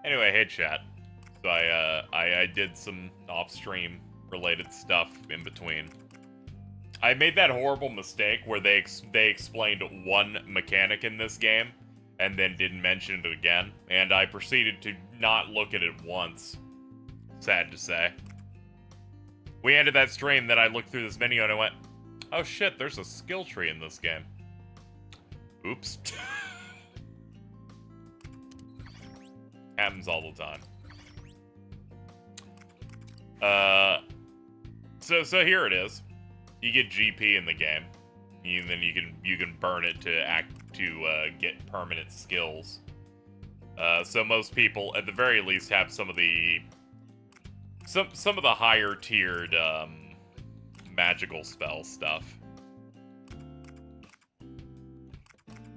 Anyway, hey chat. So I did some off-stream related stuff in between. I made that horrible mistake where they explained one mechanic in this game and then didn't mention it again, and I proceeded to not look at it once. Sad to say. We ended that stream, then I looked through this menu and I went, oh shit, there's a skill tree in this game. Oops. Happens all the time. So here it is. You get GP in the game, and then you can burn it to get permanent skills. So most people, at the very least, have some of the higher tiered magical spell stuff.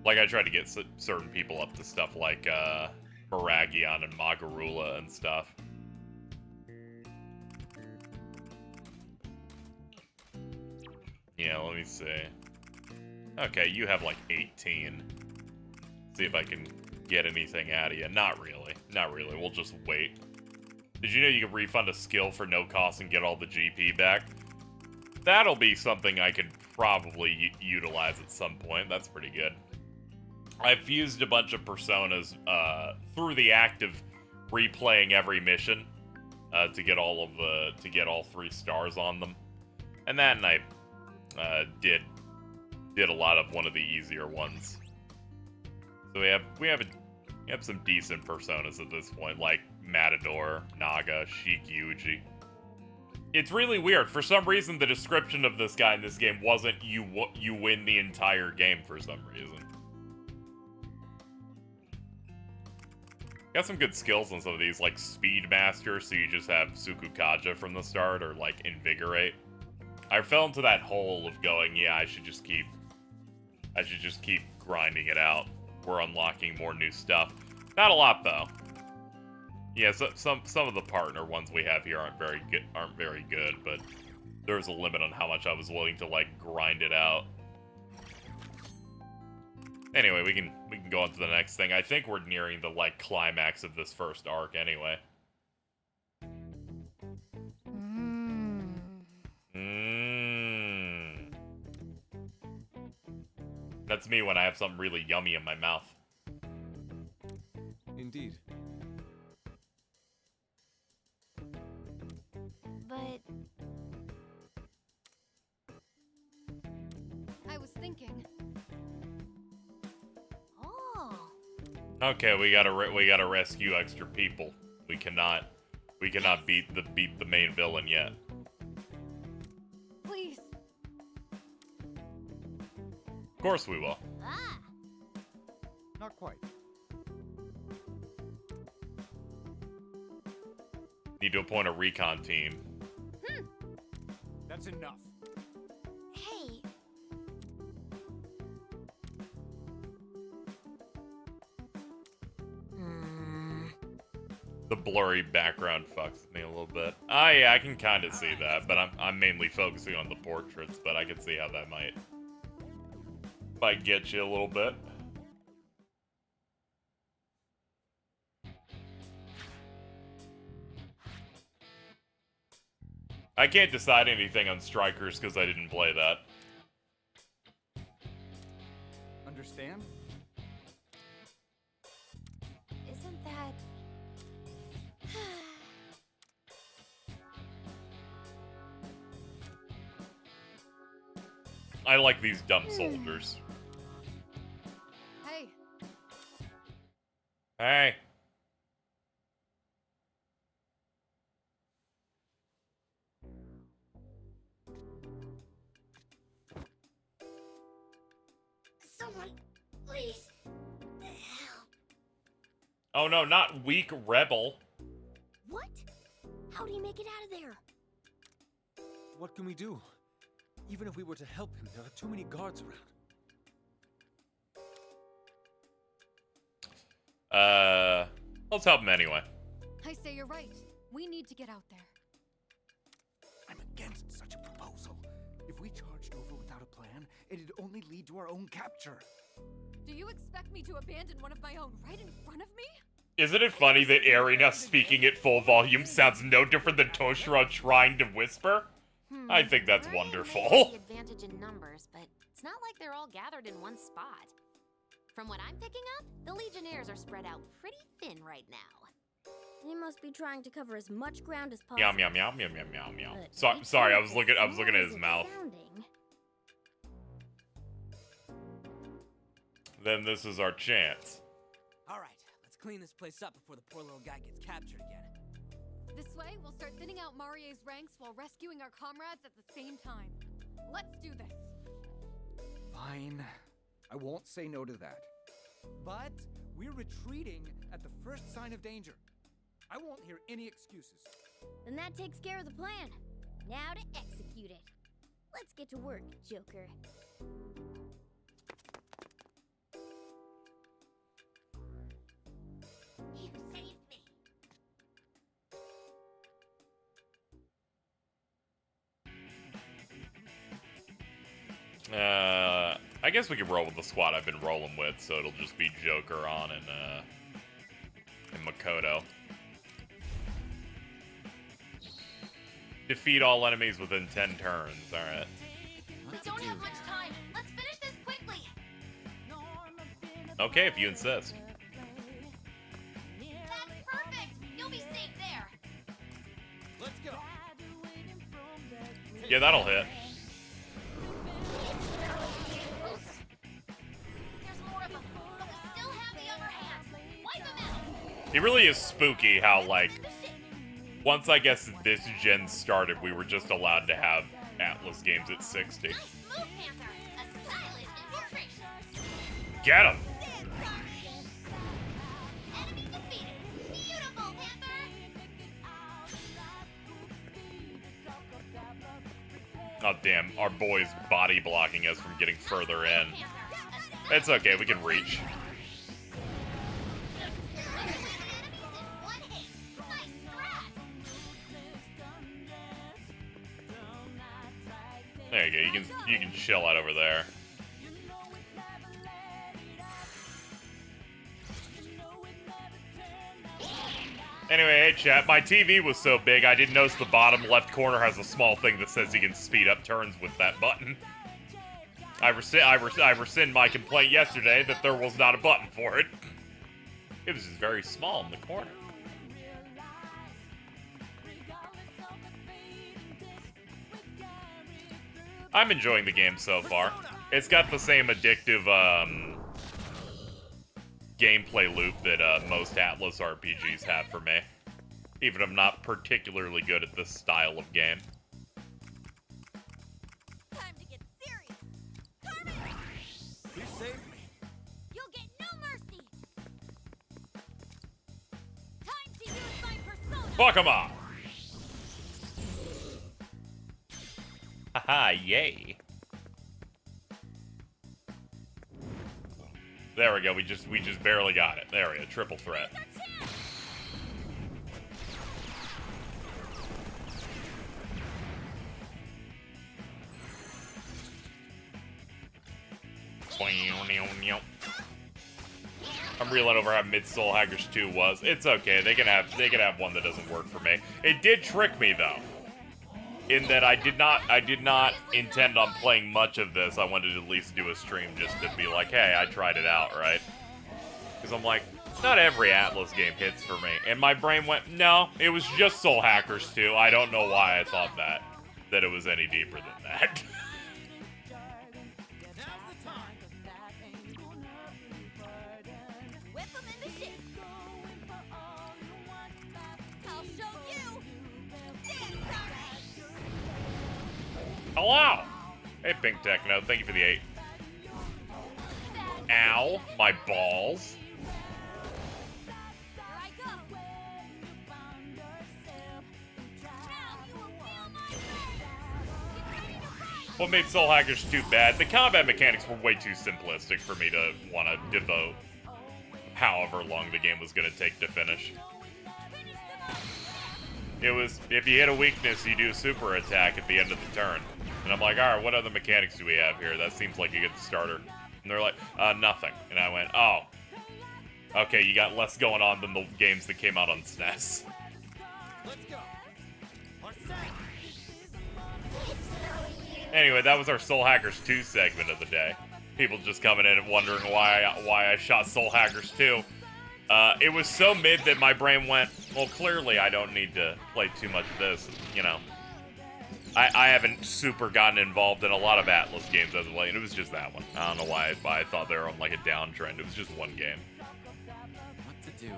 Like I tried to get certain people up to stuff like Miragion and Magarula and stuff. Yeah, let me see. Okay, you have like 18. See if I can get anything out of you. Not really. Not really. We'll just wait. Did you know you can refund a skill for no cost and get all the GP back? That'll be something I could probably utilize at some point. That's pretty good. I've fused a bunch of personas through the act of replaying every mission to get all 3 stars on them, and that night did a lot of one of the easier ones. So we have some decent personas at this point, like Matador, Naga, Sheik Yuji. It's really weird. For some reason, the description of this guy in this game wasn't you win the entire game for some reason. Got some good skills on some of these, like Speedmaster, so you just have Sukukaja from the start, or like Invigorate. I fell into that hole of going, yeah, I should just keep grinding it out. We're unlocking more new stuff. Not a lot though. Yeah, so, some of the partner ones we have here aren't very good, but there's a limit on how much I was willing to like grind it out. Anyway, we can go on to the next thing. I think we're nearing the like climax of this first arc anyway. That's me when I have something really yummy in my mouth. Indeed. But I was thinking. Oh. Okay, we gotta rescue extra people. We cannot beat the main villain yet. Please. Of course we will. Ah. Not quite. Need to appoint a recon team. That's enough. Hey. The blurry background fucks me a little bit. Ah, yeah, I can kind of see that, but I'm mainly focusing on the portraits, but I can see how that might get you a little bit. I can't decide anything on Strikers because I didn't play that. Understand? Isn't that... I like these dumb soldiers. Hey. Hey. Someone, please. Help. Oh no, not weak rebel. What? How do you make it out of there? What can we do? Even if we were to help him, there are too many guards around. Let's help him anyway. I say you're right. We need to get out there. I'm against such a proposal. If we charged over without a plan, it'd only lead to our own capture. Do you expect me to abandon one of my own right in front of me? Isn't it funny that Arena speaking at full volume sounds no different than Toshiro trying to whisper? I think that's Ryan may wonderful. have the advantage in numbers, but it's not like they're all gathered in one spot. From what I'm picking up, the Legionnaires are spread out pretty thin right now. They must be trying to cover as much ground as possible. Meow meow meow meow meow meow meow. But Sorry, I each was one looking is at small his as it's mouth. sounding. Then this is our chance. All right, let's clean this place up before the poor little guy gets captured again. This way, we'll start thinning out Marie's ranks while rescuing our comrades at the same time. Let's do this. Fine. I won't say no to that. But we're retreating at the first sign of danger. I won't hear any excuses. Then that takes care of the plan. Now to execute it. Let's get to work, Joker. You saved me. I guess we can roll with the squad I've been rolling with, so it'll just be Joker on and Makoto. Defeat all enemies within 10 turns. Alright. We don't have much time. Let's finish this quickly. Okay, if you insist. That's perfect. You'll be safe there. Let's go. Yeah, that'll hit. There's more of them, but we still have the upper hand. Wipe them out. It really is spooky how, like, The ship. once I guess this gen started, we were just allowed to have Atlas games at 60. Nice move, Panther. A stylish infiltration. Get him! Enemy defeated. Beautiful, Panther. Oh damn, our boy's body blocking us from getting further in. Panther. It's okay, we can reach. There you go, you can chill out over there. Anyway, hey chat, my TV was so big I didn't notice the bottom left corner has a small thing that says you can speed up turns with that button. I rescind my complaint yesterday that there was not a button for it. It was just very small in the corner. I'm enjoying the game so far. It's got the same addictive gameplay loop that most Atlas RPGs have for me. Even if I'm not particularly good at this style of game. Time to get serious. Carmen, You saved me. you'll get no mercy. Time to use my persona. Fuck 'em up! Haha, yay. There we go, we just barely got it. There we go, triple threat. I'm reeling over how mid Soul Hackers 2 was. It's okay, they can have one that doesn't work for me. It did trick me though. In that I did not intend on playing much of this. I wanted to at least do a stream just to be like, hey, I tried it out, right? Because I'm like, not every Atlas game hits for me. And my brain went, no, it was just Soul Hackers 2. I don't know why I thought that it was any deeper than that. Whip 'em in the ship. I'll show you. Dance party. Hello! Hey, Pink Techno, thank you for the 8. Ow, my balls. Here I go. Now you will feel my pain. Get ready to fight. What made Soul Hackers 2 bad? The combat mechanics were way too simplistic for me to want to devote however long the game was going to take to finish. Finish them off. It was, if you hit a weakness, you do a super attack at the end of the turn. And I'm like, alright, what other mechanics do we have here? That seems like a good starter. And they're like, nothing. And I went, oh. Okay, you got less going on than the games that came out on SNES. Let's go. Anyway, that was our Soul Hackers 2 segment of the day. People just coming in and wondering why I shot Soul Hackers 2. It was so mid that my brain went, well, clearly I don't need to play too much of this, you know. I haven't super gotten involved in a lot of Atlas games as of late, and it was just that one. I don't know why I thought they were on like a downtrend. It was just one game. What to do here?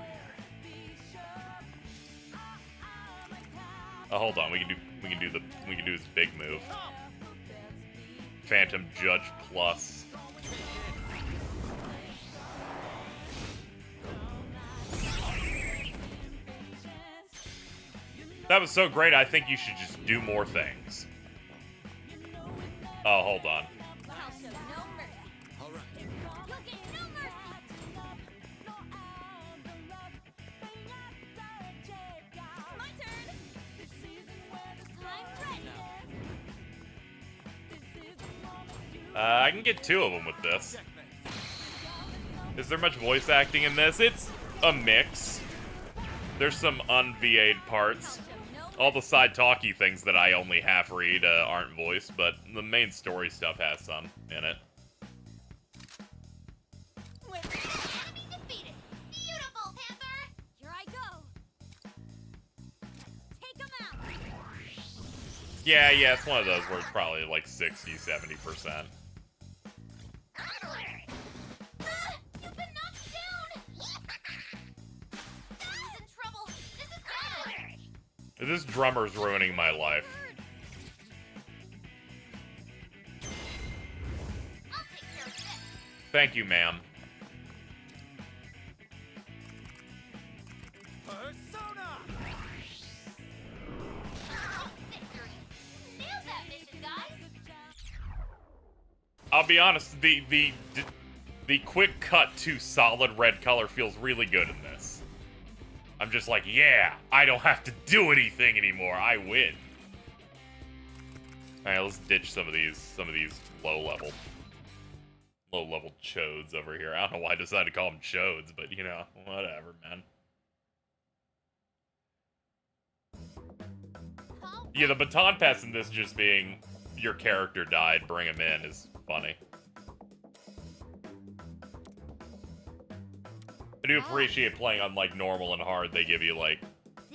Oh, hold on, we can do this big move. Phantom Judge Plus. That was so great, I think you should just do more things. Oh, hold on. I'll show no mercy. All right. You'll get no mercy. My turn. I'm ready. I can get 2 of them with this. Is there much voice acting in this? It's a mix. There's some un-VA'd parts. All the side talky things that I only half read aren't voiced, but the main story stuff has some in it. Enemy defeated. Beautiful, Panther. Here I go. Take him out. Yeah, it's one of those where it's probably like 60, 70%. You've been knocked down. He's in trouble. This is bad. This drummer's ruining my life. I'll take care of this. Thank you, ma'am. Persona! Victory. Nailed that mission, guys. I'll be honest, the quick cut to solid red color feels really good in this. I'm just like, yeah, I don't have to do anything anymore. I win. All right, let's ditch some of these low level chodes over here. I don't know why I decided to call them chodes, but you know, whatever, man. Yeah, the baton pass in this just being your character died, bring him in is funny. I do appreciate playing on like normal and hard. They give you like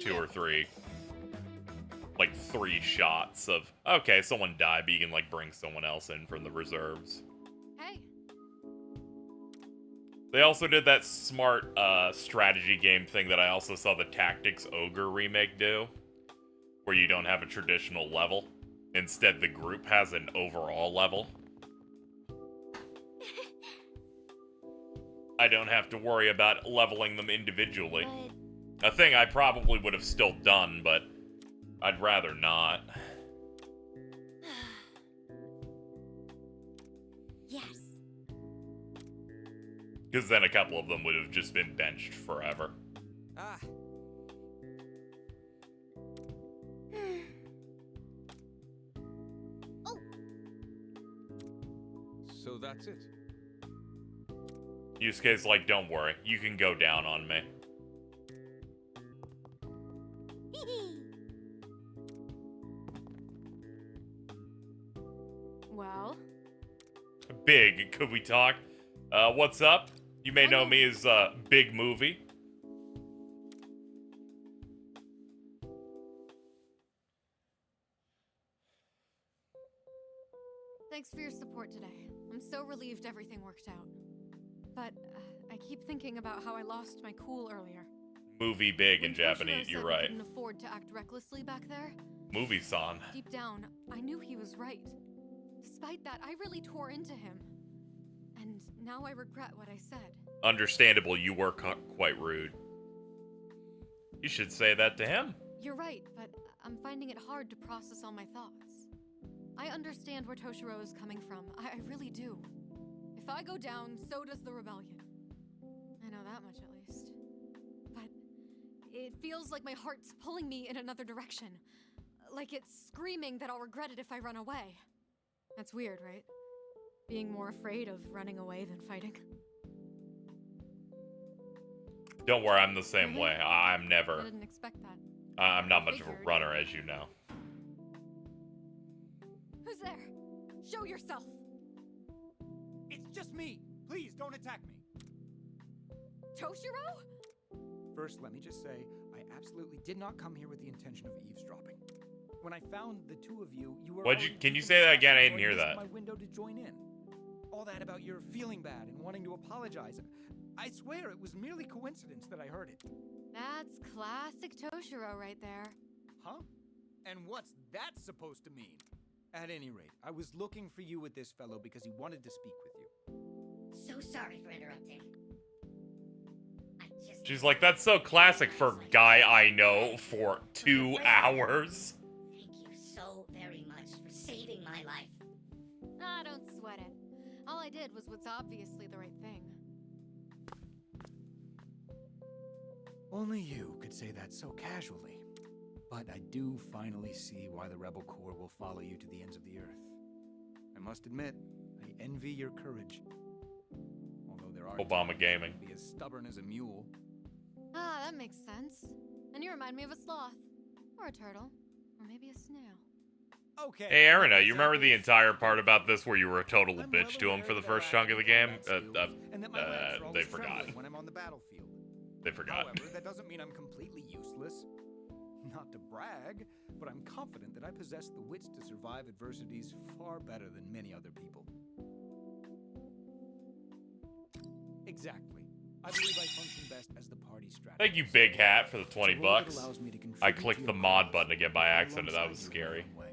2 or 3, like 3 shots of, okay, someone died, but you can like bring someone else in from the reserves. Hey, They also did that smart strategy game thing that I also saw the Tactics Ogre remake do, where you don't have a traditional level. Instead, the group has an overall level. I don't have to worry about leveling them individually. A thing I probably would have still done, but I'd rather not. Yes. Because then a couple of them would have just been benched forever. Ah. Oh. So that's it. Yusuke's like, don't worry, you can go down on me. well, Big, could we talk? What's up? You may know me as Big Movie. thanks for your support today. I'm so relieved everything worked out. But I keep thinking about how I lost my cool earlier. Movie Big in When Toshiro Japanese, said you're we right. couldn't afford to act recklessly back there. Movie-san. Deep down, I knew he was right. Despite that, I really tore into him. And now I regret what I said. Understandable, you were quite rude. You should say that to him. You're right, but I'm finding it hard to process all my thoughts. I understand where Toshiro is coming from. I really do. If I go down, so does the rebellion. I know that much at least. But it feels like my heart's pulling me in another direction. Like it's screaming that I'll regret it if I run away. That's weird, right? Being more afraid of running away than fighting. Don't worry, I'm the same Really? way. I'm I never. didn't expect that. I'm not much of a Figured. runner, as you know. Who's there? Show yourself. It's just me. Please don't attack me. Toshiro? First, let me just say, I absolutely did not come here with the intention of eavesdropping. When I found the two of you, you were. Can you say that again? I didn't hear that. My window to join in. All that about your feeling bad and wanting to apologize. I swear it was merely coincidence that I heard it. That's classic Toshiro right there. Huh? And what's that supposed to mean? At any rate, I was looking for you with this fellow because he wanted to speak with you. So sorry for interrupting. She's like, that's so classic for guy I know for 2 hours. Thank you so very much for saving my life. Ah, don't sweat it. All I did was what's obviously the right thing. Only you could say that so casually. But I do finally see why the Rebel Corps will follow you to the ends of the earth. I must admit, I envy your courage. Although there are Obama times gaming. you can be as stubborn as a mule. Ah, that makes sense. And you remind me of a sloth. Or a turtle. Or maybe a snail. Okay. Hey, Arena, you remember the examples. entire part about this where you were a total I'm bitch well to him aware for the that first I chunk of the game? have combat skills, and that my legs are They always forgot. trembling when I'm on the battlefield. They forgot. However, that doesn't mean I'm completely useless. Not to brag, but I'm confident that I possess the wits to survive adversities far better than many other people. Exactly. I believe I function best as the party strategist. Thank you, Big Hat, for the 20 It's a role that bucks. allows me to I contribute clicked to the your mod cause button again by accident. That alongside was you in scary. my own way.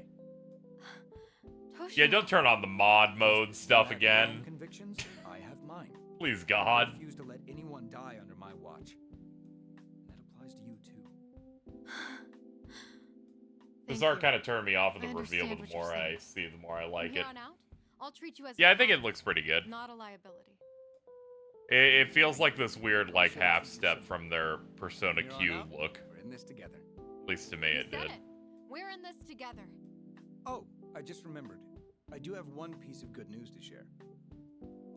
Toshiro. Yeah, don't turn on the mod mode You stuff have your own again. Convictions, I have mine. Please, I God. refuse to let anyone die under my watch. And that applies to you too. This Thank art you. kind of turned me off of I the reveal, understand but what the you're more I saying. see, the more I From like here it. on out, I'll treat you as Yeah, a I think it colleague, looks pretty good. not a liability. It feels like this weird, like, half step from their Persona From here on Q out, look. We're in this together. At least to me You it said did. it. We're in this together. Oh, I just remembered. I do have one piece of good news to share.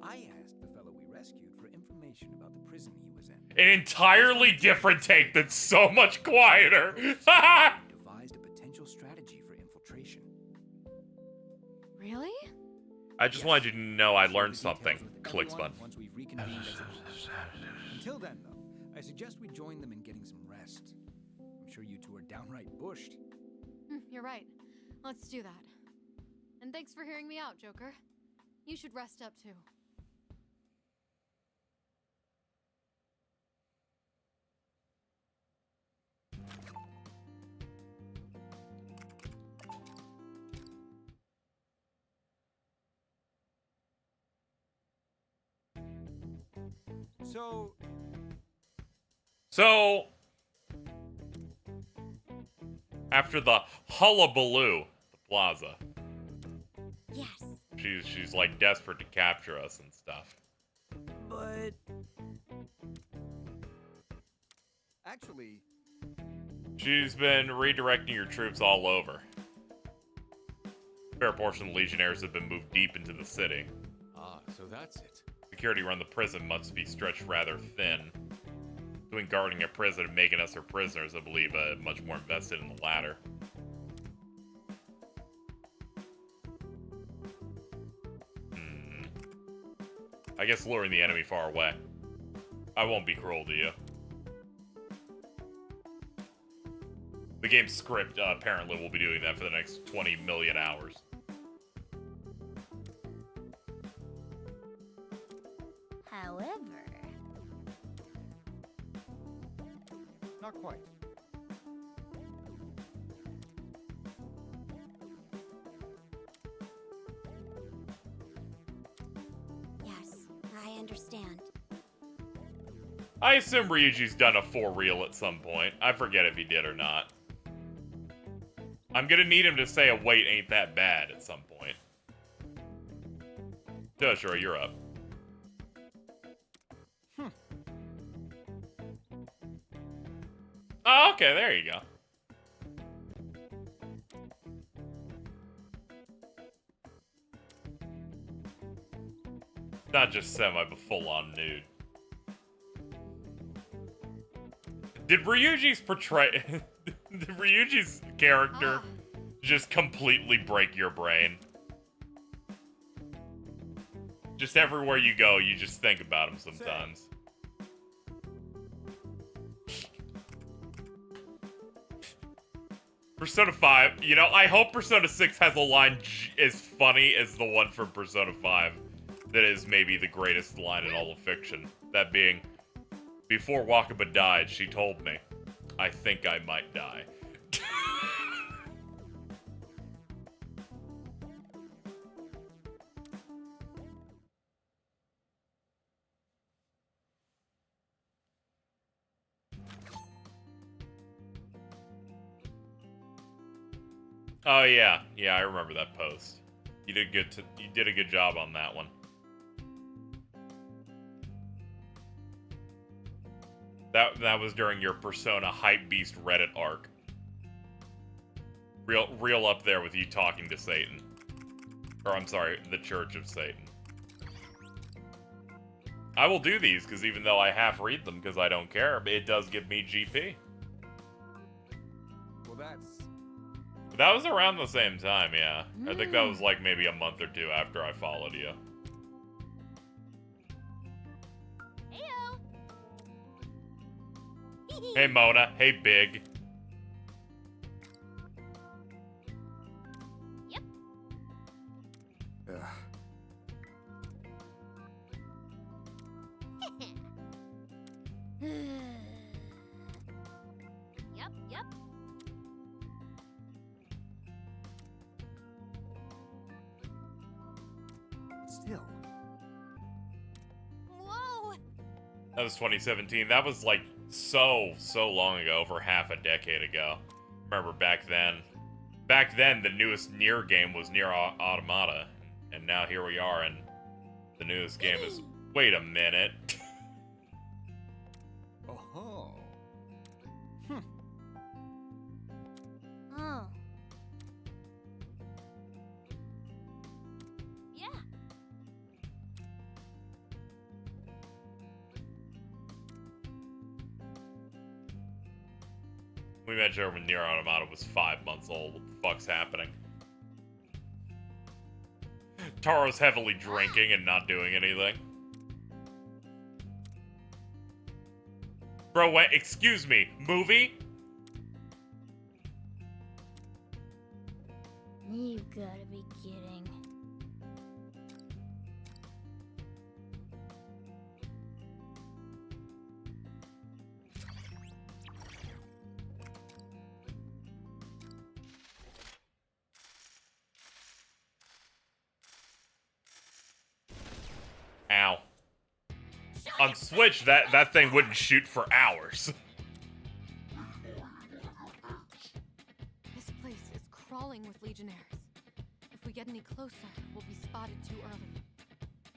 I asked the fellow we rescued for information about the prison he was in. An entirely different take that's so much quieter. He devised a potential strategy for infiltration. Really? I just Yes. wanted you to know I Share learned the details something. with Clicks everyone button. Once we've reconvened as a group. Until then, though, I suggest we join them in getting some rest. I'm sure you two are downright bushed. You're right. Let's do that. And thanks for hearing me out, Joker. You should rest up too. So, after the hullabaloo, the plaza, Yes. she's like desperate to capture us and stuff. But actually, She's been redirecting your troops all over. A fair portion of the Legionnaires have been moved deep into the city. Ah, so that's it. Security around the prison must be stretched rather thin. Between guarding a prison and making us her prisoners, I believe much more invested in the latter. I guess luring the enemy far away. I won't be cruel to you. The game's script apparently will be doing that for the next 20 million hours. However, not quite. yes, I understand. I assume Ryuji's done a for real at some point. I forget if he did or not. I'm gonna need him to say a wait ain't that bad at some point. Toshiro, you're up. Oh, okay, there you go. Not just semi, but full-on nude. Did Ryuji's portray... Did Ryuji's character just completely break your brain? Just everywhere you go, you just think about him sometimes. Persona 5, you know, I hope Persona 6 has a line as funny as the one from Persona 5 that is maybe the greatest line in all of fiction. That being, before Wakaba died, she told me, I think I might die. Oh yeah, I remember that post. You did a good job on that one. That was during your Persona Hypebeast Reddit arc. Real up there with you talking to Satan. Or I'm sorry, the Church of Satan. I will do these because even though I half read them because I don't care, it does give me GP. Well, that's... That was around the same time, yeah. I think that was like maybe a month or two after I followed you. Heyo. Hey Mona, hey Big. Yep. Ugh. Yep. Still. Whoa. That was 2017. That was like so long ago, over half a decade ago. Remember back then the newest Nier game was Nier Automata, and now here we are, and the newest game is. Wait a minute. Oh. Oh. Yeah. We mentioned when Nier Automata was 5 months old. What the fuck's happening? Taro's heavily drinking and not doing anything. Bro, wait, excuse me, movie? You gotta be kidding. Ow. On Switch, that thing wouldn't shoot for hours. This place is crawling with Legionnaires. If we get any closer, we'll be spotted too early.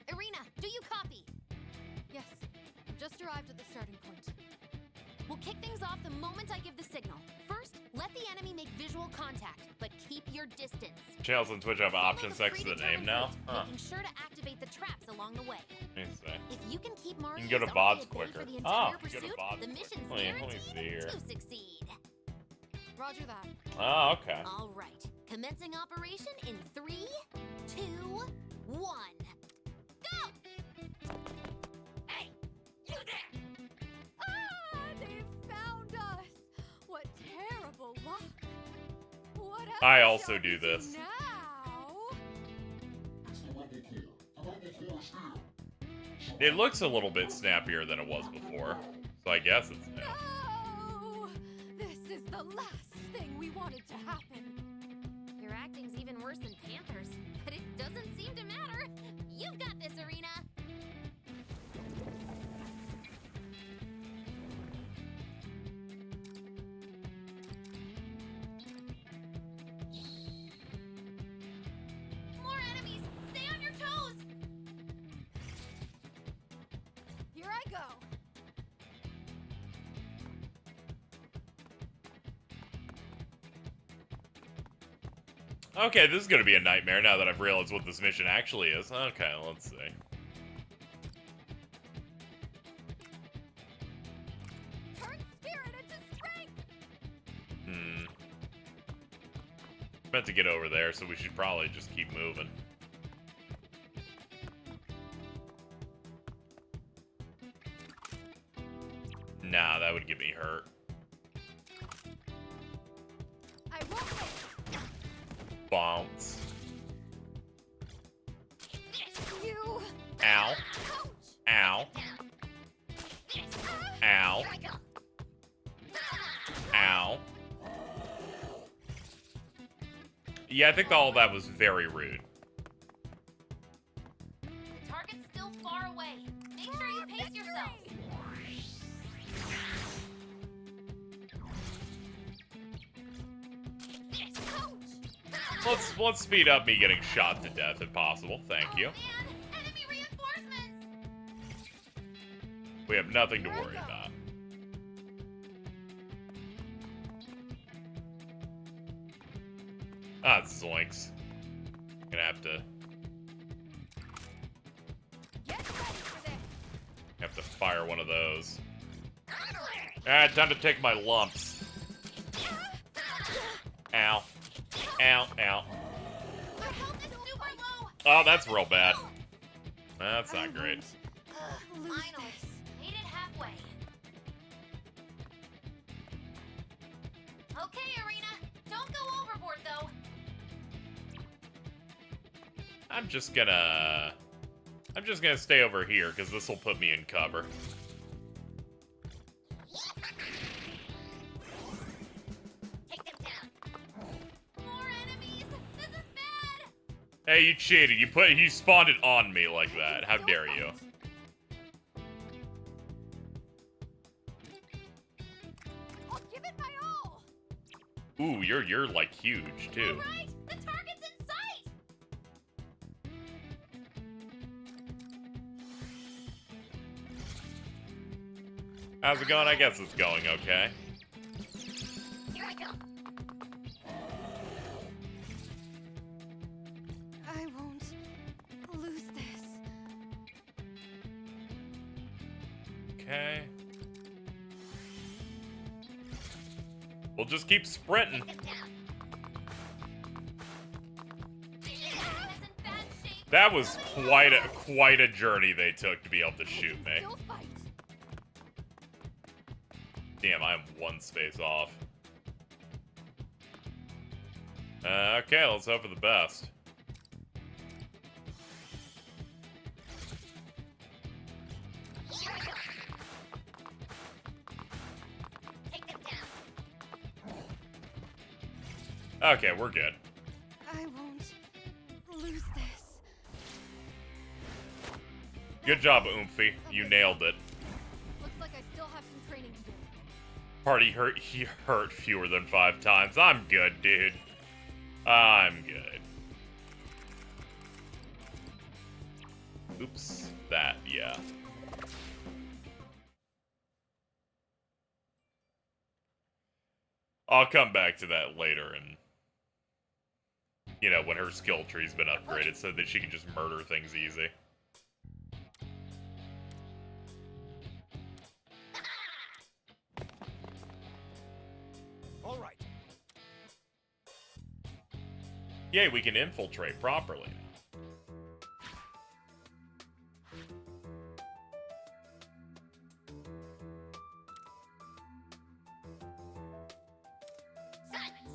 Irina, do you copy? Yes, I've just arrived at the starting point. We'll kick things off the moment I give the signal. First, let the enemy make visual contact, but keep your distance. Channels on Twitch have Follow options next to the name predetermined now? route, Huh. making sure to activate the traps along the way. Let me see. If you can keep Marius can go to on VODs the bay quicker. for the Oh, entire you can go to pursuit, VODs the quicker. mission's Let me guaranteed see here. to succeed. Roger that. Oh, okay. All right, commencing operation in 3, 2, 1. Go! Hey, you there! Ah, they found us! What terrible luck! What else I also shall do we this. now? It looks a little bit snappier than it was before, so I guess it's new. No! This is the last thing we wanted to happen. Your acting's even worse than Panther's, but it doesn't seem to matter. You've got this, Irina. More enemies! Stay on your toes! Here I go. Okay, this is gonna be a nightmare now that I've realized what this mission actually is. Okay, let's see. Turn spirit Meant to get over there, so we should probably just keep moving. Nah, that would get me hurt. I won't wait. Bounce. You. Ow. Ow. Ow. Ow. Yeah, I think all of that was very rude. The target's still far away. Make sure you pace yourself. Let's speed up me getting shot to death if possible. Thank you. Man, enemy reinforcements. We have nothing to worry about. Ah, zoinks. Gonna have to Get ready for this. fire one of those. Ah, time to take my lumps. Ow. Ow, ow. My health is super low. Oh, that's real bad. That's not great. Lose Finally, this. made it halfway. Okay, Arena. Don't go overboard, though. I'm just gonna stay over here because this will put me in cover. Take them down. More enemies. This is bad. Hey, you cheated. You spawned it on me like that. How dare you? I'll give it my all. Ooh, you're like huge too. All right, the target's in sight. How's it going? I guess it's going okay. Here I go. I won't lose this. Okay. We'll just keep sprinting. Take them down. This is in bad shape. That was quite a journey they took to be able to shoot me. Still fight. Damn, I'm one space off. Okay, let's hope for the best. Here I go. Take them down. Okay, we're good. I won't lose this. Good job, Oomphy. You nailed it. Looks like I still have some training to do. Party hurt. He hurt fewer than 5 times. I'm good, dude. I'm good. Oops. That, yeah. I'll come back to that later and, you know, when her skill tree's been upgraded so that she can just murder things easy. All right. Yay, we can infiltrate properly. Silence.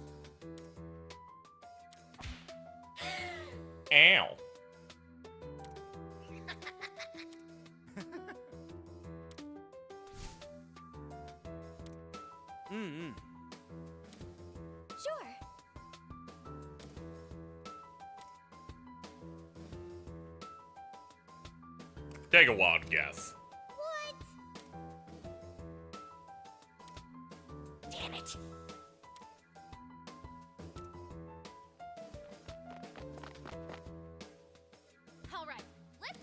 Ow. Sure. Take a wild guess. What? Damn it. All right, let's...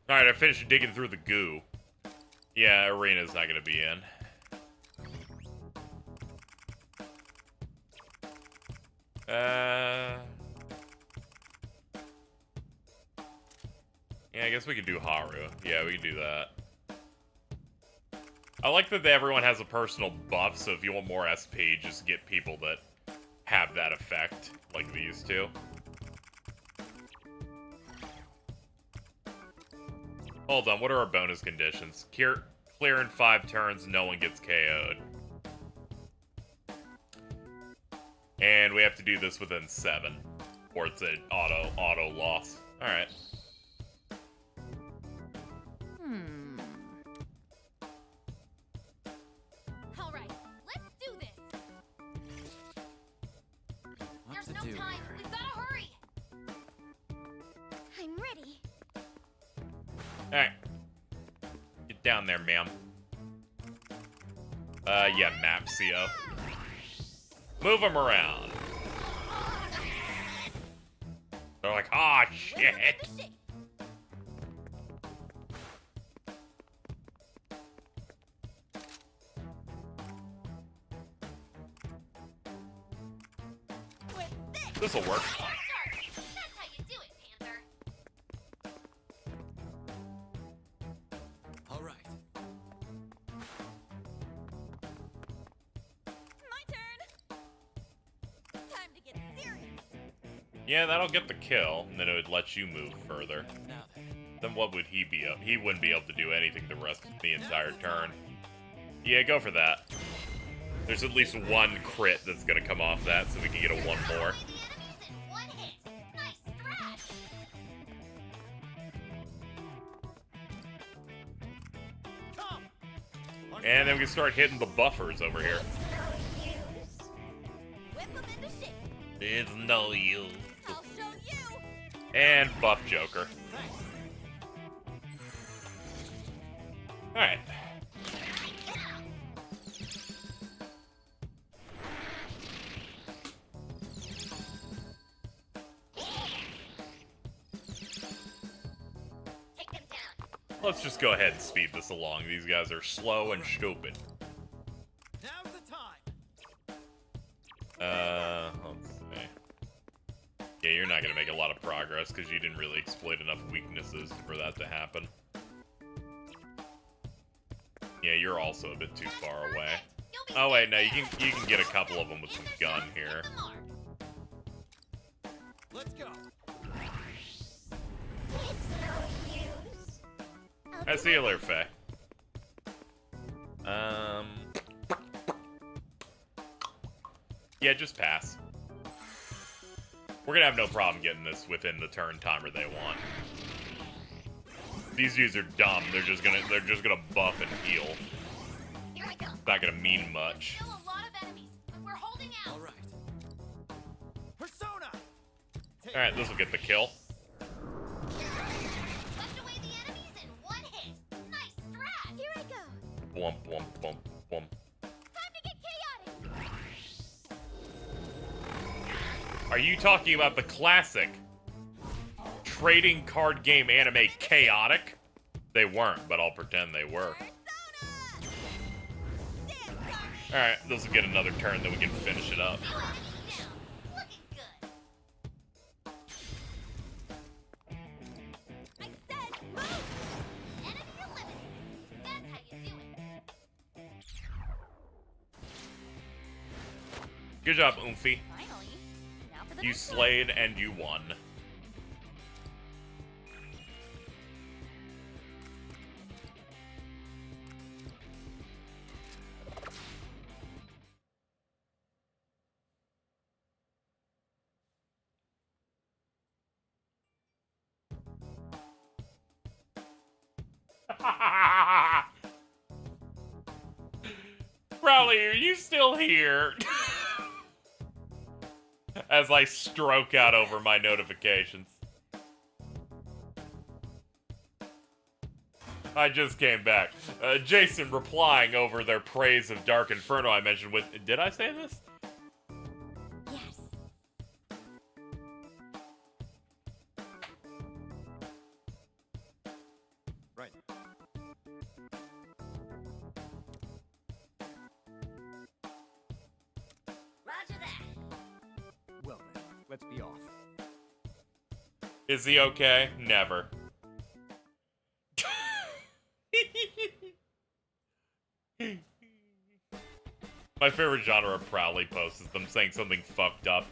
Alright, I finished digging through the goo. Yeah, Arena's not gonna be in. Yeah, I guess we could do Haru. Yeah, we can do that. I like that everyone has a personal buff, so if you want more SP, just get people that have that effect, like these two. Hold on, what are our bonus conditions? Clear in 5 turns, no one gets KO'd. And we have to do this within 7, or it's an auto loss. Alright. All right, let's do this. What There's to no do time. here? We've got to hurry. I'm ready. Alright. Get down there, ma'am. Yeah, Mapsio. Move them around. They're like, ah, shit. This'll work. That's how you do it, Panther. All right. My turn. Time to get serious. Yeah, that'll get the kill, and then it would let you move further. Now then. Then what would he be up? He wouldn't be able to do anything the rest of the entire turn. Yeah, go for that. There's at least one crit that's gonna come off that, so we can get a one more. And then we can start hitting the buffers over here. Whip 'em into shape. It's no use. I'll show you. And buff Joker. Alright. Let's just go ahead and speed this along. These guys are slow and stupid. Now's the time. Let's see. Yeah, you're not gonna make a lot of progress because you didn't really exploit enough weaknesses for that to happen. Yeah, you're also a bit too far away. Oh wait, no, you can get a couple of them with some gun here. Let's go. I see you later, Faye. Yeah, just pass. We're gonna have no problem getting this within the turn timer they want. These dudes are dumb. They're just gonna buff and heal. Here I go. It's not gonna mean much. Still a lot of enemies, but we're holding out. All right. Persona. All right, this will get the kill. Swept away the enemies in one hit. Nice strat. Here I go. Wump, wump, wump, wump. Time to get chaotic. Are you talking about the classic trading card game anime Chaotic? They weren't, but I'll pretend they were. Alright, this will get another turn, then we can finish it up. Looking good. I said move. Enemy eliminated. That's how you do it. Good job, Oomphy. Finally. Now for the You next one. slayed and you won. Rowley, are you still here? As I stroke out over my notifications. I just came back. Jason replying over their praise of Dark Inferno I mentioned with... Did I say this? Yes. Right. Roger that. Well then, let's be off. Is he okay? Never. My favorite genre of Proudly posts is them saying something fucked up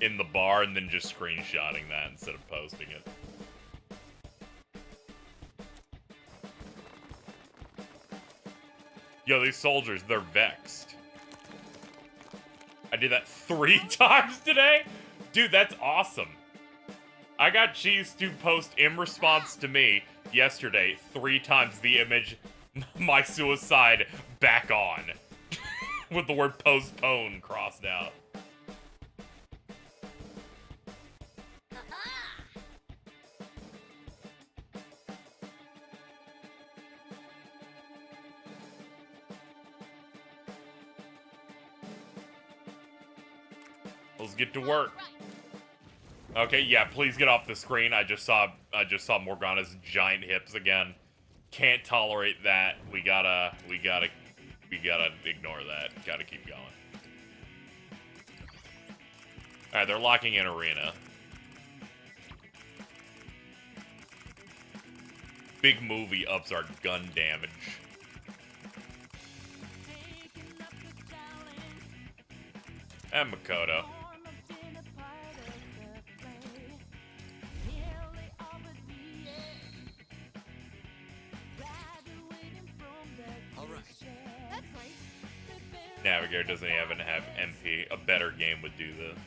in the bar and then just screenshotting that instead of posting it. Yo, these soldiers, they're vexed. I did that 3 times today? Dude, that's awesome. I got Cheese to post in response to me yesterday 3 times the image, my suicide back on. With the word postpone crossed out. Let's get to work. Okay, yeah, please get off the screen. I just saw Morgana's giant hips again. Can't tolerate that. We gotta ignore that. Gotta keep going. Alright, they're locking in arena. Big movie ups our gun damage. And Makoto. Navigator doesn't even have MP. A better game would do this.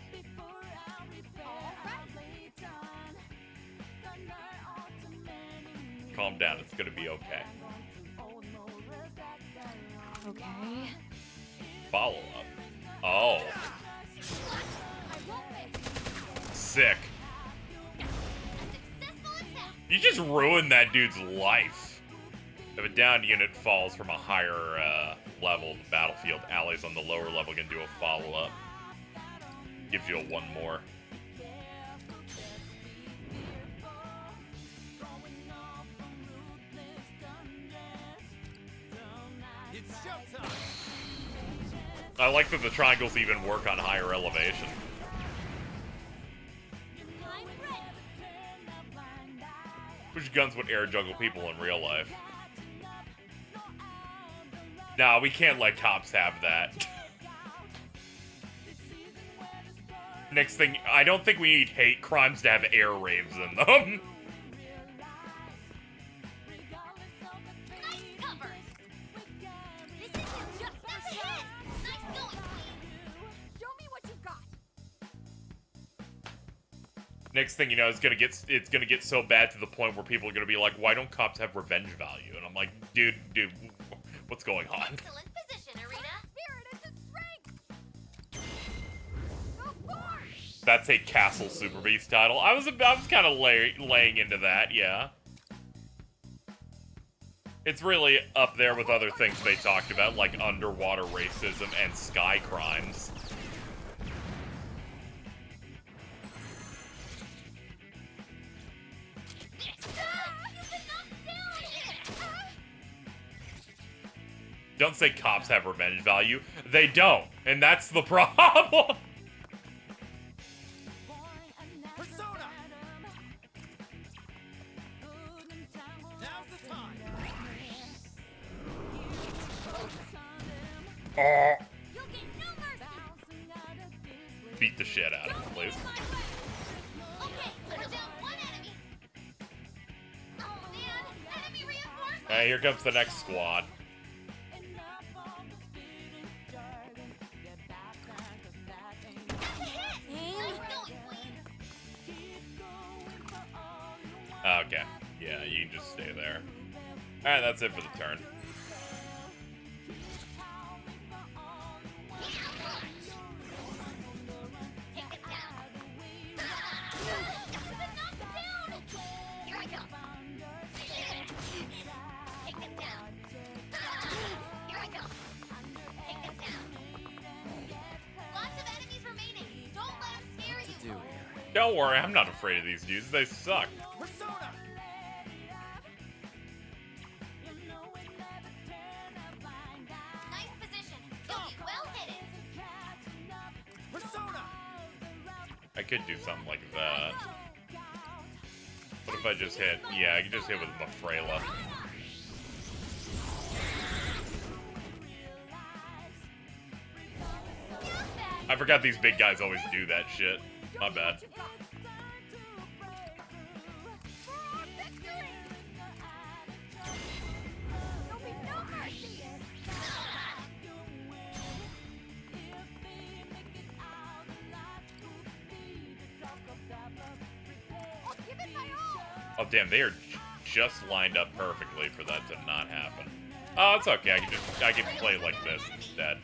Calm down, it's gonna be okay. Okay. Follow up. Oh. Sick. You just ruined that dude's life. If a downed unit falls from a higher level of the battlefield, allies on the lower level can do a follow-up. Gives you a 1 more. I like that the triangles even work on higher elevation. Which guns would air juggle people in real life? Nah, we can't let cops have that. Next thing, I don't think we need hate crimes to have air raves in them. Next thing you know, it's gonna get so bad to the point where people are gonna be like, "Why don't cops have revenge value?" And I'm like, dude, what's going on? Excellent position, Arena. That's a Castle Super Beast title. I was kind of laying into that, yeah. It's really up there with other things they talked about, like underwater racism and sky crimes. Don't say cops have revenge value. They don't, and that's the problem. Persona! Now's the time. Oh. You'll get no mercy. Beat the shit out of him, please. Okay, we're down 1 enemy. Oh man, enemy reinforcements. Hey, here comes the next squad. Okay. Yeah, you can just stay there. Alright, that's it for the turn. Don't worry, I'm not afraid of these dudes. They suck. Persona! Nice position. You'll be well hidden. Persona! I could do something like that. What if I just hit? Yeah, I could just hit with Mafrela. I forgot these big guys always do that shit. My bad. Oh damn, they are just lined up perfectly for that to not happen. Oh, it's okay. I can play like this instead.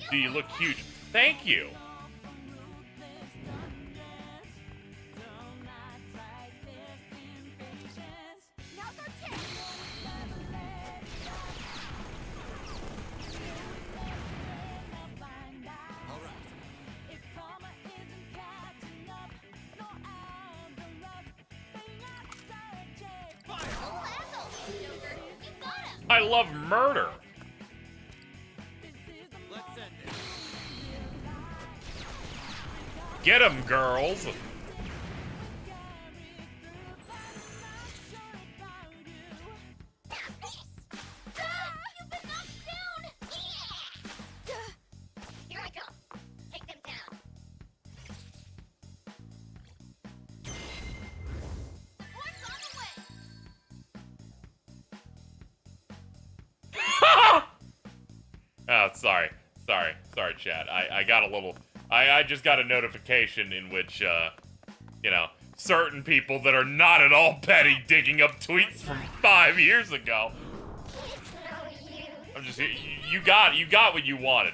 Do you look huge? Thank you. I love murder. Get 'em, girls. Oh, sorry, chat. I got a little... I just got a notification in which, you know, certain people that are not at all petty digging up tweets from 5 years ago. I'm just... You got what you wanted.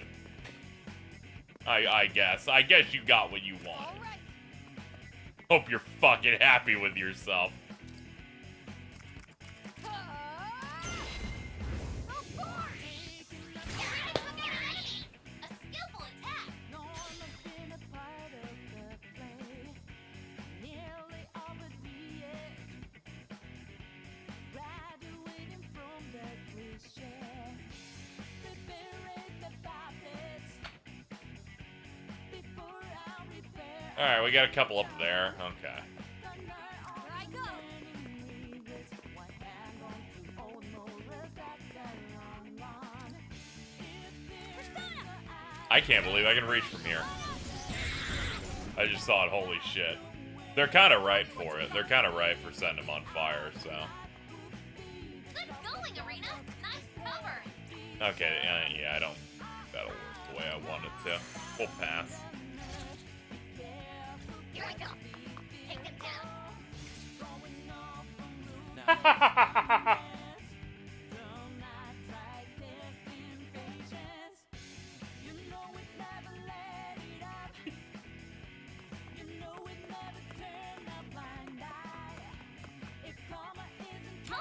I guess. I guess you got what you wanted. Hope you're fucking happy with yourself. Alright, we got a couple up there. Okay. I can't believe I can reach from here. I just saw it, holy shit. They're kind of right for it. They're kind of right for setting them on fire, so. Good going, Arena. Nice cover. Okay, yeah, I don't think that'll work the way I want it to. We'll pass. Here I go. Take them down.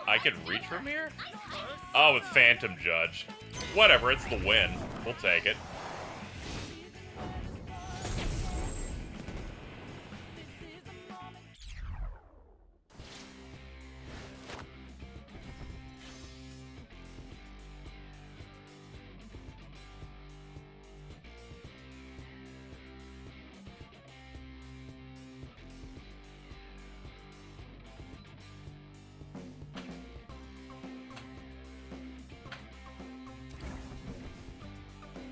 I can reach from here? Oh, with Phantom Judge. Whatever, it's the win. We'll take it.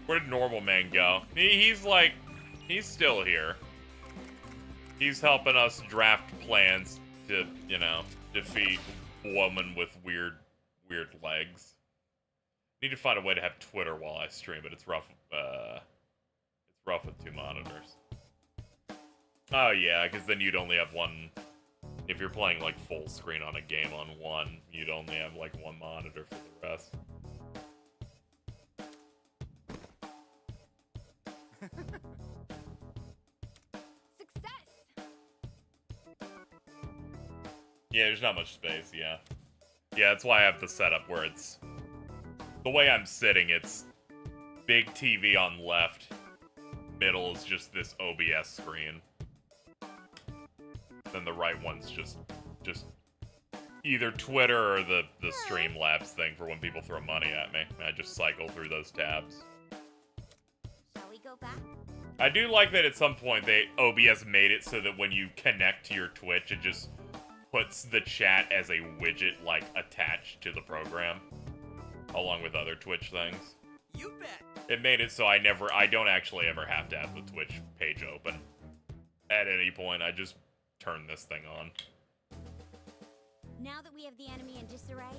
Where did Normal Man go? He's like, he's still here. He's helping us draft plans to, you know, defeat a woman with weird legs. Need to find a way to have Twitter while I stream, but it's rough. It's rough with 2 monitors. Oh yeah, because then you'd only have one. If you're playing like full screen on a game on one, you'd only have like 1 monitor for the rest. Success. Yeah, there's not much space, yeah. Yeah, that's why I have the setup where it's... The way I'm sitting, it's big TV on left, middle is just this OBS screen. Then the right one's just either Twitter or the Streamlabs thing for when people throw money at me. I just cycle through those tabs. Shall we go back? I do like that at some point OBS made it so that when you connect to your Twitch, it just puts the chat as a widget, like, attached to the program, along with other Twitch things. You bet. It made it so I don't actually ever have to have the Twitch page open. At any point, I just turn this thing on. Now that we have the enemy in disarray,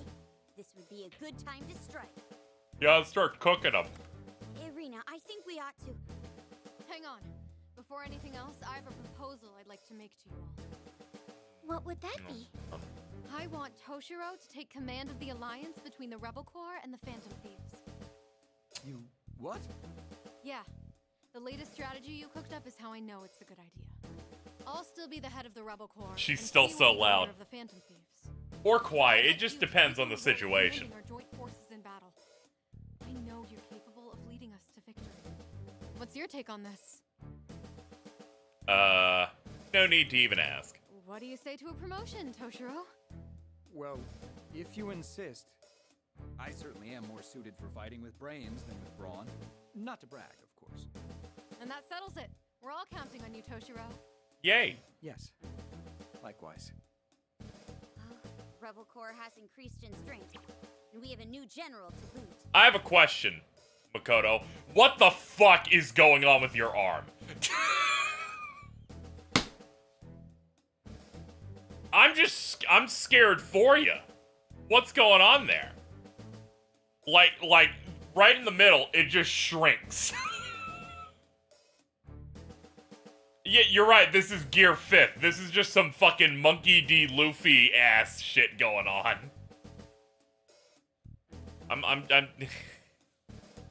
this would be a good time to strike. Yeah, let's start cooking them. Irina, I think we ought to... Hang on. Before anything else, I have a proposal I'd like to make to you all. What would that be? I want Toshiro to take command of the alliance between the Rebel Corps and the Phantom Thieves. You what? Yeah. The latest strategy you cooked up is how I know it's a good idea. I'll still be the head of the Rebel Corps. She's and still he so will be the leader loud. of the Phantom Thieves. Or quiet. It But just you depends on the capable of situation. leading our joint forces in battle. I know you're capable of leading us to victory. What's your take on this? No need to even ask. What do you say to a promotion, Toshiro? Well, if you insist, I certainly am more suited for fighting with brains than with brawn. Not to brag, of course. And that settles it. We're all counting on you, Toshiro. Yay. Yes. Likewise. Rebel Corps has increased in strength, and we have a new general to boot. I have a question, Makoto. What the fuck is going on with your arm? I'm scared for you. What's going on there? Like, right in the middle, it just shrinks. Yeah, you're right, this is Gear 5th. This is just some fucking Monkey D. Luffy ass shit going on.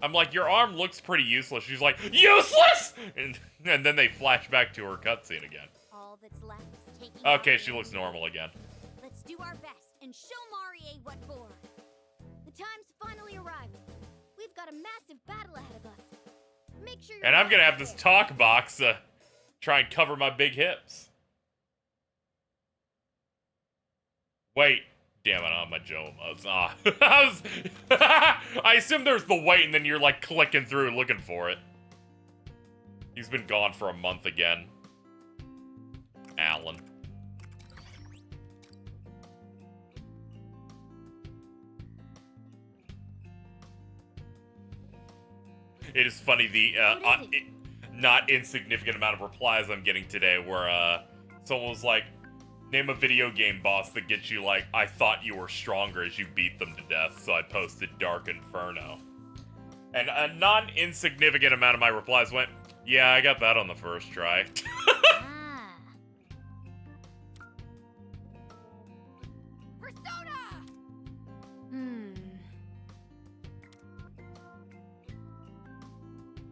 I'm like, your arm looks pretty useless. She's like, useless! And then they flash back to her cutscene again. All that's left is taking... Okay, Marie she looks normal again. Let's do our best and show Marie what for. The time's finally arrived. We've got a massive battle ahead of us. Make sure you're And I'm gonna have this prepared. talk box try and cover my big hips. Wait. Damn it, I'm a Joe emotes. I assume there's the wait and then you're like clicking through looking for it. He's been gone for a month again. Alan. It is funny, the What is it? not insignificant amount of replies I'm getting today where someone was like, name a video game boss that gets you like, I thought you were stronger as you beat them to death, so I posted Dark Inferno. And a non-insignificant amount of my replies went, yeah, I got that on the first try. Ah. Persona!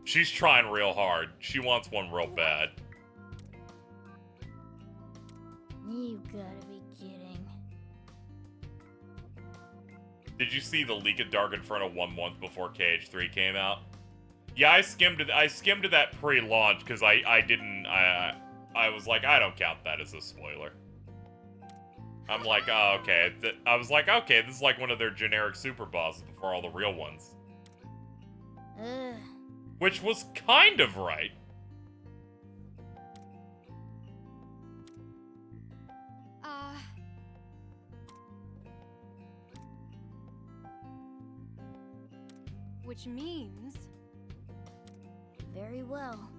She's trying real hard. She wants one real bad. You gotta be kidding. Did you see the leak of Dark Inferno 1 month before KH3 came out? Yeah, I skimmed that pre-launch because I was like, I don't count that as a spoiler. I'm like, oh, okay. I was like, okay, this is like one of their generic super bosses before all the real ones. Ugh. Which was kind of right. Which means... Very well.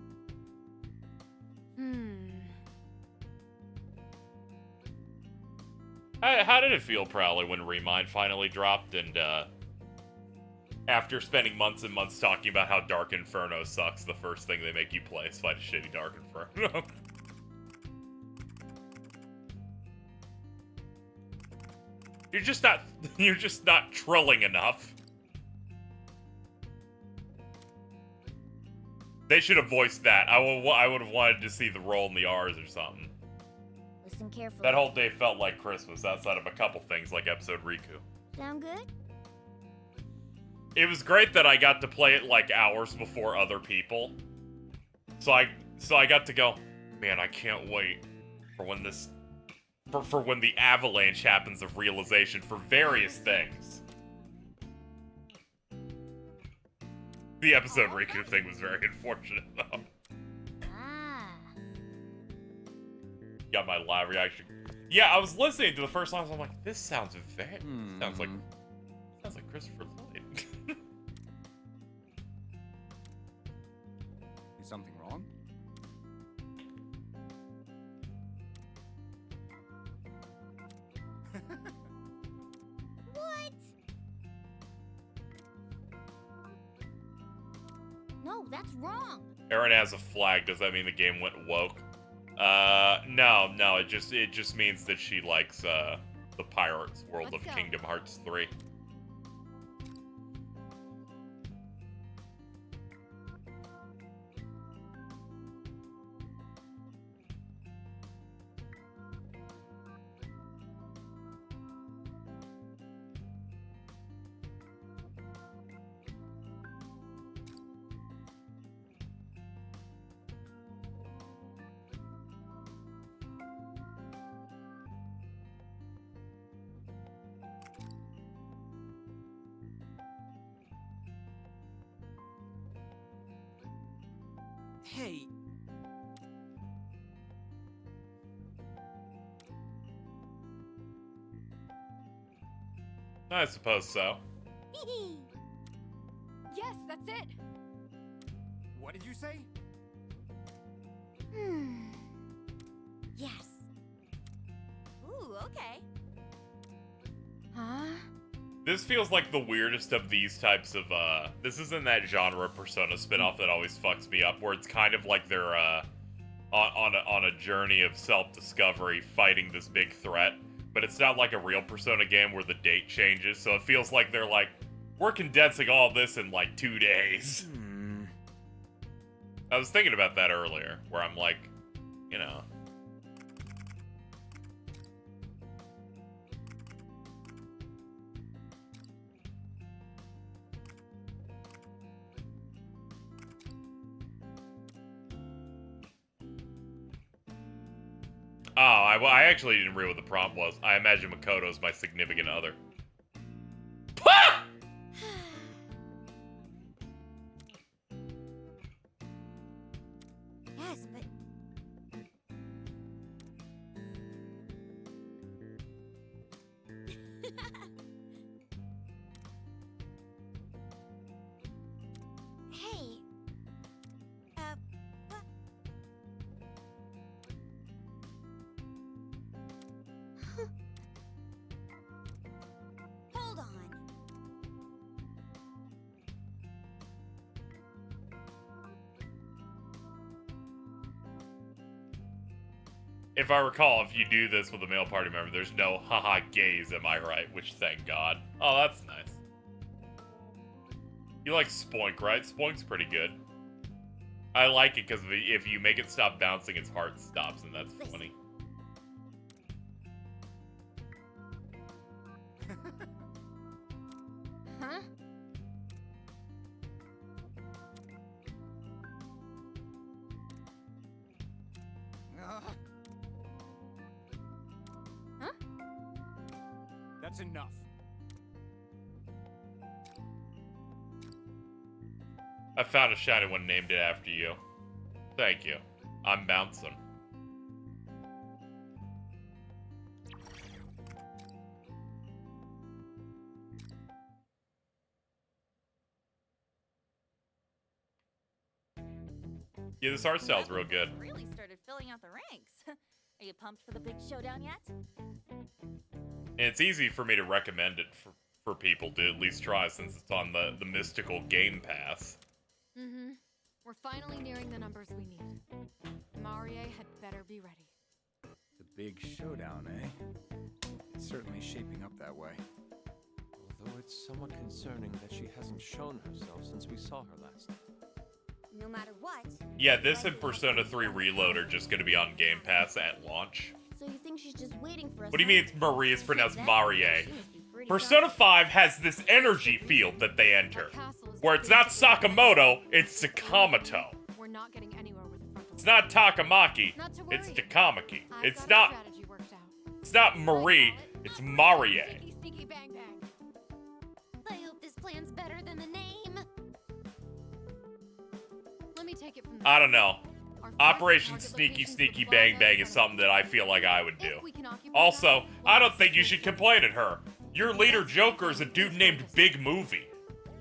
How did it feel, Prowler, when Remind finally dropped and, after spending months and months talking about how Dark Inferno sucks, the first thing they make you play is fight a shitty Dark Inferno? You're just not trilling enough. They should have voiced that. I would have wanted to see the roll in the R's or something. Listen carefully. That whole day felt like Christmas outside of a couple things like episode Riku. Sound good? It was great that I got to play it like hours before other people. So I got to go, man, I can't wait for when this for when the avalanche happens of realization for various things. The episode Riku thing was very unfortunate though. Ah. Got my live reaction. Yeah, I was listening to the first song, so I'm like, this sounds very sounds like Christopher Lloyd. No, that's wrong. Aaron has a flag. Does that mean the game went woke? No. It just means that she likes the Pirates world Let's of go. Kingdom Hearts 3. Hey, I suppose so. Yes, that's it. What did you say? Yes. Ooh, okay. Huh? This feels like the weirdest of these types of, this isn't that genre Persona spinoff that always fucks me up, where it's kind of like they're, on a journey of self-discovery fighting this big threat, but it's not like a real Persona game where the date changes, so it feels like they're like, we're condensing all this in like 2 days. I was thinking about that earlier, where I'm like, you know. Oh, I actually didn't read what the prompt was. I imagine Makoto's my significant other. Ah! Yes, but hey. What? Hold on. If I recall, if you do this with a male party member, there's no haha gays, am I right? Which, thank God. Oh, that's nice. You like Spoink, right? Spoink's pretty good. I like it because if you make it stop bouncing, its heart stops, and that's funny. Huh? Huh? That's enough. I found a shiny one, named it after you. Thank you. I'm bouncing. Yeah, this art style's real good. Really started filling out the ranks. Are you pumped for the big showdown yet? And it's easy for me to recommend it for people to at least try since it's on the mystical Game Pass. Mm-hmm. We're finally nearing the numbers we need. Marie had better be ready. The big showdown, eh? It's certainly shaping up that way. Although it's somewhat concerning that she hasn't shown herself since we saw her last. No matter what. Yeah, this and Persona 3 Reload are just going to be on Game Pass at launch. So you think she's just waiting for us? What do you mean it's Marie? It's pronounced Marie. She must be pretty Persona darn- 5 has this energy field that they enter, Castle is where it's not Sakamoto, it's Sakamoto. We're not getting anywhere with the frontal. It's not Takamaki, Not to worry. it's Takamaki. I've It's got a not strategy worked out. it's not Marie, it's Marie. Sneaky, sneaky, bang, bang. I hope this plan's better than the name. Let me take it from there. I don't know. Our first Operation target Sneaky location's Sneaky the Bang Plaza Bang in is front of something that I feel like I would us. do. If we can occupy Also, that, we'll I don't have think you should situation. complain at her. Your leader Joker is a dude named Big Movie.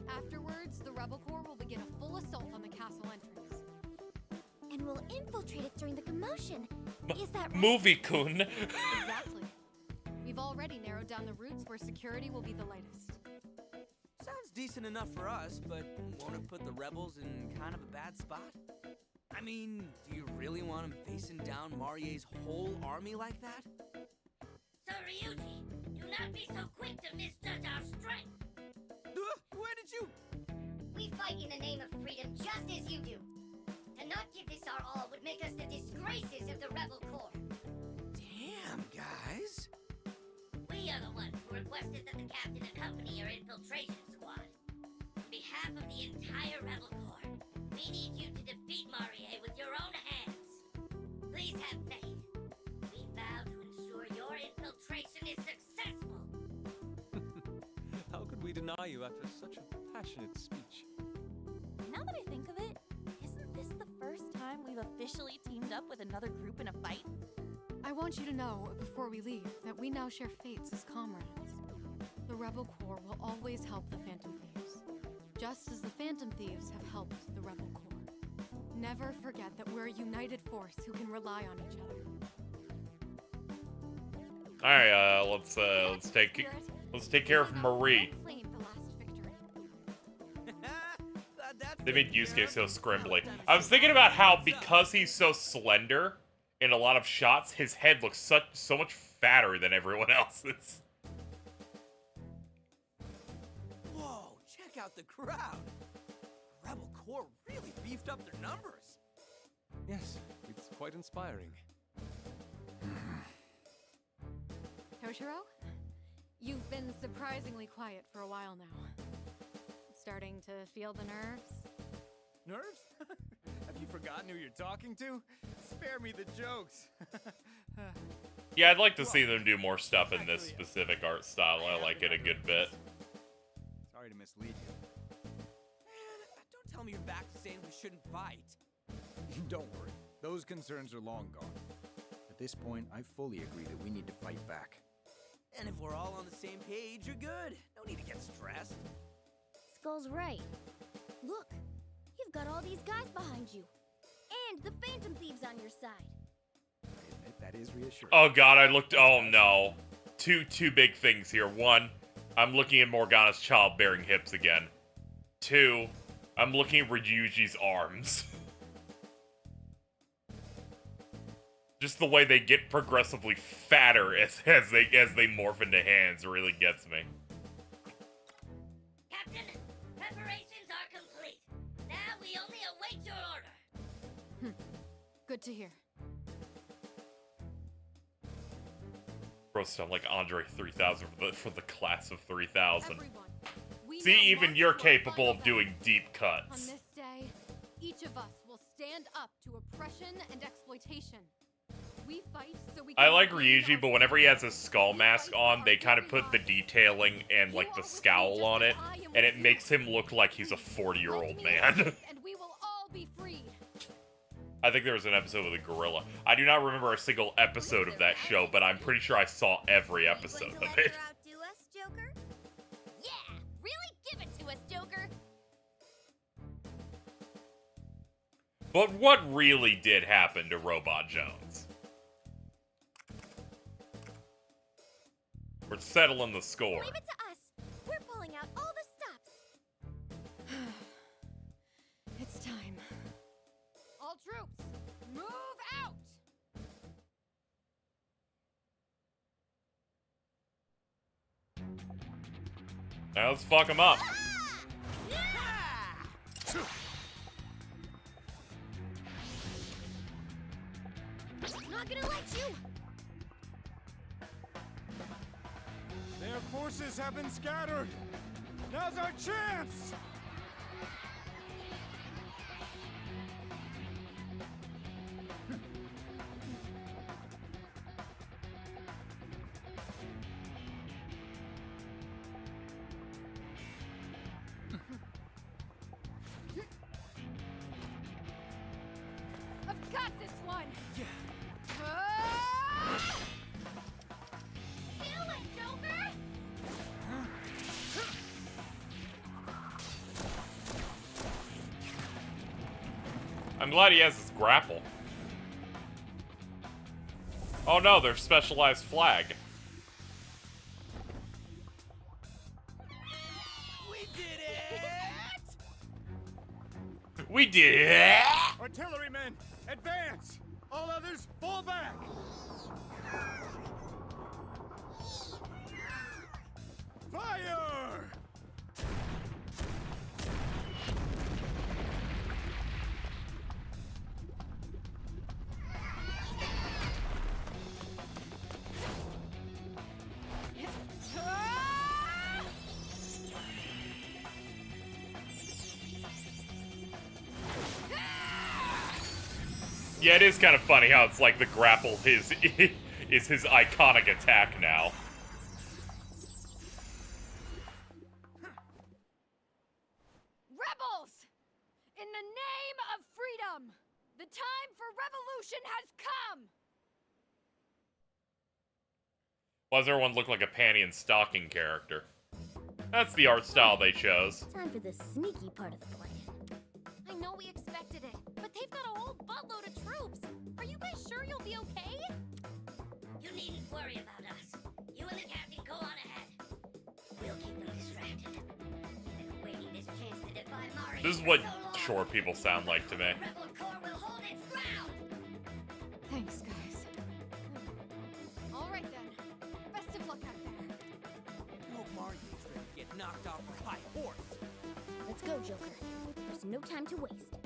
Afterwards, the Rebel Corps will begin a full assault on the castle entrance. And we'll infiltrate it during the commotion. Is that right? Movie-kun. Exactly. We've already narrowed down the routes where security will be the lightest. Sounds decent enough for us, but won't it put the rebels in kind of a bad spot? I mean, do you really want them facing down Marie's whole army like that? Sir Ryuji, do not be so quick to misjudge our strength. Where did you... We fight in the name of freedom just as you do. To not give this our all would make us the disgraces of the Rebel Corps. Damn, guys. We are the ones who requested that the captain accompany your infiltration squad. On behalf of the entire Rebel Corps, we need you to defeat Marie with your own hands. Please have faith. We vow to ensure your infiltration is successful. How could we deny you after such a passionate speech? Now that I think of it, isn't this the first time we've officially teamed up with another group in a fight? I want you to know, before we leave, that we now share fates as comrades. The Rebel Corps will always help the Phantom Thieves, just as the Phantom Thieves have helped the Rebel Corps. Never forget that we're a united force who can rely on each other. All right, let's take care of Marie. Claim the last victory. They made Yusuke so scrimbly. I was thinking about how because he's so slender in a lot of shots, his head looks so much fatter than everyone else's. Whoa, check out the crowd. Rebel Corps really beefed up their numbers. Yes, it's quite inspiring. Toshiro, you've been surprisingly quiet for a while now. Starting to feel the nerves? Nerves? Have you forgotten who you're talking to? Spare me the jokes. Yeah, I'd like to see them do more stuff in this specific art style. I like it a good bit. Sorry to mislead you. Man, don't tell me you're back to saying we shouldn't fight. Don't worry. Those concerns are long gone. At this point, I fully agree that we need to fight back. And if we're all on the same page, you're good. No need to get stressed. Skull's right. Look, you've got all these guys behind you. And the Phantom Thieves on your side. I admit that is reassuring. Oh god, oh no. Two big things here. One, I'm looking at Morgana's childbearing hips again. Two, I'm looking at Ryuji's arms. Just the way they get progressively fatter as they morph into hands really gets me. Captain, preparations are complete. Now we only await your order. Good to hear. Bro, sound like Andre 3000 for the class of 3000. Everyone, we See, now even march you're to our capable final of doing battle. deep On cuts. this day, each of us will stand up to oppression and exploitation. We fight so we can I like regain Ryuji, our but whenever he has freedom. his skull mask on, they kind of put the detailing and like the scowl on it, and it makes him look like he's a 40-year-old man. And we will all be freed. I think there was an episode with a gorilla. I do not remember a single episode of that show, but I'm pretty sure I saw every episode Going to of let it. her outdo us, Joker? Yeah, really give it to us, Joker. But what really did happen to Robot Jones? We're settling the score. Leave it to us. We're pulling out all the stops. It's time. All troops, move out! Now let's fuck him up. Not gonna let you. Their forces have been scattered. Now's our chance. I've got this one! Yeah. Feel it, Joker. I'm glad he has his grapple. Oh no, their specialized flag. We did it! We did. Artillerymen, advance! All others, fall back! Fire! Yeah, it is kind of funny how it's like the grapple is his iconic attack now. Rebels! In the name of freedom, the time for revolution has come! Why does everyone look like a panty and stocking character? That's the art style they chose. Time for the sneaky part of the plan. I know we expected it, but they've got a whole buttload of troops. Are you guys sure you'll be okay? You needn't worry about us. You and the captain go on ahead. We'll keep them distracted. They've been waiting this chance to defy Mario. This is what shore people sound like to me. Rebel Corps will hold its ground. Thanks, guys. All right then. Best of luck out there. I hope Mario's ready to get knocked off her high horse. Let's go, Joker. There's no time to waste.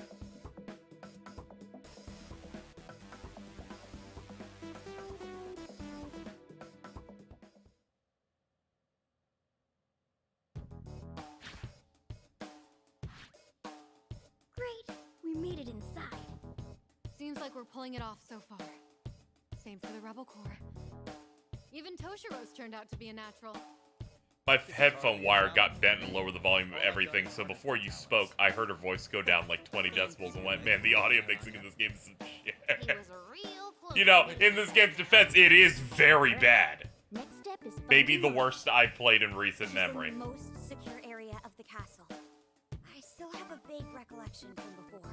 Great, we made it inside. Seems like we're pulling it off so far. Same for the Rebel Corps. Even Toshiro's turned out to be a natural. My headphone wire got bent and lowered the volume of everything, so before you spoke, I heard her voice go down like 20 decibels and went, man, the audio mixing in this game is some He shit. was real close. You know, in this game's defense, it is very bad. Next step is Maybe the finding Mark, worst I've played in which recent is memory. in the most secure area of the castle. I still have a vague recollection from before.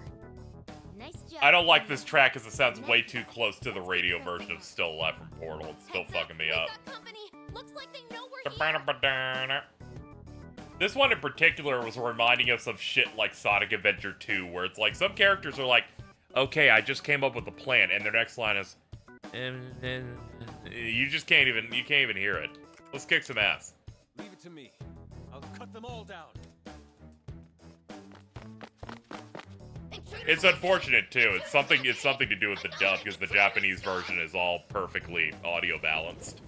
Nice job. I don't like this track because it sounds way too close to the radio version of Still Alive from Portal. It's still Heads fucking me we've up. got company. Looks like they know we're here. This one in particular was reminding us of shit like Sonic Adventure 2, where it's like some characters are like, okay, I just came up with a plan, and their next line is, you can't even hear it. Let's kick some ass. Leave it to me. I'll cut them all down. It's unfortunate too. It's something to do with the dub because the Japanese version is all perfectly audio balanced.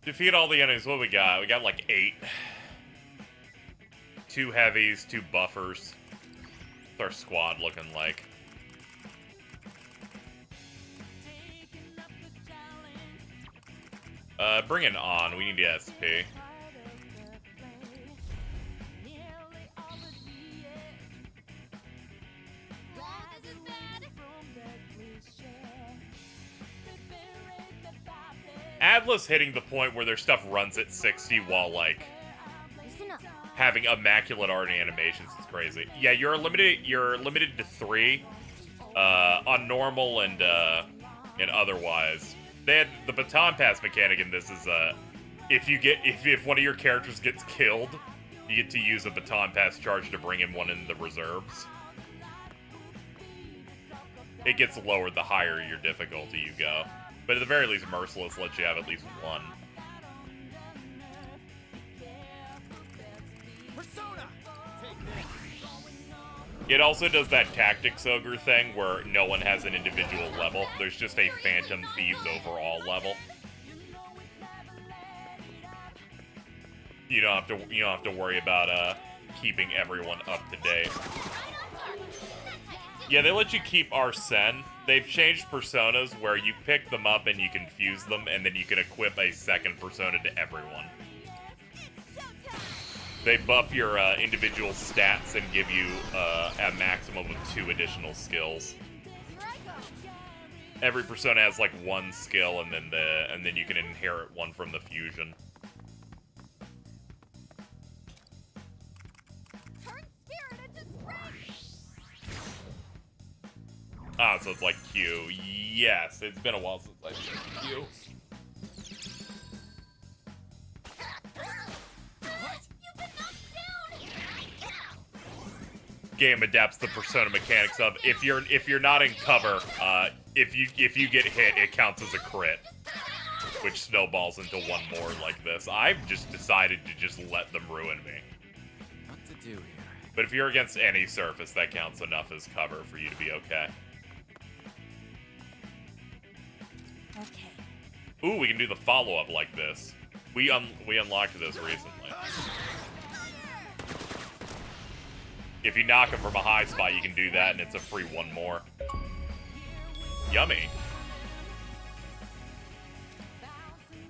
Defeat all the enemies. What we got? We got like 8. 2 heavies, 2 buffers. What's our squad looking like? Bring it on. We need SP. Atlas hitting the point where their stuff runs at 60 while, like, Listen up. having immaculate art and animations is crazy. Yeah, you're limited to 3 on normal and otherwise. They had the baton pass mechanic in this is if one of your characters gets killed, you get to use a baton pass charge to bring in one in the reserves. It gets lowered the higher your difficulty you go. But at the very least, Merciless lets you have at least 1. Persona! Take this. It also does that Tactics Ogre thing where no one has an individual level. There's just a Phantom Thieves overall level. You don't have to worry about keeping everyone up to date. Yeah, they let you keep Arsene. They've changed personas where you pick them up and you can fuse them, and then you can equip a second persona to everyone. They buff your individual stats and give you a maximum of 2 additional skills. Every persona has like 1 skill, and then you can inherit 1 from the fusion. Ah, so it's like Q. Yes, it's been a while since I played you. Game adapts the Persona mechanics of if you're not in cover, if you get hit, it counts as a crit, which snowballs into one more like this. I've just decided to just let them ruin me. What to do here? But if you're against any surface, that counts enough as cover for you to be okay. Okay. Ooh, we can do the follow-up like this. We unlocked this recently. If you knock him from a high spot, you can do that, and it's a free one more. Yummy.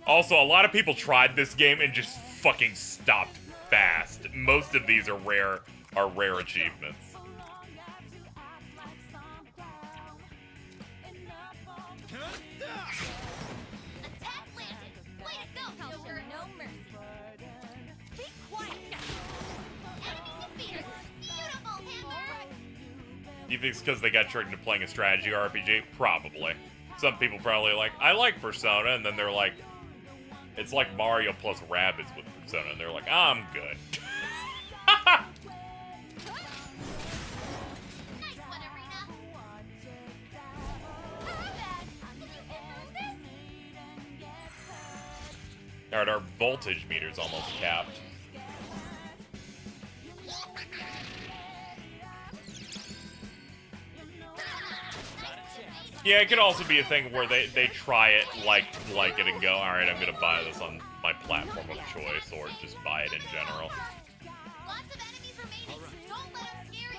Also, a lot of people tried this game and just fucking stopped fast. Most of these are rare achievements. Attack landed. Way to go, Hellsure. No mercy. Be quiet. Enemy defeated. Beautiful, Panther. You think it's because they got tricked into playing a strategy RPG? Probably. Some people probably like, I like Persona, and then they're like, it's like Mario plus Rabbids with Persona, and they're like, I'm good. Nice one, Arena. Not bad. Did you bulldoze this? Alright, our voltage meter's almost capped. Yeah, it could also be a thing where they try it, like it, and go, alright, I'm gonna buy this on my platform of choice, or just buy it in general. Lots of enemies remaining. Don't let them scare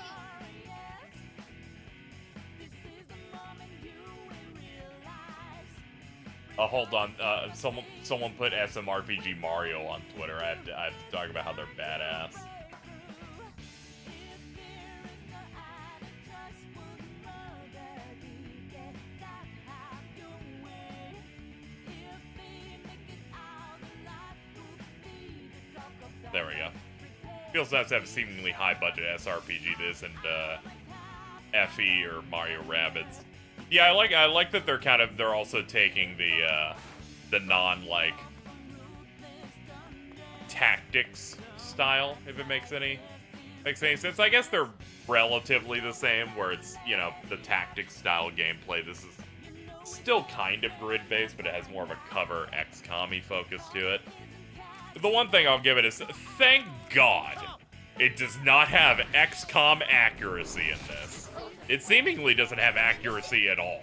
you. Hold on, someone put SMRPG Mario on Twitter. I have to talk about how they're badass. There we go. Feels nice to have a seemingly high budget SRPG this and FE or Mario Rabbids. Yeah, I like that they're also taking the non like tactics style, if it makes any sense. I guess they're relatively the same, where it's, you know, the tactics style gameplay. This is still kind of grid based, but it has more of a cover XCOM-y focus to it. The one thing I'll give it is, thank God it does not have XCOM accuracy in this. It seemingly doesn't have accuracy at all,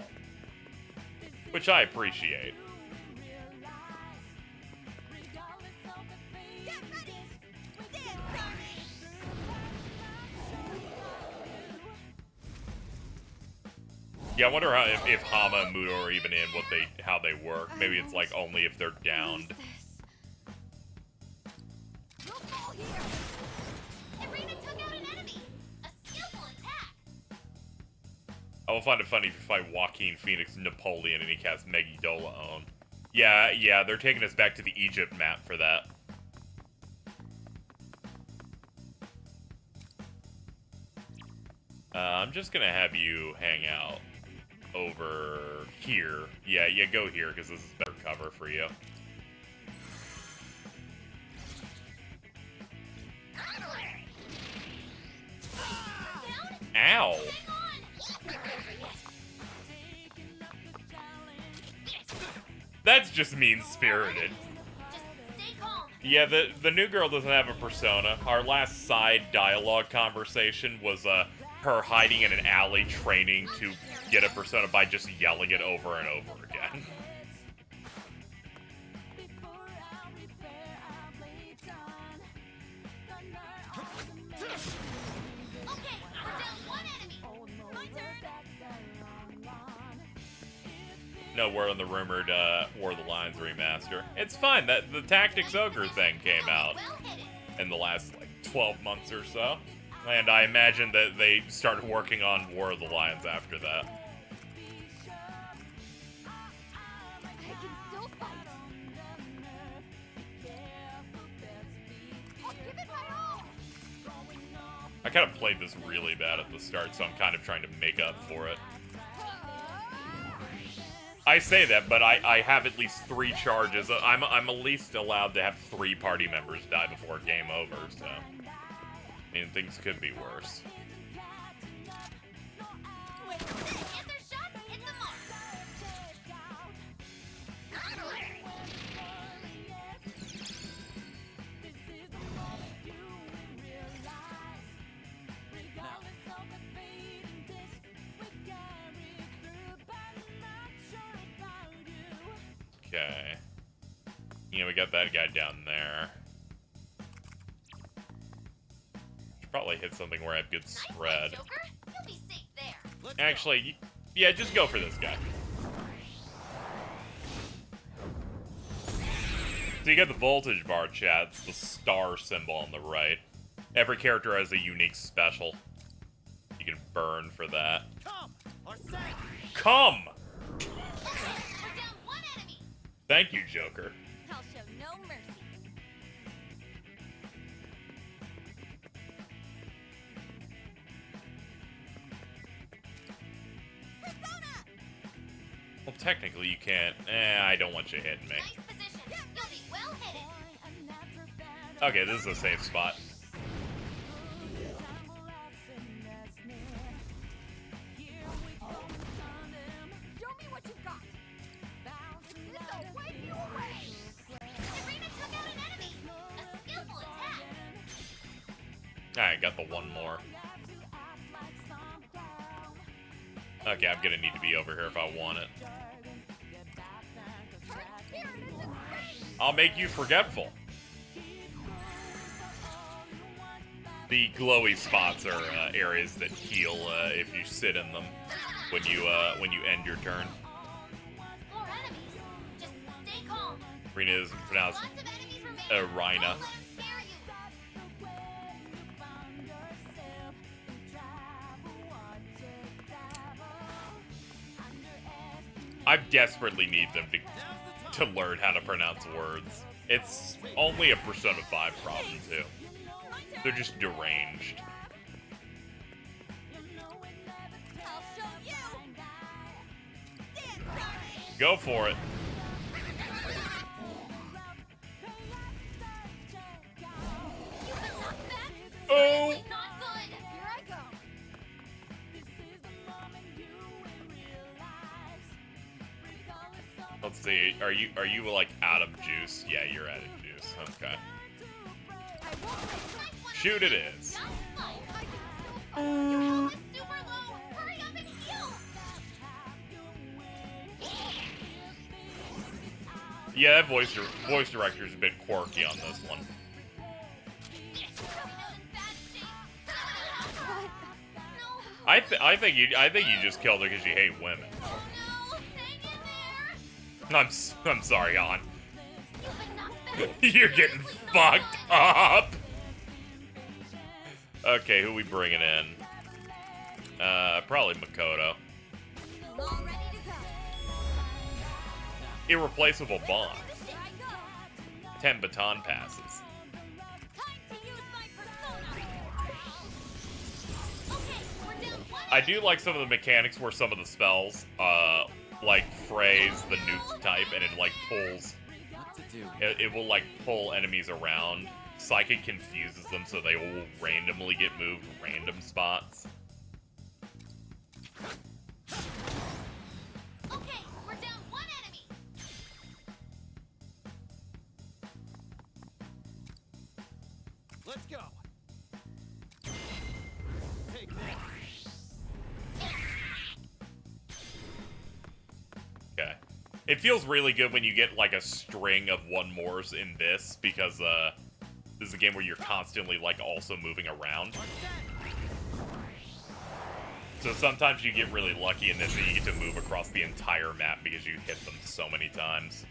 which I appreciate. Yeah, I wonder if Hama and Muto are even in how they work. Maybe it's like only if they're downed. I will find it funny if you fight Joaquin Phoenix Napoleon and he casts Megidolaon. Yeah, they're taking us back to the Egypt map for that. I'm just gonna have you hang out over here. Yeah, go here, because this is better cover for you. Ow! That's just mean-spirited. Yeah, the new girl doesn't have a persona. Our last side dialogue conversation was her hiding in an alley training to get a persona by just yelling it over and over again. No word on the rumored War of the Lions remaster. It's fine. That the Tactics Ogre thing came out in the last like 12 months or so, and I imagine that they started working on War of the Lions after that. I kind of played this really bad at the start, so I'm kind of trying to make up for it. I say that, but I have at least 3 charges. I'm at least allowed to have 3 party members die before game over, so... I mean, things could be worse. Okay. You know, we got that guy down there. Should probably hit something where I have good spread. Actually, yeah, just go for this guy. So you got the voltage bar, chat. It's the star symbol on the right. Every character has a unique special. You can burn for that. Come! Thank you, Joker. I'll show no mercy. Well, technically you can't. I don't want you hitting me. Nice position. You'll be well hidden. Okay, this is a safe spot. Show me what you've got. This'll wipe you away. Serena took out an enemy. A skillful attack. Alright, got the one more. Okay, I'm gonna need to be over here if I want it. I'll make you forgetful. The glowy spots are areas that heal if you sit in them when you end your turn. More enemies. Just stay calm. Rena is pronounced Lots of enemies remain. Rhina. Don't let 'em scare you. I desperately need them to learn how to pronounce words. It's only a Persona 5 problem, too. They're just deranged. I'll show you. Stand sorry. Go for it. You've been knocked back. Oh! Seriously not good. Here I go. Let's see. Are you like out of juice? Yeah, you're out of juice. Okay. Shoot it is. Your health is super low. Hurry up and heal. Yeah, that voice director's a bit quirky on this one. I think you just killed her because you hate women. Oh no, hang in there. I'm sorry, Han. You've been knocked back. You're getting fucked up. Okay, who we bringing in? Probably Makoto. All ready to go. Irreplaceable bond. Here I go. 10 baton passes. Time to use my persona. Okay, we're down one. I do like some of the mechanics where some of the spells, like phrase the nuke type, and it like pulls. What to do? It will like pull enemies around. Psychic confuses them, so they will randomly get moved random spots. Okay, we're down one enemy. Let's go. Take this. Okay. It feels really good when you get like a string of one mores in this, because this is a game where you're constantly like also moving around. So sometimes you get really lucky in this and you get to move across the entire map because you hit them so many times.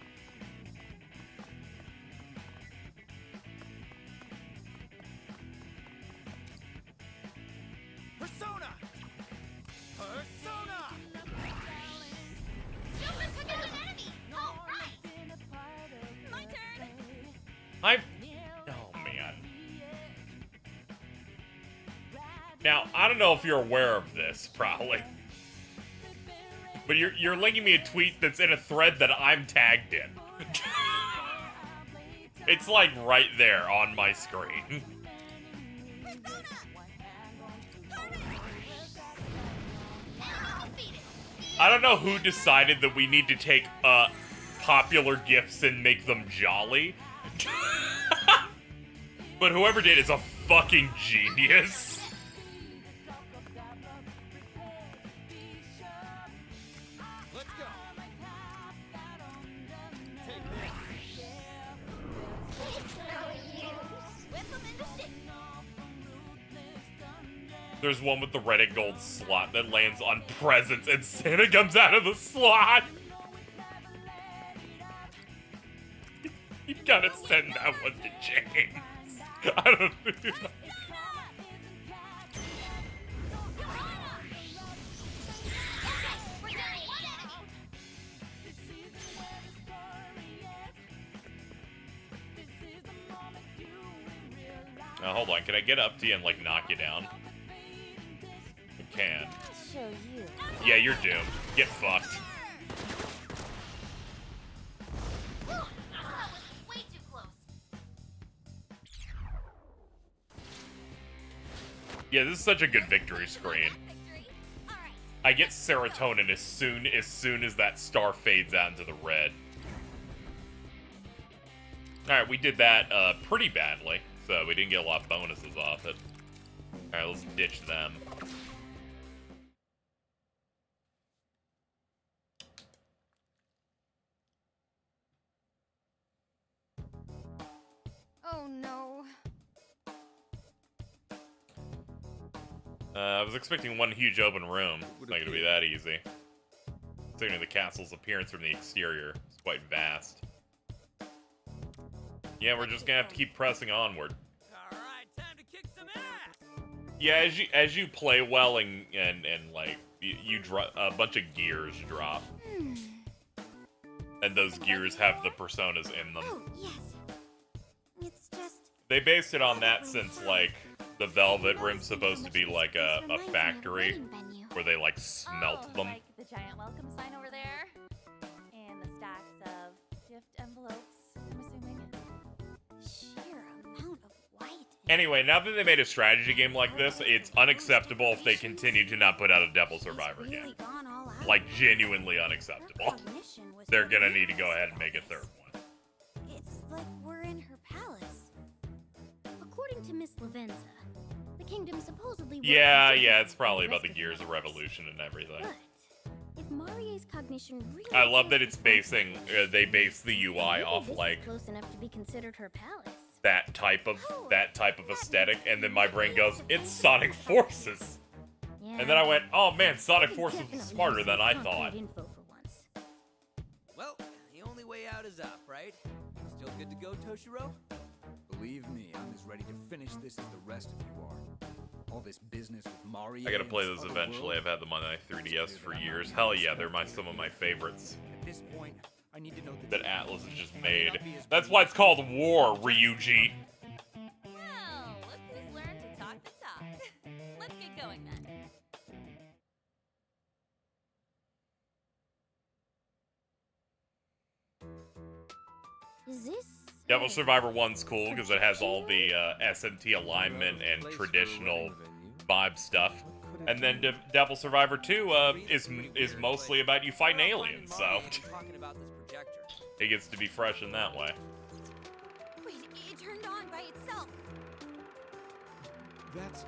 Persona! Persona! Joker took out an enemy. All right. My turn. Oh man. Now, I don't know if you're aware of this, probably. But you're linking me a tweet that's in a thread that I'm tagged in. It's like right there on my screen. I don't know who decided that we need to take popular gifts and make them jolly. But whoever did is a fucking genius. There's one with the red and gold slot that lands on presents and Santa comes out of the slot. You gotta send that one to James. I don't know. Now, hold on. Can I get up to you and, like, knock you down? I can. Show you. Yeah, you're doomed. Get fucked. Way too close. Yeah, this is such a good victory screen. I get serotonin as soon as that star fades out into the red. Alright, we did that pretty badly, so we didn't get a lot of bonuses off it. Alright, let's ditch them. Oh no. I was expecting one huge open room. It's not gonna be that easy. Considering the castle's appearance from the exterior, it's quite vast. Yeah, we're just gonna have to keep pressing onward. Alright, time to kick some ass! Yeah, as you play well and like you drop a bunch of gears drop, and those gears have the personas in them. Oh, yes. It's just... They based it on that since like the Velvet Rim's supposed to be like a factory where they like smelt them. Like the giant welcome sign over there? And the stacks of gift envelopes, I'm assuming. Sheer amount of white. Anyway, now that they made a strategy game like this, it's unacceptable if they continue to not put out a Devil Survivor game. Like, genuinely unacceptable. They're gonna need to go ahead and make a third one. It's like we're in her palace. According to Miss Lavenza, the kingdom supposedly... Yeah, it's probably about the Gears of Revolution and everything. But if Marie's cognition really... I love that it's basing, they base the UI off, like, close enough to be considered her palace. that type of aesthetic, and then my brain goes, it's Sonic Forces! Yeah, And then I went, oh man, Sonic could Forces definitely is smarter use than some I concrete thought. info for once. Well, the only way out is up, right? Still good to go, Toshiro? Believe me, I'm as ready to finish this as the rest of you are. All this business with Mario. I gotta play and those this eventually. other I've had them on my 3DS for years. Hell yeah, they're some of my favorites world. At this point, I need to know that Atlas has just made. That's why it's called War, Ryuji. Oh, look who's learned to talk the talk. Let's get going then. Is this... Devil Survivor 1's cool because it has all the SMT alignment and traditional vibe stuff. And then Devil Survivor 2 is mostly about you fighting aliens, so Talking about this projector. it gets to be fresh in that way. Wait, it turned on by itself. That's...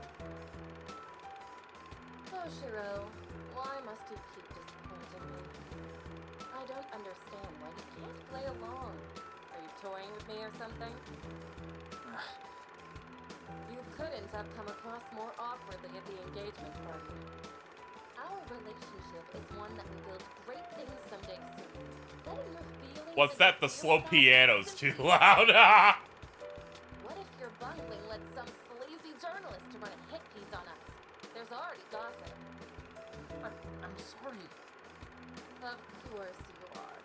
Toshiro, why must you keep disappointing me? I don't understand why you can't play along. Are you toying with me or something? You couldn't have come across more awkwardly at the engagement party. Our relationship is one that will build great things someday soon. Letting your feelings... What's that? The slow piano's too loud. What if your bungling led some sleazy journalist to run a hit piece on us? There's already gossip. I'm sorry. Of course you are.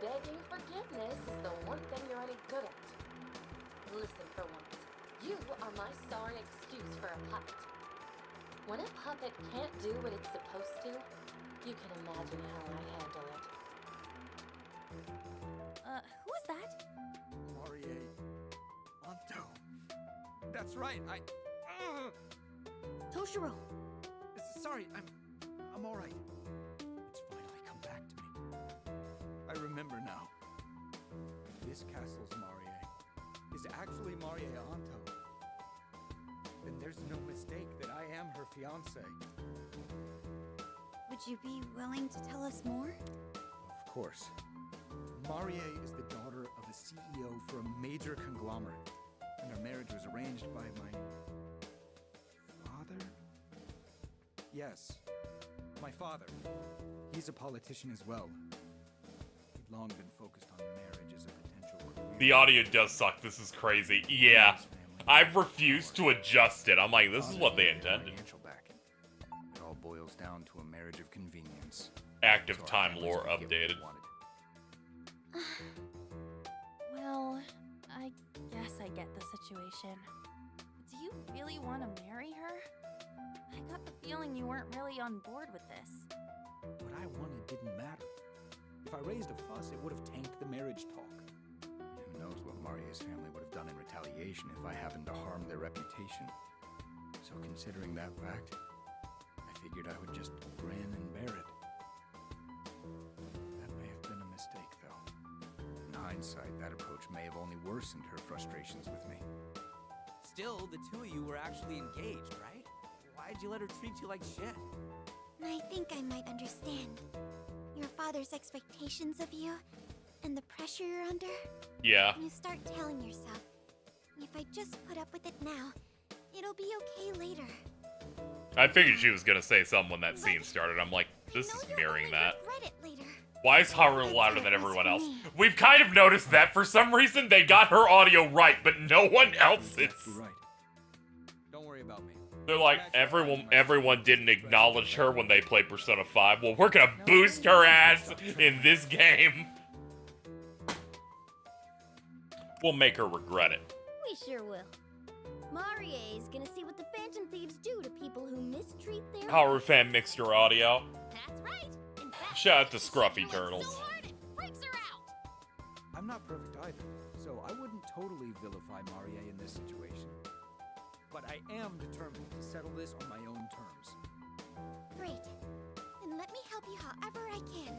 Begging forgiveness is the one thing you're any good at. Listen for once. You are my sorry excuse for a puppet. When a puppet can't do what it's supposed to, You can imagine how I handle it. Who is that? Marie Anto. That's right. Toshiro, Sorry, I'm all right. It's finally come back to me. I remember now. This castle's Marie is actually Marie Anto. Then there's no mistake that I am her fiancé. would you be willing to tell us more? Of course. Marie is the daughter of a CEO for a major conglomerate, and our marriage was arranged by my father? Yes, my father. He's a politician as well. He'd long been focused on marriage as a potential career. The audio does suck. This is crazy. Yeah. I've refused to adjust it. I'm like, this is what they intended. Financial backing. It all boils down to a marriage of convenience. Active So our time families lore could get what they updated. wanted. Well, I guess I get the situation. Do you really want to marry her? I got the feeling you weren't really on board with this. What I wanted didn't matter. If I raised a fuss, it would have tanked the marriage talk. Who knows what Maria's family would have done in retaliation if I happened to harm their reputation. So considering that fact, I figured I would just grin and bear it. That may have been a mistake, though. In hindsight, that approach may have only worsened her frustrations with me. Still, the two of you were actually engaged, right? Why'd you let her treat you like shit? I think I might understand. Your father's expectations of you, and the pressure you're under. Yeah. You start telling yourself, if I just put up with it now, it'll be okay later. I figured she was gonna say something when that scene started. I'm like, this is mirroring that. Why is Haru louder than everyone else? We've kind of noticed that for some reason they got her audio right, but no one else's. You're right. Don't worry about me. They're like, everyone didn't acknowledge her when they played Persona 5. Well, we're gonna boost her ass in this game. We'll make her regret it. We sure will. Marie is gonna see what the Phantom Thieves do to people who mistreat their... Haru fan mixed her audio. That's right. In fact, Shout out to she Scruffy yells Turtles. so hard it freaks her out. I'm not perfect either, so I wouldn't totally vilify Marie in this situation. But I am determined to settle this on my own terms. Great. Then let me help you however I can.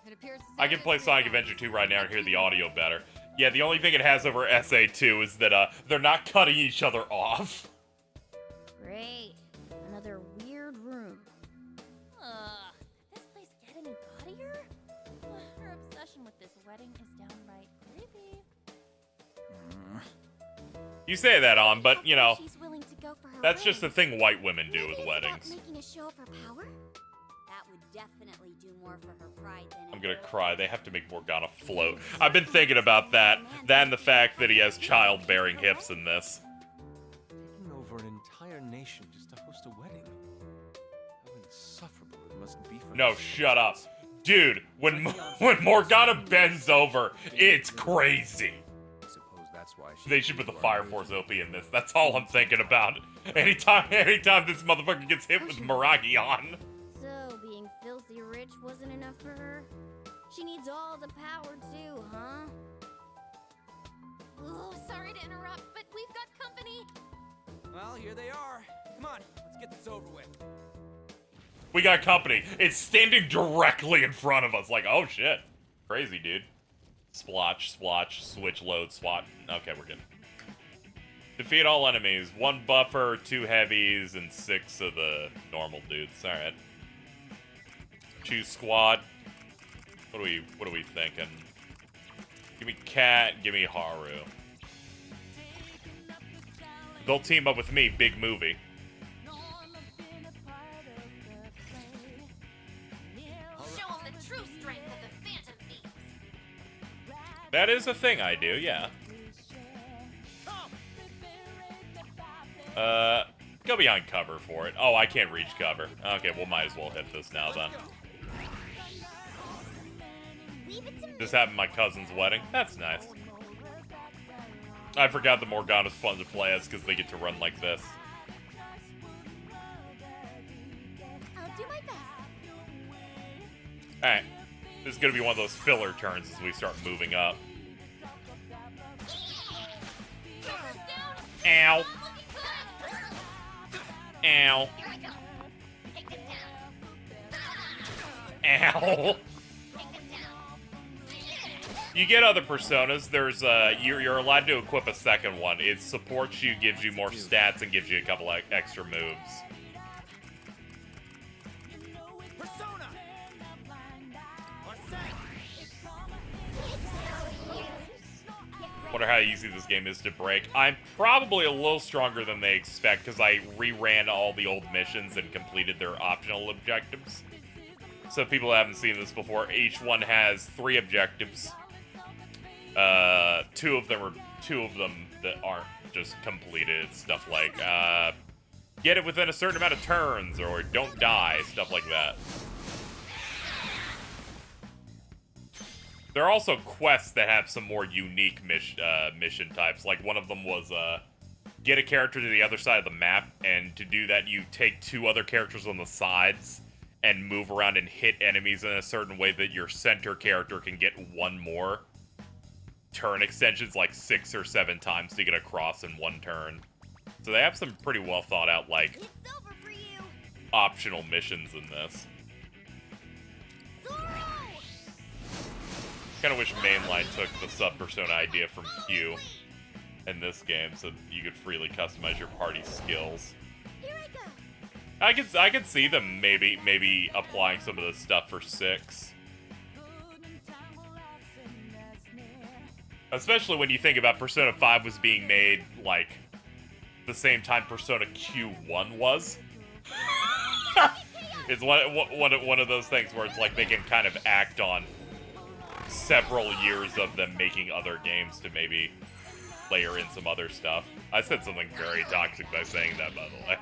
It appears I can play Sonic Adventure 2 right now and hear the audio better. Yeah, the only thing it has over SA2 is that they're not cutting each other off. Great. Another weird room. Did this place get any gaudier? Her obsession with this wedding is downright creepy. You say that on, but you know, She's willing to go for her that's ring. just the thing white women do Maybe with it's weddings. about making a show of her power? That would definitely do more for her pride than I'm gonna cry. They have to make Morgana float. I've been thinking about that. That and the fact that he has childbearing hips in this. Taking over an entire nation just to host a wedding. How insufferable it must be for No, her. shut up. Dude, when Morgana bends over, it's crazy. Suppose that's why she... They should put the Fire Force OP in this. That's all I'm thinking about. Anytime this motherfucker gets hit with Miragi on. So, being filthy rich wasn't enough for her? She needs all the power too, huh? Oh, sorry to interrupt, but we've got company. Well, here they are. Come on, let's get this over with. We got company. It's standing directly in front of us. Like, oh shit. Crazy, dude. Splotch, splotch, switch, load, swat. Okay, we're good. Defeat all enemies. 1 buffer, 2 heavies, and 6 of the normal dudes. Alright. Choose squad. What are we thinking? Give me Cat, give me Haru. They'll team up with me, big movie. Show them the true strength of the Phantom Thieves. That is a thing I do, yeah. Go behind cover for it. Oh, I can't reach cover. Okay, well, might as well hit this now then. This happened at my cousin's wedding. That's nice. I forgot that Morgana's fun to play as because they get to run like this. I'll do my best. Alright. This is gonna be one of those filler turns as we start moving up. Ow. Ow. Ow. You get other personas. There's you're allowed to equip a second one. It supports you, gives you more stats, and gives you a couple like extra moves. Wonder how easy this game is to break. I'm probably a little stronger than they expect because I reran all the old missions and completed their optional objectives. So people who haven't seen this before, each one has 3 objectives. Two of them that aren't just completed. Stuff like get it within a certain amount of turns or don't die. Stuff like that. There are also quests that have some more unique mission types. Like one of them was get a character to the other side of the map, and to do that you take 2 other characters on the sides and move around and hit enemies in a certain way that your center character can get 1 more turn extensions, like 6 or 7 times to get across in 1 turn. So they have some pretty well thought out, like, optional missions in this. Kind of wish Mainline took the sub-persona idea from Q in this game, so you could freely customize your party skills. I could see them maybe applying some of this stuff for 6. Especially when you think about Persona 5 was being made, like, the same time Persona Q1 was. It's one of those things where it's like they can kind of act on several years of them making other games to maybe layer in some other stuff. I said something very toxic by saying that, by the way.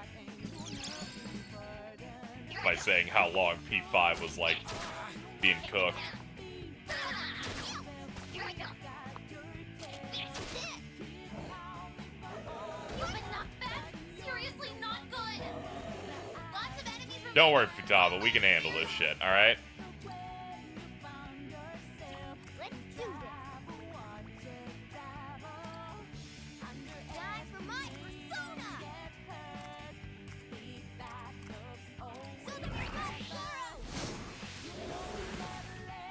By saying how long P5 was, like, being cooked. Don't worry, Futaba, we can handle this shit, alright?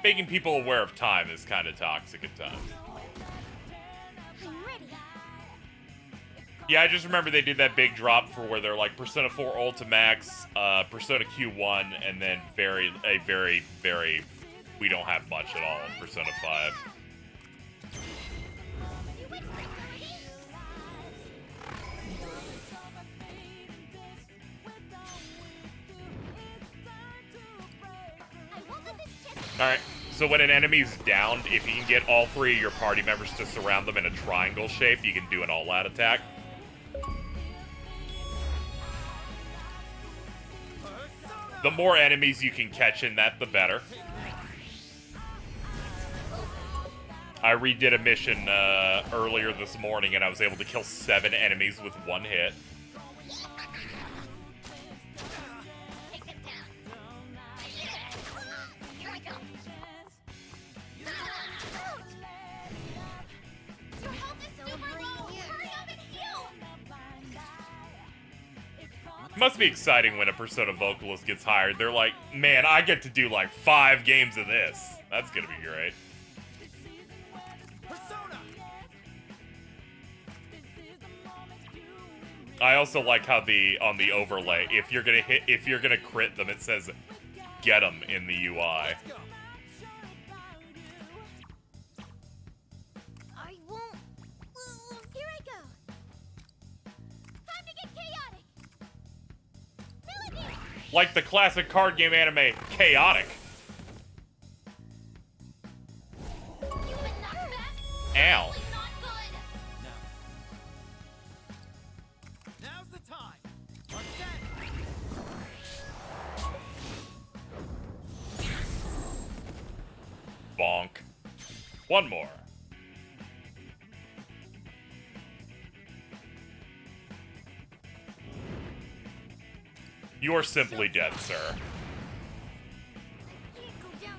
Making people aware of time is kind of toxic at times. Yeah, I just remember they did that big drop for where they're like Persona 4 Ultimax, Persona Q1, and then very, we don't have much at all in Persona 5. Alright, so when an enemy's downed, if you can get all 3 of your party members to surround them in a triangle shape, you can do an all-out attack. The more enemies you can catch in that, the better. I redid a mission earlier this morning, and I was able to kill 7 enemies with 1 hit. It must be exciting when a Persona vocalist gets hired. They're like, man, I get to do like 5 games of this. That's gonna be great. I also like how on the overlay, if you're gonna crit them, it says get them in the UI. Like the classic card game anime, Chaotic. Ow. Now's the time. Bonk. One more. You are simply dead, sir. Can't go down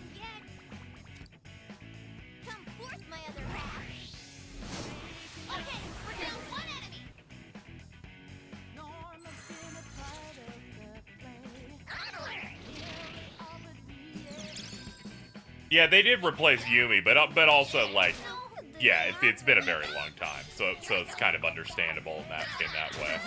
Yeah, they did replace Yumi, but also like, yeah, it's been a very long time, so it's kind of understandable in that way.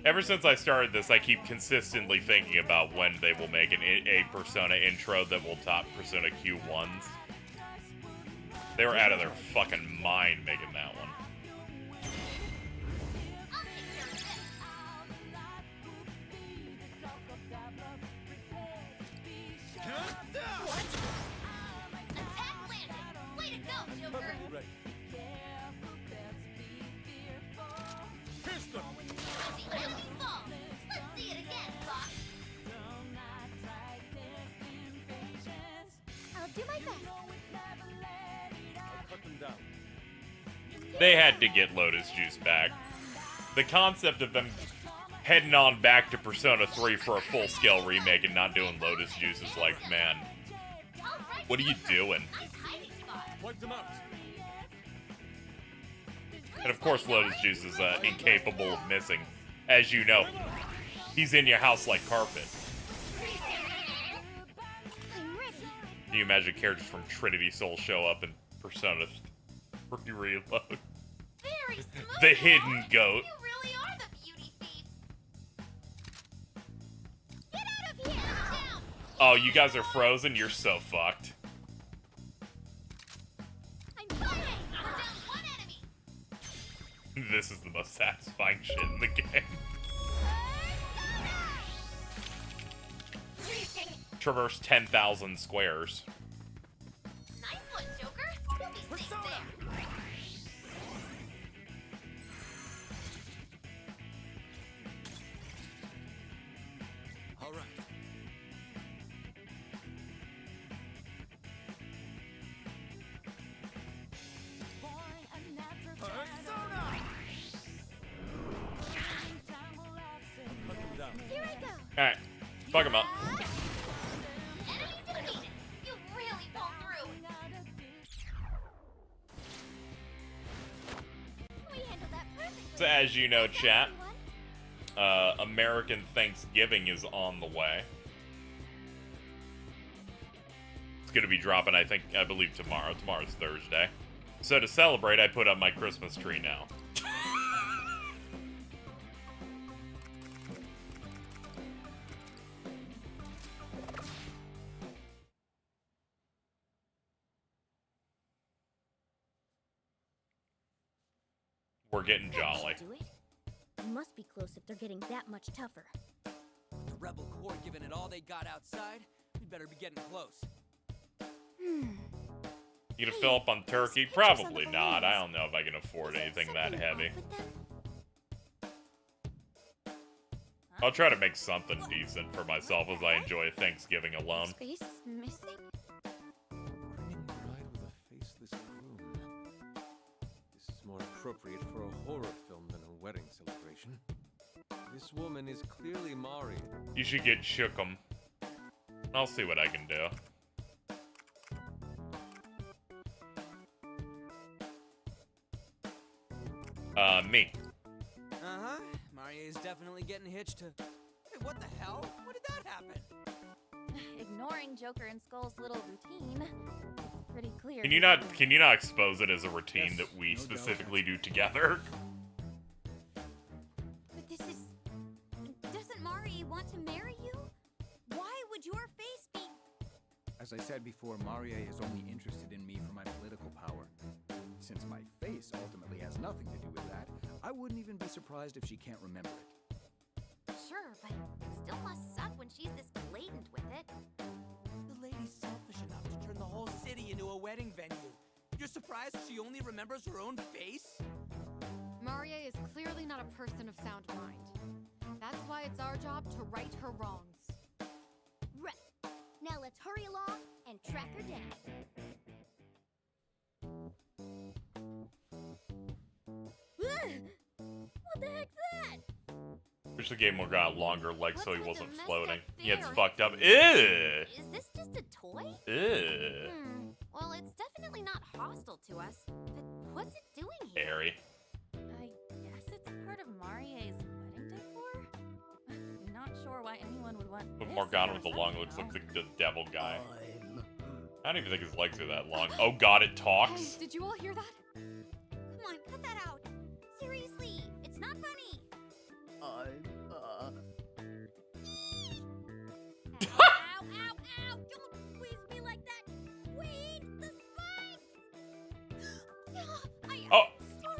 Ever since I started this, I keep consistently thinking about when they will make a Persona intro that will top Persona Q1s. They were out of their fucking mind making that one. They had to get Lotus Juice back. The concept of them heading on back to Persona 3 for a full-scale remake and not doing Lotus Juice is like, man, what are you doing? And of course Lotus Juice is incapable of missing. As you know, he's in your house like carpet. Can you imagine characters from Trinity Soul show up in Persona 3 Reload? The hidden goat. You really are the beauty thief. Get out of here! Down. Oh, you guys are frozen? You're so fucked. I'm fighting! We're down one enemy. This is the most satisfying shit in the game. Traverse 10,000 squares. Nice one, Joker. You'll be safe there. All right. Here I go. Alright, fuck him up. Enemy defeated. You really pulled through. We handled that perfectly. So as you know, chat, Everyone. American Thanksgiving is on the way. It's gonna be dropping, I believe tomorrow. Tomorrow's Thursday. So to celebrate, I put up my Christmas tree now. We're getting jolly. Do it? You must be close if they're getting that much tougher. The Rebel Corps giving it all they got outside. We better be getting close. You gonna fill up on turkey? Probably not. I don't know if I can afford anything that heavy. I'll try to make something decent for myself as I enjoy Thanksgiving alone. His face is missing? Grinning bride with a faceless groom. This is more appropriate for a horror film than a wedding celebration. This woman is clearly Mari. You should get Shookum. I'll see what I can do. Me. Uh-huh. Maria is definitely getting hitched to... Hey, what the hell? When did that happen? Ignoring Joker and Skull's little routine, it's pretty clear. Can you not expose it as a routine that we specifically do together? But this is... Doesn't Mari want to marry you? Why would your face be... As I said before, Maria is only interested in me for my political power. Since my face ultimately has nothing to do with that, I wouldn't even be surprised if she can't remember it. Sure, but it still must suck when she's this blatant with it. The lady's selfish enough to turn the whole city into a wedding venue. You're surprised she only remembers her own face? Maria is clearly not a person of sound mind. That's why it's our job to right her wrongs. Right. Now let's hurry along and track her down. What the heck's that? Wish the game would got longer legs so he Looks like wasn't a messed floating. up Yeah, it's bear. fucked up. Ew! Is this just a toy? Ew. Well, it's definitely not hostile to us. But what's it doing here? Harry. I guess it's part of Marie's wedding decor? sure why anyone would want But this Morgana over with the long something looks else. like the devil guy. I don't even think his legs are that long. Oh god, it talks. Hey, did you all hear that? Come on, cut that out. Seriously, it's not funny. I'm, Ow, ow, ow! Don't squeeze me like that! Wait, the spikes!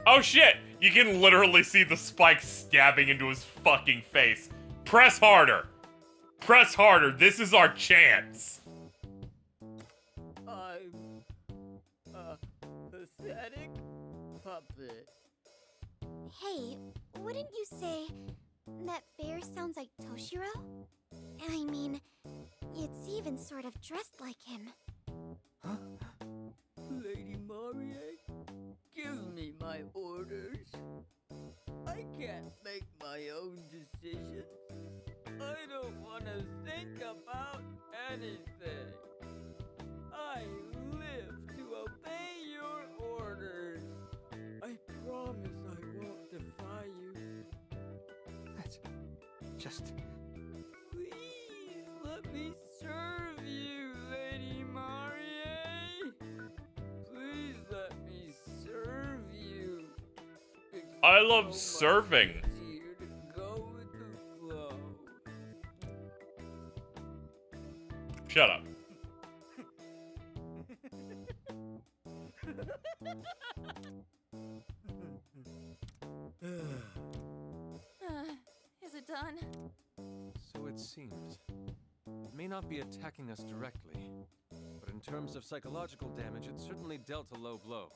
Oh shit! You can literally see the spike stabbing into his fucking face. Press harder! Press harder! This is our chance! I'm a pathetic puppet. Hey, wouldn't you say that bear sounds like Toshiro? I mean, it's even sort of dressed like him. Lady Marie, give me my orders. I can't make my own decisions. I don't want to think about anything. I live to obey your orders. I promise I won't defy you. That's just... Please let me serve you, Lady Marie. Please let me serve you. It's I love so serving. much easier to go with the flow. Shut up. Is it done? So it seems. It may not be attacking us directly, but in terms of psychological damage, it certainly dealt a low blow.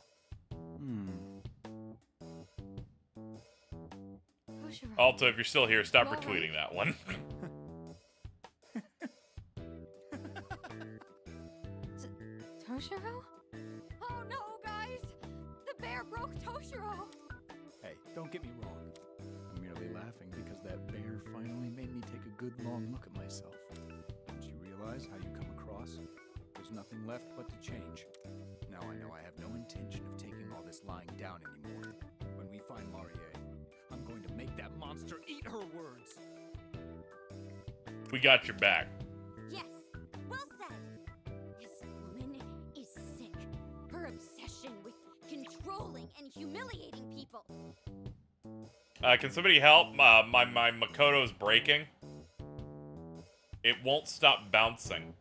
Toshiro. Alto, if you're still here, stop You all retweeting that one. Toshiro? Oh no, guys! The bear broke Toshiro! Hey, don't get me wrong. I'm merely laughing because that bear finally made me take a good long look at myself. Once you realize how you come across, there's nothing left but to change. Now I know I have no intention of taking all this lying down anymore. When we find Marie, I'm going to make that monster eat her words. We got your back. Yes, well said. This woman is sick. Her obsession with controlling and humiliating people. Can somebody help? My Makoto's breaking. It won't stop bouncing.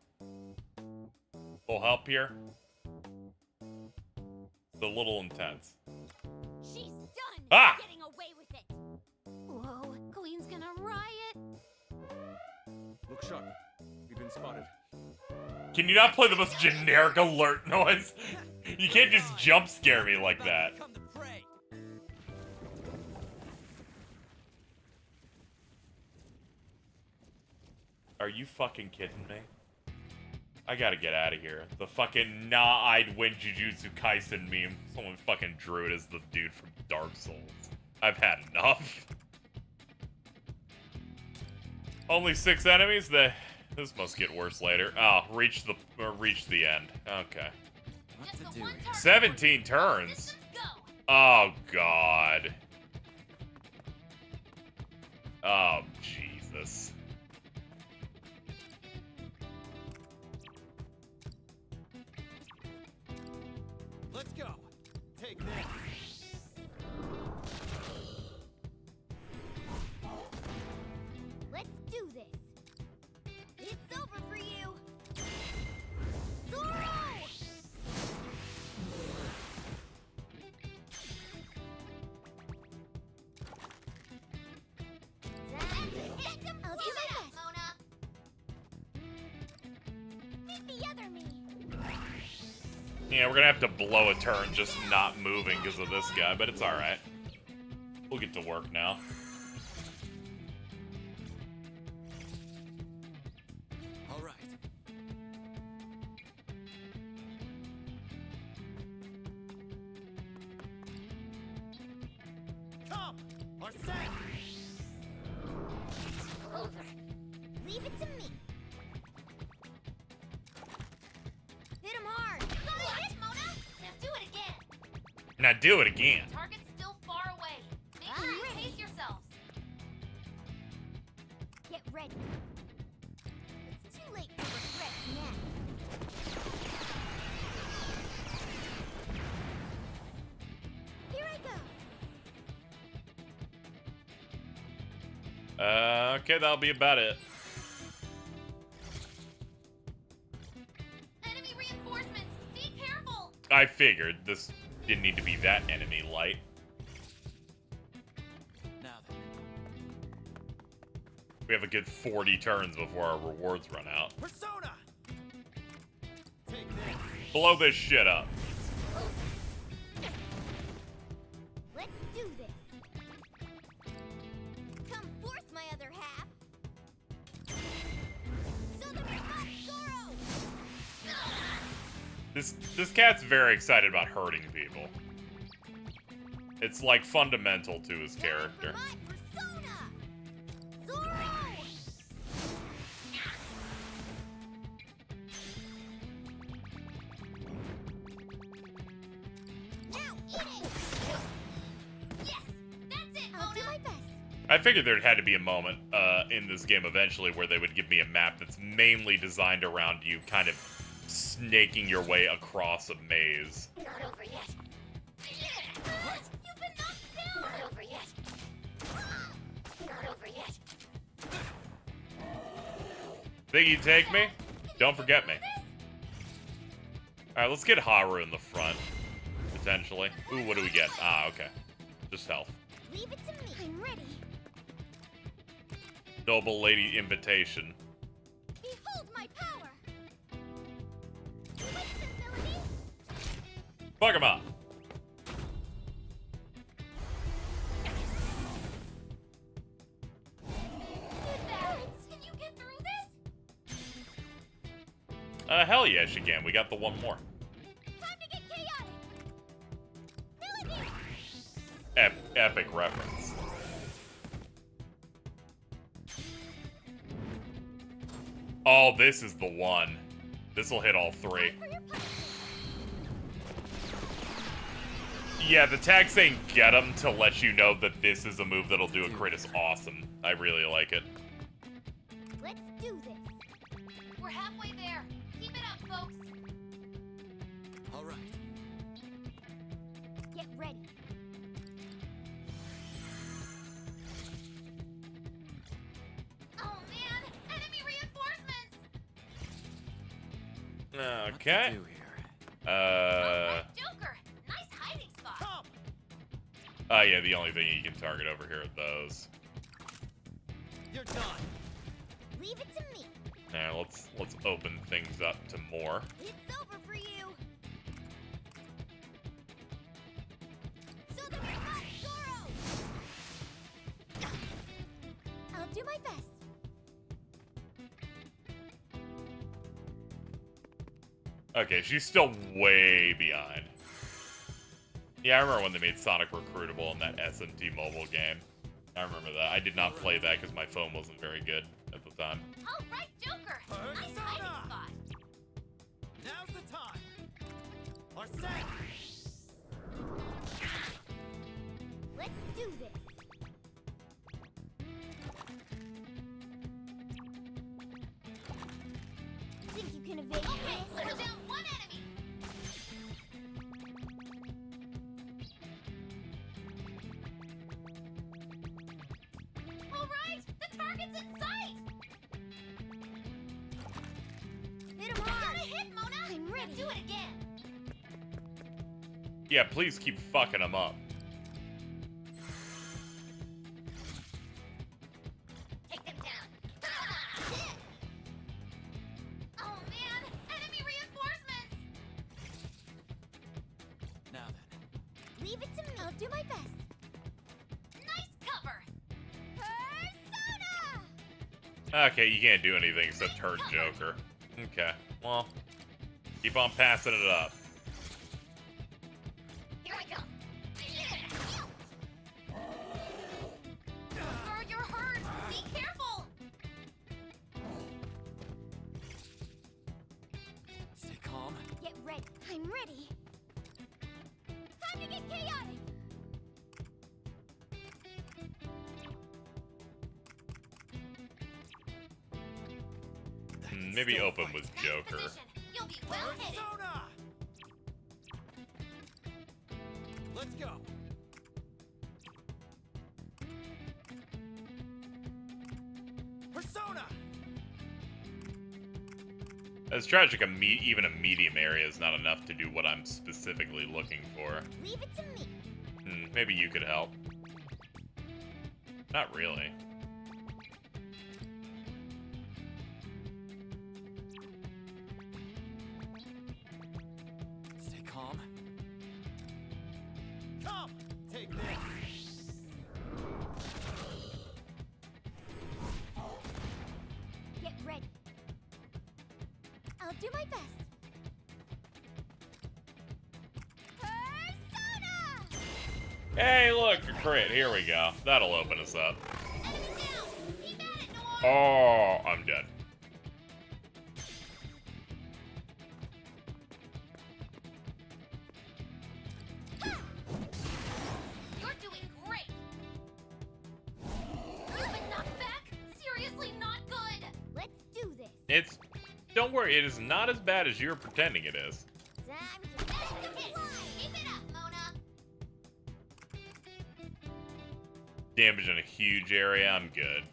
Full help here? It's a little intense. She's done Ah! getting away with it. Whoa, Queen's gonna riot. Look sharp. We've been spotted. Can you not play the most generic alert noise? You can't just jump scare me like that. Become the prey. Are you fucking kidding me? I gotta get out of here. The fucking I'd win Jujutsu Kaisen meme. Someone fucking drew it as the dude from Dark Souls. I've had enough. Only 6 enemies? This must get worse later. Oh, reach the end. Okay. Just the one target. 17 turns? Systems go. Oh, God. Oh, Jesus. Let's go. Take this. Let's do this. It's over for you. Zoro! Time to hit them. I'll do my best. Mona. Beat the other me. Yeah, we're gonna have to blow a turn just not moving because of this guy, but it's alright. We'll get to work now. All right. Come or say. Over. Leave it to me. Hit him hard. Go hit, Mona. Now do it again. Now do it again. Target's still far away. Make sure you pace yourselves. Get ready. Okay, that'll be about it. Enemy reinforcements! Be careful! I figured this didn't need to be that enemy light. Now then. We have a good 40 turns before our rewards run out. Persona! Take this. Blow this shit up. Let's do this. Come forth, my other half. So the remote Zoro! This cat's very excited about hurting people. It's like fundamental to his character. My persona! Zoro! Now eat it! Yes! That's it, I'll do my best. I figured there had to be a moment in this game eventually where they would give me a map that's mainly designed around you kind of snaking your way across a maze. Not over yet. What? You've been knocked down! Not over yet. Not over yet. Think you take me? Don't forget me. Alright, let's get Haru in the front. Potentially. Ooh, what do we get? Ah, okay. Just health. Leave it to me. I'm ready. Noble Lady Invitation. Behold my power! Wits ability! Fuck him up. Good balance! Can you get through this? Hell yeah, she can. We got the one more. Time to get chaotic! Melody! Epic reference. Oh, this is the one. This will hit all three. For your punch. Yeah, the tag saying get him to let you know that this is a move that'll do a crit is awesome. I really like it. Let's do this. We're halfway there. Keep it up, folks. All right. Get ready. Oh man, enemy reinforcements! Okay. What to do here? Joker, nice hiding spot. Come! Yeah, the only thing you can target over here are those. You're done. Leave it to me. Now let's open things up to more. It's over for you. So the remote Zoro! I'll do my best. Okay, she's still way behind. Yeah, I remember when they made Sonic recruitable in that SMT mobile game. I remember that. I did not play that because my phone wasn't very good at the time. All right, Joker, nice hiding Persona! spot. Now's the time. Or set. Let's do this. Think you can evade Okay, this? we're down one enemy. All right, the target's in sight. Hit him hard. Got a hit, Mona. I'm ready. Do it again. Yeah, please keep fucking them up. Take them down. Oh man, enemy reinforcements. Now then. Leave it to me. I'll do my best. Nice cover. Persona! Okay, you can't do anything except hurt Joker. Okay, well, keep on passing it up. Here I come. Joker, you're hurt. Be careful. Stay calm. Get ready. I'm ready. Time to get chaotic. Maybe open with Nice Joker. position. You'll be well hidden. Persona! Let's go. Persona! It's tragic, even a medium area is not enough to do what I'm specifically looking for. Leave it to me. Maybe you could help. Not really. Stay calm. Come! Take this! Get ready. I'll do my best. Persona! Hey, look, a crit. Here we go. That'll open us up. Enemy down! Keep at it, Noir! Oh, I'm dead. You're doing great. But knocked back? Seriously not good. Let's do this. It's... Don't worry, it is not as bad as you're pretending it is. Time to finish the fly. Keep it up, Mona. Damage in a huge area, I'm good.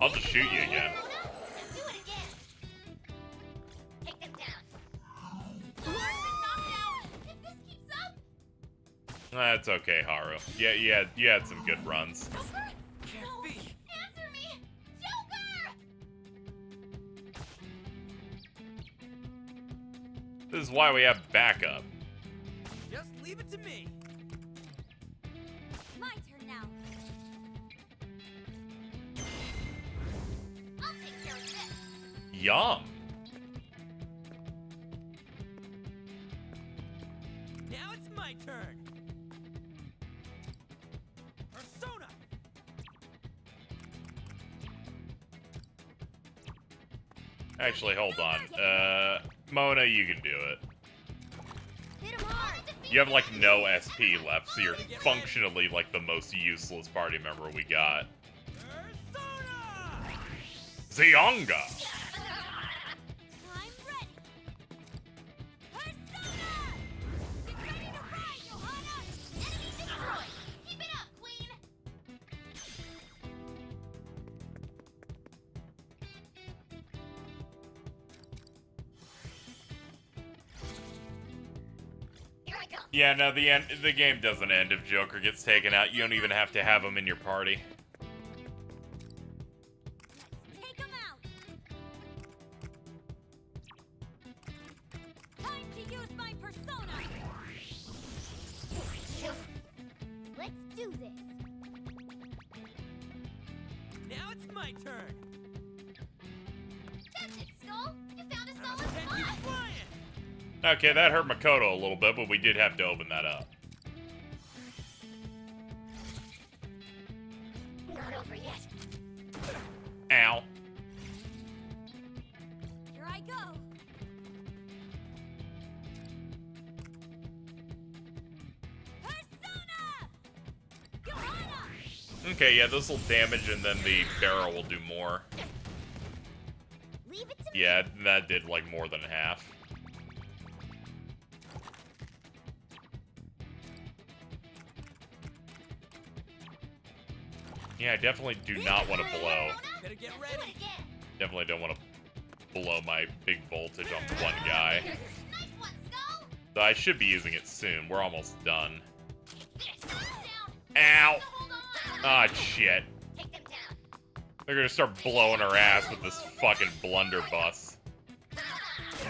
I'll just shoot you again. Mona, now do it again. Take them down. Been knocked out. If this keeps up. That's okay, Haru. Yeah, you had some good runs. Joker? Can't No. be. Answer me. Joker! This is why we have backup. Just leave it to me. My turn now. I'll take care of this. Yum. Now it's my turn. Persona! Actually, hold on. Mona, you can do it. Hit him hard. You have like no SP left, so you're functionally like the most useless party member we got. Persona! Zionga! I'm ready. Persona! Get ready to ride, Johanna! Enemy destroyed. Keep it up, Queen. Here I go. Yeah, no, the game doesn't end if Joker gets taken out. You don't even have to have him in your party. Take him out. Time to use my persona. Let's do this. Now it's my turn. That's it, Skull. You found a Now solid pretend you're spot. flying. Okay, that hurt Makoto a little bit, but we did have to open that up. Not over yet. Ow. Here I go. Persona! Johanna! Okay, yeah, this will damage and then the barrel will do more. Leave it to me. Yeah, that did like more than half. Yeah, I definitely do not want to blow. Better get Do ready. it again. Definitely don't want to blow my big voltage on one guy. Nice one, Skull. So I should be using it soon. We're almost done. Down. Ow! Hold on. Ah, shit. Take them down. They're gonna start blowing her ass with this fucking blunderbuss. Your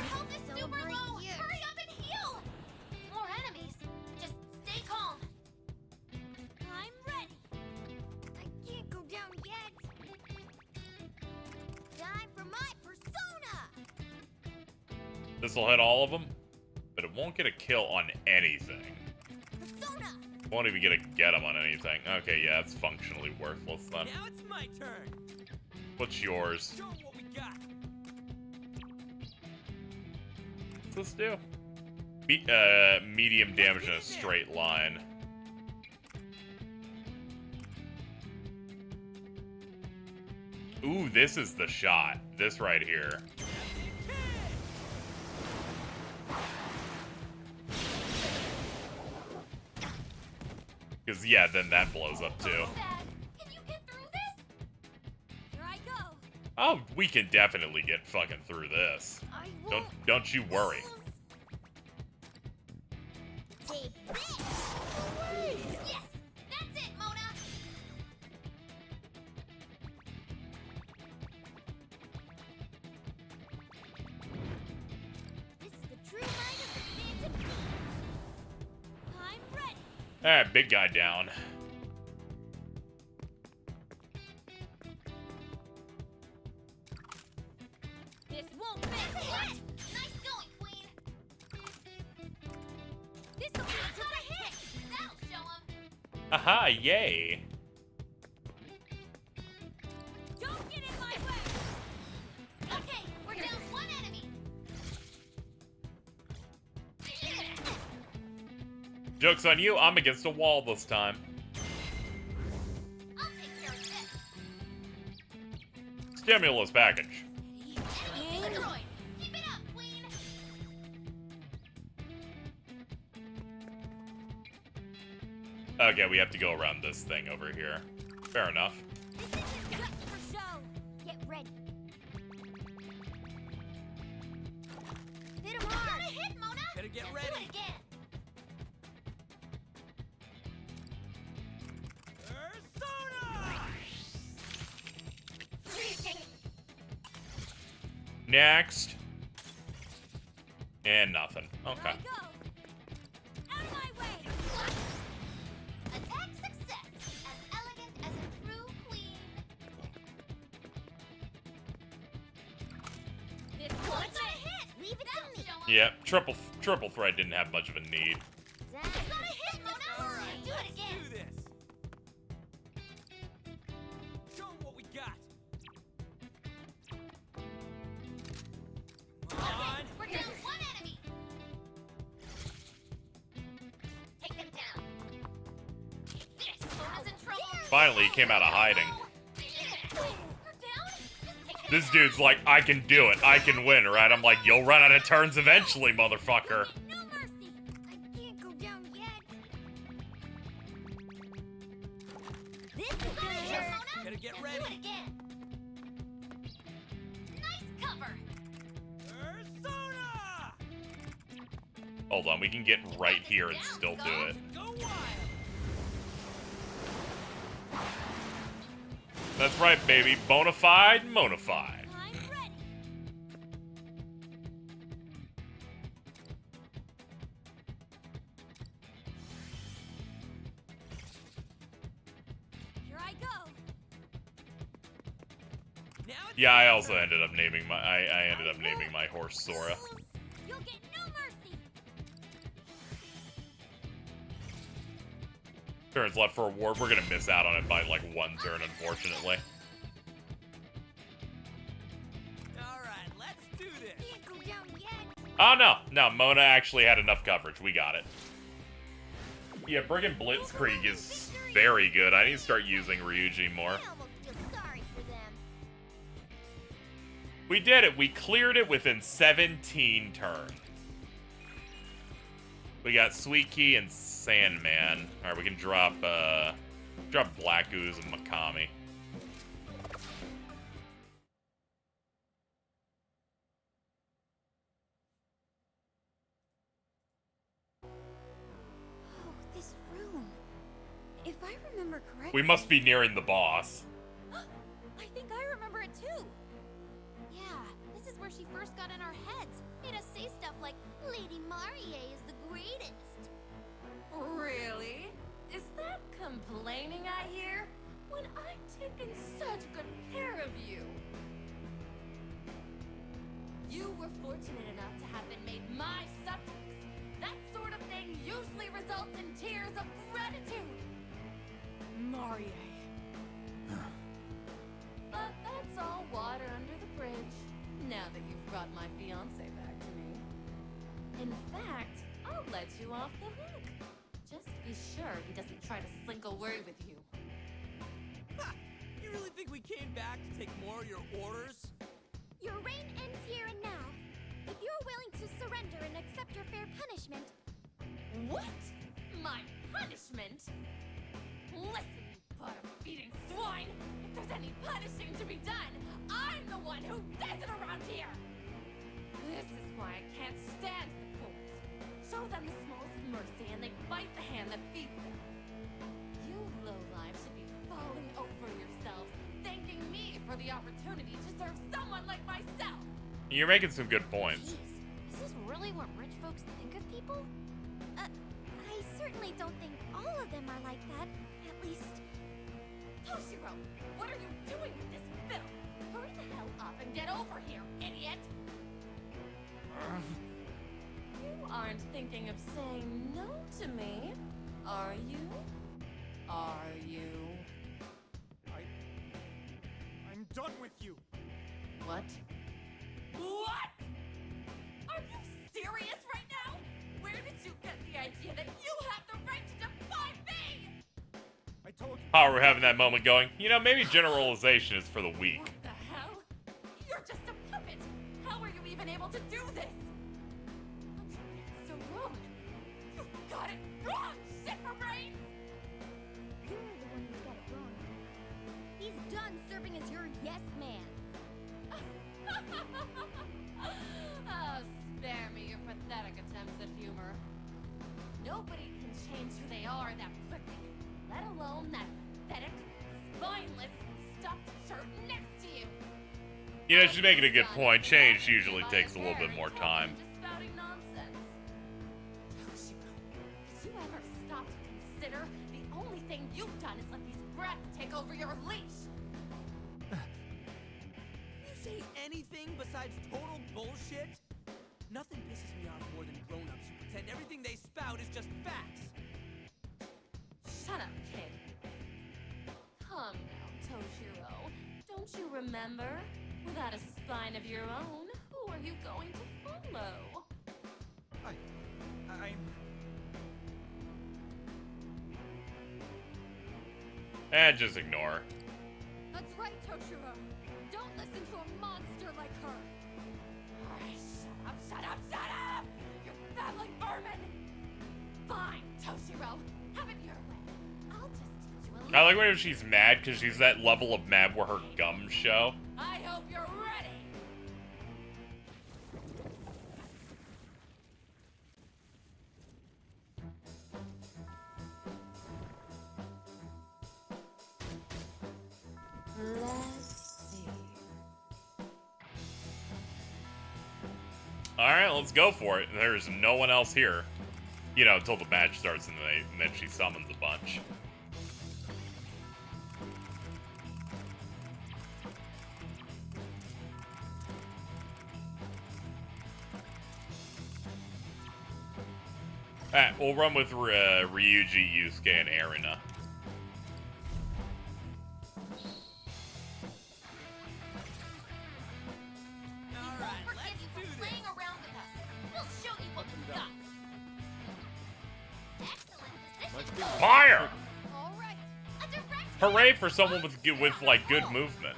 health is super low. Hurry up and heal. More enemies. Just stay calm. I'm ready. I can't go down yet. Time for my persona. This'll hit all of them, but it won't get a kill on anything. Persona. Won't even get them on anything. Okay, yeah, it's functionally worthless then. Now it's my turn. What's yours? Show 'em what we got. What's this do? Medium damage in a straight line. Ooh, this is the shot. This right here. Because, yeah, then that blows up too. Dad, can you get through this? Here I go. Oh, we can definitely get fucking through this. I won't Don't you worry. lose. Take this. Yes! That's it, Mona! This is the true mind of the Phantom Thief. I'm ready. Alright, big guy down. This won't miss. What? Nice going, Queen! This will be just a hit. That'll show him! Aha, yay. Don't get in my way. Okay, we're down one enemy! Joke's on you, I'm against a wall this time. I'll take care of this! Stimulus package. Destroyed! Keep it up, Queen! Okay, we have to go around this thing over here. Fair enough. This isn't just for show. Get ready. Hit him hard. Gotta hit, Mona! Better get Do ready. it again! Next. And nothing. Okay. Here I go. Out of my way. Attack success! As elegant as a true queen! This one's a hit. Leave it to me. Show 'em. Yep, triple threat didn't have much of a need. Zach. Gotta hit, Mona! Alright, Do it let's again! do this. Show 'em what we got. Come on. We're down one enemy! Take them down! This! Mona's in trouble! Finally, he came out of hiding. You're down? Just take them This dude's like, I can do it. I can win, right? I'm like, you'll run out of turns eventually, motherfucker. No mercy. I can't go down yet. This is gonna hurt. Mona! Better get Now ready. Do it again! Nice cover! Persona! Hold on, we can get right here and still do it. Go wild. That's right, baby. Bonafide, monafide. I'm ready. Here I go. Now it's Yeah, I your also turn. ended up naming my I ended up naming my horse Sora. You'll get no mercy. Turns left for a ward. We're gonna miss out on it by like one turn, unfortunately. Alright, let's do this. Can't go down yet. Oh no, Mona actually had enough coverage. We got it. Yeah, friggin' Blitzkrieg is very good. I need to start using Ryuji more. I almost feel sorry for them. We did it. We cleared it within 17 turns. We got Sweet Key and Sandman. All right, we can drop Black Ooze and Makami. Oh, this room. If I remember correctly. We must be nearing the boss. I think I remember it too. Yeah, this is where she first got in our heads. Made us say stuff like, Lady Marie is the greatest. Really? Is that complaining I hear? When I've taken such good care of you. You were fortunate enough to have been made my subjects. That sort of thing usually results in tears of gratitude. Marie. But that's all water under the bridge, now that you've brought my fiancé back to me. In fact, I'll let you off the hook. Just be sure he doesn't try to slink away with you. Ha! You really think we came back to take more of your orders? Your reign ends here and now. If you're willing to surrender and accept your fair punishment, What? My punishment? Listen, you butter-feeding swine! If there's any punishing to be done, I'm the one who does it around here! This is why I can't stand the poors. Show them the smallest mercy and they bite the hand that feeds them. You lowlives should be falling over yourselves, thanking me for the opportunity to serve someone like myself! You're making some good points. Jeez, is this really what rich folks think of people? I certainly don't think all of them are like that. At least... Toshiro, what are you doing with this filth? Hurry the hell up and get over here, idiot! You aren't thinking of saying no to me, are you? Are you? I'm done with you. What? What? Are you serious right now? Where did you get the idea that you have the right to defy me? I told you. Oh, we're having that moment going, you know, maybe generalization is for the weak. What the hell? You're just a puppet. How are you even able to do this? How'd you get it so wrong? You've got it wrong, shitbrains! You're the one who's got it wrong. He's done serving as your yes man. Oh, spare me your pathetic attempts at humor. Nobody can change who they are that quickly, let alone that pathetic, spineless, stuffed shirt next to you. You know, she's making a good point. Change usually takes a little bit more time. Just spouting nonsense. Toshiro, did you ever stop to consider the only thing you've done is let these brats take over your leash? You say anything besides total bullshit? Nothing pisses me off more than grown-ups who pretend everything they spout is just facts. Shut up, kid. Calm down, Toshiro. Don't you remember? Without a spine of your own, who are you going to follow? I'm... Just ignore. That's right, Toshiro. Don't listen to a monster like her. Shut up! You babbling vermin! Fine, Toshiro. Have it your way. I'll just teach you a I little. like when she's mad because she's that level of mad where her gums show. I hope you're ready! Let's see. Alright, let's go for it. There's no one else here. You know, until the match starts and then she summons a bunch. Alright, we'll run with Ryuji, Yusuke, and Erina. Alright, let's do this. Playing around with us. We'll show you what we've got. Excellent position. Fire! All right. A direct Hooray for someone with like good movement.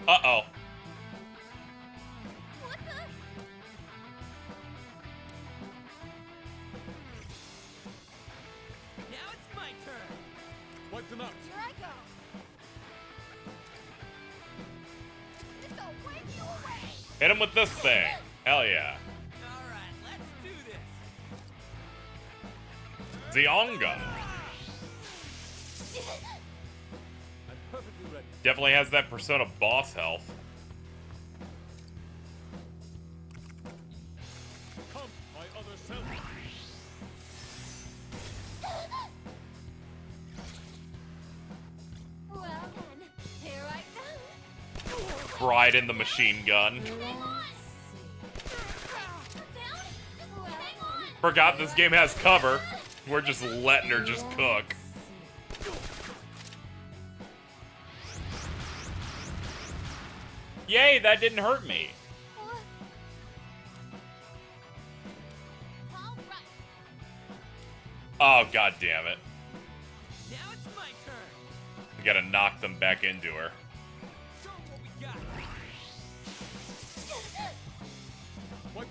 Uh-oh. What the? Now it's my turn. Wipe them out. Here I go. This'll wake you away. Hit him with this thing. Hell yeah. Alright, let's do this. Zionga. I'm perfectly ready. Definitely has that Persona boss health. Come, my other self. Well then, here I come. Bride in the machine gun. Forgot this game has cover. We're just letting her just cook. Yay, that didn't hurt me. Oh, god damn it. Now it's my turn. We gotta knock them back into her. Show me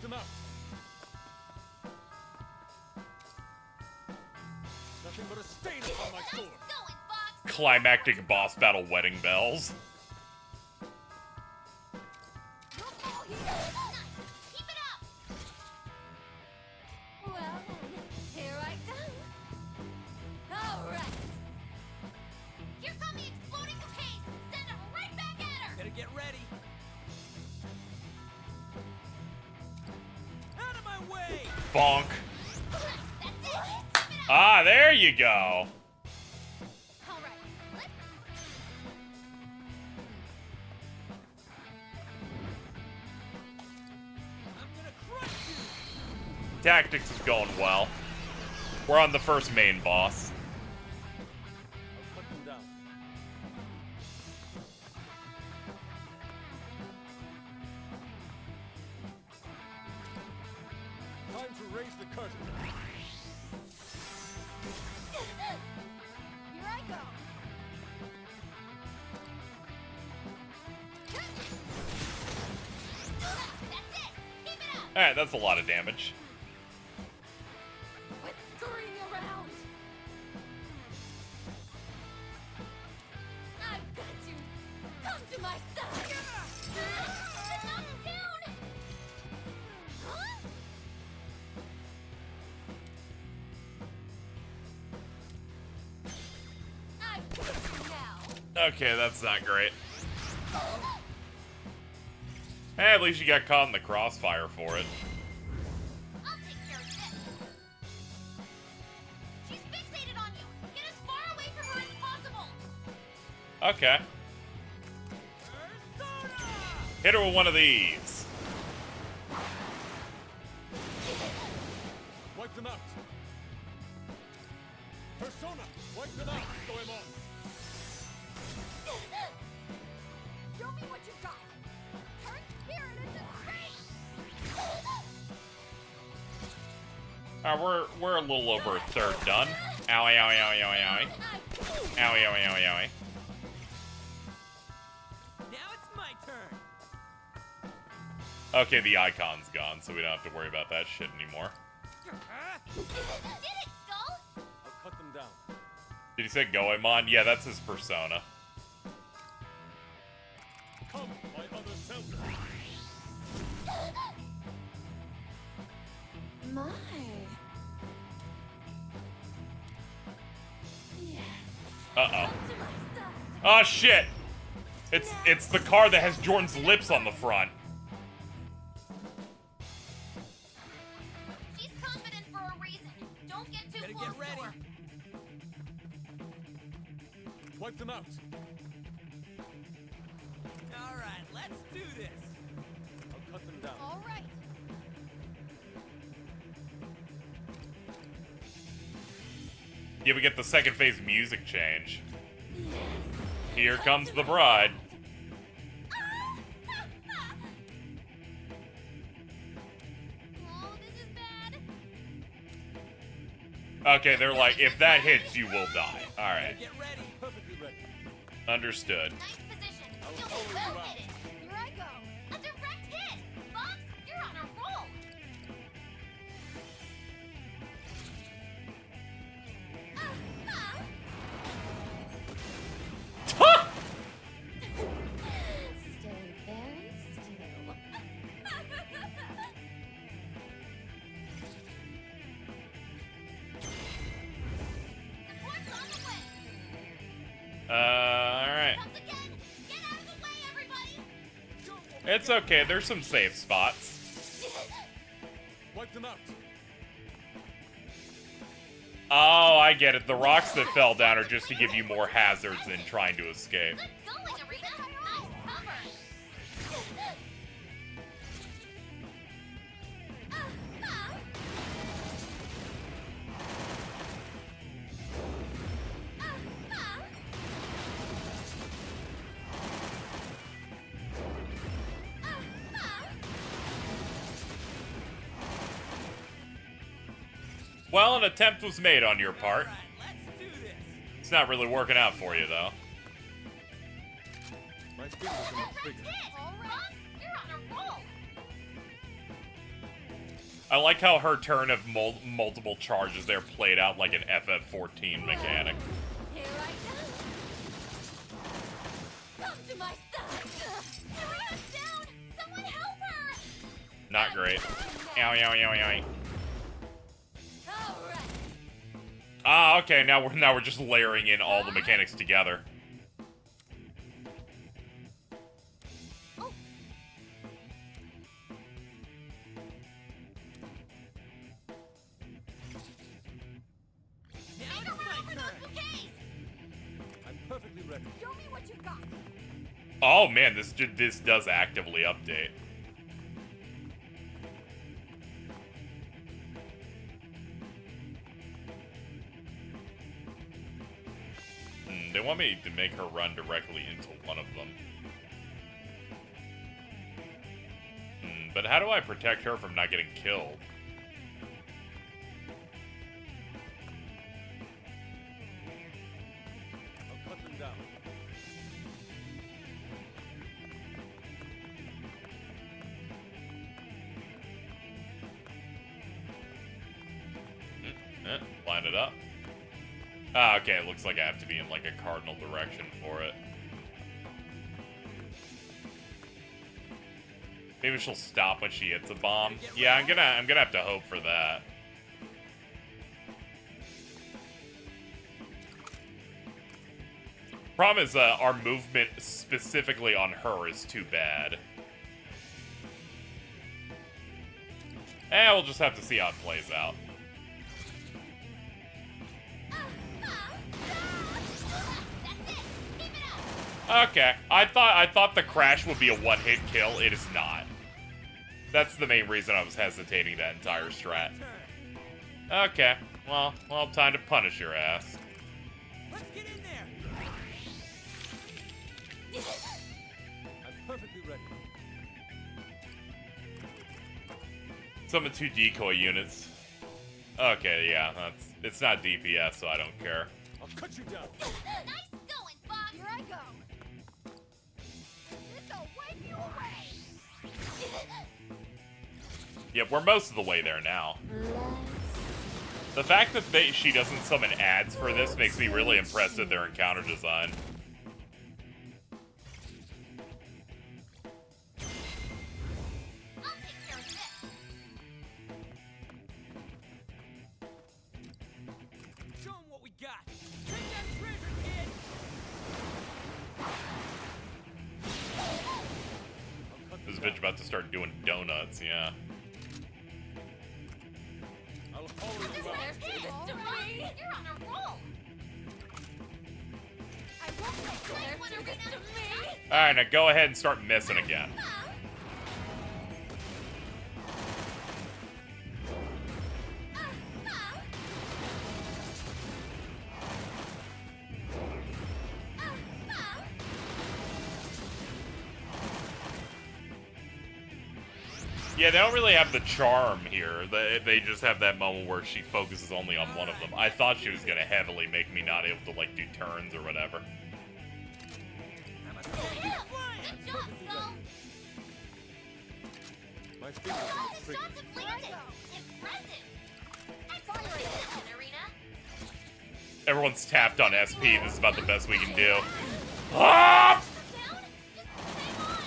Wipe them out. Nothing but a stain upon my sword. Climactic boss battle wedding bells. Well, here I come. All right. Here come the exploding bouquets! Send them right back at her! Better get ready. Out of my way! Bonk. That's it! Keep it up! Ah, there you go. All right, let's... I'm gonna crush you! Tactics is going well. We're on the first main boss. I'll cut them down. Time to raise the curtain. Here I go. That's it! Keep it up! Alright, that's a lot of damage. Quit scurrying around. I've got you. Come to my side. Knock him down! Huh? I've got you now. Okay, that's not great. Hey, at least you got caught in the crossfire for it. I'll take care of this. She's fixated on you. Get as far away from her as possible. Okay. Hit her with one of these. Wipe them out. Persona, wipe them out. Goemon. Show me what you got. Turn spirit into space. Alright, we're a little over a third done. Owie, owie, owie, owie, owie. Owie, owie, owie, owie. Now it's my turn. Okay, the icon's gone, so we don't have to worry about that shit anymore. Did it, Skull? I'll cut them down. Did he say Goemon? Yeah, that's his persona. Come, my other self. My. Uh-oh. To my side. Oh, shit! It's the car that has Jordan's lips on the front. She's confident for a reason. Don't get too Better close get ready. to her. Wipe them out. All right, let's do this. I'll cut them down. All right. Yeah, we get the second phase music change. Here comes the bride. Oh, this is bad. Okay, they're like, if that hits, you will die. Alright, Get ready. Perfectly ready. understood. Nice position. I will You'll follow you out. hit it. Here I go. A direct hit. Fox, you're on a roll. Stay very still. Support's on the way. Alright. Comes again. Get out of the way, everybody. It's okay, there's some safe spots. Wipe them out. Oh, I get it. The rocks that fell down are just to give you more hazards than trying to escape. Good going, Arena. Nice cover. Well, an attempt was made on your part. All right, let's do this. It's not really working out for you, though. My fingers are much Direct bigger. hit. Fox, you're on a roll. I like how her turn of multiple charges there played out like an FF14 mechanic. Here I come. Come to my side. Serena's down! Someone help her! Not great. Ow, ow, ow, ow. All right. Ah, okay, now we're just layering in all the mechanics together. I'm perfectly ready. Show me what you got! Oh man, this does actively update. They want me to make her run directly into one of them. But how do I protect her from not getting killed? I'll cut them down. Line it up. Ah, okay, it looks like I have to be in like a cardinal direction for it. Maybe she'll stop when she hits a bomb. Yeah, I'm gonna have to hope for that. Problem is, our movement specifically on her is too bad. We'll just have to see how it plays out. Okay, I thought the crash would be a one-hit kill. It is not. That's the main reason I was hesitating that entire strat. Okay, well, time to punish your ass. Let's get in there. I'm perfectly ready. Summon 2 decoy units. Okay, yeah, it's not DPS, so I don't care. I'll cut you down. Nice going, Fox! Here I go! This'll wipe you away! Yep, we're most of the way there now. The fact that she doesn't summon ads for this makes me really impressed at their encounter design. I'll take care of this! Show 'em what we got. Take that treasure, kid. This bitch about to start doing donuts, yeah. I'll haul you out. You're on a roll! I won't let anyone Do this to me. Alright, now go ahead and start missing again. Yeah, they don't really have the charm here. They just have that moment where she focuses only on one of them. I thought she was gonna heavily make me not able to, like, do turns or whatever. Good job, Skull! My fingers Oh, on the the trigger. shots have landed! Impressive! Excellent, Arena! Everyone's tapped on SP. This is about the best we can do. Ah! Down? Just hang on!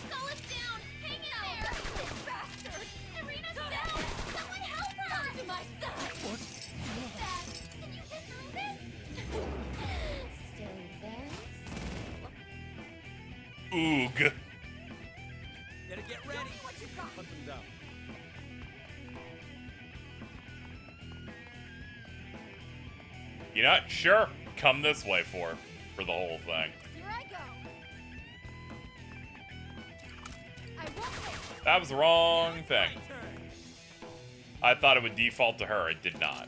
Skull is down! Hang in there! Bastard! Arena's down! Someone help her! Come to my side. Dad, can you get through this? Stay very Oog. Better get ready. What you got? Cut them down. You know what? Sure. Come this way for the whole thing. Here I go! I won't wait! That was the wrong thing. I thought it would default to her. It did not.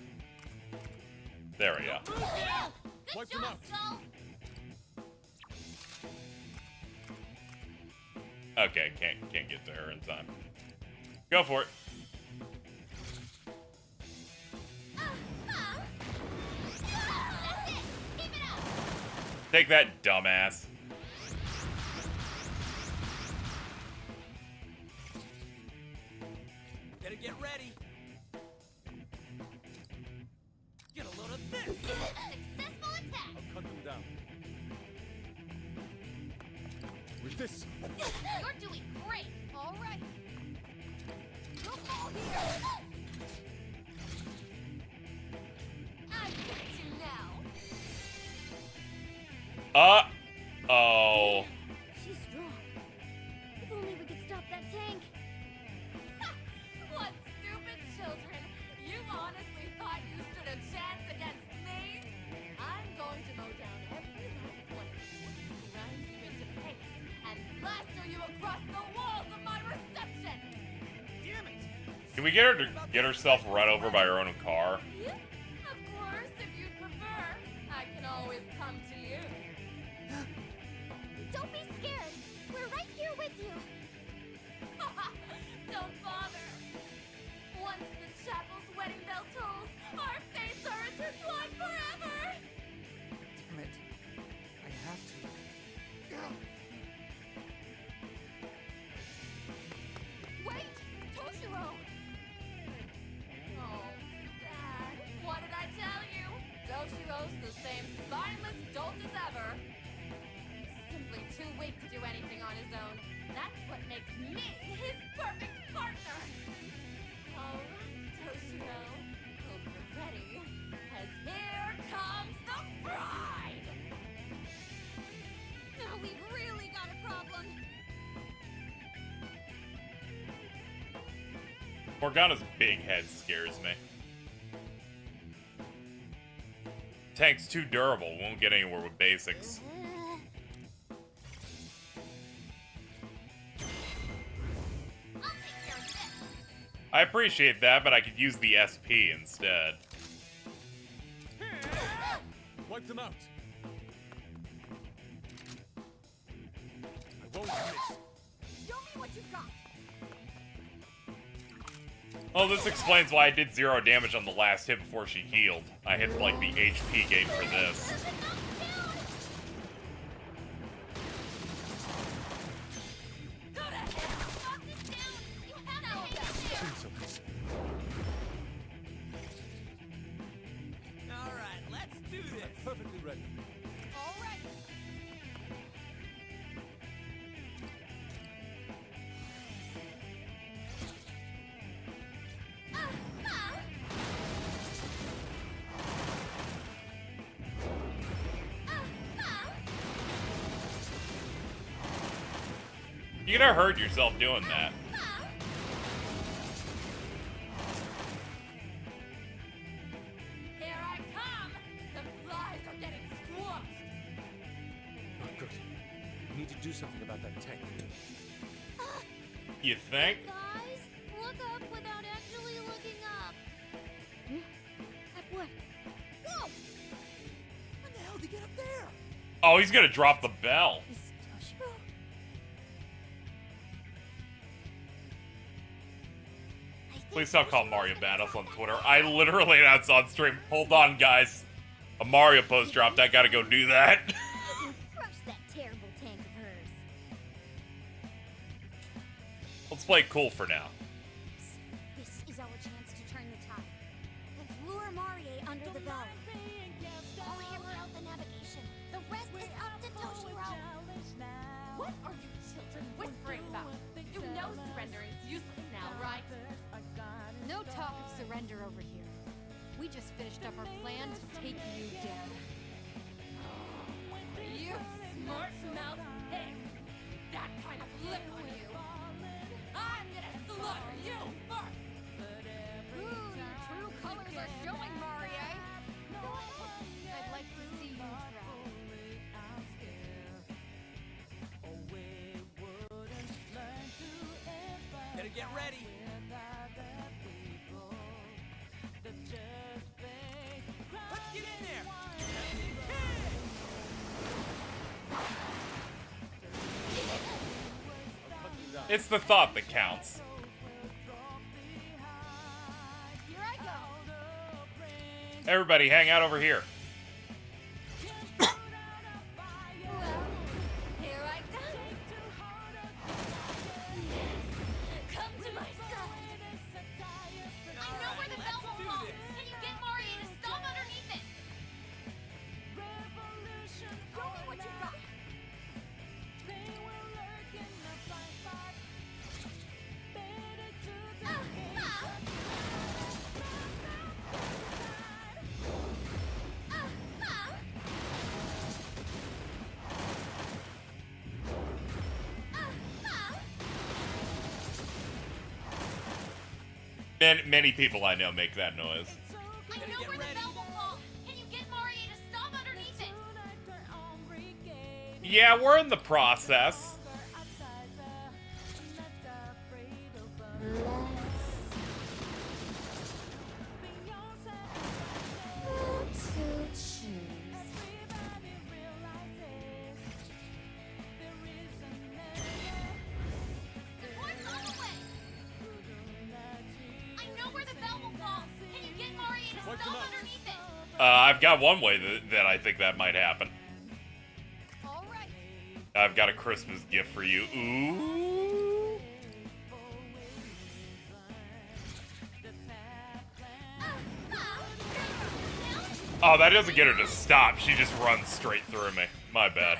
There we go. Good Wipe them job, out. Skull! Okay, can't get to her in time. Go for it. That's it! Keep it up! Take that, dumbass. this! You're doing great. All right. You'll fall here. I get you now. Oh. She's strong. If only we could stop that tank. What stupid children! You honestly thought you stood a chance against me? I'm going to mow down every last one of you, grind you into paste, and plaster you across the walls of my reception! Damn it! Can we get her to get herself run over by her own car? Yeah, of course, if you'd prefer, I can always come to you. Don't be scared. We're right here with you. Don't bother. Once the chapel's wedding bell tolls, our fates are intertwined forever! Damn it. I have to. Wait! Toshiro! Oh, Dad, what did I tell you? Toshiro's the same spineless dolt as ever. He's simply too weak to do anything on his own. That's what makes me his perfect partner! Alright, Toshiro. Hope you're ready, as here comes the bride! Now we've really got a problem. Morgana's big head scares me. Tank's too durable, won't get anywhere with basics. I'll take care of this! I appreciate that, but I could use the SP instead. Wipe them out! I won't miss. Show me what you've got. Oh, this explains why I did 0 damage on the last hit before she healed. I hit, like, the HP gate for this. Go to hell! Knock this down! You have to hate it! Alright, let's do this! Perfectly ready. All right. You're gonna hurt yourself doing that. Here I come! The flies are getting squashed! Not good. We need to do something about that tank. You think? Guys, look up without actually looking up. At what? Whoa! When the hell did he get up there? Oh, he's gonna drop the bell. Is Toshiro? Please don't call Mario badass on Twitter. I literally announced on stream. Hold on, guys. A Mario post dropped. I gotta go do that. You can crush that terrible tank of hers. Let's play it cool for now. This is our chance to turn the tide. Let's lure Marie under the bell. I'll hammer out the navigation. The rest is up to Toshiro. What are you children whispering about? You know surrender is useless now, right? No talk of surrender over here. We just finished up our plan to take you down. You smart-mouthed pig! That kind of lip on you! I'm gonna slaughter you first! Ooh, your true colors are showing, Marie. I'd like to see you try. Better get ready! Let's get in there! It's the thought that counts. Here I go. Everybody, hang out over here. Well, here I come! Come to my side! I know where the bell will fall! Can you get Marie to stop underneath it? Show me what you got! Many people I know make that noise. I know where the bell will fall. Can you get Marie to stop underneath it? Yeah, we're in the process. I've got one way that I think that might happen. All right. I've got a Christmas gift for you. Ooh. Oh, that doesn't get her to stop. She just runs straight through me. My bad.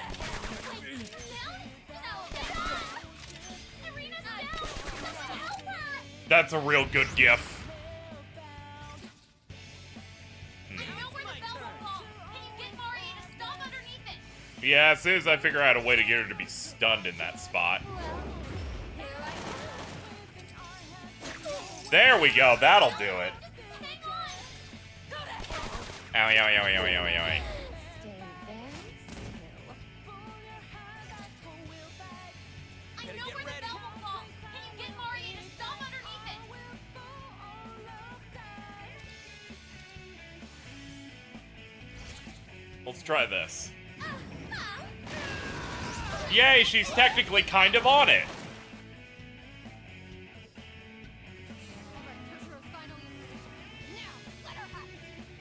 That's a real good gift. Yeah, as soon as I figure out a way to get her to be stunned in that spot. There we go, that'll do it. Owie, owie, owie, owie, owie, owie. Let's try this. Yay, she's technically kind of on it.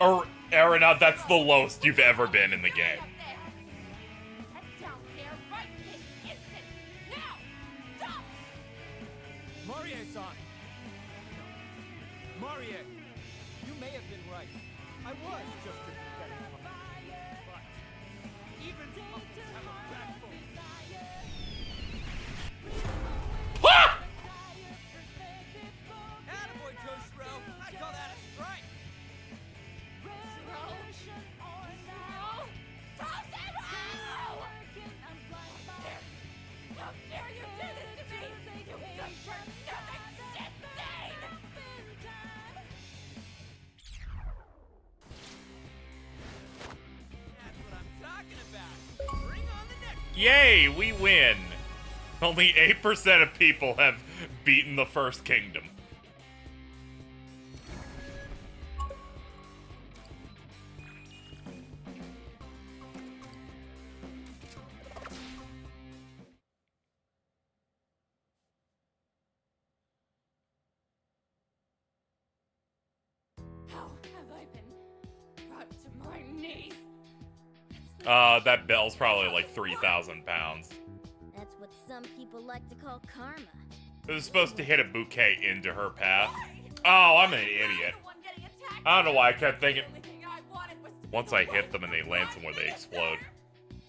Or, Arena, that's the lowest you've ever been in the game. Marie-san! Marie, you may have been right. I was just a pathetic puppet. But even puppets have a backbone. Ah! Attaboy, Toshiro! I call that a strike! How dare you do this to me! You good for nothing shit thing! That's what I'm talking about! Bring on the next one! Yay, we win. Only 8% of people have beaten the first kingdom. How have I been brought to my knees? That bell's probably like 3,000 pounds. That's what some people like to call karma. It was supposed to hit a bouquet into her path. Oh, I'm an idiot. I don't know why I kept thinking, once I hit them and they land somewhere, they explode.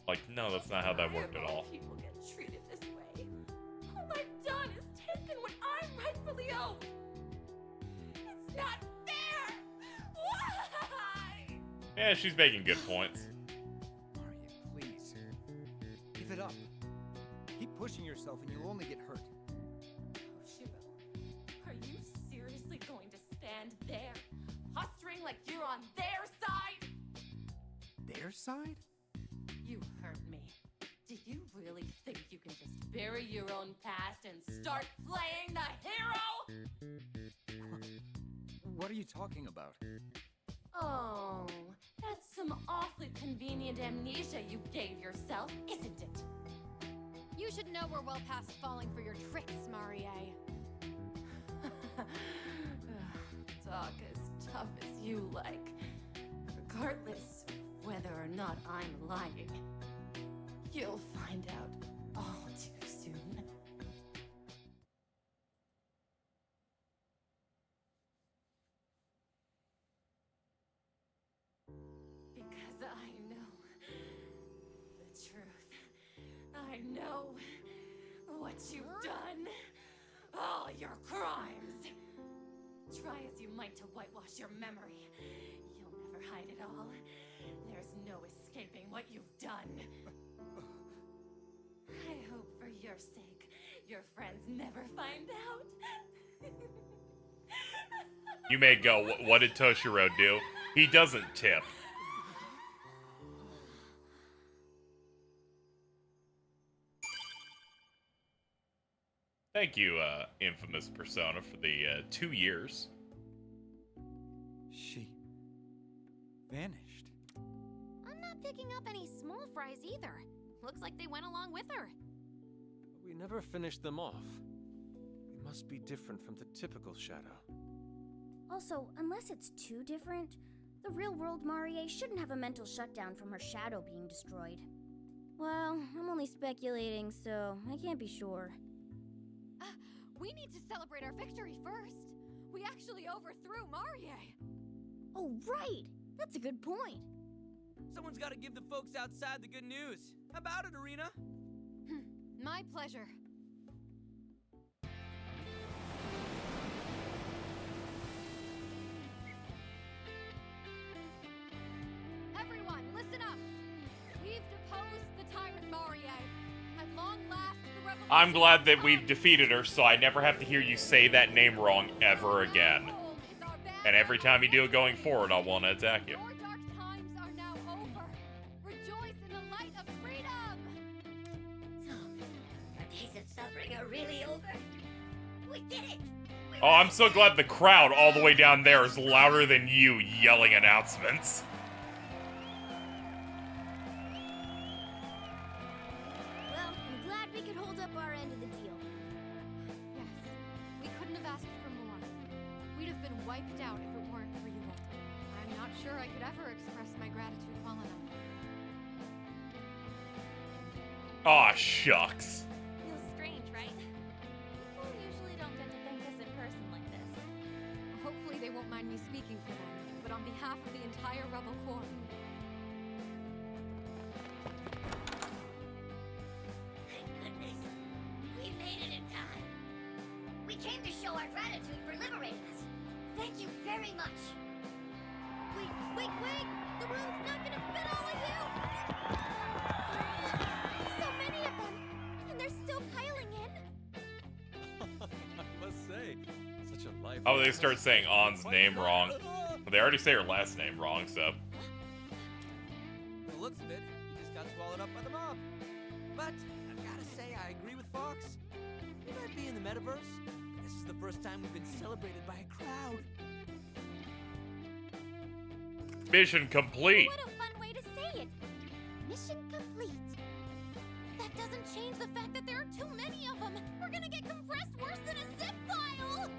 Like, no, that's not how that worked at all. People get treated this way. All I've done is taken what I'm rightfully owed. It's not fair. Why? Yeah, she's making good points. Maria, please. Give it up. Keep pushing yourself and you'll only get hurt. Toshiro, are you seriously going to stand there, posturing like you're on their side? Their side? You hurt me. Do you really think you can just bury your own past and start playing the hero? What are you talking about? Oh, that's some awfully convenient amnesia you gave yourself, isn't it? You should know we're well past falling for your tricks, Marie. Talk as tough as you like. Regardless whether or not I'm lying. You'll find out all too soon. Because I know the truth. I know what you've done. All your crimes. Try as you might to whitewash your memory. You'll never hide it all. There's no escaping what you've done. I hope for your sake, your friends never find out. You may go, what did Toshiro do? He doesn't tip. Thank you, infamous Persona, for the 2 years. She vanished. I'm not picking up any small fries either. Looks like they went along with her. We never finished them off. They must be different from the typical shadow. Also, unless it's too different, the real-world Marie shouldn't have a mental shutdown from her shadow being destroyed. Well, I'm only speculating, so I can't be sure. We need to celebrate our victory first. We actually overthrew Marie. Oh, right! That's a good point. Someone's got to give the folks outside the good news. How about it, Arena? My pleasure. Everyone, listen up. We've deposed the tyrant Marie. At long last, the revolution. I'm glad that we've defeated her, so I never have to hear you say that name wrong ever again. And every time you do it going forward, I'll want to attack you. Your dark times are now over. Rejoice in the light of freedom. So, our days of suffering are really over? We did it! Oh, I'm so glad the crowd all the way down there is louder than you yelling announcements. Well, I'm glad we could hold up our end of the deal. Yes, we couldn't have asked for more. We'd have been wiped out if it weren't for you all. I'm not sure I could ever express my gratitude well enough. Aw, shucks. Feels strange, right? People usually don't get to thank us in person like this. Hopefully they won't mind me speaking for them, but on behalf of the entire Rebel Corps. Thank goodness. We made it in time. We came to show our gratitude for liberating us. Thank you very much. Wait! The room's not gonna fit all of you! So many of them! And they're still piling in! I must say, such a life. Oh, they start saying On's name wrong. But they already say her last name wrong, so. From the looks of it, he just got swallowed up by the mob. But I've gotta say, I agree with Fox. We might be in the metaverse. This is the first time we've been celebrated by a crowd. Mission complete. What a fun way to say it! Mission complete. That doesn't change the fact that there are too many of them. We're gonna get compressed worse than a zip file.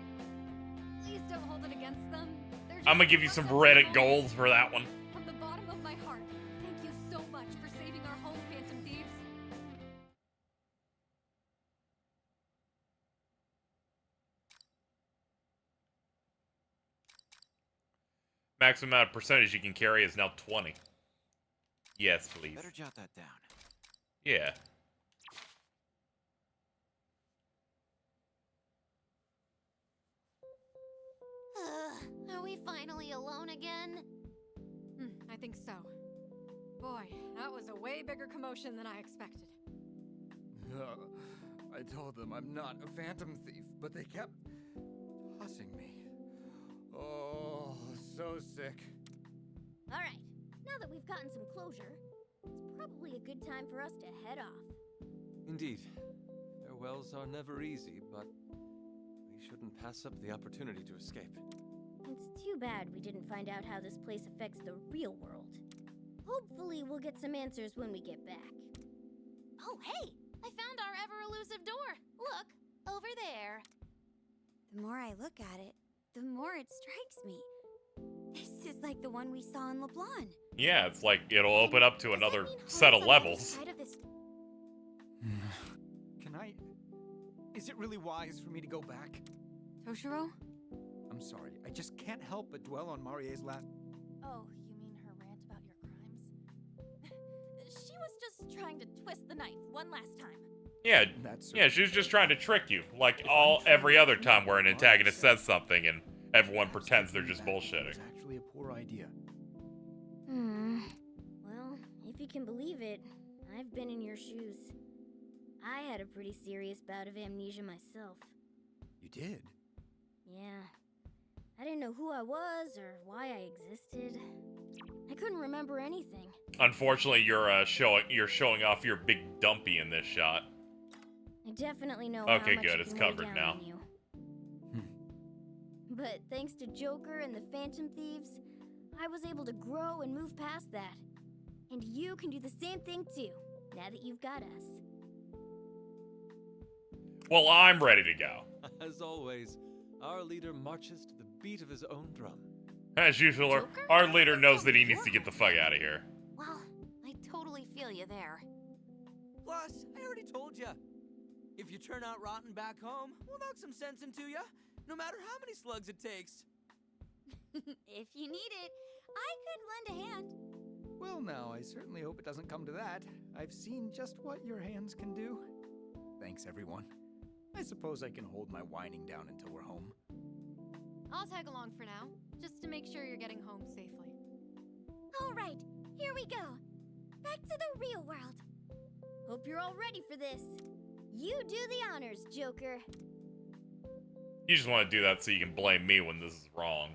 Please don't hold it against them. They're I'm gonna just give you some wonderful Reddit people. gold for that one. From the bottom of my heart, thank you so much for saving our home, Phantom Thieves. Maximum amount of percentage you can carry is now 20. Yes, please. Better jot that down. Yeah. Are we finally alone again? I think so. Boy, that was a way bigger commotion than I expected. I told them I'm not a phantom thief, but they kept tossing me. Oh, so sick. Alright, now that we've gotten some closure, it's probably a good time for us to head off. Indeed. Farewells are never easy, but we shouldn't pass up the opportunity to escape. It's too bad we didn't find out how this place affects the real world. Hopefully we'll get some answers when we get back. Oh, hey! I found our ever-elusive door. Look, over there. The more I look at it, the more it strikes me. This is like the one we saw in LeBlanc. Yeah, it's like it'll open up to Does that another mean set of home's on the other levels. side of this- Can I... Is it really wise for me to go back? Toshiro? I'm sorry, I just can't help but dwell on Marie's last... Oh, you mean her rant about your crimes? She was just trying to twist the knife one last time. Yeah, That's yeah, she was just trying to trick you, like every other time where an antagonist says something and everyone pretends they're just bullshitting. It's actually a poor idea. Well, if you can believe it, I've been in your shoes. I had a pretty serious bout of amnesia myself. You did? Yeah. I didn't know who I was or why I existed. I couldn't remember anything. Unfortunately, you're showing off your big dumpy in this shot. I definitely know Okay, how much good. it It's can weigh covered down now. on you. But thanks to Joker and the Phantom Thieves, I was able to grow and move past that. And you can do the same thing too, now that you've got us. Well, I'm ready to go. As always, our leader marches to the beat of his own drum. As usual, our leader knows that he needs to get the fuck out of here. Well, I totally feel you there. Plus, I already told ya. If you turn out rotten back home, we'll knock some sense into ya, no matter how many slugs it takes. If you need it, I could lend a hand. Well, now, I certainly hope it doesn't come to that. I've seen just what your hands can do. Thanks, everyone. I suppose I can hold my whining down until we're home. I'll tag along for now, just to make sure you're getting home safely. All right, here we go. Back to the real world. Hope you're all ready for this. You do the honors, Joker. You just want to do that so you can blame me when this is wrong.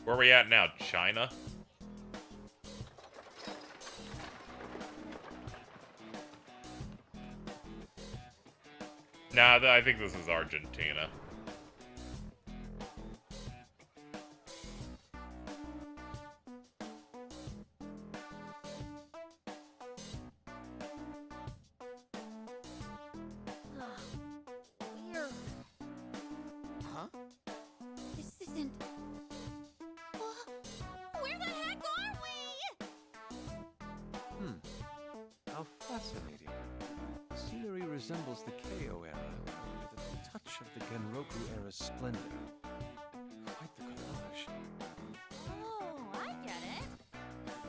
Where are we at now? China? Nah, I think this is Argentina. Weird. Huh? This isn't... Where the heck are we? How fascinating. The scenery resembles the KO era, with a touch of the Genroku era's splendor. Quite the collage. Oh, I get it.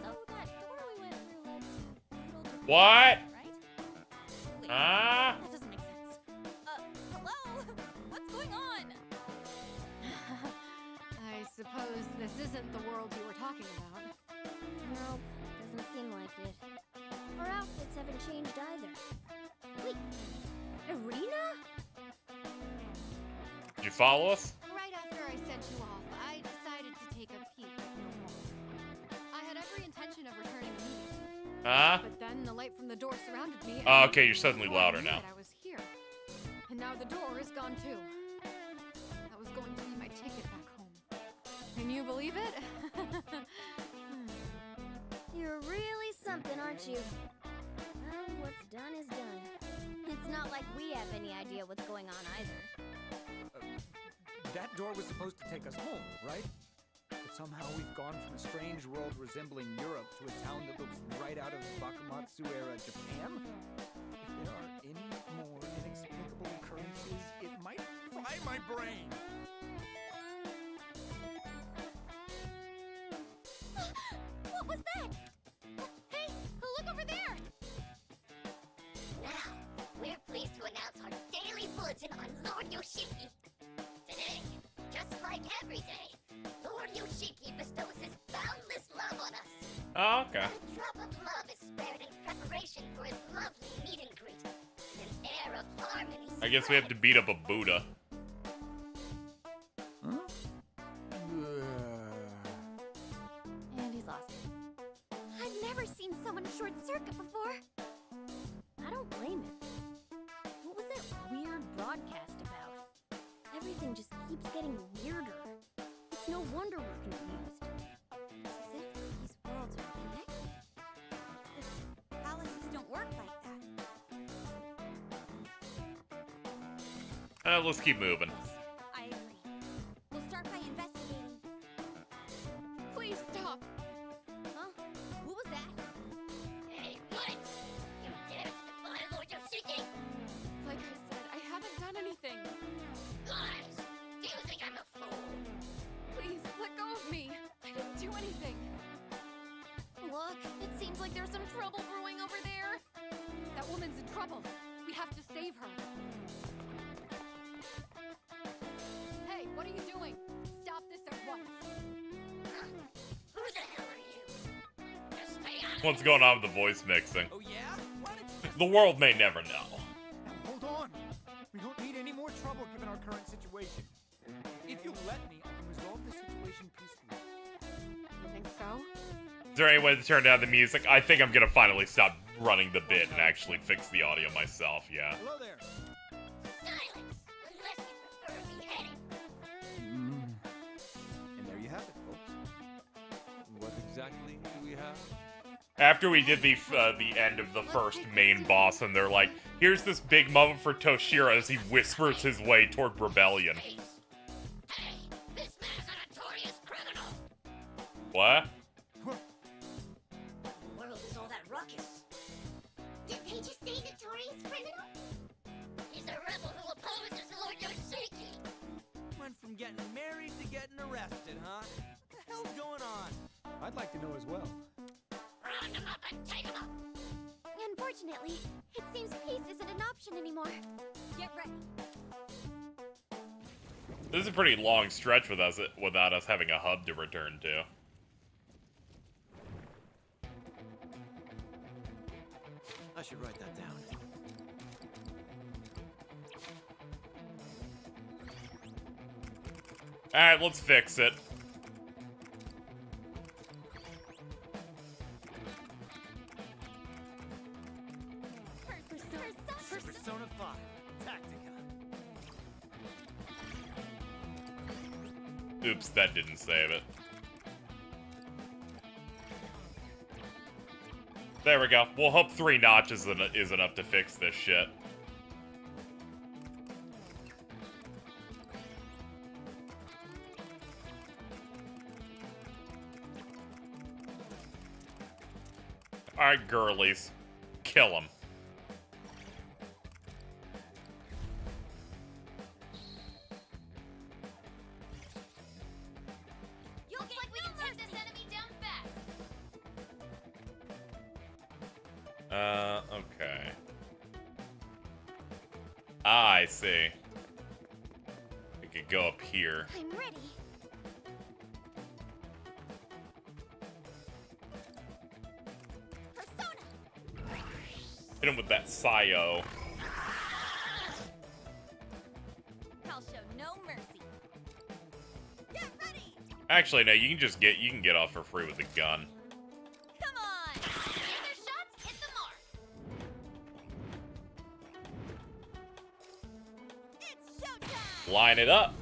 So that door we went through led to Feudal Japan, What? right? Wait, Ah? that doesn't make sense. Hello? What's going on? I suppose this isn't the world you were talking about. Nope, doesn't seem like it. Our outfits haven't changed either. Wait, Arena? Did you follow us? Right after I sent you off, I decided to take a peek. I had every intention of returning immediately. Huh? But then the light from the door surrounded me. Oh, and okay, you're suddenly before I louder knew now. it, I was here. And now the door is gone too. That was going to be my ticket back home. Can you believe it? You're really something, aren't you? Well, what's done is done. It's not like we have any idea what's going on either. That door was supposed to take us home, right? But somehow we've gone from a strange world resembling Europe to a town that looks right out of Bakumatsu era Japan? If there are any more inexplicable occurrences, it might fry my brain. What was that? Hey, look over there! Now, we're pleased to announce our daily bulletin on Lord Yoshiki. Today, just like every day, Lord Yoshiki bestows his boundless love on us. Oh, okay. A drop of love is spared in preparation for his lovely meet and greet. An air of harmony. I guess we have to beat up a Buddha. Huh? And he's lost. I've never seen someone short circuit before. I don't blame him. What was that weird broadcast about? Everything just keeps getting weirder. It's no wonder we're confused. It's as if these worlds are connected. But palaces don't work like that. Let's keep moving. I agree. We'll start by investigating. Please stop. Huh? What was that? Hey, what? You dare to defy Lord Yoshiki? Like I said, I haven't done anything. Lies! Do you think I'm a fool? Please, let go of me. I didn't do like there's some trouble brewing over there. That woman's in trouble. We have to save her. Hey, what are you doing? Stop this at once. Who the hell are you? Just stay on. What's going on with the voice mixing? Oh yeah? Why don't you just The world may never know. Now hold on. We don't need any more trouble given our current situation. If you let me, I can resolve the situation peacefully. You think so? Is there any way to turn down the music? I think I'm gonna finally stop running the bit and actually fix the audio myself, yeah. Hello there. Silence, unless you prefer beheading. And there you have it, folks. What exactly do we have? After we did the end of the first main boss, and they're like, here's this big moment for Toshiro as he whispers his way toward rebellion. Hey, this man's a notorious criminal. What? What is all that ruckus? Did they just say notorious criminal? He's a rebel who opposes Lord Yoshiki. went from getting married to getting arrested, huh? What the hell's going on? I'd like to know as well. Round him up and take him up. Unfortunately, it seems peace isn't an option anymore. Get ready. This is a pretty long stretch without us having a hub to return to. I should write that down. Alright, let's fix it. Persona 5, Tactica. Oops, that didn't save it. There we go. We'll hope 3 notches is enough to fix this shit. Alright, girlies. Kill him. Looks like we can take this enemy down fast. Okay. Ah, I see. We could go up here. I'm ready. Persona. Hit him with that Sayo. I'll show no mercy. Get ready! Actually, no, you can get off for free with a gun. Come on! Laser shots, hit the mark. It's showtime! Line it up.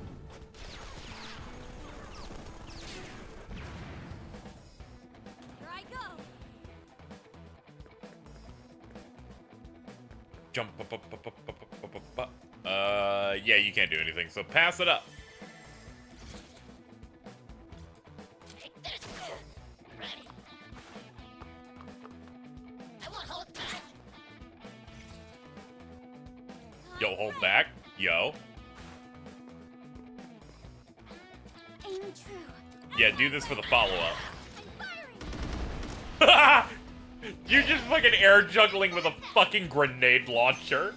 Here I go. Jump up, up, up, up, up, up, up, up. Yeah, you can't do anything, so pass it up. Take this. Ready. I won't hold back. Yo, hold back. Yo. Aim true. Yeah, do this for the follow-up. I'm firing. You're just fucking air juggling with a fucking grenade launcher.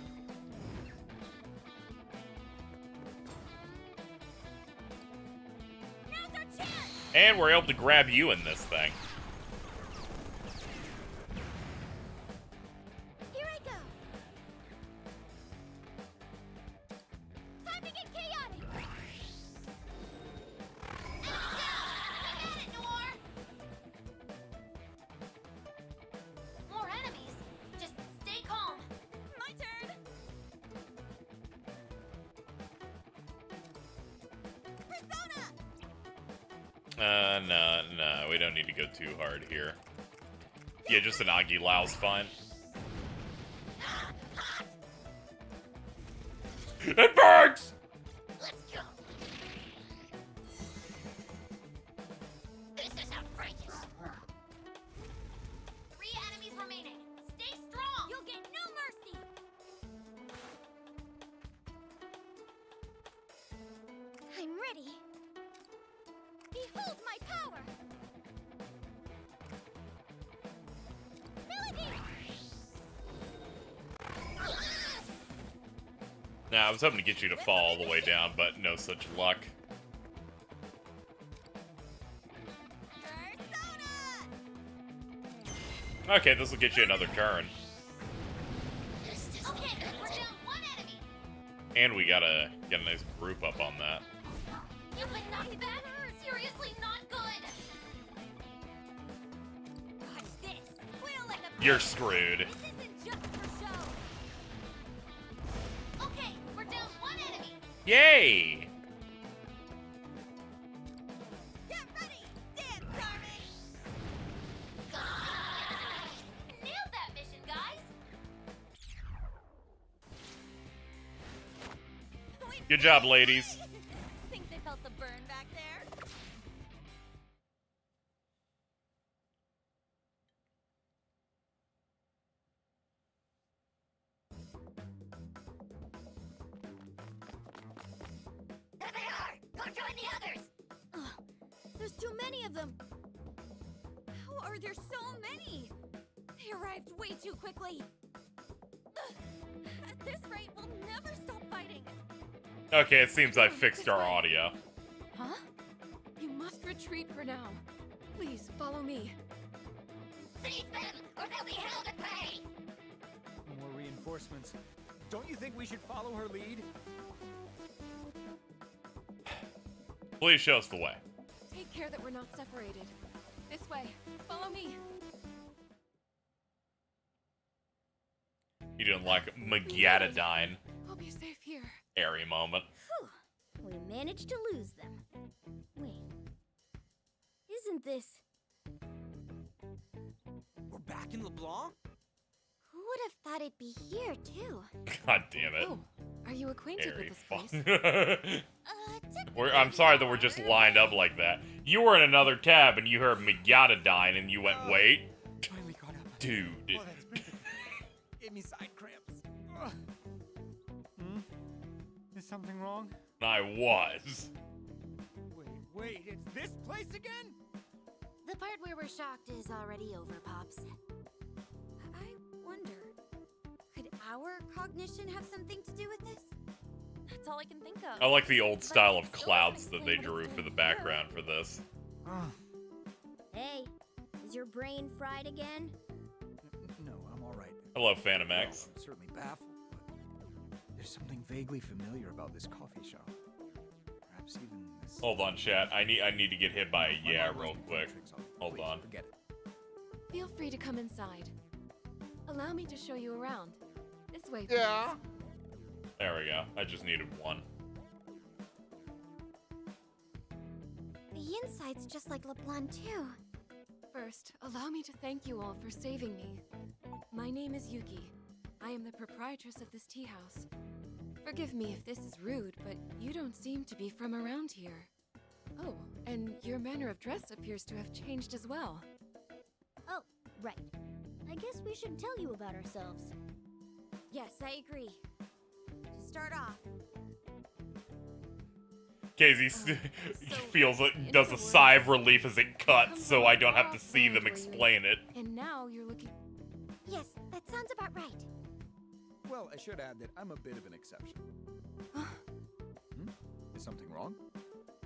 Now's our chance. And we're able to grab you in this thing. Here I go. Time to get chaotic. More enemies. Just stay calm. My turn! Persona! No, we don't need to go too hard here. Yeah, just an Agi Lao's fine. It burns! Let's go. This is outrageous. 3 enemies remaining. Stay strong. You'll get no mercy. I'm ready. Behold my power. Nah, I was hoping to get you to fall all the way down, but no such luck. Okay, this will get you another turn. Okay, we're down one enemy. And we gotta get a nice group up on that. You would not be bad. Seriously, not good. Watch this. Squeal like a You're screwed. This isn't just for show. Okay, we're down one enemy. Yay! Get ready. Dance, Carmen. Nailed that mission, guys. Good job, ladies. Think they felt the burn back there? There they are! Go join the others! Ugh, there's too many of them. How are there so many? They arrived way too quickly. Ugh, at this rate, we'll never stop fighting. Okay, it seems I fixed our audio. Huh? You must retreat for now. Please, follow me. Seize them, or they'll be held to pay! More reinforcements. Don't you think we should follow her lead? Please show us the way. Take care that we're not separated. This way. Follow me. You didn't like Megatodine. I'll be safe here. Airy moment. Whew, we managed to lose them. Wait, isn't this... We're back in LeBlanc? Who would have thought it'd be here, too? God damn it. Oh, are you acquainted Airy with this fun. place? I'm sorry that we're just lined up like that. You were in another tab and you heard Megatodine and you went, wait. Finally caught up. Dude. Oh, that's perfect. Gave me side cramps. Ugh. Is something wrong? I was. Wait, it's this place again? The part where we're shocked is already over, Pops. I wonder, could our cognition have something to do with this? That's all I can think of. I like the old style of clouds that they drew for the background for this. Hey, is your brain fried again? No, I'm all right. Hello, Phantom X. I'm certainly baffled, but there's something vaguely familiar about this coffee shop. Perhaps even this... Hold on, chat. I need to get hit by a yeah real quick. Hold on. Forget it. Feel free to come inside. Allow me to show you around. This way, please. Yeah. There we go. I just needed one. The inside's just like LeBlanc, too. First, allow me to thank you all for saving me. My name is Yuki. I am the proprietress of this tea house. Forgive me if this is rude, but you don't seem to be from around here. Oh, and your manner of dress appears to have changed as well. Oh, right. I guess we should tell you about ourselves. Yes, I agree. To start off, KZ feels like does a sigh of relief as it cuts, so I don't have to see them explain it. And now you're looking... Yes, that sounds about right. Well, I should add that I'm a bit of an exception. Is something wrong?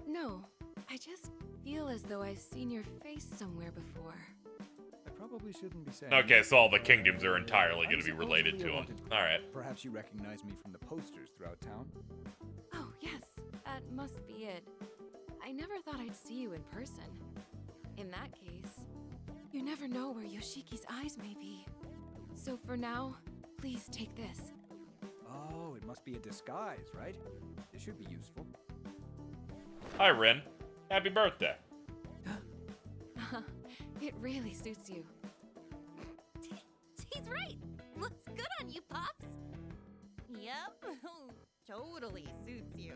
No, I just feel as though I've seen your face somewhere before. I probably shouldn't be saying... Okay, so all the kingdoms are entirely going to be related to him. Alright. Perhaps you recognize me from the posters throughout town? Oh, yes, that must be it. I never thought I'd see you in person. In that case, you never know where Yoshiki's eyes may be. So for now, please take this. Oh, it must be a disguise, right? It should be useful. Hi, Rin. Happy birthday. It really suits you. He's right. Looks good on you, Pops. Yep. Totally suits you.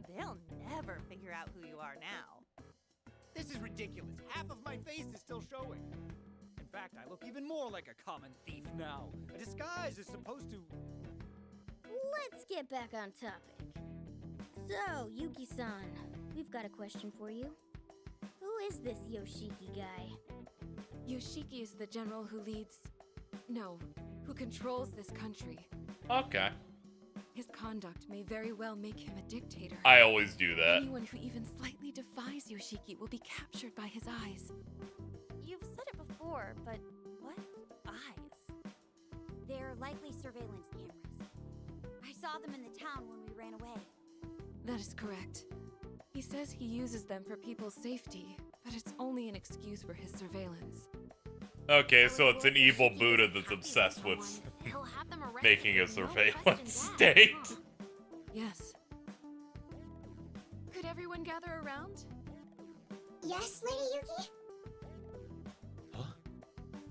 They'll never figure out who you are now. This is ridiculous. Half of my face is still showing. In fact, I look even more like a common thief now. A disguise is supposed to... let's get back on topic. So, Yuki-san, we've got a question for you. Who is this Yoshiki guy? Yoshiki is the general who leads... No, who controls this country. Okay. His his conduct may very well make him a dictator. I always do that. Anyone who even slightly defies Yoshiki will be captured by his eyes. You've said it before, but what eyes? They're likely surveillance cameras. I saw them in the town when we ran away. That is correct. He says he uses them for people's safety, but it's only an excuse for his surveillance. Okay, so it's an evil Buddha that's obsessed with making a surveillance state. Yes. Could everyone gather around? Yes, Lady Yuki?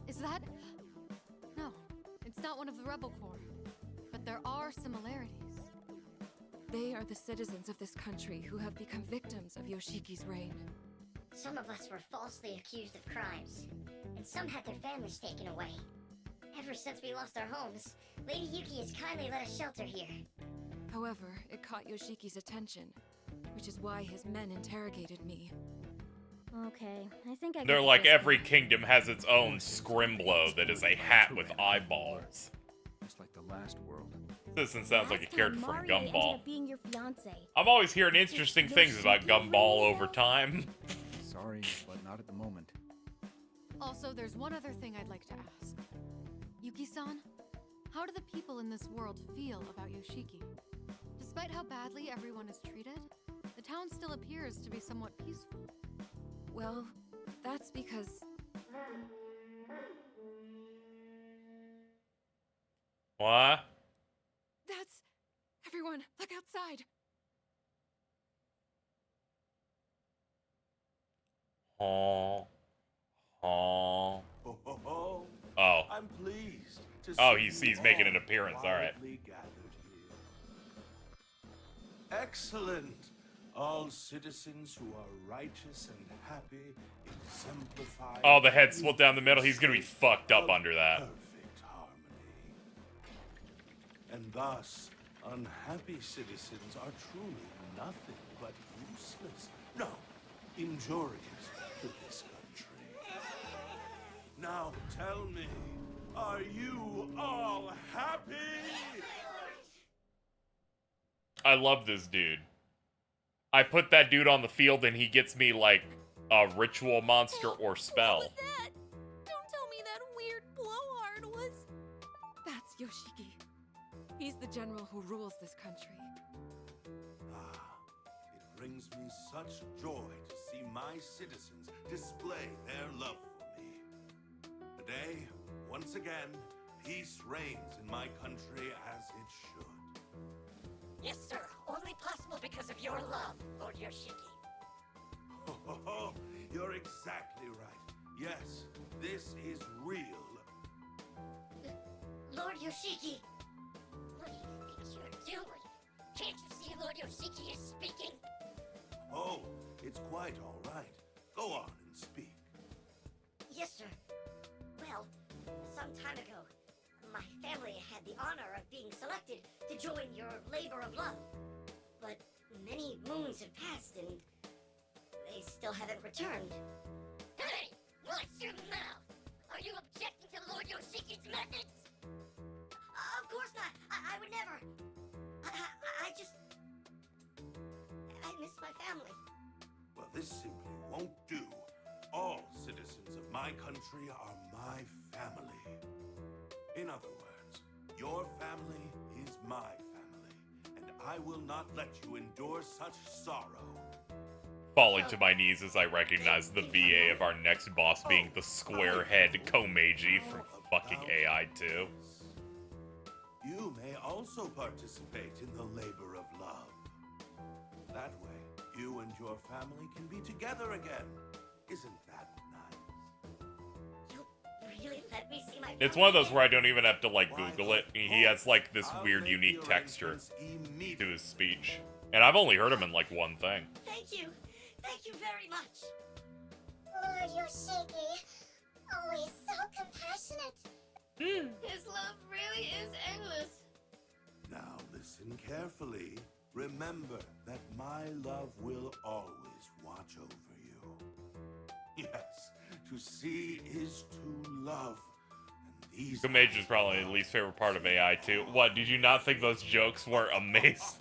Is that... No, it's not one of the Rebel Corps. But there are similarities. They are the citizens of this country who have become victims of Yoshiki's reign. Some of us were falsely accused of crimes, and some had their families taken away. Ever since we lost our homes, Lady Yuki has kindly let us shelter here. However, it caught Yoshiki's attention, which is why his men interrogated me. Okay, I think I They're get like this every one. kingdom has its own scrimblow that is a hat with eyeballs. Just like the last world. Citizen sounds like a Last character time from Maria ended Gumball. up being your fiance. I'm always hearing interesting things about Gumball over time. Sorry, but not at the moment. Also, there's one other thing I'd like to ask. Yuki-san, how do the people in this world feel about Yoshiki? Despite how badly everyone is treated, the town still appears to be somewhat peaceful. Well, that's because... What? That's... Everyone, look outside! Oh. Oh. Oh. Oh. I'm pleased to Oh, see he's you making an all appearance, alright. quietly gathered here. Excellent! All citizens who are righteous and happy exemplify... Oh, the head split down the middle. He's gonna be fucked up under that. Perfect harmony. And thus, unhappy citizens are truly nothing but useless. No, injurious to this country. Now tell me, are you all happy? I love this dude. I put that dude on the field and he gets me like a ritual monster or spell. What was that? Don't tell me that weird blowhard was... That's Yoshiki. He's the general who rules this country. Ah, it brings me such joy to see my citizens display their love for me. Today, once again, peace reigns in my country as it should. Yes, sir. Only possible because of your love, Lord Yoshiki. Oh, you're exactly right. Yes, this is real. Lord Yoshiki! What do you think you're doing? Can't you see Lord Yoshiki is speaking? Oh, it's quite all right. Go on and speak. Yes, sir. Well, some time ago, my family had the honor of being selected to join your labor of love. But many moons have passed and they still haven't returned. Hey! Watch your mouth! Are you objecting to Lord Yoshiki's methods? Of course not! I would never! I just... I miss my family. Well, this simply won't do. All citizens of my country are my family. In other words, your family is my family, and I will not let you endure such sorrow. Falling to my knees as I recognize the VA of our next boss being the square head Komeiji from fucking AI 2. You may also participate in the labor of love. That way, you and your family can be together again. Isn't that nice? You really let me see my It's one of those where I don't even have to like Google it. He has like this weird unique texture to his speech. And I've only heard him in like one thing. Thank you. Thank you very much. Lord Yoshiki, always so compassionate. His love really is endless. Now listen carefully. Remember that my love will always watch over you. Yes, to see is to love, and these The Mage is probably the least favorite part of AI too. What, did you not think those jokes were amazing?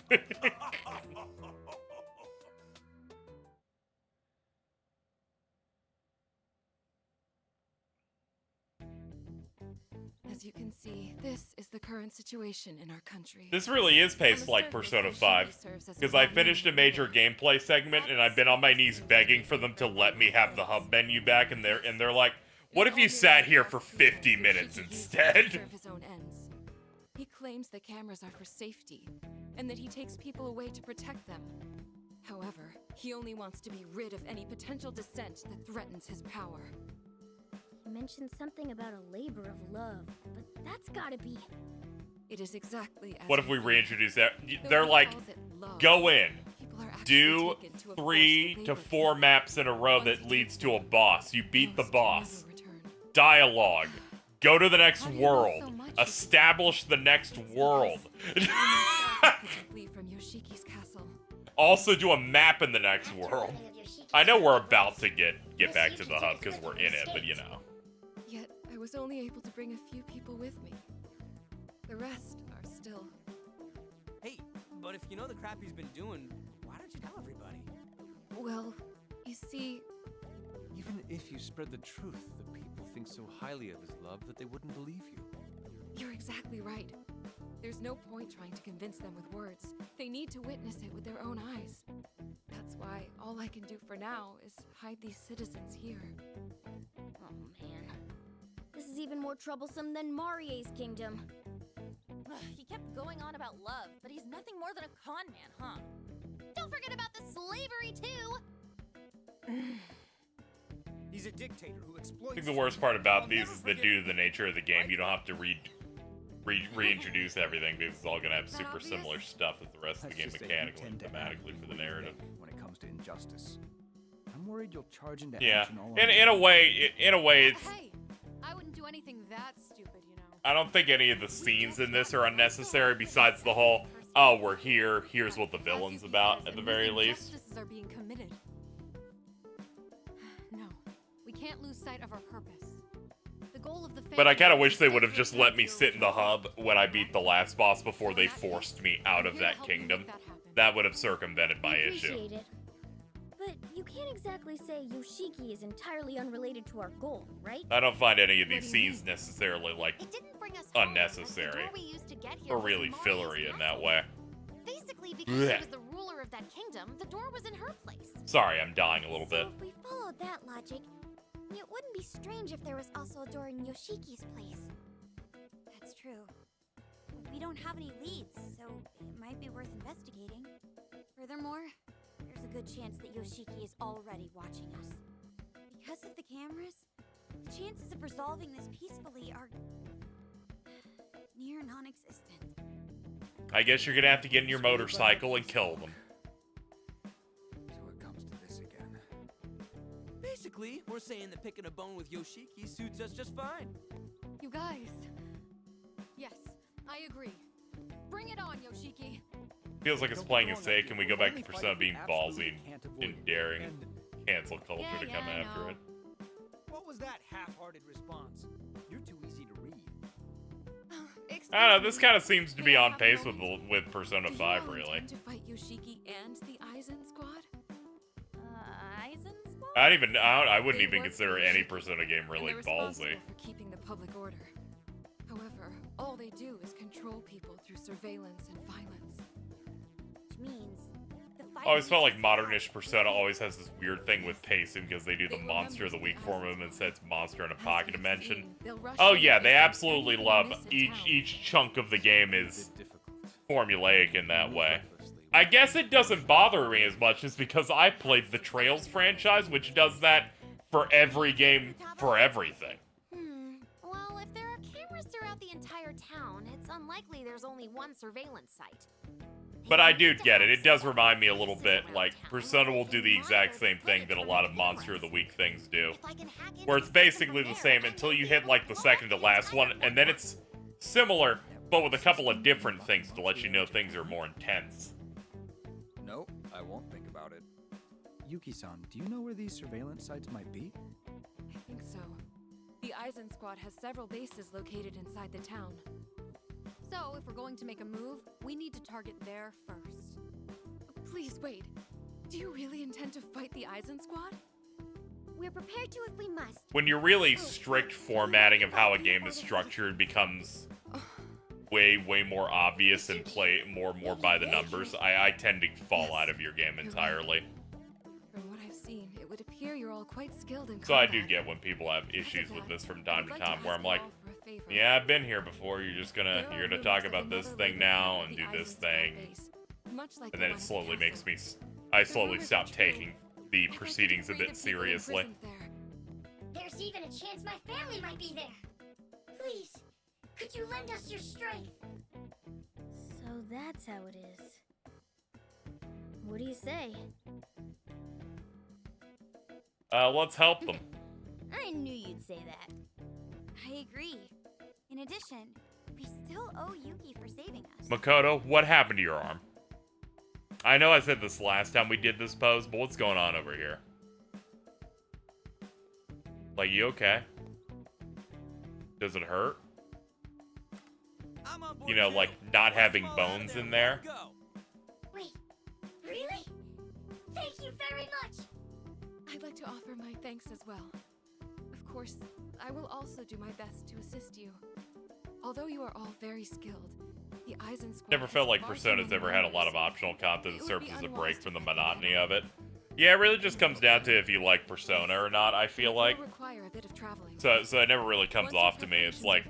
As you can see, this is the current situation in our country. This really is paced like Persona 5. Because I finished a major gameplay segment and I've been on my knees begging for them to let me have the hub menu back, and they're like, what if you sat here for 50 minutes instead? Serve his own ends. He claims the cameras are for safety, and that he takes people away to protect them. However, he only wants to be rid of any potential dissent that threatens his power. He mentioned something about a labor of love, but that's gotta be... It is exactly as What if we thought. reintroduce that? Though They're he like, calls it love, go in, people are actually do taken to a 3 forced to labor 4 maps in a row Once that he leads to a completes boss. You beat the most boss. never return. Dialogue. Go to the next How do you know world. so much of this? Establish the next world. He himself couldn't flee from Yoshiki's castle. Also do a map in the next world. I know we're about to get back to the hub because we're in it, but you know. Yet I was only able to bring a few people with me. The rest are still... Hey, but if you know the crap he's been doing, why don't you tell everybody? Well, you see... Even if you spread the truth, the people think so highly of his love that they wouldn't believe you. You're exactly right. There's no point trying to convince them with words. They need to witness it with their own eyes. That's why all I can do for now is hide these citizens here. Oh man. This is even more troublesome than Marie's kingdom. He kept going on about love, but he's nothing more than a con man, huh? Don't forget about the slavery, too! He's a dictator who exploits... I think the worst part about these is that due to the nature of the game, you don't have to reintroduce everything because it's all going to have super similar stuff as the rest of the game Let's just say you mechanically and tend to act thematically for the really narrative. quick when it comes to injustice. I'm worried you'll charge into Yeah, action all in a way, it's... Hey, I wouldn't do anything that stupid, you know. I don't think any of the scenes in this are unnecessary besides the whole, oh, we're here, here's what the villain's about, at the very least. Injustices are being committed. No, we can't lose sight of our purpose. The goal of the But I kind of family wish is they to would have just let me preserve sit in the your hub when I beat the last boss before they forced me out of that kingdom. That would have circumvented my issue. Appreciate it. But you can't exactly say Yoshiki is entirely unrelated to our goal, right? I don't find any of these scenes necessarily, like, It didn't bring us home, unnecessary. as the door we used to get here Or was really Maria's fillery in that castle. way. Basically, because Blech. she was the ruler of that kingdom, the door was in her place. Sorry, I'm dying a little bit. So if we followed that logic, it wouldn't be strange if there was also a door in Yoshiki's place. That's true. We don't have any leads, so it might be worth investigating. Furthermore, there's a good chance that Yoshiki is already watching us. Because of the cameras, the chances of resolving this peacefully are near non-existent. I guess you're gonna have to get in your motorcycle and kill them. So it comes to this again. Basically, we're saying that picking a bone with Yoshiki suits us just fine. You guys. Yes, I agree. Bring it on, Yoshiki. Feels like it's playing it safe. Can we go back to Persona being ballsy and daring cancel culture to come after it? What was that half-hearted response? You're too easy to read. I don't know, this kind of seems to be on pace with Persona 5, Do you really. intend to fight Yoshiki and the Aizen squad? Aizen squad? I wouldn't They even work consider for any Yoshiki, Persona game and really they're ballsy. responsible for keeping the public order. However, all they do is control people through surveillance and violence. Which means the fight I always felt like modern-ish Persona always has this weird thing with pacing because they do the Monster of the Week for them and says Monster in a Pocket Dimension. Oh yeah, they absolutely love each chunk of the game is formulaic in that way. I guess it doesn't bother me as much as because I played the Trails franchise, which does that for every game for everything. Well, if there are cameras throughout the entire town, it's unlikely there's only one surveillance site. But I do get it. It does remind me a little bit, like, Persona will do the exact same thing that a lot of Monster of the Week things do. Where it's basically the same until you hit, like, the second to last one, and then it's similar, but with a couple of different things to let you know things are more intense. Nope, I won't think about it. Yuki-san, do you know where these surveillance sites might be? I think so. The The Eisen Squad has several bases located inside the town. So, if we're going to make a move, we need to target there first. Please wait. Do you really intend to fight the Eisen Squad? We're prepared to if we must. When you're really strict formatting of how a game is structured becomes way more obvious and play more by the numbers, I tend to fall out of your game entirely. From what I've seen, it would appear you're all quite skilled in combat. So I do get when people have issues with this from time to time, where I'm like, yeah, I've been here before, you're gonna talk about this thing now and do this thing. And then it slowly makes me, I slowly stop taking the proceedings a bit seriously. There's even a chance my family might be there. Please, could you lend us your strength? So that's how it is. What do you say? Let's help them. I knew you'd say that. I agree. In addition, we still owe Yuki for saving us. Makoto, what happened to your arm? I know I said this last time we did this pose, but what's going on over here? Like, you okay? Does it hurt? You know, like, not having bones in there? Wait, really? Thank you very much! I'd like to offer my thanks as well. Of course, I will also do my best to assist you. Although you are all very skilled, the Eisen Squad Never felt like Persona's ever had a lot of optional content that serves as a break from the monotony of it. Yeah, it really just comes down to if you like Persona or not, I feel like. So it never really comes off to me. It's like,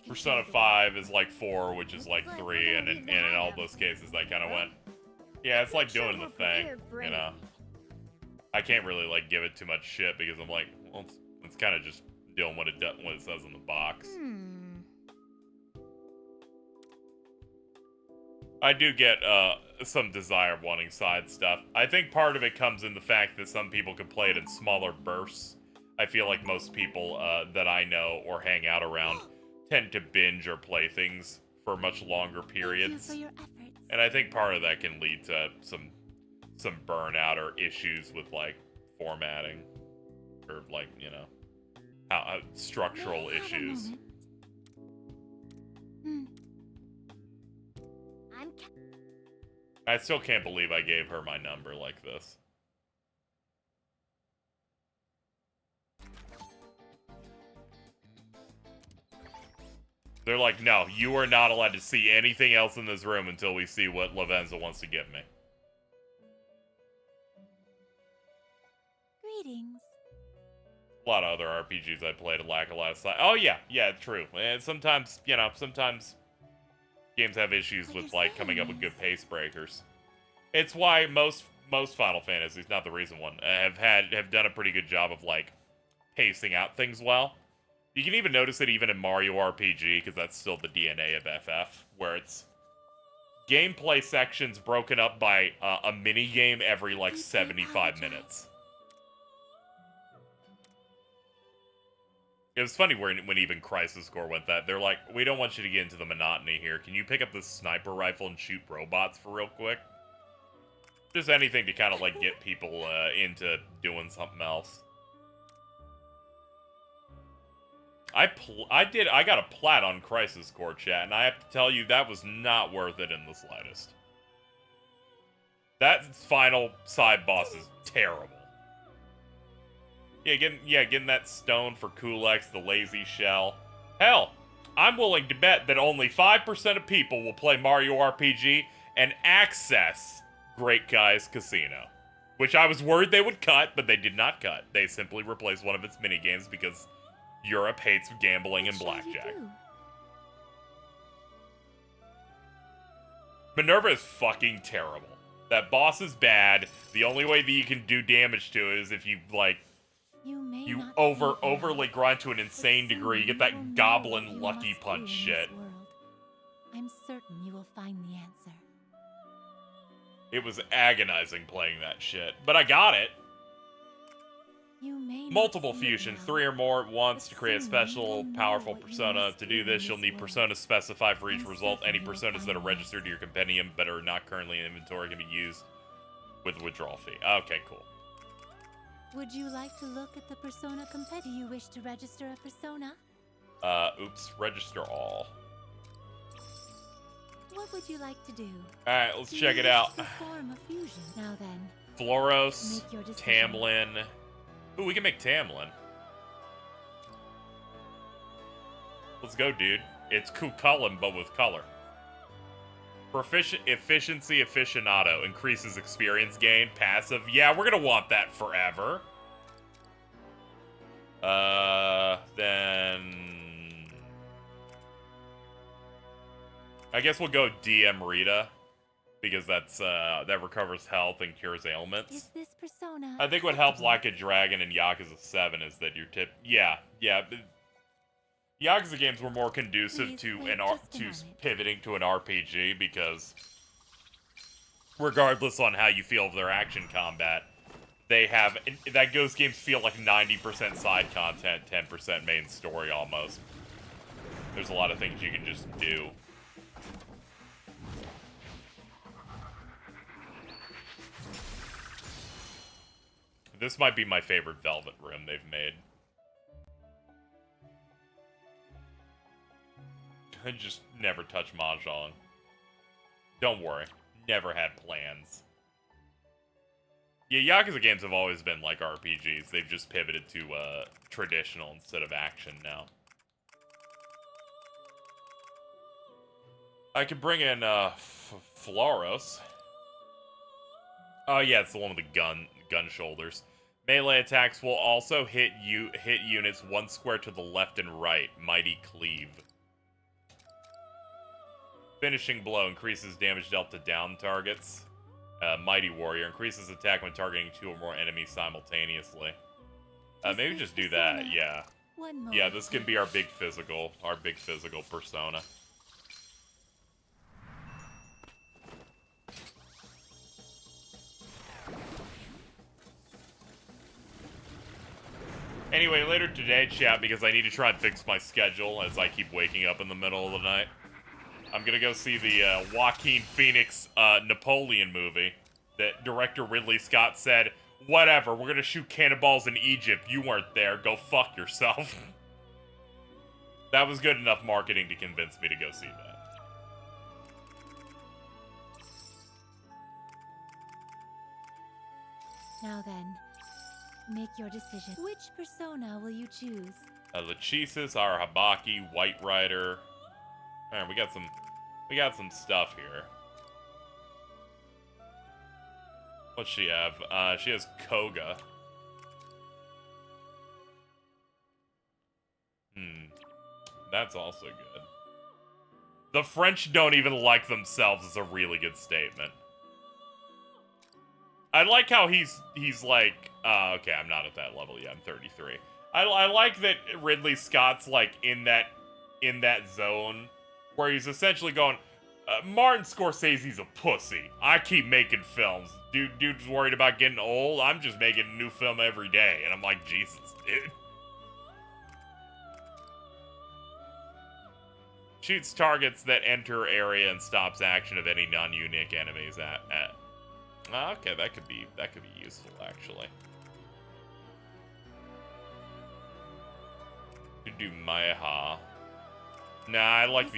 Persona 5 is like 4, which is like 3, and in all those cases I kind of went, yeah, it's like doing the thing, you know? I can't really like give it too much shit because I'm like, well, it's kind of just doing what it says in the box. I do get some desire of wanting side stuff. I think part of it comes in the fact that some people can play it in smaller bursts. I feel like most people that I know or hang out around tend to binge or play things for much longer periods. Thank you for your efforts. And I think part of that can lead to some burnout or issues with like formatting or like, you know, how structural issues. I still can't believe I gave her my number like this. They're like, no, you are not allowed to see anything else in this room until we see what Lavenza wants to give me. Greetings. A lot of other RPGs I played lack a lot of sight. Oh yeah, true. And sometimes, you know, sometimes games have issues with like coming up with good pace breakers. It's why most Final Fantasies, not the recent one, have done a pretty good job of like pacing out things well. You can even notice it even in Mario RPG, because that's still the DNA of FF, where it's gameplay sections broken up by a mini game every like 75 minutes. It was funny when even Crisis Core went that. They're like, we don't want you to get into the monotony here. Can you pick up this sniper rifle and shoot robots for real quick? Just anything to kind of like get people into doing something else. I got a plat on Crisis Core, chat, and I have to tell you that was not worth it in the slightest. That final side boss is terrible. Yeah, getting that stone for Kulex, the lazy shell. Hell, I'm willing to bet that only 5% of people will play Mario RPG and access Great Guy's Casino. Which I was worried they would cut, but they did not cut. They simply replaced one of its minigames because Europe hates gambling and blackjack. Minerva is fucking terrible. That boss is bad. The only way that you can do damage to it is if you, like, you overly grind to an insane degree. You get that goblin lucky punch shit. I'm certain you will find the answer. It was agonizing playing that shit, but I got it. Multiple fusions, 3 or more at once to create a special, powerful persona. To do this, you'll need personas specified for each result. Any personas that are registered to your compendium but are not currently in inventory can be used with a withdrawal fee. Okay, cool. Would you like to look at the persona compet? Do you wish to register a persona? Oops, register all. What would you like to do? Alright, let's Do check you it wish out. to perform a fusion? Now then, Floros, make your decision. Tamlin. Ooh, we can make Tamlin. Let's go, dude. It's Kukulin, but with color. Efficiency aficionado increases experience gain. Passive. Yeah, we're gonna want that forever. Then I guess we'll go DM Rita because that's that recovers health and cures ailments. Is this persona? I think what helps Like a Dragon and Yakuza 7 is that your tip. Yeah. Yakuza games were more conducive to pivoting to an RPG because, regardless on how you feel of their action combat, they have those games feel like 90% side content, 10% main story almost. There's a lot of things you can just do. This might be my favorite Velvet Room they've made. I just never touch Mahjong. Don't worry. Never had plans. Yeah, Yakuza games have always been like RPGs. They've just pivoted to traditional instead of action now. I could bring in Floros. Oh yeah, it's the one with the gun shoulders. Melee attacks will also hit units one square to the left and right. Mighty Cleave. Finishing Blow increases damage dealt to down targets. Mighty Warrior increases attack when targeting 2 or more enemies simultaneously. Maybe just do that, yeah. Yeah, this can be our big physical persona. Anyway, later today, chat, because I need to try and fix my schedule as I keep waking up in the middle of the night. I'm gonna go see the Joaquin Phoenix Napoleon movie that director Ridley Scott said, whatever, we're gonna shoot cannonballs in Egypt. You weren't there. Go fuck yourself. That was good enough marketing to convince me to go see that. Now then, make your decision. Which persona will you choose? Lachesis, Arahabaki, White Rider. Alright, we got some stuff here. What's she have? She has Koga. That's also good. The French don't even like themselves is a really good statement. I like how he's like, okay, I'm not at that level yet, I'm 33. I like that Ridley Scott's like in that zone where he's essentially going, Martin Scorsese's a pussy. I keep making films. Dude's worried about getting old. I'm just making a new film every day. And I'm like, Jesus, dude. Shoots targets that enter area and stops action of any non-unique enemies okay, that could be useful actually. To do Maiha. Nah, I like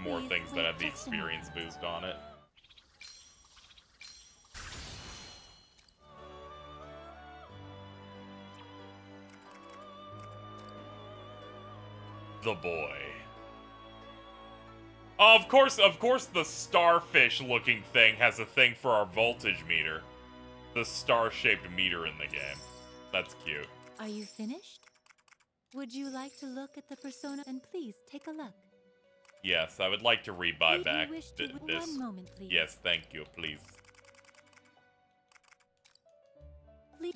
more things that have the experience boost on it. The boy. Oh, of course the starfish-looking thing has a thing for our voltage meter. The star-shaped meter in the game. That's cute. Are you finished? Would you like to look at the persona? And please, take a look. Yes, I would like to rebuy back this. One moment, please. Yes, thank you, please.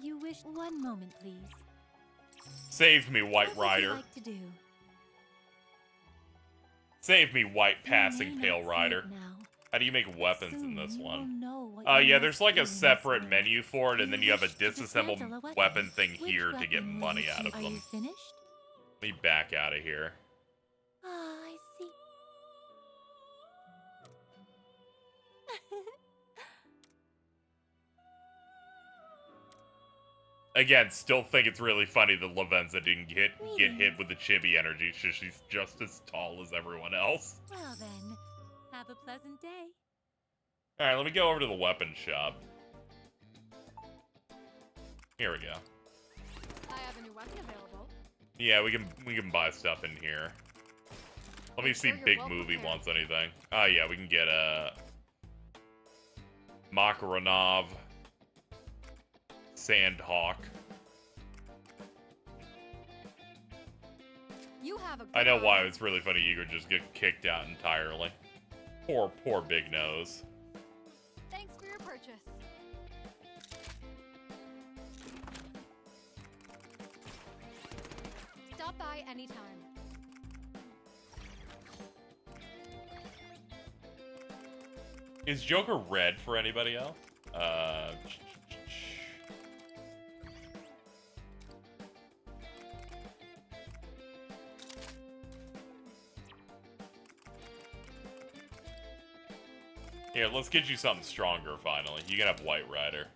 You wish one moment, please. Save me, White Rider. What would you like to do? Save me, White Passing Pale Rider. How do you make weapons in this one? Yeah, there's like a separate menu for it, and then you have a disassembled weapon thing here to get money out of them. Are you finished? Let me back out of here. I see. Again, still think it's really funny that Lavenza didn't get hit with the chibi energy. She's just as tall as everyone else. Well then, have a pleasant day. Alright, let me go over to the weapon shop. Here we go. I have a new weapon available. Yeah, we can buy stuff in here. Let me see sure you're Big well Movie prepared. wants anything. Oh yeah, we can get a Makaronov, Sandhawk. You have a I know good why eye. it's really funny Igor just get kicked out entirely. Poor Big Nose. Thanks for your purchase. Stop by anytime. Is Joker red for anybody else? Here, let's get you something stronger finally. You can have White Rider.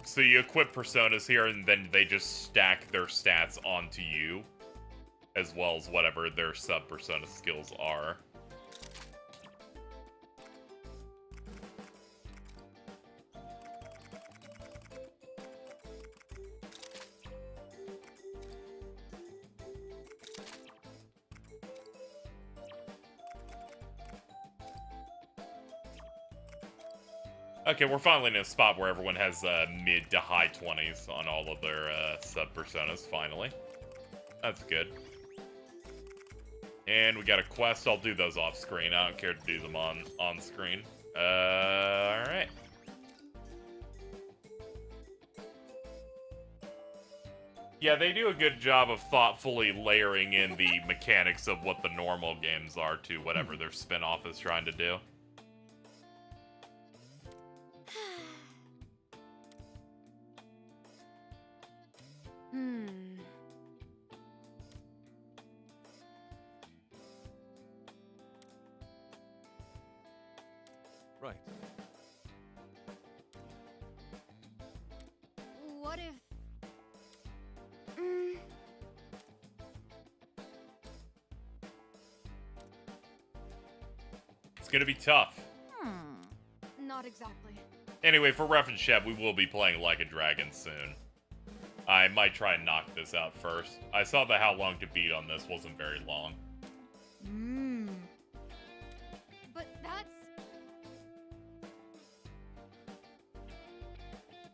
So you equip personas here, and then they just stack their stats onto you, as well as whatever their sub-persona skills are. Okay, we're finally in a spot where everyone has mid to high 20s on all of their sub-personas, finally. That's good. And we got a quest. I'll do those off-screen. I don't care to do them on-screen. Alright. Yeah, they do a good job of thoughtfully layering in the mechanics of what the normal games are to whatever their spin-off is trying to do. Right. What if... It's gonna be tough. Not exactly. Anyway, for reference, Shep, we will be playing Like a Dragon soon. I might try and knock this out first. I saw that how long to beat on this wasn't very long. But that's...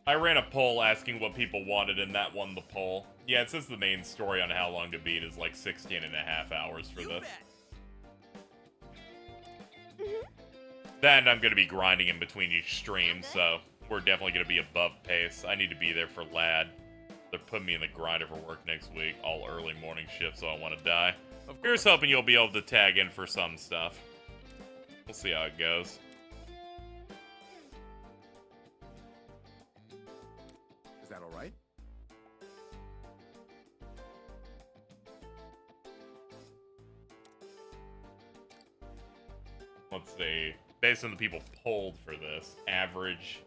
I ran a poll asking what people wanted, and that won the poll. Yeah, it says the main story on how long to beat is like 16 and a half hours for this. Then I'm going to be grinding in between each stream, so we're definitely going to be above pace. I need to be there for Lad. They're putting me in the grinder for work next week, all early morning shift, so I want to die. Here's hoping you'll be able to tag in for some stuff. We'll see how it goes. Is that all right? Let's see. Based on the people polled for this, average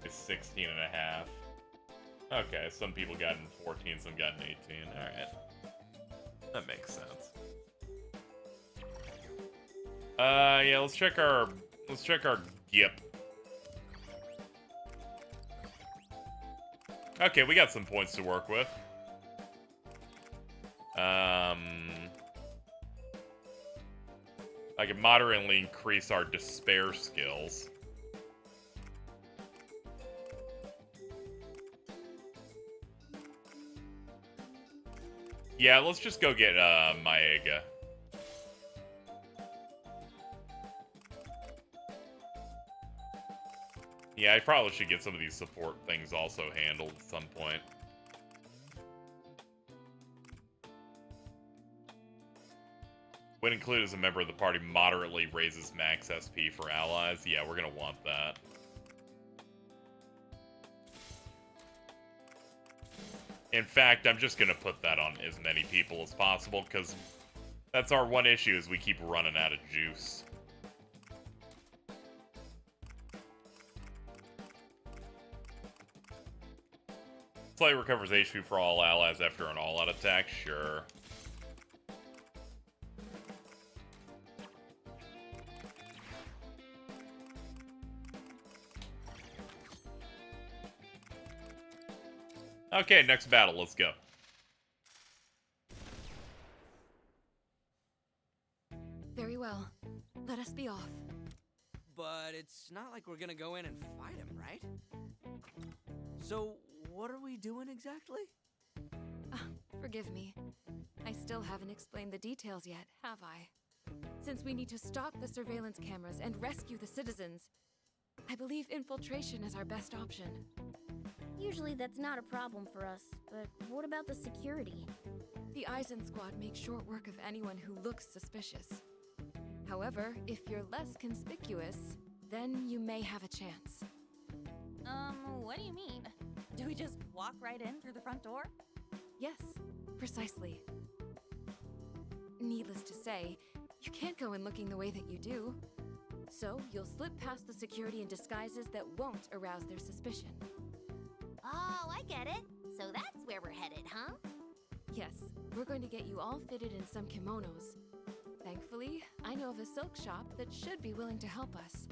is 16 and a half. Okay, some people got in 14, some got in 18. Alright. That makes sense. Yeah, let's check our GIP. Okay, we got some points to work with. I can moderately increase our despair skills. Yeah, let's just go get Maega. Yeah, I probably should get some of these support things also handled at some point. When included as a member of the party moderately raises max SP for allies. Yeah, we're gonna want that. In fact, I'm just gonna put that on as many people as possible, because that's our one issue, is we keep running out of juice. Play recovers HP for all allies after an all-out attack? Sure. Okay, next battle. Let's go. Very well. Let us be off. But it's not like we're gonna go in and fight him, right? So, what are we doing exactly? Forgive me. I still haven't explained the details yet, have I? Since we need to stop the surveillance cameras and rescue the citizens, I believe infiltration is our best option. Usually that's not a problem for us, but what about the security? The Eisen squad makes short work of anyone who looks suspicious. However, if you're less conspicuous, then you may have a chance. What do you mean? Do we just walk right in through the front door? Yes, precisely. Needless to say, you can't go in looking the way that you do. So, you'll slip past the security in disguises that won't arouse their suspicion. Oh, I get it. So that's where we're headed, huh? Yes, we're going to get you all fitted in some kimonos. Thankfully, I know of a silk shop that should be willing to help us.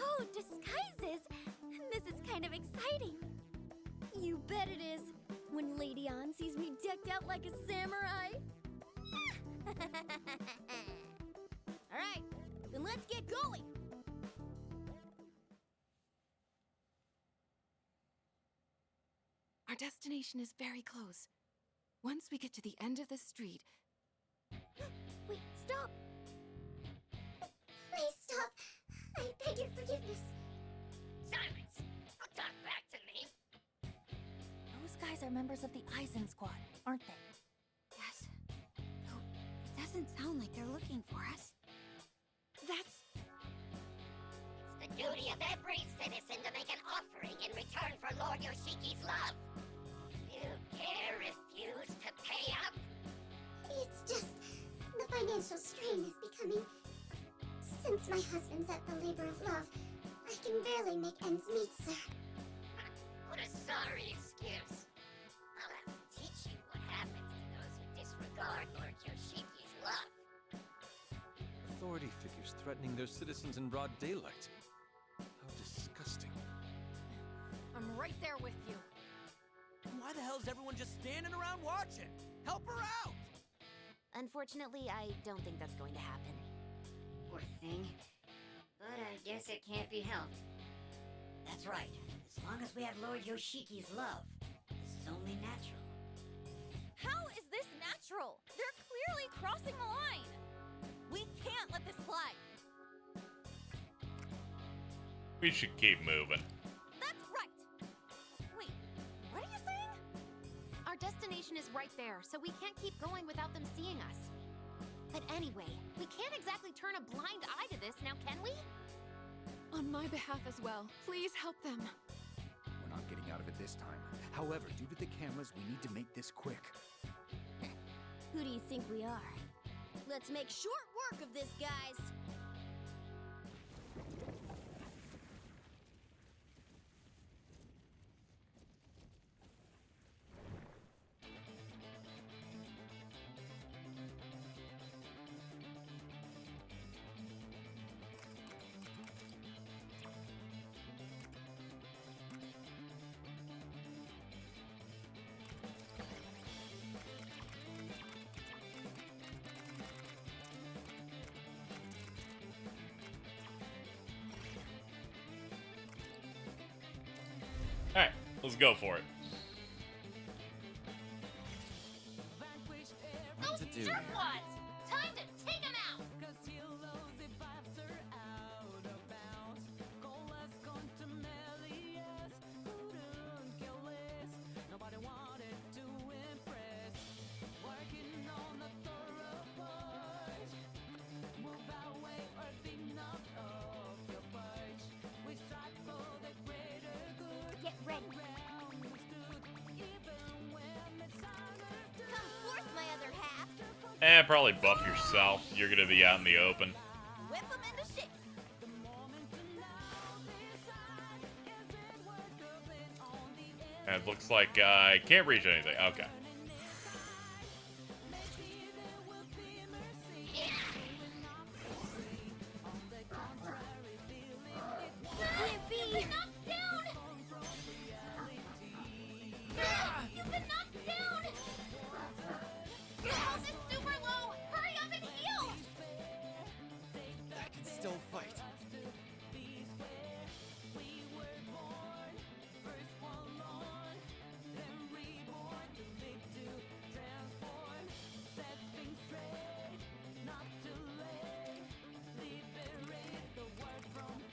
Oh, disguises! This is kind of exciting. You bet it is. When Lady Ann sees me decked out like a samurai. Alright, then let's get going! Our destination is very close. Once we get to the end of the street... Wait, stop! Please stop. I beg your forgiveness. Silence! Don't talk back to me. Those guys are members of the Eisen squad, aren't they? Yes. Though, it doesn't sound like they're looking for us. That's... It's the duty of every citizen to make an offering in return for Lord Yoshiki's love. You dare refuse to pay up? It's just the financial strain is becoming. Since my husband's at the labor of love, I can barely make ends meet, sir. What a sorry excuse. I'll have to teach you what happens to those who disregard Lord Yoshiki's love. Authority figures threatening their citizens in broad daylight. How disgusting. I'm right there with you. Why the hell is everyone just standing around watching? Help her out! Unfortunately, I don't think that's going to happen. Poor thing. But I guess it can't be helped. That's right. As long as we have Lord Yoshiki's love, this is only natural. How is this natural? They're clearly crossing the line! We can't let this slide! We should keep moving. That's right! Wait, what are you saying? Our destination is right there, so we can't keep going without them seeing us. But anyway, we can't exactly turn a blind eye to this now, can we? On my behalf as well, please help them. We're not getting out of it this time. However, due to the cameras, we need to make this quick. Who do you think we are? Let's make short work of this, guys! Alright, let's go for it. Those jerkwads! Time to take them out! Get ready. Come forth, my other half. Probably buff yourself. You're gonna be out in the open. Whip them into shape! Alright, looks like I can't reach anything. Okay. You've been knocked down! Your health is super low! Hurry up and heal! I can still fight.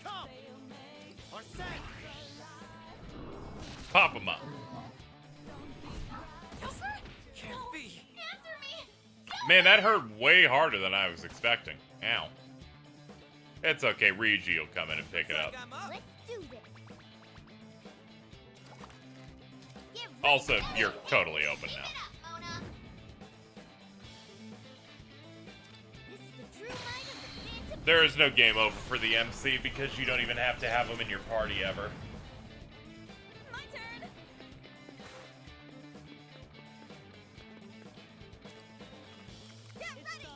Come! Or set! Pop him up. Can't be. Answer me! Man, that hurt way harder than I was expecting. Ow. It's okay, Ryuji will come in and pick it up. Let's do this. Get ready Also, to you're go. totally open Keep now. it up, Mona. This is the true might of the Phantom. There is no game over for the MC because you don't even have to have them in your party ever. My turn. Get ready.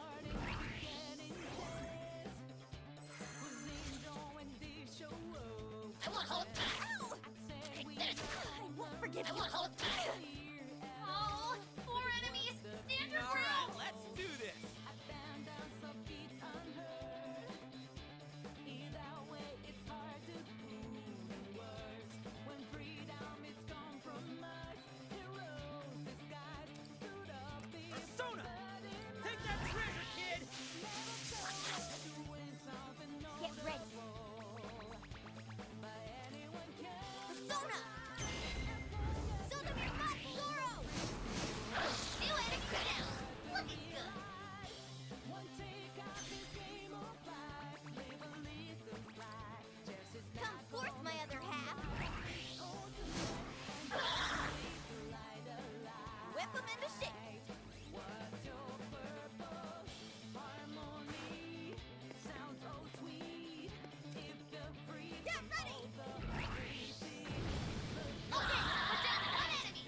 I won't hold back. Take this. I won't forgive you. I won't hold back. Oh, four enemies. Stand your ground. Let's do this. Persona! Take that treasure, kid! Get ready. Persona. Soda your butt, Zoro. New enemy down. Looking good. Come forth, my other half. Whip 'em into shape. Get ready. Okay, we're down to one enemy.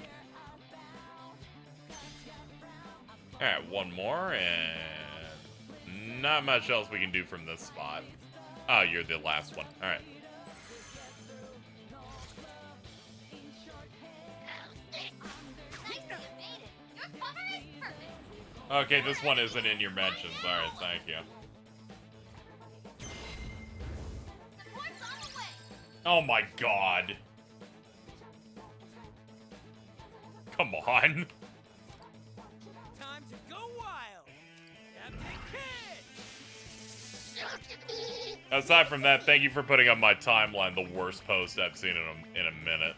Alright, one more, and not much else we can do from this spot. Oh, you're the last one. Alright. Nice, you made it. Your cover is perfect. Okay, this one isn't in your mentions. Alright, thank you. Support's on the way. Oh my god. Come on. Time to go wild! Captain Kid! Aside from that, thank you for putting up my timeline, the worst post I've seen in a minute.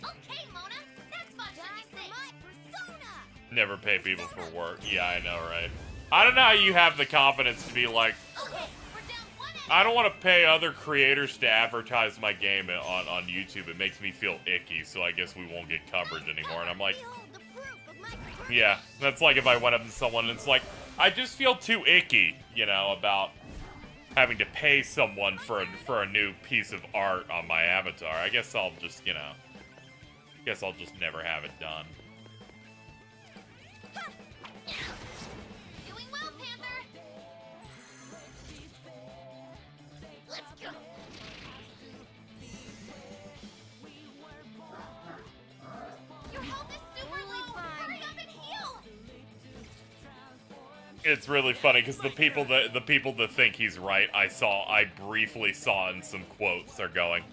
Okay, Mona. Next spot should be safe. My persona. Never pay people for work. Yeah, I know, right? I don't know how you have the confidence to be like, Okay, we're down one enemy. I don't want to pay other creators to advertise my game on YouTube. It makes me feel icky, so I guess we won't get coverage anymore. And I'm like, Behold the proof of my perfect. yeah, that's like if I went up to someone and it's like, I just feel too icky, you know, about having to pay someone for a new piece of art on my avatar. I guess I'll just, you know, never have it done. Doing well, Panther. Let's go. Your health is super low. Hurry up and heal. It's really funny because the people that think he's right, I briefly saw in some quotes are going,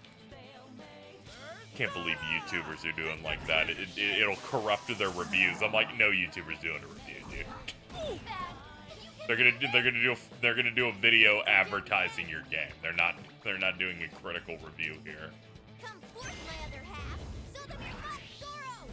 can't believe YouTubers are doing like that. It'll corrupt their reviews. I'm like, no YouTuber's doing a review, dude. They're gonna do a video advertising your game. They're not doing a critical review here. Come forth, my other half. So that your butt, Zoro.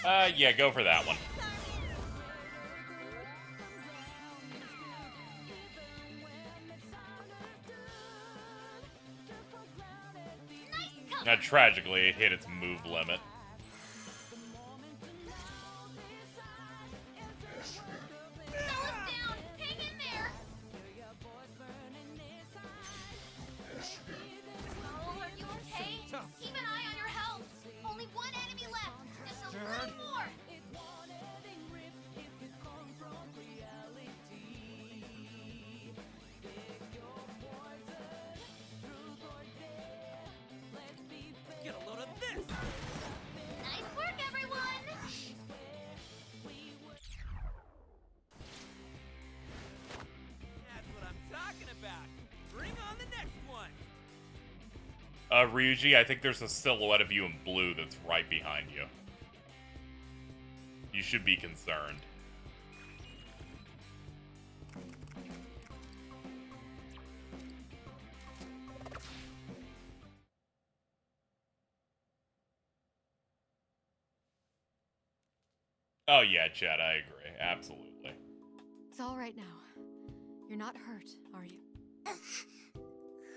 Yeah, go for that one. Now, tragically, it hit its move limit. Get a load of this! Nice work, everyone! That's what I'm talking about. Bring on the next one. Ryuji, I think there's a silhouette of you in blue that's right behind you. You should be concerned. Oh yeah, Chad, I agree. Absolutely. It's all right now. You're not hurt, are you?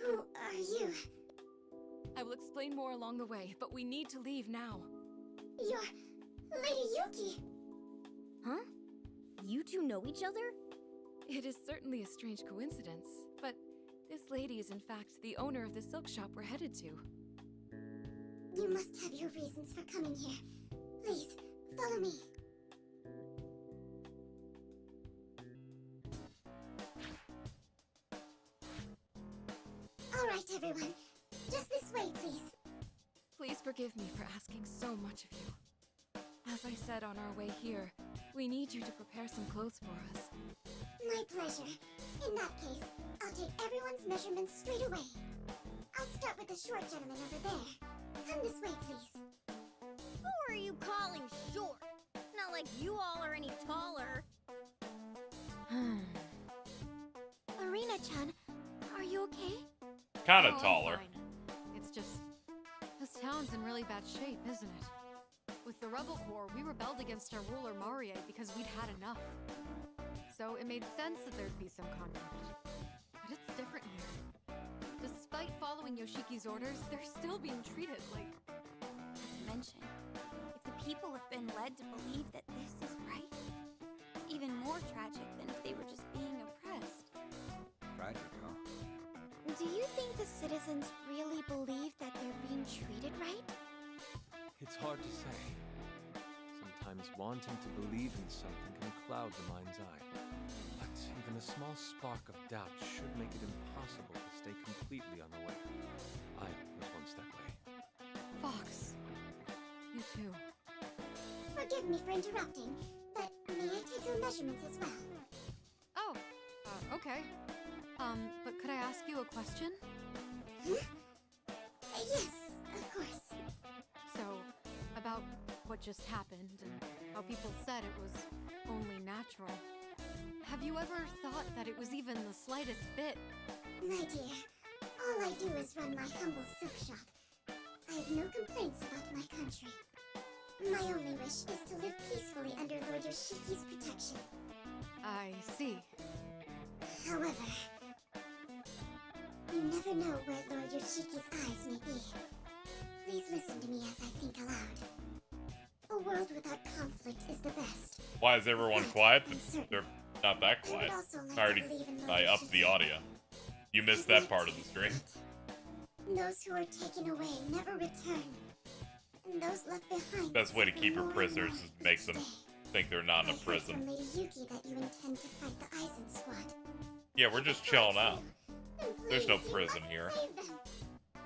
Who are you? I will explain more along the way, but we need to leave now. You're Lady Yuki. Huh? You two know each other? It is certainly a strange coincidence, but this lady is in fact the owner of the silk shop we're headed to. You must have your reasons for coming here. Please, follow me. All right, everyone. Just this way, please. Please forgive me for asking so much of you. As I said on our way here, we need you to prepare some clothes for us. My pleasure. In that case, I'll take everyone's measurements straight away. I'll start with the short gentleman over there. Come this way, please. Who are you calling short? It's not like you all are any taller. Arena-chan, are you okay? Kinda Oh, I'm taller. fine. It's just... this town's in really bad shape, isn't it? With the Rebel Corps, we rebelled against our ruler Marie because we'd had enough. So it made sense that there'd be some conflict. But it's different here. Despite following Yoshiki's orders, they're still being treated like... Not to mention, if the people have been led to believe that this is right, it's even more tragic than if they were just being oppressed. Tragic, huh? Do you think the citizens really believe that they're being treated right? It's hard to say. Sometimes wanting to believe in something can cloud the mind's eye. But even a small spark of doubt should make it impossible to stay completely on the way. I was once that way. Fox. You too. Forgive me for interrupting, but may I take your measurements as well? Oh, okay. But could I ask you a question? Huh? Yes, of course. So, about what just happened and how people said it was only natural. Have you ever thought that it was even the slightest bit? My dear, all I do is run my humble silk shop. I have no complaints about my country. My only wish is to live peacefully under Lord Yoshiki's protection. I see. However, you never know where Lord Yoshiki's eyes may be. Please listen to me as I think aloud. A world without conflict is the best. Why is everyone quiet? I'm certain. They're not that I would quiet. also like I already to believe in Lord I upped the Yoshiki. audio. You missed that part of the stream. Those who are taken away never return. And those left behind. Best way to keep your suffer more and prisoners more is make each them day. think they're not in I a heard prison. from Lady Yuki that you intend to fight the Aizen squad. Yeah, we're just chilling out. Then There's no please, you prison must here. save them.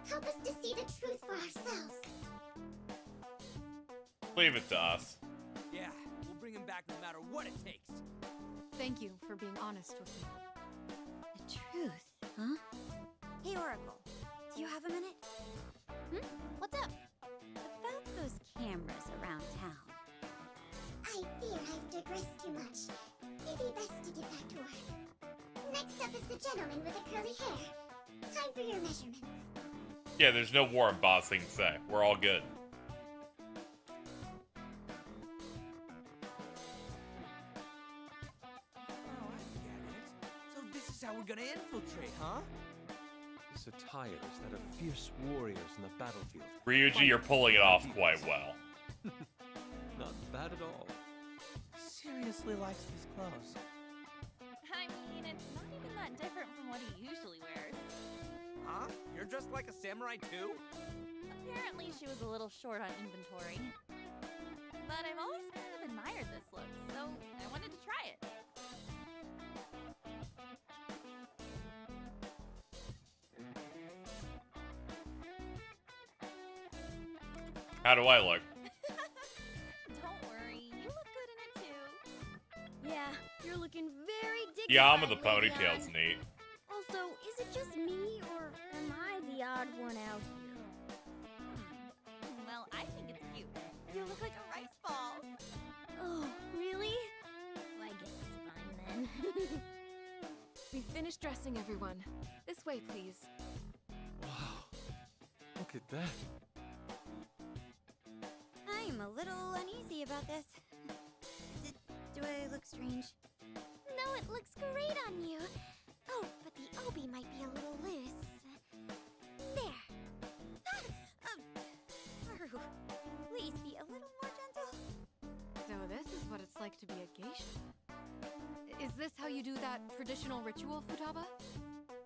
Help us to see the truth for ourselves. Leave it to us. Yeah, we'll bring him back no matter what it takes. Thank you for being honest with me. The truth, huh? Hey, Oracle, do you have a minute? What's up? About those cameras around town. I fear I've digressed too much. It'd be best to get back to work. Next up is the gentleman with the curly hair. Time for your measurements. Yeah, there's no war and boss thing to say. We're all good. how we're gonna infiltrate, huh? This attire is that of fierce warriors in the battlefield. Ryuji, you're pulling it off quite well. Not bad at all. Seriously likes these clothes. I mean, it's not even that different from what he usually wears. Huh? You're dressed like a samurai too? Apparently, she was a little short on inventory. But I've always kind of admired this look, so I wanted to try it. How do I look? Don't worry, you look good in it too. Yeah, you're looking very dignified. Yeah, I'm with the Leon. ponytail's neat. Also, is it just me, or am I the odd one out here? Well, I think it's cute. You look like a rice ball. Oh, really? Well, I guess it's fine then. We finished dressing everyone. This way, please. Wow. Look at that. I'm a little uneasy about this. Do I look strange? No, it looks great on you. Oh, but the obi might be a little loose. There. Haru, please be a little more gentle. So this is what it's like to be a geisha. Is this how you do that traditional ritual, Futaba?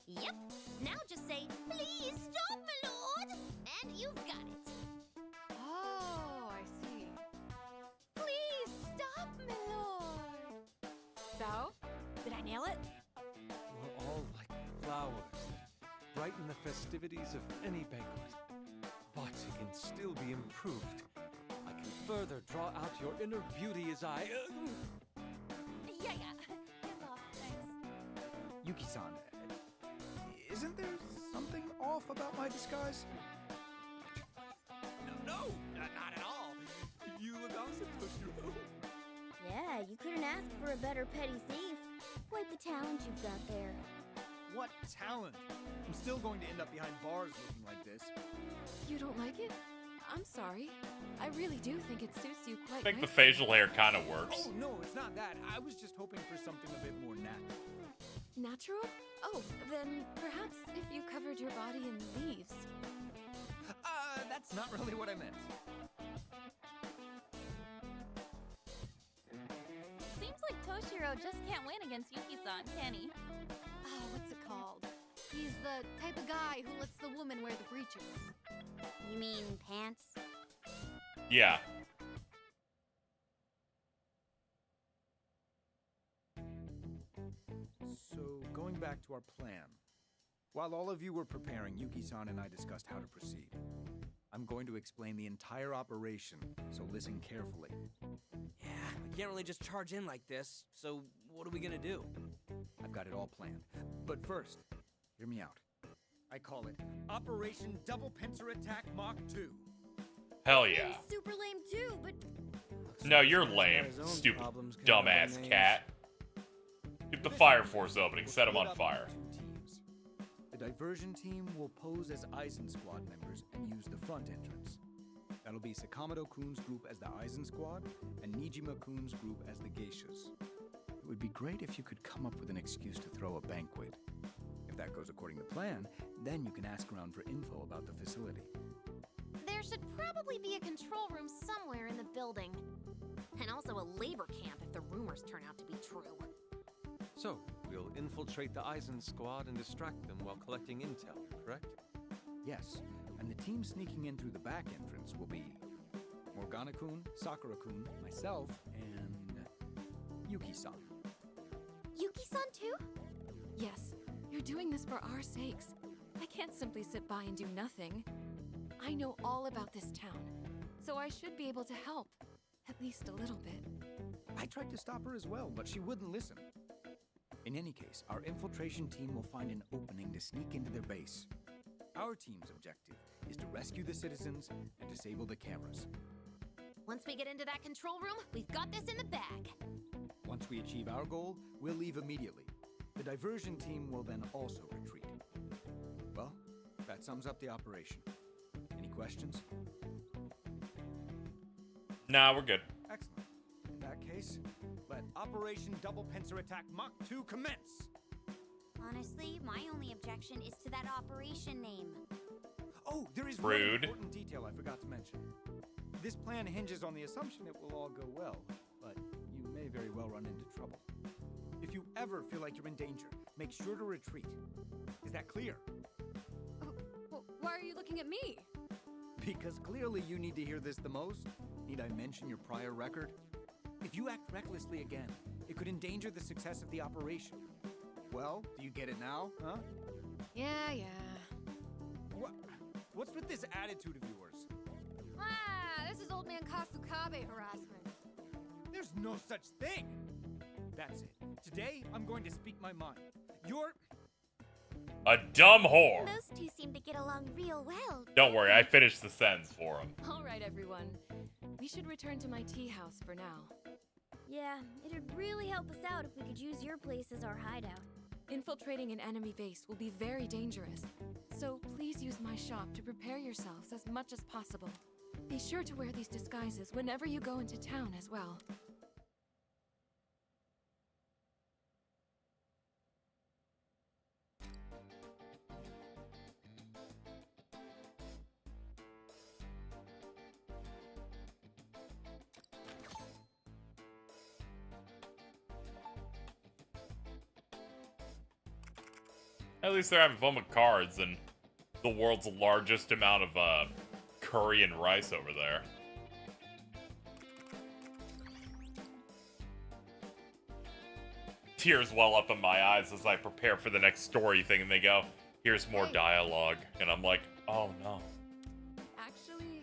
Yep. Now just say, please stop, my lord, and you've got it. Oh, I see. Please stop, my lord. So, did I nail it? We're all like flowers that brighten the festivities of any banquet. But it can still be improved. I can further draw out your inner beauty as I... Yeah. Hands off, thanks. Yuki-san, isn't there something off about my disguise? No, not at all. You look awesome, Toshiro. Yeah, you couldn't ask for a better petty thief. Quite the talent you've got there. What talent? I'm still going to end up behind bars looking like this. You don't like it? I'm sorry. I really do think it suits you quite I think the nicely. facial hair kind of works. Oh, no, it's not that. I was just hoping for something a bit more natural. Natural? Oh, then perhaps if you covered your body in leaves. That's not really what I meant. Seems like Toshiro just can't win against Yuki-san, can he? Oh, what's it called? He's the type of guy who lets the woman wear the breeches. You mean pants? Yeah. So, going back to our plan. While all of you were preparing, Yuki-san and I discussed how to proceed. I'm going to explain the entire operation, so listen carefully. Yeah, we can't really just charge in like this, so what are we gonna do? I've got it all planned. But first, hear me out. I call it Operation Double Pincer Attack Mach 2. Hell yeah. It's super lame too, but No, you're lame, stupid, dumbass cat. Keep the Fire Force opening, set him on fire. Two teams. The diversion team will pose as Eisen Squad members and use the front entrance. That'll be Sakamoto-kun's group as the Eisen Squad and Nijima-kun's group as the Geishas. It would be great if you could come up with an excuse to throw a banquet. If that goes according to plan, then you can ask around for info about the facility. There should probably be a control room somewhere in the building. And also a labor camp if the rumors turn out to be true. So, we'll infiltrate the Eisen squad and distract them while collecting intel, correct? Yes, and the team sneaking in through the back entrance will be Morgana-kun, Sakura-kun, myself, and Yuki-san. Yuki-san too? Yes, you're doing this for our sakes. I can't simply sit by and do nothing. I know all about this town, so I should be able to help. At least a little bit. I tried to stop her as well, but she wouldn't listen. In any case, our infiltration team will find an opening to sneak into their base. Our team's objective is to rescue the citizens and disable the cameras. Once we get into that control room, we've got this in the bag. Once we achieve our goal, we'll leave immediately. The diversion team will then also retreat. Well, that sums up the operation. Any questions? Nah, we're good. Excellent. In that case, let Operation Double Pincer Attack Mach 2 commence! Honestly, my only objection is to that operation name. Oh, there is Rude. one important detail I forgot to mention. This plan hinges on the assumption it will all go well, but you may very well run into trouble. If you ever feel like you're in danger, make sure to retreat. Is that clear? Why are you looking at me? Because clearly you need to hear this the most. Need I mention your prior record? If you act recklessly again, it could endanger the success of the operation. Well, do you get it now, huh? Yeah. What's with this attitude of yours? This is old man Kasukabe harassment. There's no such thing! That's it. Today, I'm going to speak my mind. You're... a dumb whore. Those two seem to get along real well. Don't worry, I finished the sentence for him. All right, everyone. We should return to my tea house for now. Yeah, it'd really help us out if we could use your place as our hideout. Infiltrating an enemy base will be very dangerous, so please use my shop to prepare yourselves as much as possible. Be sure to wear these disguises whenever you go into town as well. At least they're having fun with cards and the world's largest amount of curry and rice over there. Tears well up in my eyes as I prepare for the next story thing, and they go, here's more dialogue. And I'm like, oh no. Actually...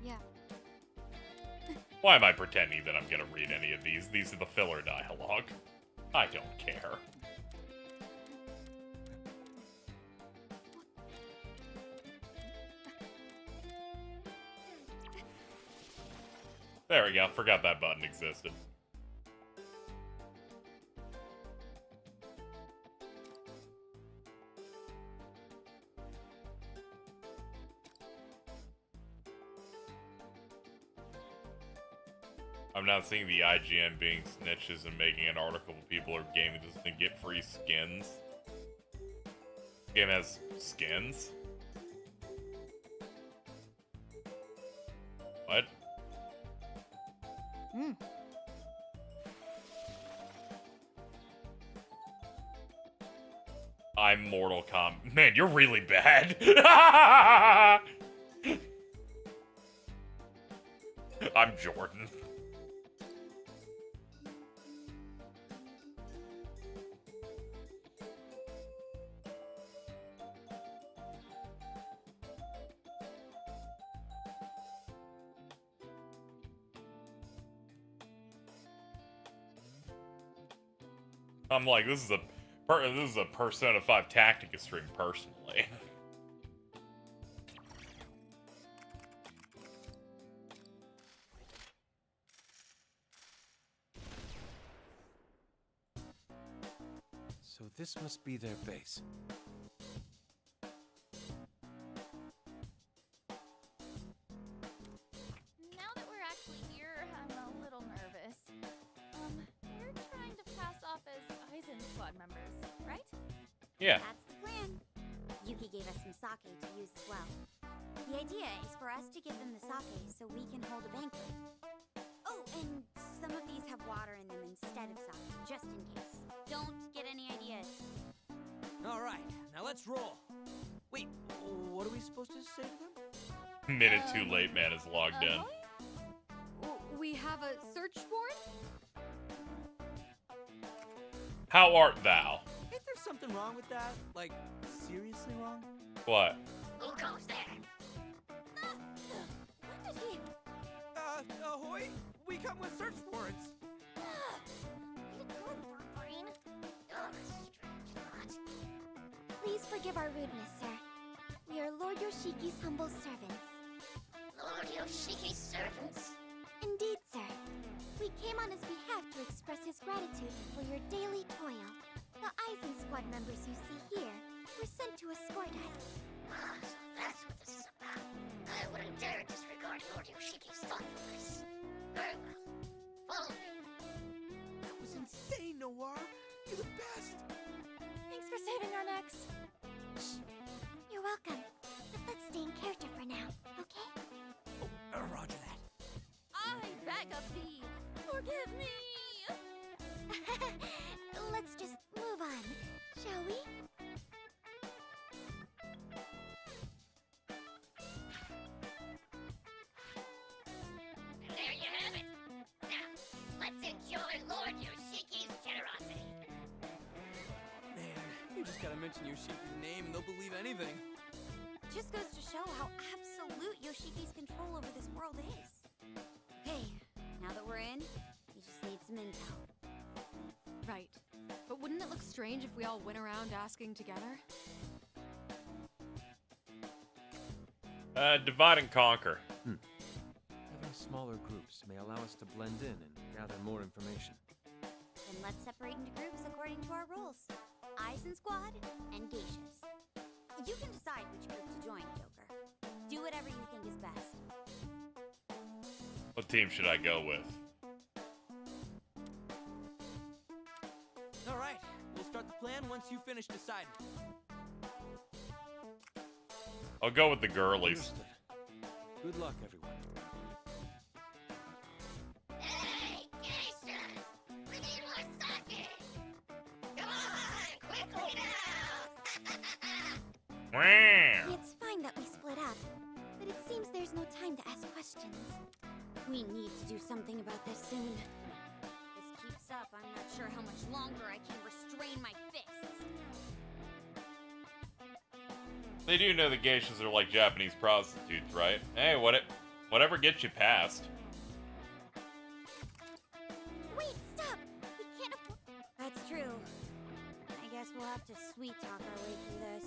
Yeah. Why am I pretending that I'm gonna read any of these? These are the filler dialogue. I don't care. There we go. Forgot that button existed. I'm not seeing the IGN being snitches and making an article with people are gaming just to get free skins. This game has skins? What? I'm Mortal Kombat. Man, you're really bad. I'm Jordan. I'm like, this is a Persona 5 Tactica stream personally. So this must be their base. Now that we're actually here, I'm a little nervous. We're trying to pass off as Aizen squad members, right? Yeah. That's the plan. Yuki gave us some sake to use as well. The idea is for us to give them the sake so we can hold a banquet. Oh, and some of these have water in them instead of sake, just in case. Don't get any ideas. All right, now let's roll. Wait, what are we supposed to say to them? Minute too late, man is logged in. We have a search warrant? How art thou? Ain't there something wrong with that? Like, seriously wrong? What? Who goes there? When did he... Ahoy! We come with search warrants! Please forgive our rudeness, sir. We are Lord Yoshiki's humble servants. Lord Yoshiki's servants? Indeed, sir. We came on his behalf to express his gratitude for your daily toil. The Aizen squad members you see here were sent to escort us. Ah, so that's what this is about. I wouldn't dare saving our necks. You're welcome. But let's stay in character for now, okay? Roger that. I beg of thee, forgive me. Let's just move on, shall we? There you have it. Now, let's enjoy Lord Yoshiki's generosity. Man, you just gotta mention Yoshiki's name and they'll believe anything. Just goes to show how absolute Yoshiki's control over this world is. Okay, now that we're in, we just need some intel. Right. But wouldn't it look strange if we all went around asking together? Divide and conquer. Having smaller groups may allow us to blend in and gather more information. Then let's separate into groups according to our roles. Aizen Squad and Geishas. You can decide which group to join, Joker. Do whatever you think is best. What team should I go with? All right, we'll start the plan once you finish deciding. I'll go with the girlies. Understood. Good luck, everyone. Hey, Geisha! We need more sake! Come on, quickly now! Wow. It's fine that we split up, but it seems there's no time to ask questions. We need to do something about this soon. This keeps up, I'm not sure how much longer I can restrain my fists. They do know the geishas are like Japanese prostitutes, right? Hey, whatever gets you past. Wait, stop! We can't afford. That's true. I guess we'll have to sweet talk our way through this.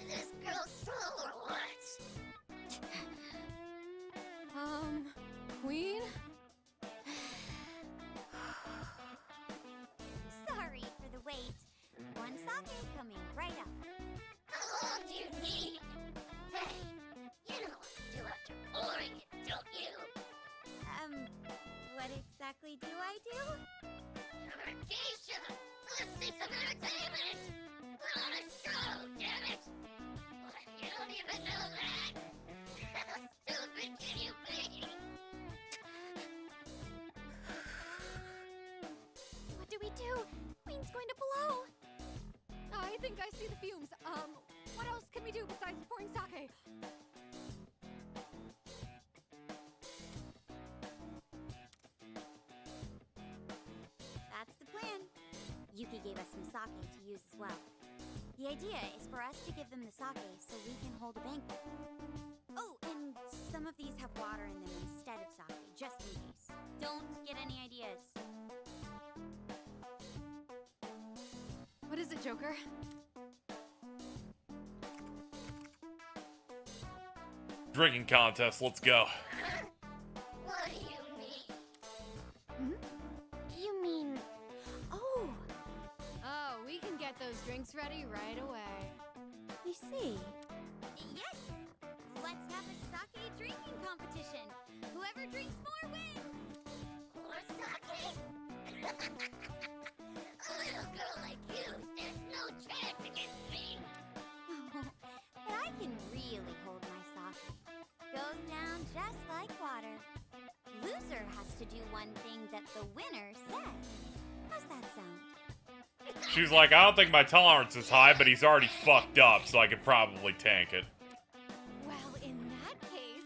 This girl slow or what? Queen? Sorry for the wait. One sake coming right up. How long do you need? Hey, you know what to do after pouring it, don't you? What exactly do I do? You're a geisha! Let's see some entertainment! We're on a show, damn it! What, you don't even know that? How stupid can you be? What do we do? Queen's going to blow. I think I see the fumes. What else can we do besides pouring sake? That's the plan. Yuki gave us some sake to use as well. The idea is for us to give them the sake so we can hold a banquet. Oh, and some of these have water in them instead of sake, just in case. Don't get any ideas. What is it, Joker? Drinking contest, let's go. What do you mean? You mean... Oh, Oh, we can get those drinks ready right away. I see. Yes! Let's have a sake drinking competition. Whoever drinks more wins! More sake? A little girl like you stands no chance against me! But I can really hold my sake. Goes down just like water. Loser has to do one thing that the winner says. How's that sound? She's like, I don't think my tolerance is high, but he's already fucked up, so I could probably tank it. Well, in that case,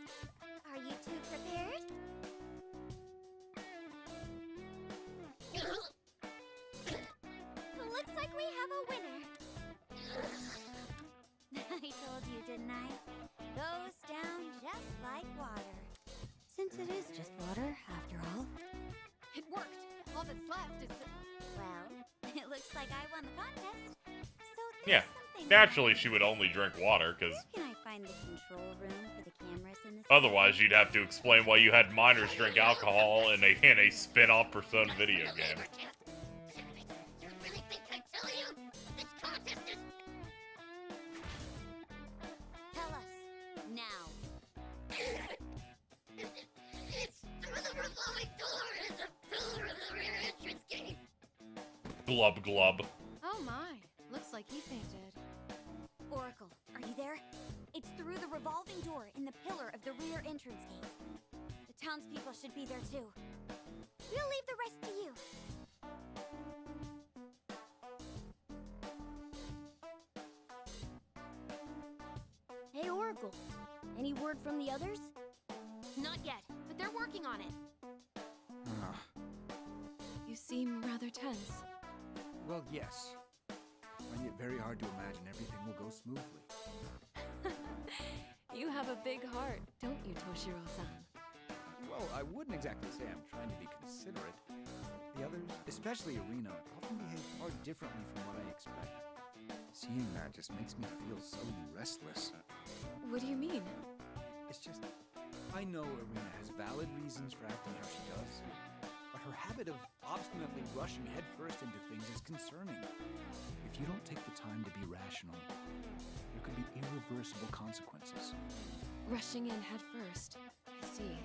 are you two prepared? Looks like we have a winner. I told you, didn't I? Goes down just like water. Since it is just water, after all. It worked. All that's left is... Well, it looks like I won the contest. So there's Yeah, something... naturally she would only drink water, because Where can I find the control room for the cameras in this? otherwise you'd have to explain why you had minors drink alcohol in a spin-off Persona video game. You really think I tell you? This contest is... Tell us now. It's through the revolving door in the pillar of the rear entrance gate. Glub glub. Oh my, looks like he fainted. Oracle, are you there? It's through the revolving door in the pillar of the rear entrance gate. The townspeople should be there too. We'll leave the rest to you. Hey, Oracle. Any word from the others? Not yet, but they're working on it. You seem rather tense. Well, yes. I find it very hard to imagine everything will go smoothly. You have a big heart, don't you, Toshiro-san? Well, I wouldn't exactly say I'm trying to be considerate. The others, especially Irina, often behave far differently from what I expect. Seeing that just makes me feel so restless. What do you mean? It's just, I know Irina has valid reasons for acting how she does, but her habit of obstinately rushing headfirst into things is concerning. If you don't take the time to be rational, there could be irreversible consequences. Rushing in head first. I see.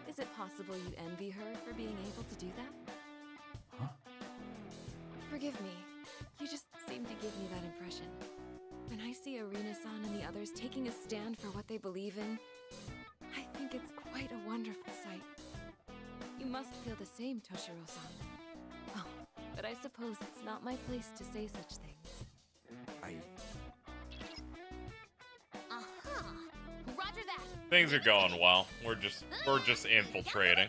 Is it possible you envy her for being able to do that? Huh? Forgive me. You just seem to give me that impression. When I see Irina-san and the others taking a stand for what they believe in, I think it's quite a wonderful sight. You must feel the same, Toshiro-san. Oh, but I suppose it's not my place to say such things. Roger that. Things are going well. We're just infiltrating.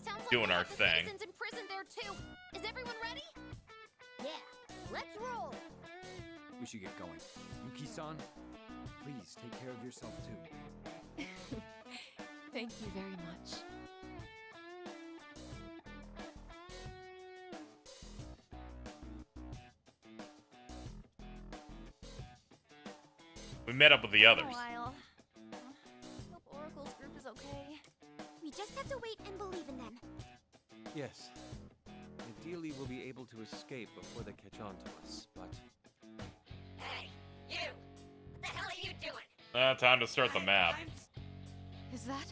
Sounds like Doing we our have the thing. citizens in prison there too. Is everyone ready? Yeah, let's roll. We should get going. Yuki-san, please take care of yourself too. Thank you very much. We met up with the others. A while. Hope Oracle's group is okay. We just have to wait and believe in them. Yes. Ideally, we'll be able to escape before they catch on to us, but... Hey, you! What the hell are you doing? Time to start the map. Is that?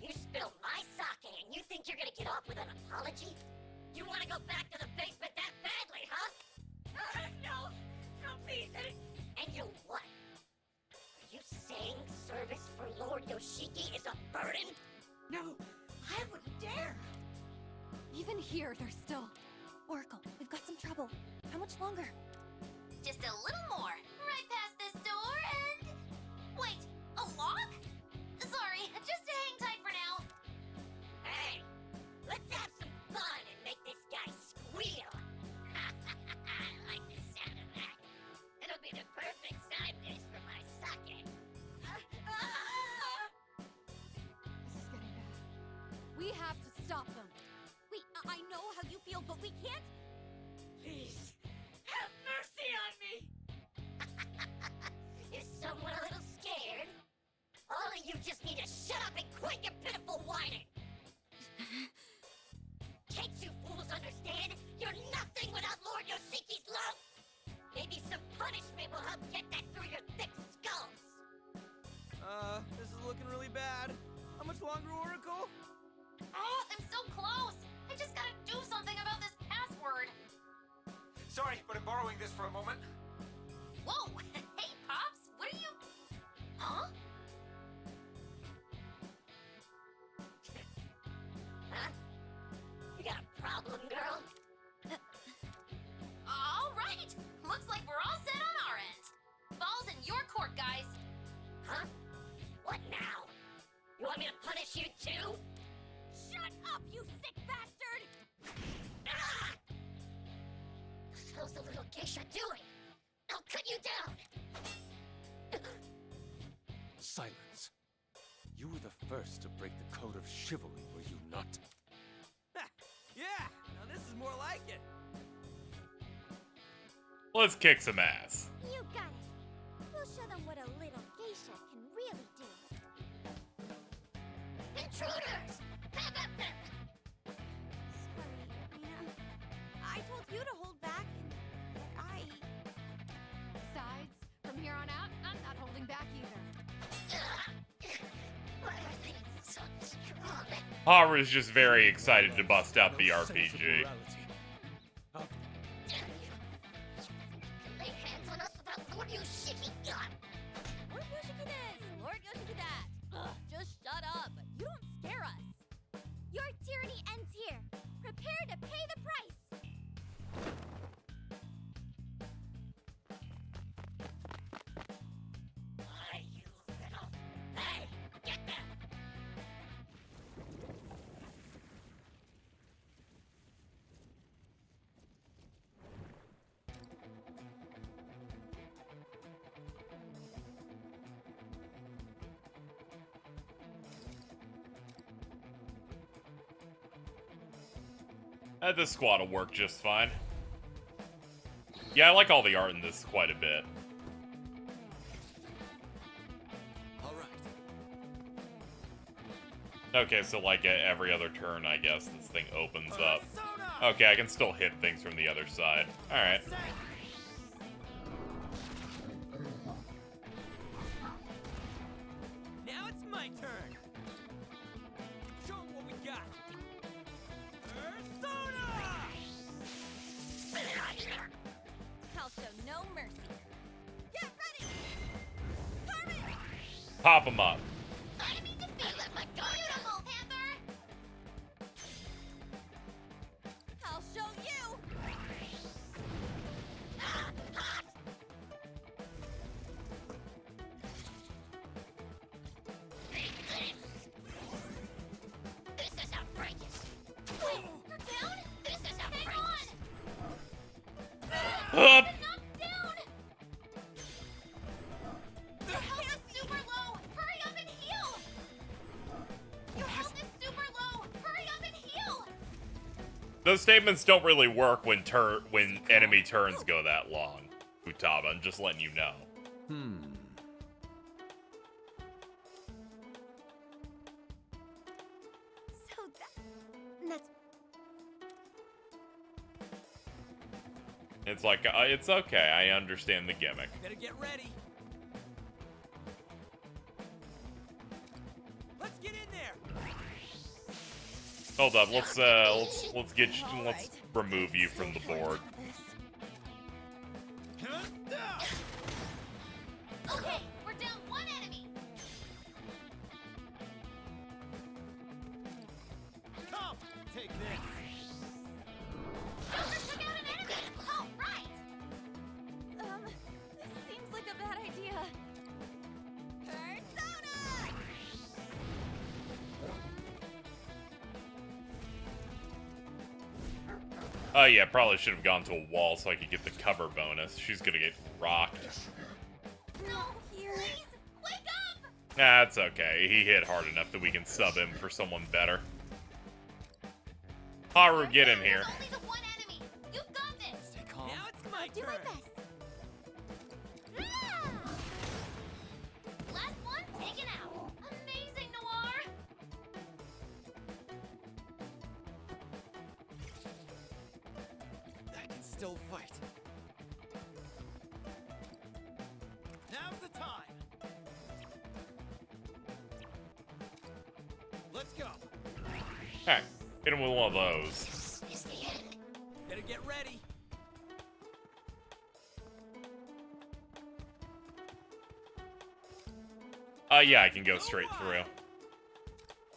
You spilled my sake and you think you're gonna get off with an apology? You wanna go back to the basement that badly, huh? No! No, please! And you what? Are you saying service for Lord Yoshiki is a burden? No, I wouldn't dare! Even here, they're still. Oracle, we've got some trouble. How much longer? Just a little more. Right past this door and... Wait, a lock? Sorry, just hang tight for now. Hey, let's have some fun and make this guy squeal. I like the sound of that. It'll be the perfect side dish for my sake. This is getting bad. We have to stop them. Wait, I know how you feel, but we can't. Please, have mercy on me. Is someone a little scared? All of you just need to shut up and quit your pitiful whining. Can't you fools understand? You're nothing without Lord Yoshiki's love. Maybe some punishment will help get that through your thick skulls. This is looking really bad. How much longer, Oracle? Oh, I'm so close. I just gotta do something about this password. Sorry, but I'm borrowing this for a moment. Whoa! Hey, Pops, what are you... Huh? Huh? You got a problem, girl? All right. Looks like we're all set on our end. Ball's in your court, guys. Huh? What now? You want me to punish you too? Shut up, you sick bastard! Ah! How's the little geisha doing? I'll cut you down! Silence. You were the first to break the code of chivalry, were you not? Yeah, now this is more like it. Let's kick some ass. You got it. We'll show them what a little geisha can really do. Intruders! Have at them! Sorry, Irina. I told you to hold back, and I... Besides, from here on out, I'm not holding back either. Why are they so strong? Haru's just very excited to bust out the RPG. Lord Yoshiki got. Lord Yoshiki this! Lord Yoshiki that! Ugh, just shut up! You don't scare us! Your tyranny ends here. Prepare to pay the price. Why, you little... Hey, get them! This squad will work just fine. Yeah, I like all the art in this quite a bit. Okay, so like every other turn, I guess, this thing opens up. Okay, I can still hit things from the other side. Alright. Now it's my turn. Show 'em what we got. I'll show no mercy. Get ready! Carmen! Pop them up. Enemy defeated, my beautiful Panther! I'll show you! Hot! This is outrageous! Wait, you're down? This is Hang outrageous! on! Up. Knocked down! Your health is super low! Hurry up and heal! Your health is super low! Hurry up and heal! Those statements don't really work when enemy turns go that long. Futaba, I'm just letting you know. So that's... It's like, it's okay, I understand the gimmick. Better get ready. Let's get in there. Hold up, let's remove you from the board. Okay, we're down one enemy! Come, take this. Joker took out an enemy! Oh, right! This seems like a bad idea. Persona! Oh yeah, probably should have gone to a wall so I could get the cover bonus. She's gonna get rocked. No, please, wake up! Nah, it's okay. He hit hard enough that we can sub him for someone better. Haru, get in here. There's only the one enemy! You've got this! Stay calm. Now it's my Do turn. my best! Ah! Last one taken out! Amazing, Noir! I can still fight. Now's the time. Let's go. Alright, hit him with one of those. This is the end. Better get ready. Yeah, I can go straight through.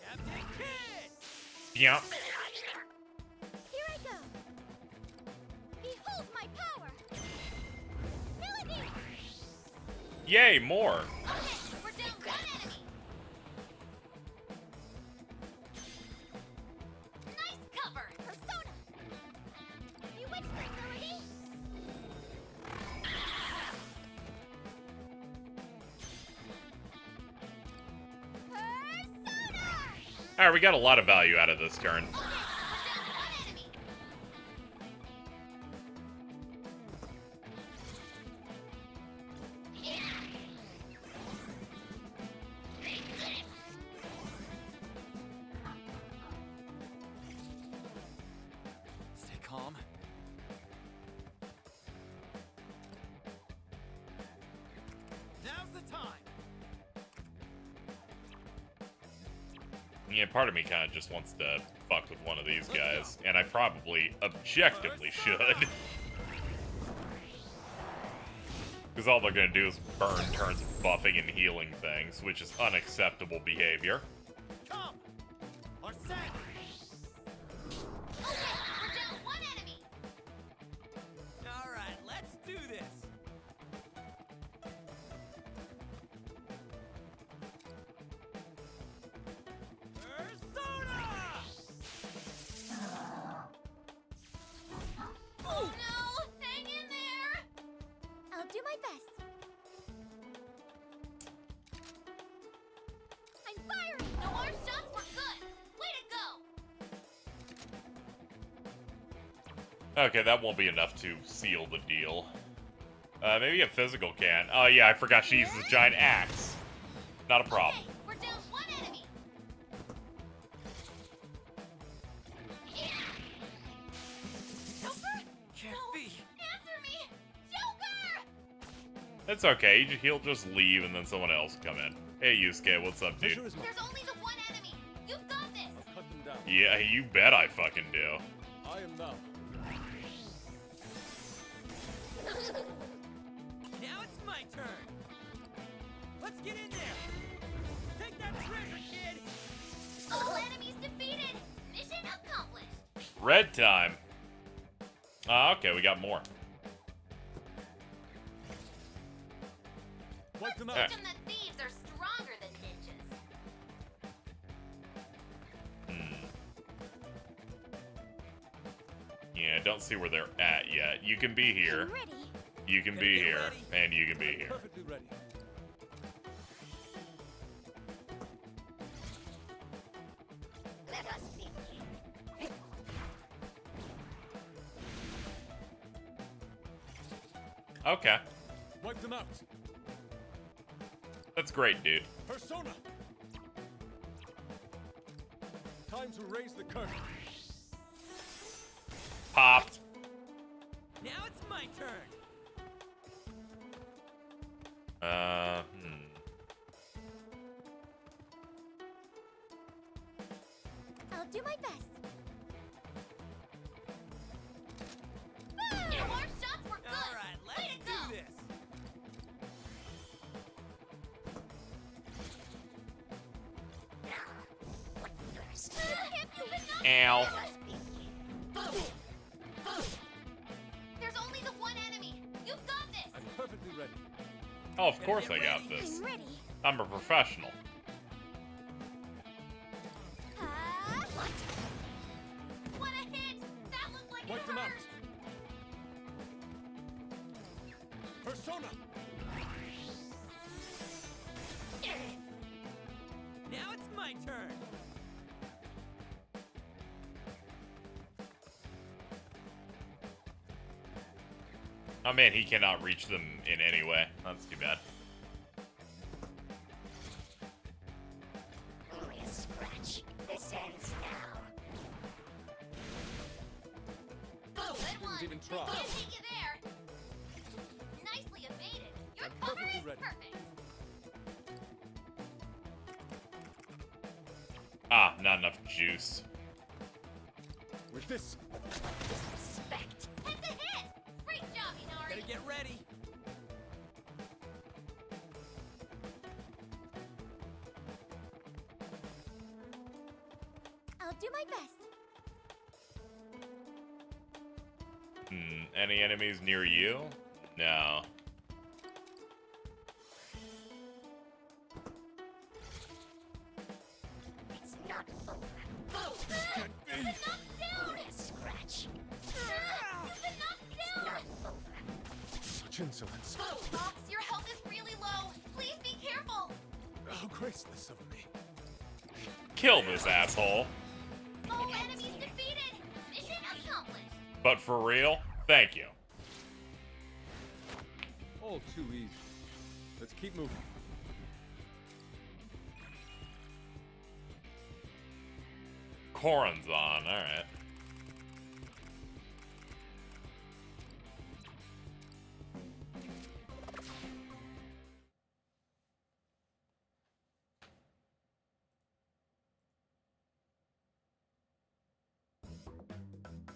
Captain Kid! Yep. Here I go! Behold my power! Melody! Yay, more. Okay, we're down one enemy! Nice cover! Persona! Bewitched Melody! Persona! Alright, we got a lot of value out of this turn. Okay, we're down one enemy! Stay calm. Now's the time. Yeah, part of me kind of just wants to fuck with one of these guys, and I probably objectively should. Because all they're gonna do is burn turns buffing and healing things, which is unacceptable behavior. Come! Or set! Okay, we're down one enemy. Alright, let's do this! Persona! Oh no! Hang in there! I'll do my best. I'm firing! No more shots were good! Way to go! Okay, that won't be enough to seal the deal. Maybe a physical can. Oh yeah, I forgot she uses a giant axe. Not a problem. Okay, we're down one enemy. Joker? Can't be! Answer me! Joker! It's okay, he'll just leave and then someone else will come in. Hey Yusuke, what's up, dude? There's only the one enemy. You've got this. Cut them down. Yeah, you bet I fucking do. I am now. Now it's my turn! Let's get in there! Take that treasure, kid! All enemies defeated. Mission accomplished. Red time. Okay, we got more. Wipe them Alright. out. Teach 'em that thieves are stronger than ninjas. Yeah, don't see where they're at yet. You can be here. I'm ready. You can be here. And you can be here. Perfectly ready. Let us begin. Okay. Wipe them out. That's great, dude. Persona. Time to raise the curtain. Popped. Now it's my turn! I'll do my best. No more shots were good. Alright, let's Way to do go. this! What first? Ow. Let us begin. There's only the one enemy. You've got this. I'm perfectly ready. Oh, of course I got this. I'm ready. I'm a professional. What a hit! That looked like Wipe it them out. hurt. Persona. Now it's my turn! Oh man, he cannot reach them in any way. That's too bad. Only a scratch. This ends now. Good one. even try. Can't take you there. Nicely evaded. Your I'm cover perfectly is ready. perfect. Ah, not enough juice. With this. Respect. It's a hit. Great job, Inari. Better get ready! I'll do my best. Any enemies near you? No. It's not over. You've been knocked down. Only a scratch. You've been knocked down. Not over. Such insolence. Fox, your health is really low. Please be careful. How graceless of me. Kill this asshole. All enemies defeated. Mission accomplished. But for real, thank you. All too easy. Let's keep moving. Corin's on, alright.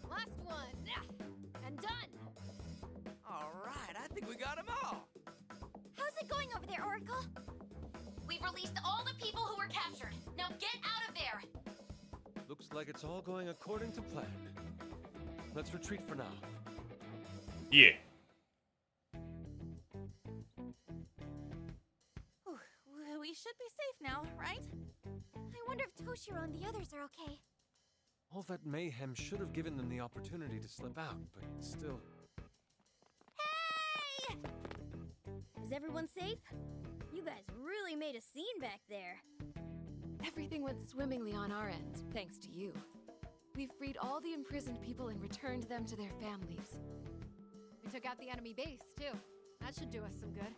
Last one. And done. Alright, I think we got them all! Oracle? We've released all the people who were captured. Now get out of there! Looks like it's all going according to plan. Let's retreat for now. Yeah. We should be safe now, right? I wonder if Toshiro and the others are okay. All that mayhem should have given them the opportunity to slip out, but still. Hey! Is everyone safe? You guys really made a scene back there. Everything went swimmingly on our end, thanks to you. We freed all the imprisoned people and returned them to their families. We took out the enemy base, too. That should do us some good.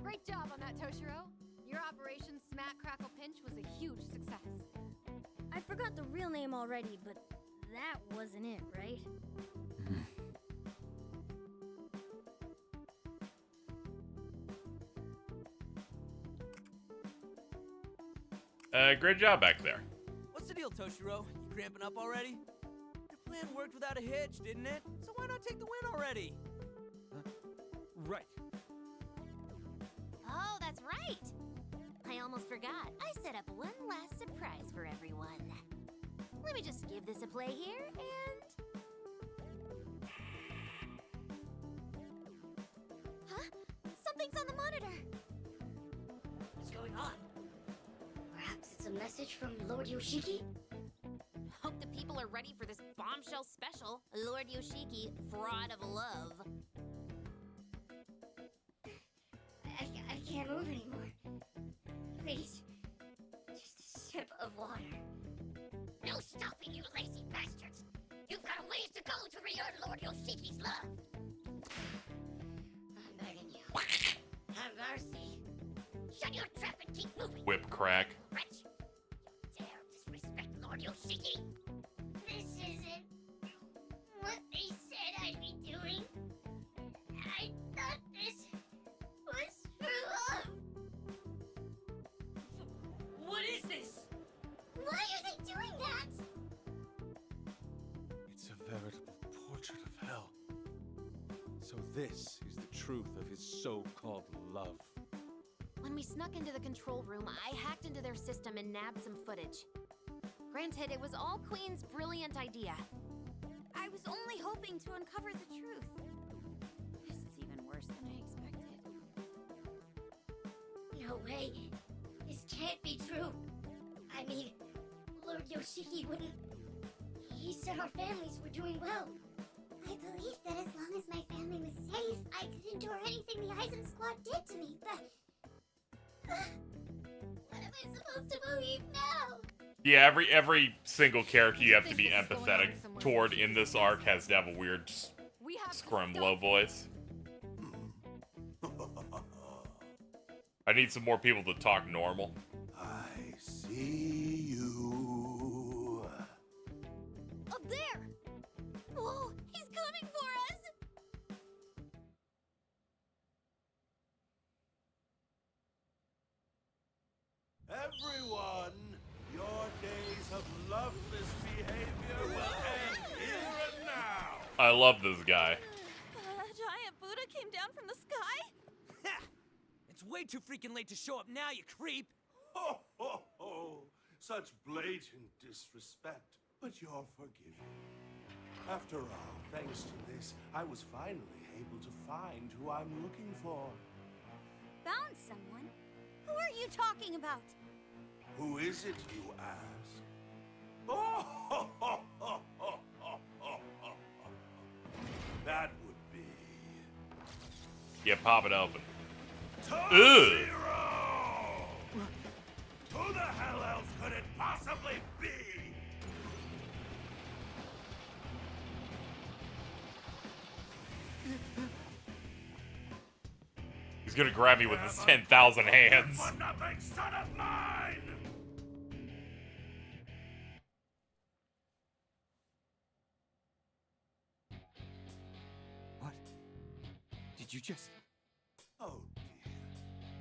Great job on that, Toshiro. Your Operation Smack Crackle Pinch was a huge success. I forgot the real name already, but that wasn't it, right? Great job back there. What's the deal, Toshiro? You cramping up already? Your plan worked without a hitch, didn't it? So why not take the win already? Right. Oh, that's right! I almost forgot. I set up one last surprise for everyone. Let me just give this a play here, and... Huh? Something's on the monitor! What's going on? Perhaps it's a message from Lord Yoshiki? Hope the people are ready for this bombshell special. Lord Yoshiki, Fraud of Love. I can't move anymore. Please, just a sip of water. No stopping, you lazy bastards! You've got a ways to go to re-earn Lord Yoshiki's love. I'm begging you. Have mercy. Shut your trap and keep moving. Whip crack. Wretch! You dare disrespect Lord Yoshiki? This isn't what they said I'd be doing. I thought this was for love. What is this? Why are they doing that? It's a veritable portrait of hell. So this is the truth of his so-called love. When we snuck into the control room, I hacked into their system and nabbed some footage. Granted, it was all Queen's brilliant idea. I was only hoping to uncover the truth. This is even worse than I expected. No way. This can't be true. I mean, Lord Yoshiki wouldn't... He said our families were doing well. I believed that as long as my family was safe, I could endure anything the Eisen Squad did to me, but... what am I supposed to believe now? Yeah, every single character you have to be empathetic toward in this arc has to have a weird scrum-low voice. I need some more people to talk normal. I see you. Up there! Whoa, he's coming for us! Everyone, your days of loveless behavior will end here and now. I love this guy. A giant Buddha came down from the sky? Ha! It's way too freaking late to show up now, you creep! Ho, ho, ho. Such blatant disrespect, but you're forgiven. After all, thanks to this, I was finally able to find who I'm looking for. Found someone? Who are you talking about? Who is it, you ask? Oh, ho, ho, ho, ho, ho, ho, ho. That would be... Yeah, pop it open. Zero! Who the hell else could it possibly be? He's gonna grab me with his 10,000 hands. For nothing, son of mine! What? Did you just... Oh dear,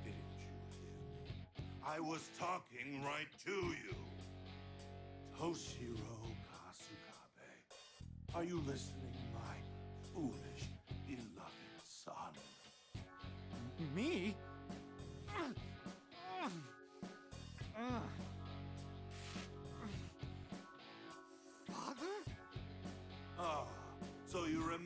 didn't you hear me? I was talking right to you. Toshiro Kasukabe, are you listening, my foolish, beloved son? Me?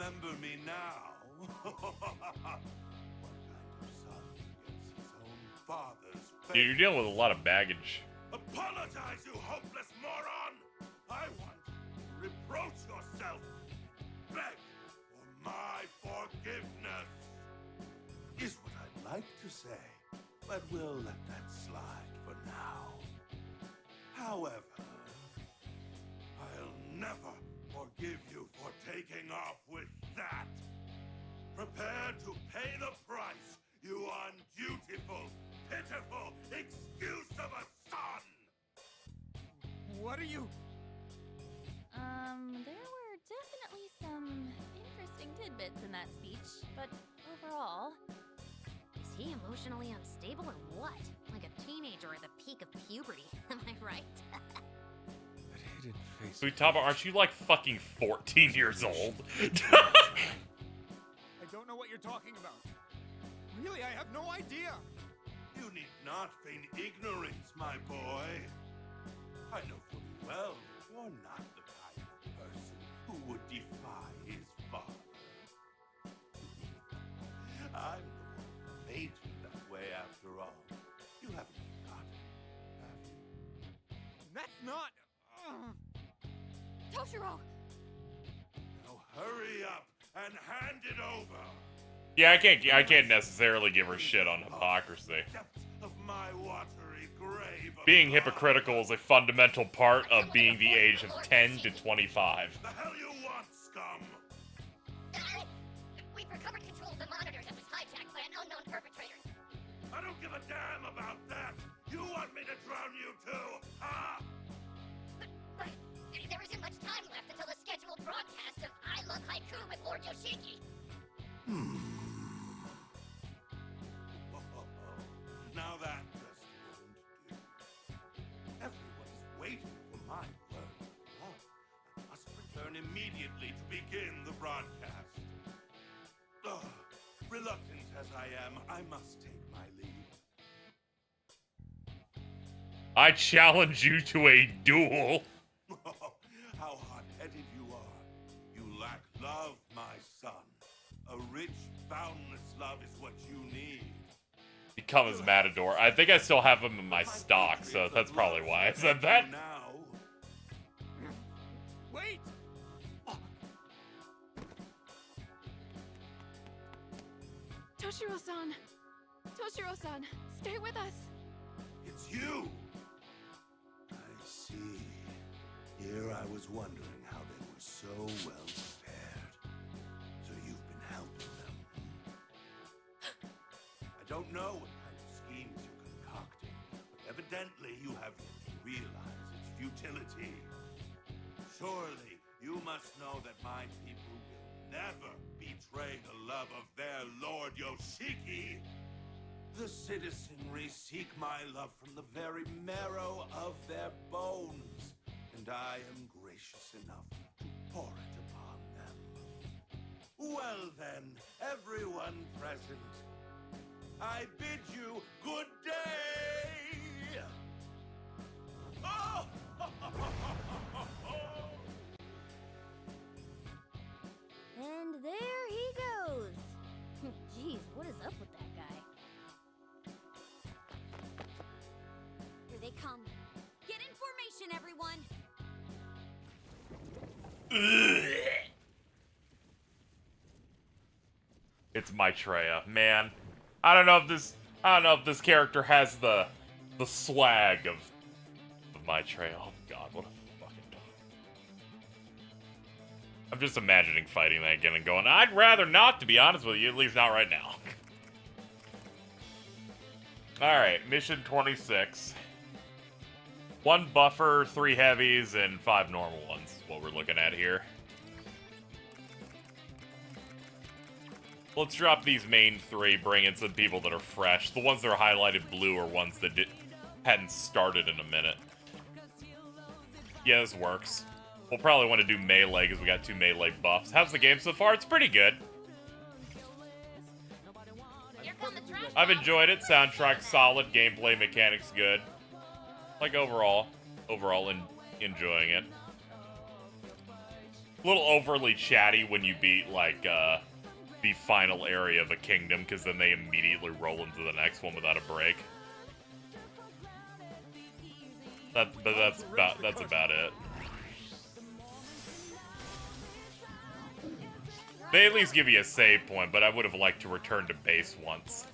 remember me now? What kind of son forgets his own father's fate? Dude, you're dealing with a lot of baggage. Apologize, you hopeless moron! I want you to reproach yourself. Beg for my forgiveness. Is what I'd like to say, but we'll let that slide for now. However, I'll never forgive you for taking off with that. Prepare to pay the price, you undutiful, pitiful excuse of a son! What are you? There were definitely some interesting tidbits in that speech, but overall... Is he emotionally unstable or what? Like a teenager at the peak of puberty, am I right? That hidden face. Futaba, aren't you like fucking 14 years old? I don't know what you're talking about. Really, I have no idea. You need not feign ignorance, my boy. I know fully well that you're not the kind of person who would defy his father. I'm the one who made you that way after all. You haven't forgotten, have you? That's not... Toshiro! Now hurry up and hand it over. Yeah, I can't necessarily give her shit on hypocrisy. Depths of my watery grave. Being hypocritical is a fundamental part of being the age of 10 to 25. The hell you want, scum? We've recovered control of the monitor that was hijacked by an unknown perpetrator. I don't give a damn about that. You want me to drown you too, huh? But there isn't much time left until the scheduled broadcast of I Love Haiku with Lord Yoshiki. Now that just won't do. Everyone's waiting for my word of love. I must return immediately to begin the broadcast. Ugh, reluctant as I am, I must take my leave. I challenge you to a duel. How hot-headed you are. You lack love, my son. A rich, boundless love is what you need. Become his matador. I think I still have him in my stock, so that's probably why I said that. Now, Wait! Toshiro-san! Toshiro-san, stay with us! it's you. I see. Here I was wondering how they were so well prepared. So you've been helping them. I don't know what kind of schemes you're concocting, but evidently you have yet to realize its futility. Surely you must know that my people will never betray the love of their Lord Yoshiki. The citizenry seek my love from the very marrow of their bones, and I am gracious enough to pour it upon them. Well then, everyone present, I bid you good day! Oh! And there he goes. Jeez, what is up with that guy? Here they come. Get in formation, everyone! It's Maitreya, man. I don't know if this character has the swag of Maitreya. Oh god, what a fucking dog. I'm just imagining fighting that again and going, I'd rather not, to be honest with you, at least not right now. Alright, mission 26. 1 buffer, 3 heavies, and 5 normal ones is what we're looking at here. Let's drop these main 3, bring in some people that are fresh. The ones that are highlighted blue are ones that hadn't started in a minute. Yeah, this works. We'll probably want to do melee because we got 2 melee buffs. How's the game so far? It's pretty good. I've enjoyed it. Soundtrack solid. Gameplay mechanics good. Like overall enjoying it. A little overly chatty when you beat, like, the final area of a kingdom, because then they immediately roll into the next one without a break. But that's about it. They at least give you a save point, but I would have liked to return to base once.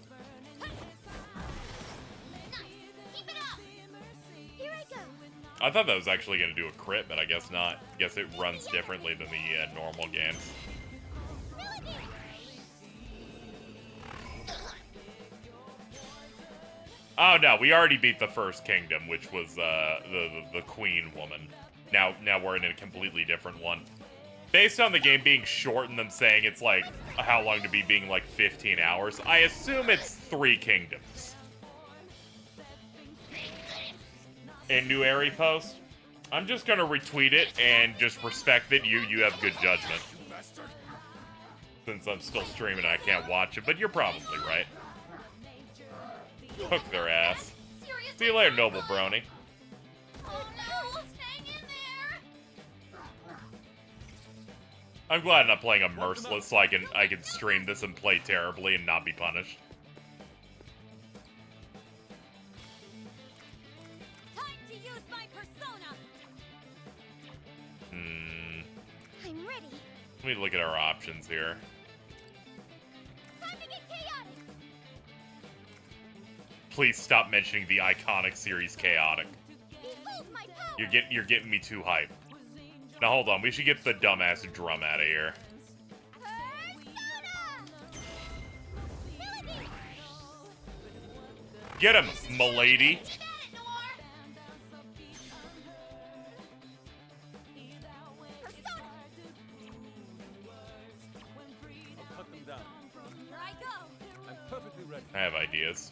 I thought that was actually going to do a crit, but I guess not. I guess it runs differently than the normal games. Oh no, we already beat the first kingdom, which was the queen woman. Now we're in a completely different one. Based on the game being short and them saying it's like how long to be being like 15 hours, I assume it's 3 kingdoms. A new Airy post. I'm just gonna retweet it and just respect that you have good judgment. Since I'm still streaming, I can't watch it, but you're probably right. Hook their ass. See you later, noble brony. I'm glad I'm not playing a merciless, so I can stream this and play terribly and not be punished. I'm ready. Let me look at our options here. Time to get chaotic. Please stop mentioning the iconic series Chaotic. Behold my power. You're getting me too hyped. Now hold on, we should get the dumbass drum out of here. Get him, m'lady. I have ideas.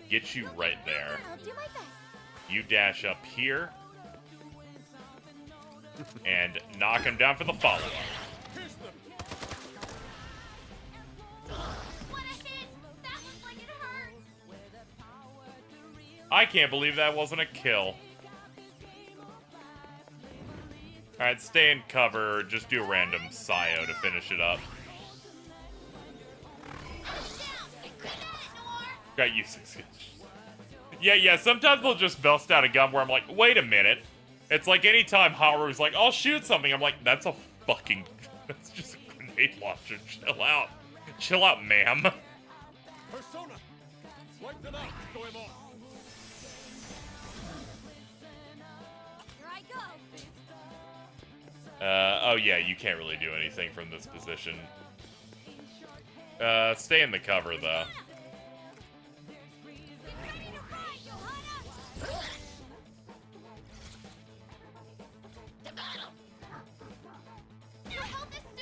Get you right there. I'll do my best. You dash up here. And knock him down for the follow-up. I can't believe that wasn't a kill. Alright, stay in cover. Just do a random Sio to finish it up. Got you 6 hits. Yeah, sometimes they'll just bust out a gun where I'm like, wait a minute. It's like anytime Haru's like, I'll shoot something, I'm like, that's just a grenade launcher. Chill out. Chill out, ma'am. Persona! Wipe them out! Throw him off! Here I go. Oh yeah, you can't really do anything from this position. Stay in the cover, though.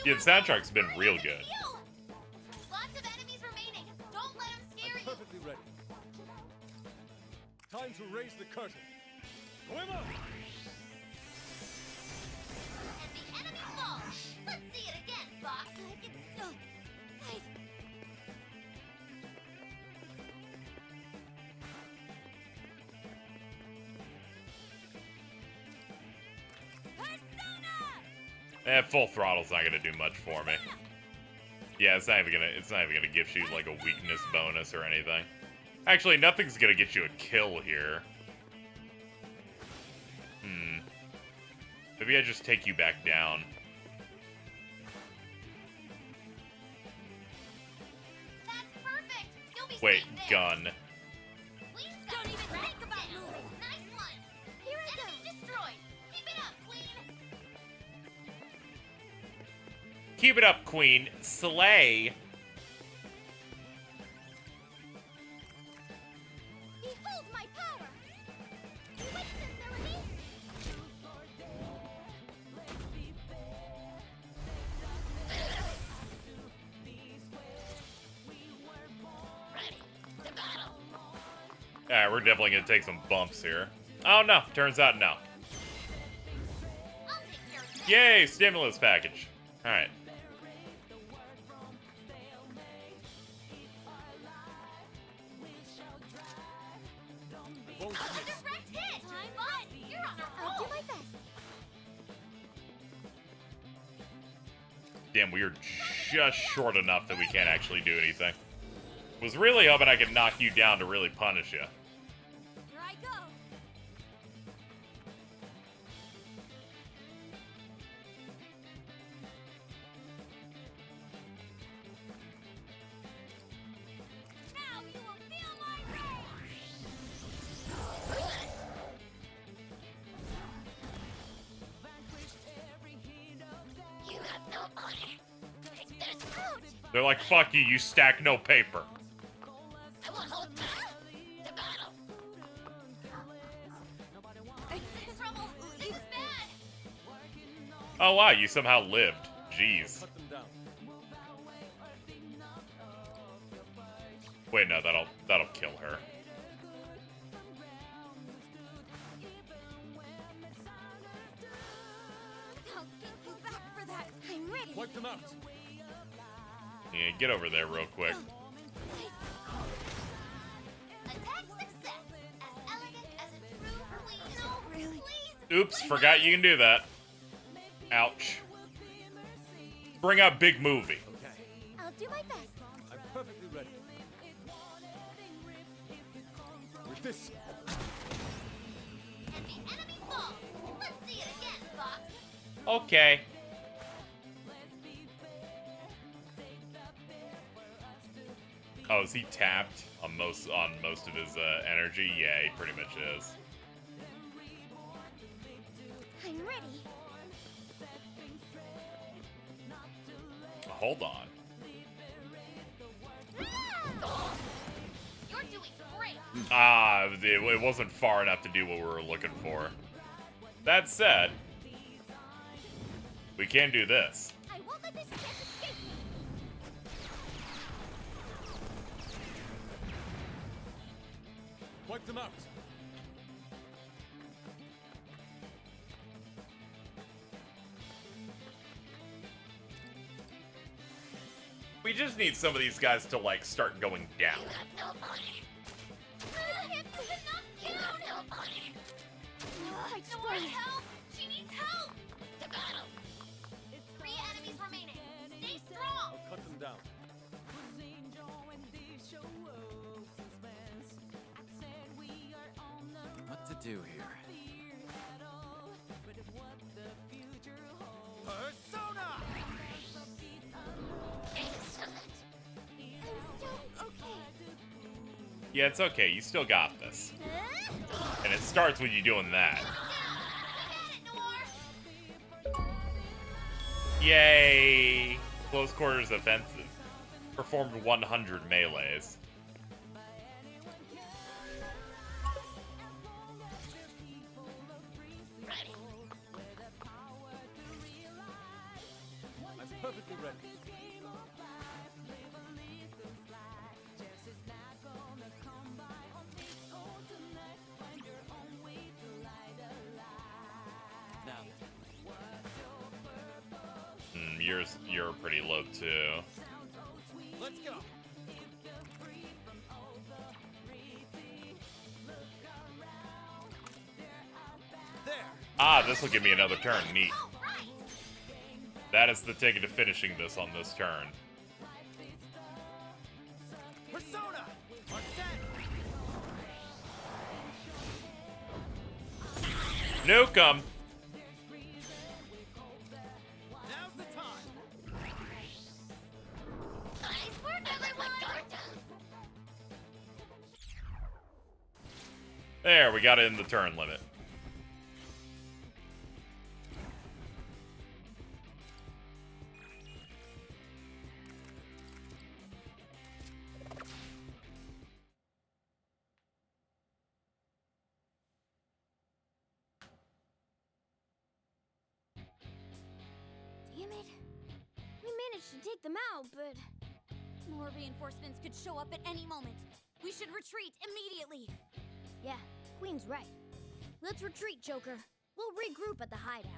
Yeah, the soundtrack's been real good. Lots of enemies remaining. Don't let them scare you. Perfectly ready. Time to raise the curtain. Throw him up! And the enemy falls. Let's see it again, Fox. Full throttle's not gonna do much for me. Yeah, it's not even gonna give you like a weakness bonus or anything. Actually, nothing's gonna get you a kill here. Maybe I just take you back down. That's perfect. You'll be Wait, safe there. gun. Please don't even think about moving. Nice one. Here I go. Destroyed. Keep it up, Queen. Keep it up, Queen. Slay. Behold my power. Witness the release. Alright, we're definitely gonna take some bumps here. Oh no, turns out no. Yay, stimulus package. Alright. Direct hit. Fun. You're on a roll. I'll do my best. Damn, we are just short enough that we can't actually do anything. Was really hoping I could knock you down to really punish you. Here I go. Now you will feel my rage. You have no honor. Take this out. They're like, fuck you, you stack no paper. I will hold back the battle. Trouble. It's bad. Oh wow, you somehow lived. Jeez. Cut them down. Wait, no, that'll kill her. I'll get you back for that. I'm ready. Wipe them out. Yeah, get over there real quick. Attack success. As elegant as a true queen. No, really. Please. Oops, forgot you can do that. Ouch. Bring up big movie. Okay, I'll do my best. I'm perfectly ready. With this, And the enemy falls. Let's see it again, Fox. Okay. Oh, is he tapped on most of his energy? Yeah, he pretty much is. I'm ready. Hold on. You're doing great. Ah, it wasn't far enough to do what we were looking for. That said, we can do this. I won't let this chance escape me. Wipe them out. We just need some of these guys to, like, start going down. You have no honor. I can't even knock You have no honor. I No more help. She needs help. The battle. 3 enemies remaining. Stay strong. I'll cut them down. What to do here? Persona! Excellent. I'm still okay. Yeah, it's okay. You still got this. And it starts with you doing that. Yay! Close quarters offensive. Performed 100 melees. Ready. I'm perfectly ready. Now, You're pretty low too. let's go. There. Ah, this will give me another turn. Neat. That is the ticket to finishing this on this turn. Persona! Arsene! Nuke 'em. Now's the time. Nice work, everyone. There, we got it in the turn limit. Damn it. We managed to take them out, but... More reinforcements could show up at any moment. We should retreat immediately. Yeah, Queen's right. Let's retreat, Joker. We'll regroup at the hideout.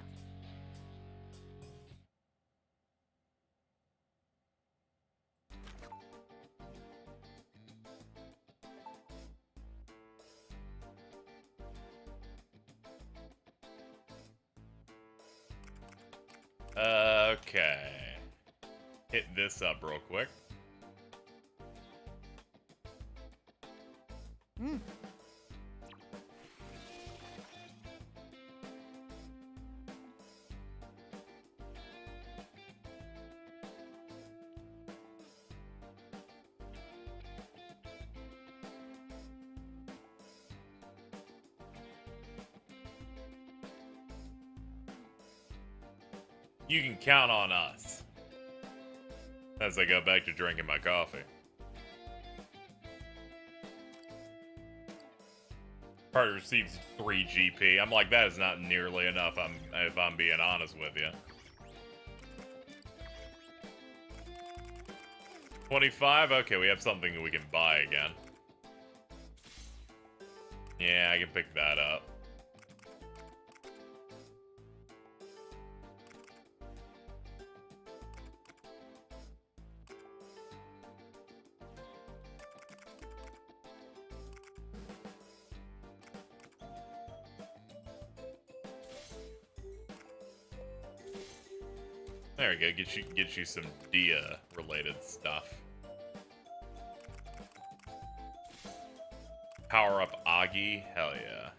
Okay. hit this up real quick. You can count on us. As I go back to drinking my coffee. Party receives 3 GP. I'm like, that is not nearly enough, if I'm being honest with you. 25? Okay, we have something we can buy again. Yeah, I can pick that up. There we go. Get you some Dia related stuff. Power up Agi, hell yeah.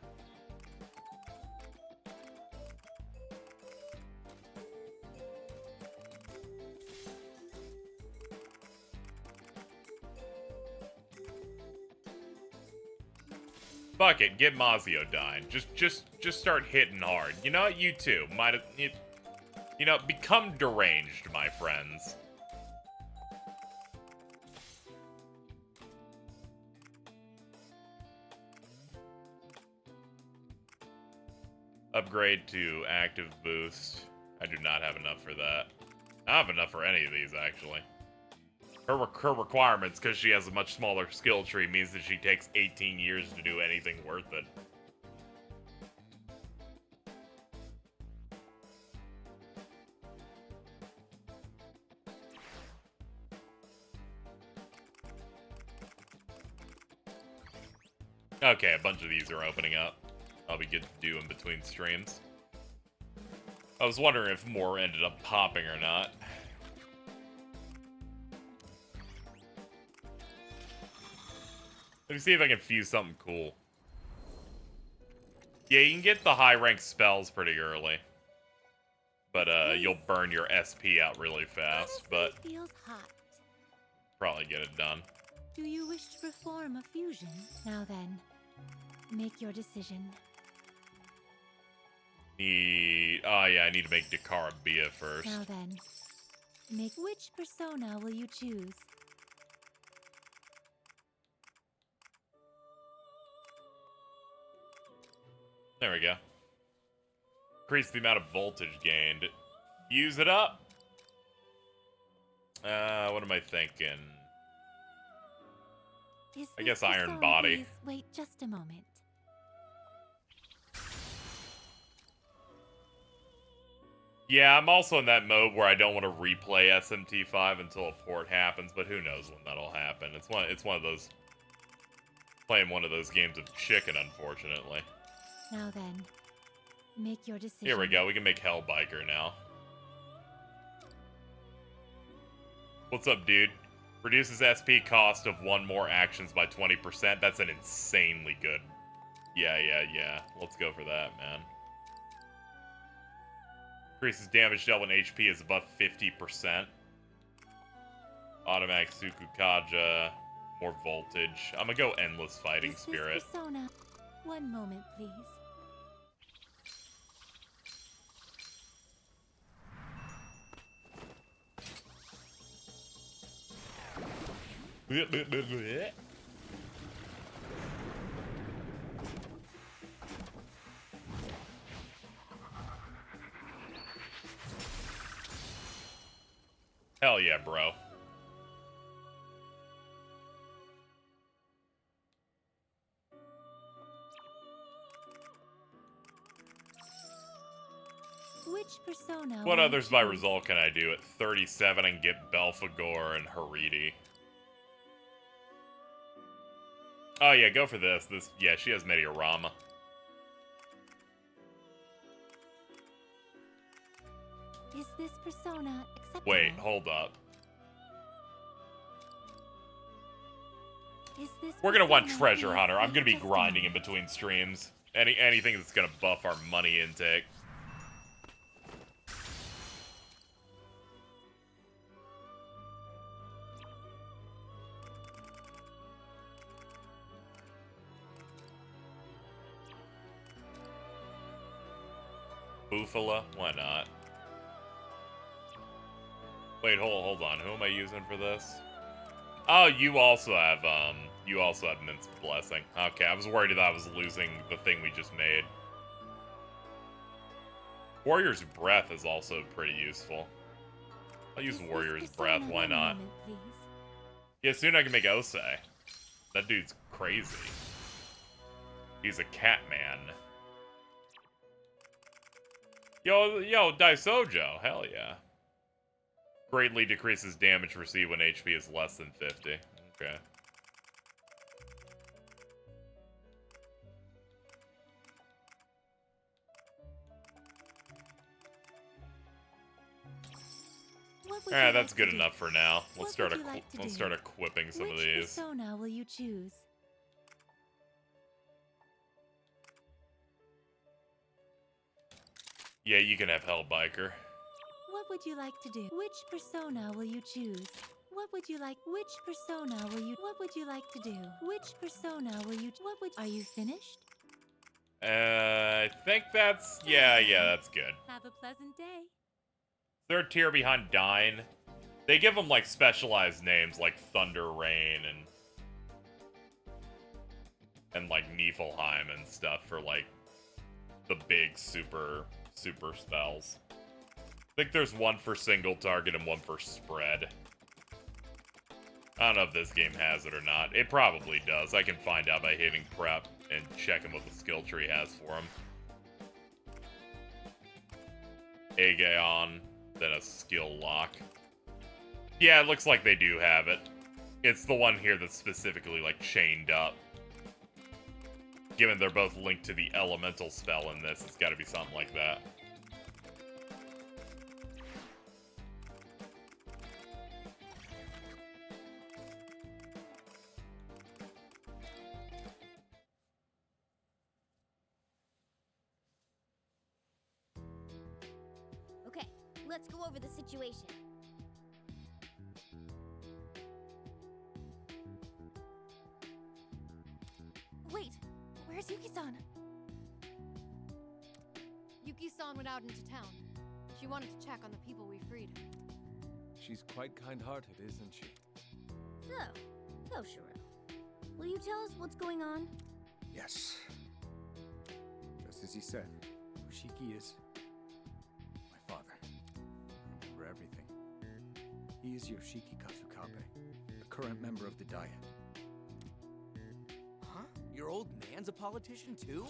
Fuck it, get Mazio dying. Just start hitting hard. You know what? You too might. You know, become deranged, my friends. Upgrade to active boost. I do not have enough for that. I don't have enough for any of these, actually. Her requirements, because she has a much smaller skill tree, means that she takes 18 years to do anything worth it. Okay, a bunch of these are opening up. I'll be good to do in between streams. I was wondering if more ended up popping or not. Let me see if I can fuse something cool. Yeah, you can get the high rank spells pretty early. But you'll burn your SP out really fast, but feels hot. probably get it done. Do you wish to perform a fusion? Now then, make your decision. Oh yeah, I need to make Dakara Bia first. Now then, make which persona will you choose? There we go. Increase the amount of voltage gained. Use it up. What am I thinking? I guess Iron Body. Please wait just a moment. Yeah, I'm also in that mode where I don't want to replay SMT5 until a port happens, but who knows when that'll happen. It's one of those playing one of those games of chicken, unfortunately. Now then, make your decision. Here we go. We can make Hellbiker now. What's up, dude? Reduces SP cost of 1 more actions by 20%. That's an insanely good. Yeah. Let's go for that, man. Increases damage dealt when HP is above 50%. Automatic Sukukaja. More voltage. I'm gonna go Endless Fighting Spirit. Persona. 1 moment, please. Hell yeah, bro. Which persona? What will others you by choose? result can I do? At 37, I can get Belphegor and Haridi. Oh yeah, go for this. Yeah, she has Mediorama. Is this persona acceptable? Wait, hold up. Is this We're gonna want persona Treasure worth Hunter. I'm the gonna be testimony? grinding in between streams. Anything that's gonna buff our money intake. Bufala? Why not? Wait, hold on. Who am I using for this? Oh, you also have Min's Blessing. Okay, I was worried that I was losing the thing we just made. Warrior's Breath is also pretty useful. I'll use Warrior's Breath, why not? Yeah, soon I can make Osei. That dude's crazy. He's a cat man. Yo, Daisojo, hell yeah. Greatly decreases damage received when HP is less than 50. Okay. Alright, that's good enough for now. Let's start equipping some of these. Which persona will you choose? Yeah, you can have Hellbiker. What would you like to do? Which persona will you choose? What would you like? Which persona will you? What would you like to do? Which persona will you? What would? Are you finished? I think that's... Yeah, that's good. Have a pleasant day. Third tier behind Dine. They give them, like, specialized names, like Thunder Rain and like, Niflheim and stuff for, like, the big super spells. I think there's one for single target and one for spread. I don't know if this game has it or not. It probably does. I can find out by hitting prep and checking what the skill tree has for him. Aegeon, then a skill lock. Yeah, it looks like they do have it. It's the one here that's specifically, like, chained up. Given they're both linked to the elemental spell in this, it's gotta be something like that. Okay, let's go over the situation. Wait, where's Yuki-san? Yuki-san went out into town. She wanted to check on the people we freed. She's quite kind-hearted, isn't she? So, Toshiro, will you tell us what's going on? Yes. Just as he said, Yoshiki is my father. I remember everything. He is Yoshiki Kasukabe, a current member of the Diet. Huh? Your old man's a politician too?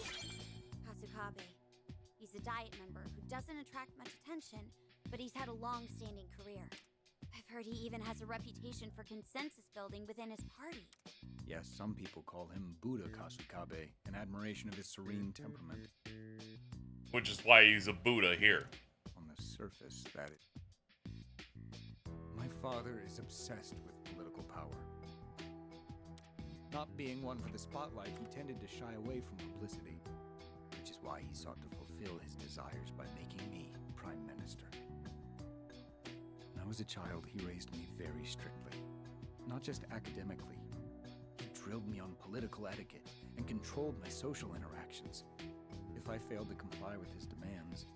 Kasukabe. He's a Diet member who doesn't attract much attention, but he's had a long-standing career. I've heard he even has a reputation for consensus building within his party. Yes, some people call him Buddha Kasukabe, in admiration of his serene temperament. Which is why he's a Buddha here. On the surface, that is. My father is obsessed with political power. Not being one for the spotlight, he tended to shy away from publicity, which is why he sought to fulfill his desires by making me Prime Minister. When I was a child, he raised me very strictly, not just academically. He drilled me on political etiquette and controlled my social interactions. If I failed to comply with his demands,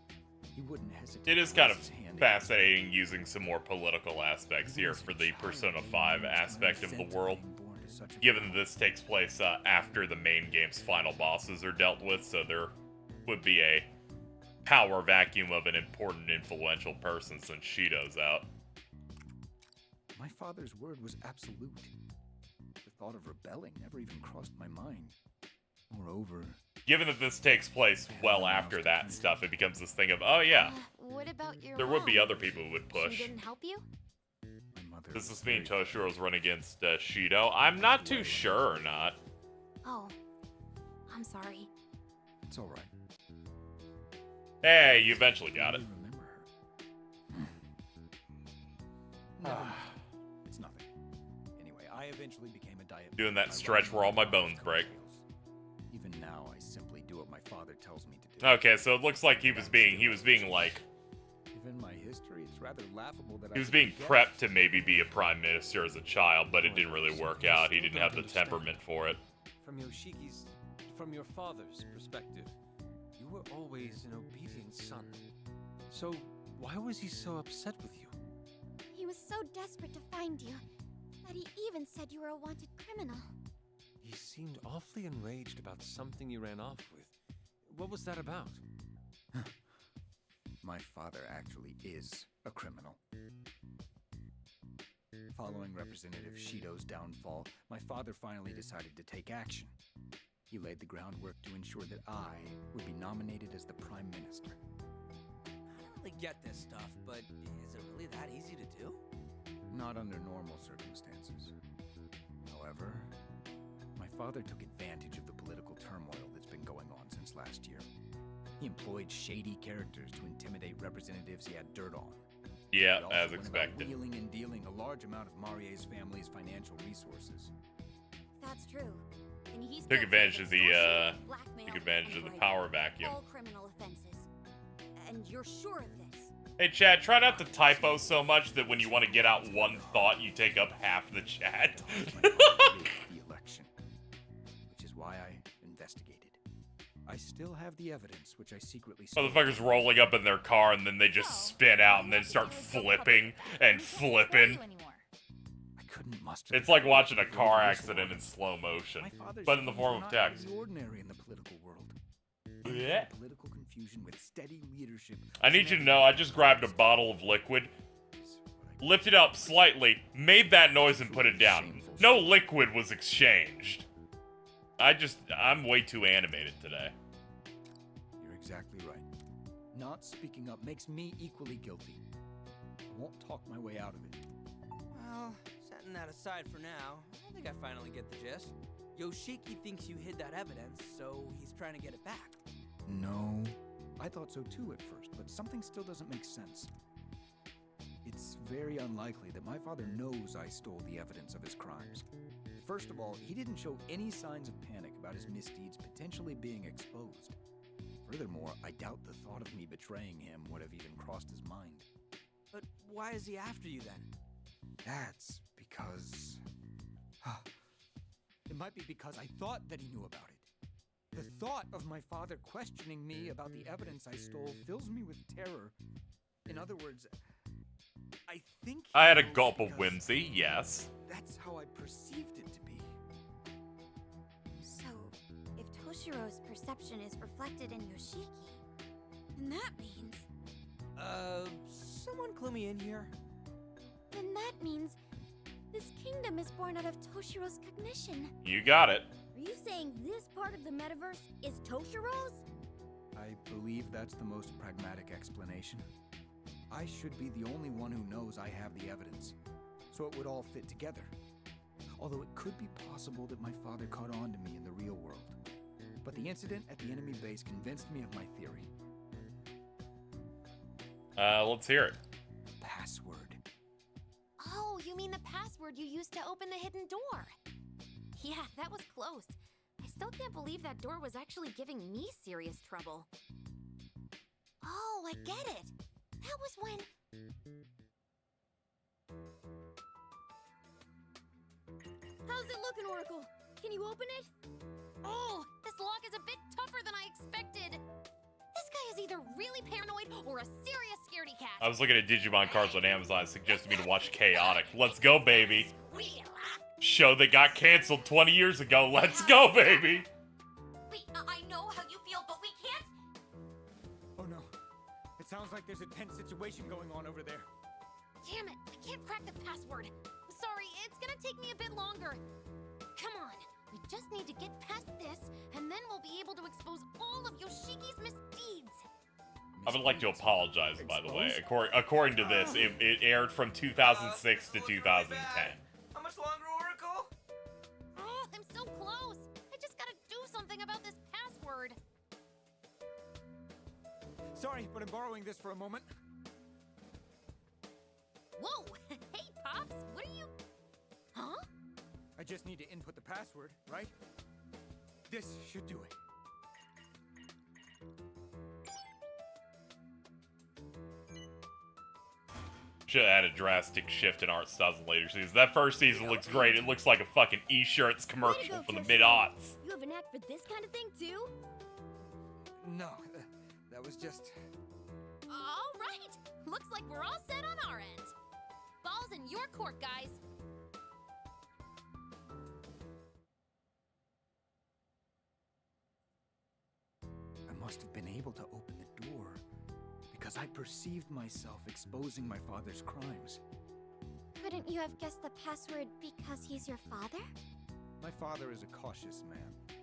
he wouldn't hesitate. It is kind of fascinating using some more political aspects here for the Persona 5 aspect of the world. Given that this takes place after the main game's final bosses are dealt with, so there would be a power vacuum of an important, influential person since Shido's out. My father's word was absolute. The thought of rebelling never even crossed my mind. Moreover, given that this takes place well after that stuff, it becomes this thing of, oh yeah, What about your there would be other people who would push. She didn't help you? Does this mean Toshiro's run against Shido? I'm not too sure or not. Oh, I'm sorry. It's all right. Hey, you eventually got it. Never mind. It's nothing. Anyway, I eventually became a I am Doing that stretch where all my bones break. Even now, I simply do what my father tells me to do. Okay, so it looks like he was being like, Given my history, it's rather laughable that he was being prepped to maybe be a prime minister as a child, but it didn't really work out. He didn't have the temperament for it. From your father's perspective, you were always an obedient son. So why was he so upset with you? He was so desperate to find you that he even said you were a wanted criminal. He seemed awfully enraged about something you ran off with. What was that about? My father actually is a criminal. Following Representative Shido's downfall, my father finally decided to take action. He laid the groundwork to ensure that I would be nominated as the Prime Minister. I don't really get this stuff, but is it really that easy to do? Not under normal circumstances. However, my father took advantage of the political turmoil that's been going on since last year. He employed shady characters to intimidate representatives he had dirt on. Yeah, He also as went expected. about wheeling and dealing a large amount of Marie's family's financial resources. That's true. And he's Took guilty advantage of the extortion, blackmail, took advantage and of the bribery. power vacuum. All criminal offenses. And you're sure of this? Hey Chad, try not to typo so much that when you want to get out one thought, you take up half the chat. The election, which is why I investigated. I still have the evidence, which I secretly stole. Motherfuckers rolling up in their car and then they just spin out and then start flipping and flipping. I couldn't muster. It's like watching a car accident in slow motion, My father's but in the schemes form were of not out text. the ordinary in the political world. Yeah. Political confusion with steady leadership. I need you to know, I just grabbed a bottle of liquid, lifted up slightly, made that noise and put it down. No liquid was exchanged. I'm way too animated today. You're exactly right. Not speaking up makes me equally guilty. I won't talk my way out of it. Well, setting that aside for now, I think I finally get the gist. Yoshiki thinks you hid that evidence, so he's trying to get it back. No. I thought so too at first, but something still doesn't make sense. It's very unlikely that my father knows I stole the evidence of his crimes. First of all, he didn't show any signs of panic about his misdeeds potentially being exposed. Furthermore, I doubt the thought of me betraying him would have even crossed his mind. But why is he after you then? That's because... It might be because I thought that he knew about it. The thought of my father questioning me about the evidence I stole fills me with terror. In other words, I think I had a gulp of whimsy, yes. that's how I perceived it to be. So, if Toshiro's perception is reflected in Yoshiki, then that means... Someone clue me in here? Then that means this kingdom is born out of Toshiro's cognition. You got it. Are you saying this part of the metaverse is Toshiro's? I believe that's the most pragmatic explanation. I should be the only one who knows I have the evidence, so it would all fit together. Although it could be possible that my father caught on to me in the real world. But the incident at the enemy base convinced me of my theory. Let's hear it. Password. Oh, you mean the password you used to open the hidden door? Yeah, that was close. I still can't believe that door was actually giving me serious trouble. Oh, I get it. That was when... How's it looking, Oracle? Can you open it? Oh, this lock is a bit tougher than I expected. This guy is either really paranoid or a serious scaredy cat. I was looking at Digimon cards on Amazon, suggested me to watch Chaotic. Let's go, baby. Show that got canceled 20 years ago. Let's go, baby. Wait, I know how you feel, but we can't... Oh no. It sounds like there's a tense situation going on over there. Damn it, I can't crack the password. Sorry, it's gonna take me a bit longer. Come on, we just need to get past this, and then we'll be able to expose all of Yoshiki's misdeeds. I would like to apologize, by the way. According to this, it aired from 2006 to 2010. How much longer, Oracle? Oh, I'm so close. I just gotta do something about this password. Sorry, but I'm borrowing this for a moment. Whoa! Hey, Pops, what are you... Huh? I just need to input the password, right? This should do it. Should have had a drastic shift in art styles in later seasons. That first season looks great. It looks like a fucking e-shirts commercial from the mid-aughts. You have an act for this kind of thing, too? No, that was just... All right. Looks like we're all set on our end. Ball's in your court, guys. I must have been able to open the door because I perceived myself exposing my father's crimes. Couldn't you have guessed the password because he's your father? My father is a cautious man.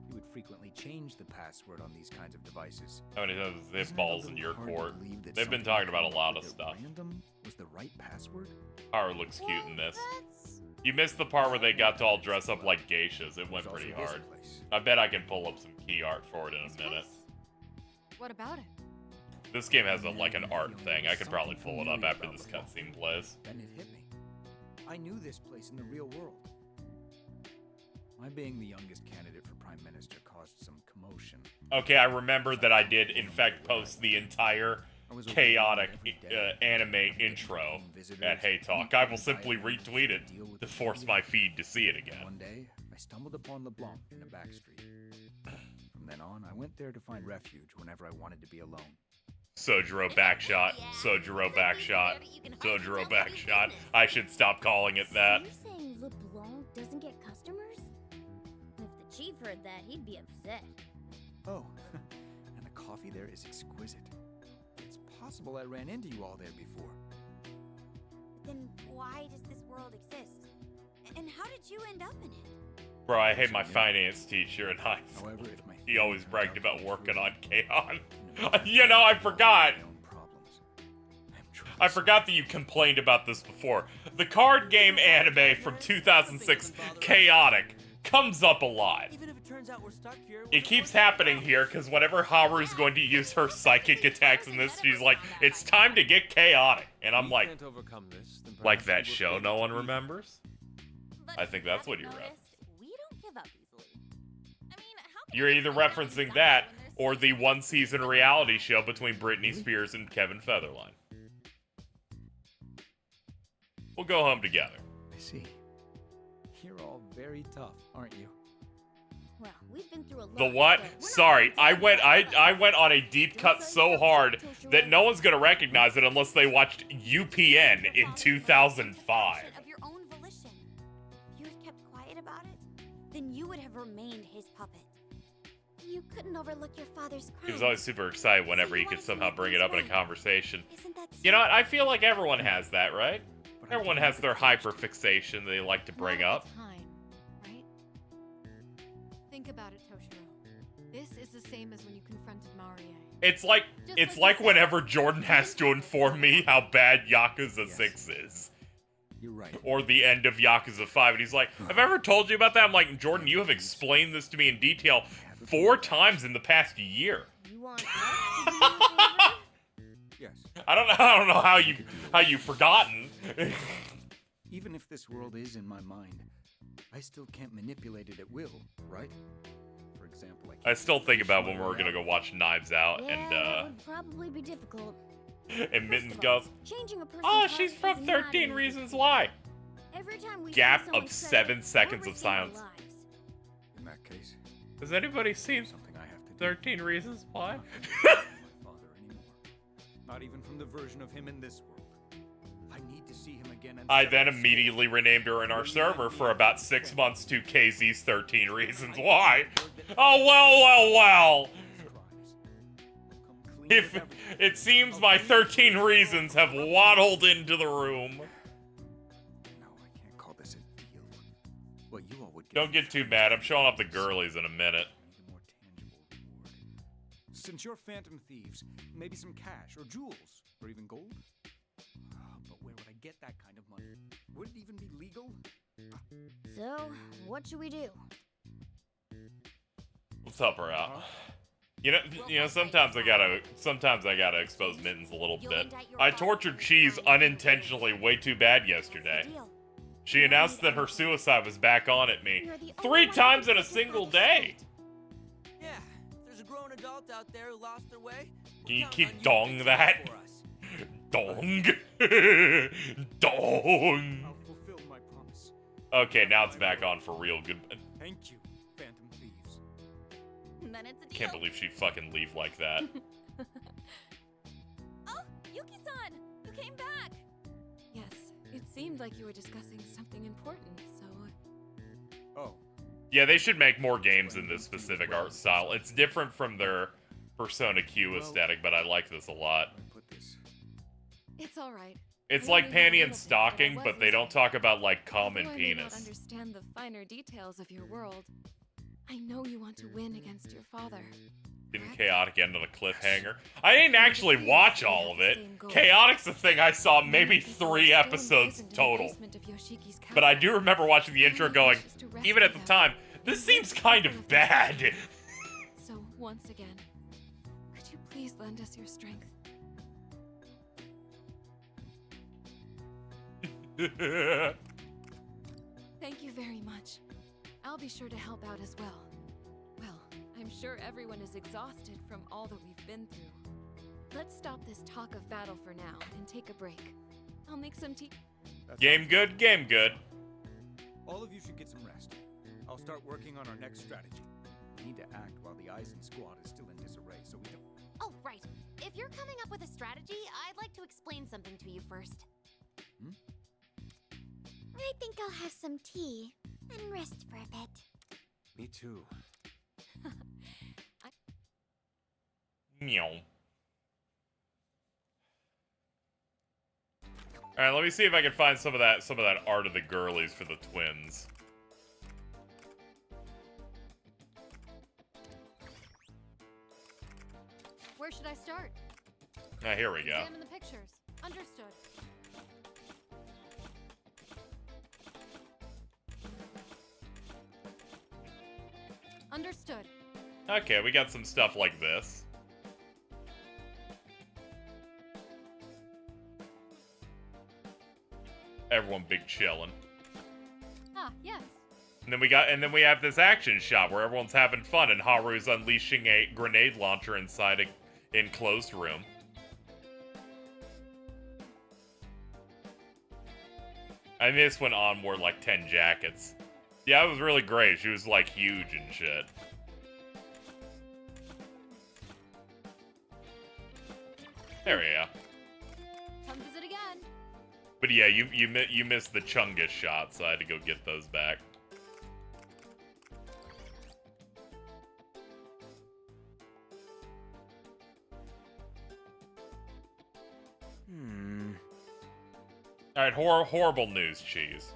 He would frequently change the password on these kinds of devices. How many times they have Isn't it a balls in little your hard to court? believe that They've been something talking about a came lot up of with stuff. Random was the right password? Power looks cute in this. That's... You missed the part where they got to all dress up like geishas. It went pretty Also this hard. place. I bet I can pull up some key art for it in a minute. What about it? This game has like an art thing. I could probably pull it up after this cutscene plays. Then it hit me. I knew this place in the real world. My being the youngest candidate for Prime Minister caused some commotion. Okay, I remember that I did, in fact, post the entire chaotic anime intro at Hey Talk. I will simply retweet it to force my feed to see it again. One day, I stumbled upon LeBlanc in a back street. From then on, I went there to find refuge whenever I wanted to be alone. Sojiro backshot. Sojiro backshot. Sojiro backshot. I should stop calling it that. You're saying LeBlanc doesn't get customers? If the chief heard that, he'd be upset. Oh, and the coffee there is exquisite. It's possible I ran into you all there before. Then why does this world exist? And how did you end up in it? Bro, I hate my finance teacher in high school. However, if my He always bragged about working on K-On! You know, I forgot. I forgot that you complained about this before. The card game anime from 2006, Chaotic, comes up a lot. Even if it turns out we're stuck here, It keeps happening here because whenever Haru is going to use her psychic attacks in this, she's like, it's time to get chaotic. And I'm like, Can't overcome this, then like perhaps that we will show fail no to one be- remembers? But I think that's what you're noticed, referencing. we don't give up easily. I mean, how can You're we either find out referencing who's that lying when there's or the so one-season reality show between Britney Spears and Kevin Featherline. We'll go home together. I see. You're all very tough, aren't you? Well, we've been through a lot. The what? so we're not Sorry, gonna I take went that. on a deep cut so hard that no one's gonna recognize it unless they watched UPN in 2005. Of your own volition. If you had kept quiet about it, then you would have remained his puppet. You couldn't overlook your father's crimes. He was always super excited whenever he could somehow bring it up in a conversation. Isn't that You know what? so? I feel like everyone has that, right? But I Everyone didn't has have their the courage to. hyperfixation they like to bring Not at up. the time, right? Think about it, Toshiro. This is the same as when you confronted Marie. It's like whenever Jordan has to inform me how bad Yakuza 6 is. You're right. Or the end of Yakuza 5, and he's like, have I ever told you about that? I'm like, Jordan, you have explained this to me in detail 4 times in the past year. You want us to do you a favor? Yes. I don't know how you've forgotten. Even if this world is in my mind, I still can't manipulate it at will, right? For example, I still think about when we're gonna go watch Knives Out, Yeah, that would probably be difficult. and Mittens First of all, goes, changing a person's oh, heart she's is from not 13 easy. Reasons Why. Every time we Gap see someone of say 7 it, seconds we're of risking our silence. lives. In that case, Has anybody seen something I have to do. 13 Reasons Why? Not my father anymore. Not even from the version of him in this world. I need to see him again. And I set then the stage. immediately renamed her in our server for about 6 months to KZ's 13 Reasons Why. Oh, well. Come clean If with everything. it seems my 13 reasons have waddled into the room. No, I can't call this a deal. What you all would get. Don't get too mad. I'm showing up the girlies in a minute. I need a more tangible reward. Since you're phantom thieves, maybe some cash or jewels or even gold. But where would I get that kind of money? Would it even be legal? So, what should we do? Let's help her out. You know, sometimes I gotta expose Mittens a little bit. I tortured Cheese unintentionally way too bad yesterday. What's the deal? She announced that her suicide was back on at me. You're the 3 only one times who in a thinks single about day. Yeah, if there's a grown adult out there who lost their way, Can you we're keep counting on you to dong fix it that? for us. Dong. Dong. I'll fulfill my promise. Okay, now it's back on for real. Good. Thank you, Phantom Thieves. Then it's a deal. Can't believe she fucking leave like that. Oh, Yuki-san! You came back! Yes, it seemed like you were discussing something important, so... Oh, Yeah, they should make more games in this specific art style. It's different from their Persona Q aesthetic, but I like this a lot. put this. It's alright. It's I like only know a panty little and bit, stocking, but I but was they don't listening. talk about like cum and Although I may not penis. understand the finer details of your world, I know you want to win against your father. Didn't Chaotic end on a cliffhanger? I didn't actually watch all of it. Chaotic's the thing I saw maybe 3 episodes total. But I do remember watching the intro going, even at the time, this seems kind of bad. So, once again, could you please lend us your strength? Thank you very much. I'll be sure to help out as well. Well, I'm sure everyone is exhausted from all that we've been through. Let's stop this talk of battle for now and take a break. I'll make some tea. Game good, game good. All of you should get some rest. I'll start working on our next strategy. We need to act while the Eisen squad is still in disarray, so we don't. Oh, right. If you're coming up with a strategy, I'd like to explain something to you first. I think I'll have some tea and rest for a bit. Me too. Meow. Alright, let me see if I can find some of that art of the girlies for the twins. Where should I start? Ah, here we go. Examine the pictures. Understood. Understood. Okay, we got some stuff like this. Everyone big chillin'. Ah, yes. And then we have this action shot where everyone's having fun and Haru's unleashing a grenade launcher inside a enclosed room. And this went on wore like 10 jackets. Yeah, it was really great. She was like huge and shit. There we go. Come visit again. But yeah, you missed the Chungus shot, so I had to go get those back. Alright, horrible news, Cheese.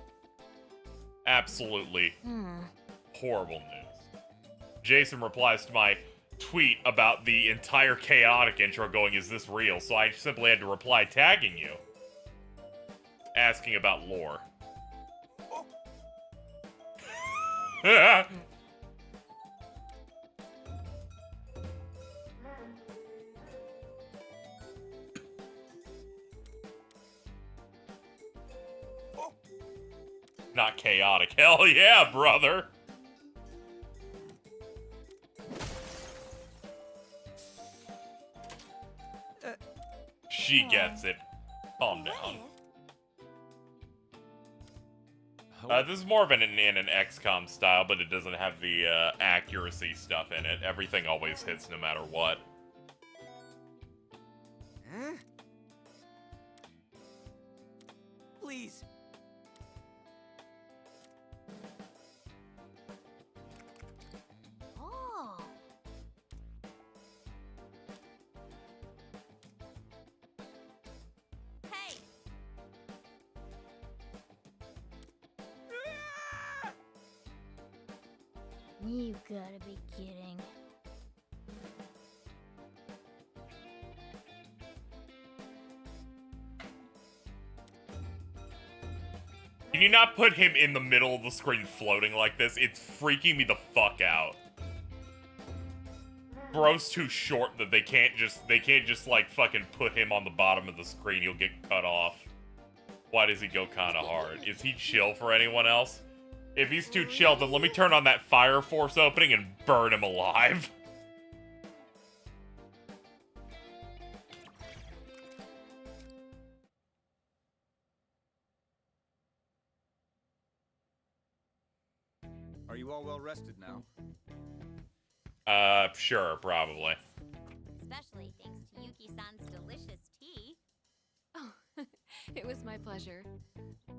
Absolutely horrible news. Jason replies to my tweet about the entire Chaotic intro going, is this real? So I simply had to reply tagging you. Asking about lore. Not chaotic. Hell yeah, brother! She gets it. Calm down. This is more of an XCOM style, but it doesn't have the accuracy stuff in it. Everything always hits no matter what. Huh? Please. Oh. Hey! You gotta be kidding. Can you not put him in the middle of the screen floating like this? It's freaking me the fuck out. Bro's too short that they can't just like fucking put him on the bottom of the screen. He'll get cut off. Why does he go kind of hard? Is he chill for anyone else? If he's too chill, then let me turn on that Fire Force opening and burn him alive. Are you all well rested now? Sure, probably. Especially thanks to Yuki-san's delicious tea. Oh, it was my pleasure.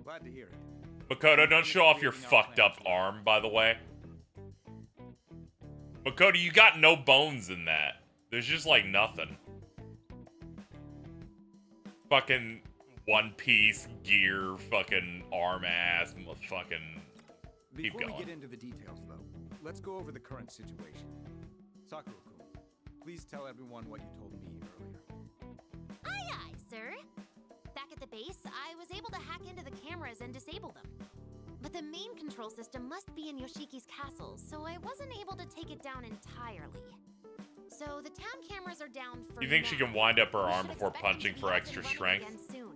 Glad to hear it. Makoto, don't show off your fucked up arm, by the way. Makoto, you got no bones in that. There's just like nothing. Fucking One Piece gear, fucking arm ass, fucking. Keep Before going. we get into the details, though, let's go over the current situation. Sakura-kun, please tell everyone what you told me earlier. Aye, aye, sir. Back at the base, I was able to hack into the cameras and disable them. But the main control system must be in Yoshiki's castle, so I wasn't able to take it down entirely. So the town cameras are down for You think she now. can wind up her We arm should before expect them to punching be for up and extra running strength? again soon.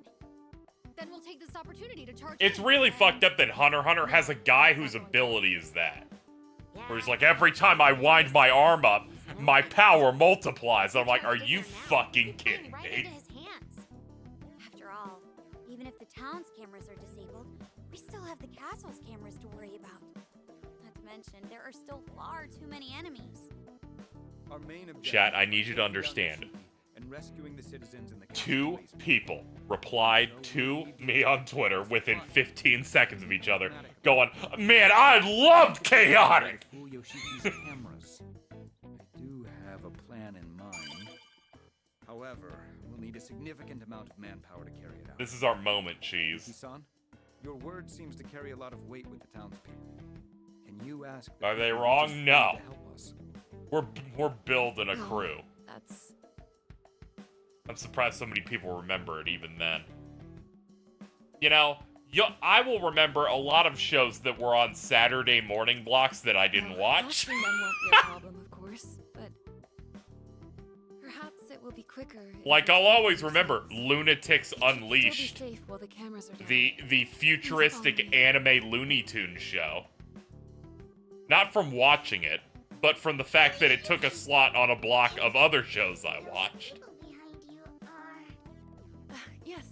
Then we'll take this opportunity to charge. It's in really and- fucked up that Hunter x Hunter has a guy whose ability is that. Where he's like, every time I wind my arm up, my power multiplies. I'm like, are you fucking kidding Right me? into his hands. After all, even if the town's cameras are disabled, we still have the castle's cameras to worry about. Not to mention, there are still far too many enemies. Our main objective Chat, I need is you to taking down understand. Yoshiki and rescuing the citizens in the Two castle base. people replied to me on Twitter within 15 seconds of each other, going, man, I loved Chaotic! Fool Yoshiki's cameras. I do have a plan in mind. However, we'll need a significant amount of manpower to carry it out. This is our moment, Cheese. Yuki-san, your word seems to carry a lot of weight with the townspeople. Can you ask? the Are they people wrong? just No. to help us? We're building a crew. That's... I'm surprised so many people remember it even then. You know, I will remember a lot of shows that were on Saturday morning blocks that I didn't watch. Asking them won't be a problem, of course, but perhaps it will be quicker. if Like, we I'll focus always on remember things. Lunatics We should Unleashed, Still be safe while the cameras are down. the futuristic anime Looney Tunes show. Not from watching it, but from the fact that it took a slot on a block of other shows I watched. People behind you are... Yes,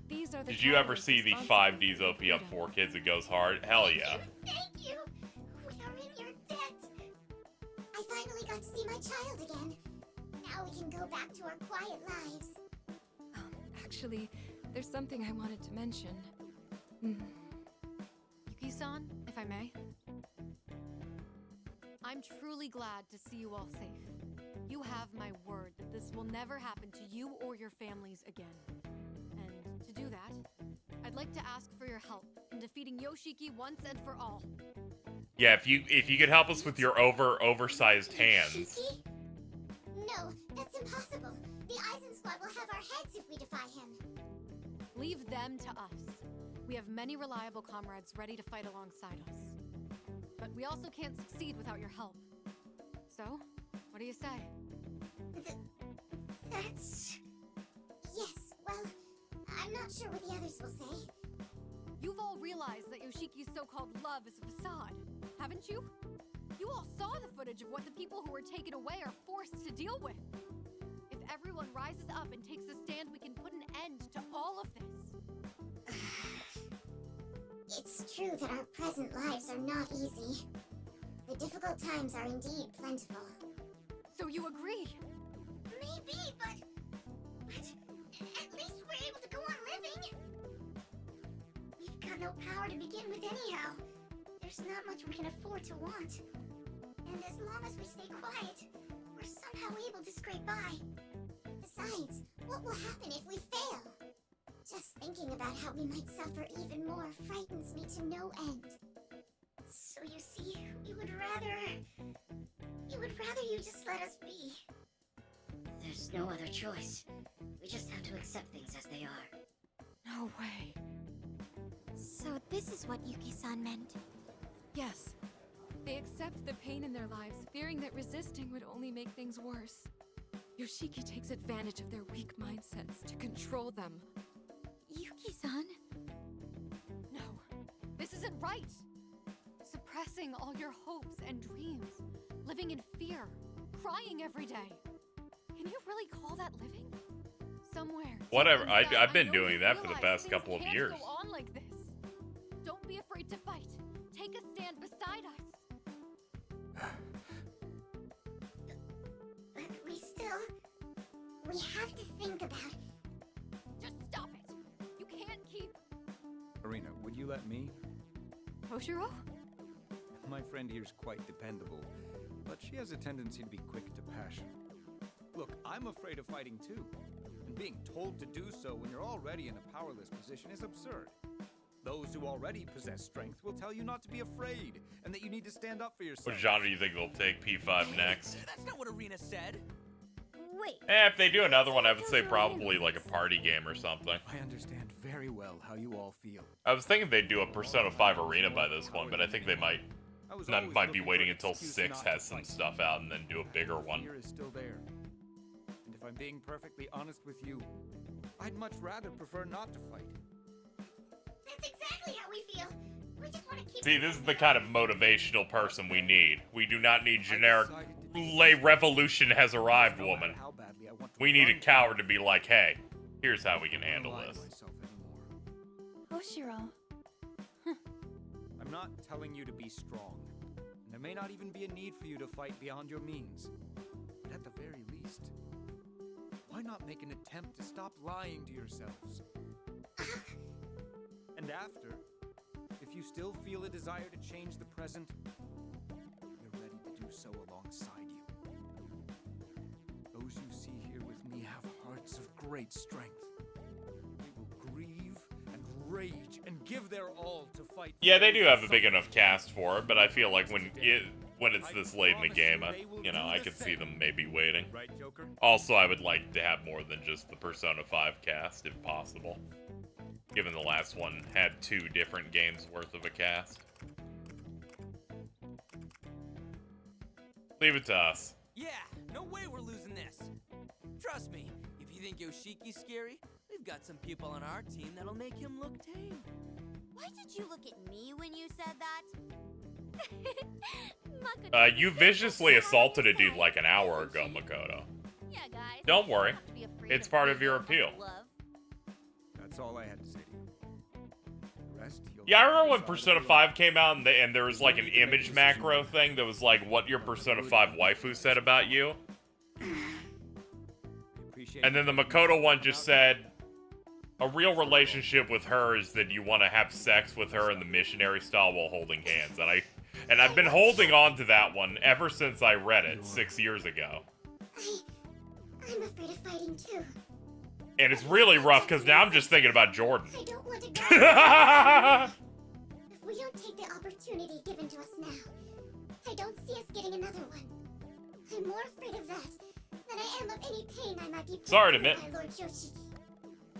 these are the Did you ever cameras see the responsible 5Ds for OP on freedom. 4 Kids It Goes Hard? Hell yeah. Thank you! We are in your debt! I finally got to see my child again. Now we can go back to our quiet lives. Actually, there's something I wanted to mention. Yuki-san, if I may. I'm truly glad to see you all safe. You have my word that this will never happen to you or your families again. And to do that, I'd like to ask for your help in defeating Yoshiki once and for all. Yeah, if you could help us with your oversized hands. Yoshiki? No, that's impossible. The Eisen Squad will have our heads if we defy him. Leave them to us. We have many reliable comrades ready to fight alongside us. But we also can't succeed without your help. So, what do you say? That's... Yes, well, I'm not sure what the others will say. You've all realized that Yoshiki's so-called love is a facade, haven't you? You all saw the footage of what the people who were taken away are forced to deal with. If everyone rises up and takes a stand, we can put an end to all of this. It's true that our present lives are not easy. The difficult times are indeed plentiful. So you agree? Maybe, but at least we're able to go on living. We've got no power to begin with anyhow. There's not much we can afford to want. And as long as we stay quiet, we're somehow able to scrape by. Besides, what will happen if we fail? Just thinking about how we might suffer even more frightens me to no end. So you see, we would rather you just let us be. There's no other choice. We just have to accept things as they are. No way. So this is what Yuki-san meant. Yes. They accept the pain in their lives, fearing that resisting would only make things worse. Yoshiki takes advantage of their weak mindsets to control them. Yuki-san? right. Suppressing all your hopes and dreams, living in fear, crying every day. Can you really call that living? Somewhere. Whatever. deep inside, I've been I know doing you that for the realize past things couple of can't years. Go on like this. Don't be afraid to fight. Take a stand beside us. But we have to think about. Just stop it. You can't keep. Arena, would you let me? Toshiro? My friend here's quite dependable, but she has a tendency to be quick to passion. Look, I'm afraid of fighting too, and being told to do so when you're already in a powerless position is absurd. Those who already possess strength will tell you not to be afraid, and that you need to stand up for yourself. What genre do you think they'll take P5 next? That's not what Arena said. Wait. If they do another one, I would say probably like a party game or something. I understand very well how you all feel. I was thinking they'd do a Persona 5 Arena by this point, but I think they might be waiting until 6 has some stuff out and then do a bigger one. Fear is still there. And if I'm being perfectly honest with you, I'd much rather prefer not to fight. That's exactly how we feel. We just want to keep. See, this is the kind of motivational person we need. We do not need generic "Lay revolution has arrived" woman. We need a coward to be like, hey, here's how we can handle this. Toshiro. I'm not telling you to be strong. And there may not even be a need for you to fight beyond your means. But at the very least, why not make an attempt to stop lying to yourselves? And after, if you still feel a desire to change the present, we're ready to do so alongside you. Those you see here with me have hearts of great strength. They will grieve and rage and give their all to fight. Yeah, they do have a big enough cast for it, but I feel like when it's this late in the game, I could see them maybe waiting. Also, I would like to have more than just the Persona 5 cast, if possible. Given the last one had 2 different games worth of a cast. Leave it to us. Yeah, no way we're losing this. Trust me, if you think Yoshiki's scary, we've got some people on our team that'll make him look tame. Why did you look at me when you said that? You viciously assaulted a dude like an hour ago, Makoto. Yeah, guys. Don't worry. It's part of your appeal. That's all I had to say to you. The rest, Yeah, I remember when Persona 5 came out and there was like an image macro thing that was like what your Persona 5 waifu said about you. And then the Makoto one just said, a real relationship with her is that you want to have sex with her in the missionary style while holding hands. And I've been holding on to that one ever since I read it 6 years ago. I'm afraid of fighting too. And it's really rough because now I'm just thinking about Jordan. I don't want to go. If we don't take the opportunity given to us now, I don't see us getting another one. I'm more afraid of that than I am of any pain I might be put Sorry to through admit. by Lord Yoshiki.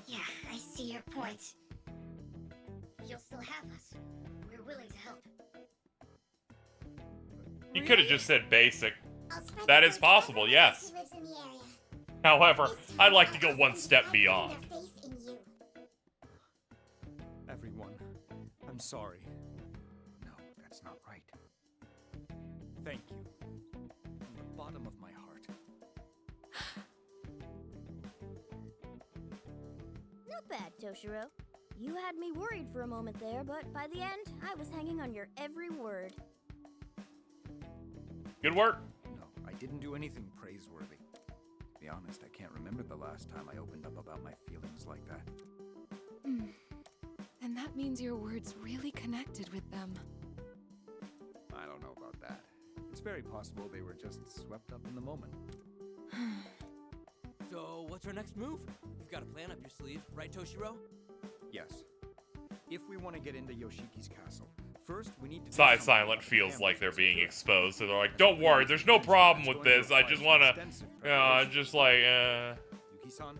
Yeah, I see your point. You'll still have us. We're willing to help. You could have just said basic. I'll spread That the is word to possible, everyone yes. else who lives in the area. However, I'd like to go one step beyond. Their faith in you. Everyone, I'm sorry. No, that's not right. Thank you. From the bottom of my heart. Not bad, Toshiro. You had me worried for a moment there, but by the end, I was hanging on your every word. Good work. No, I didn't do anything praiseworthy. To be honest, I can't remember the last time I opened up about my feelings like that. And that means your words really connected with them. I don't know about that. It's very possible they were just swept up in the moment. So, what's our next move? You've got a plan up your sleeve, right, Toshiro? Yes. If we want to get into Yoshiki's castle, first we need to... Silent feels like they're being exposed, so they're like, don't worry, there's no problem with this, I just wanna, Yuki-san,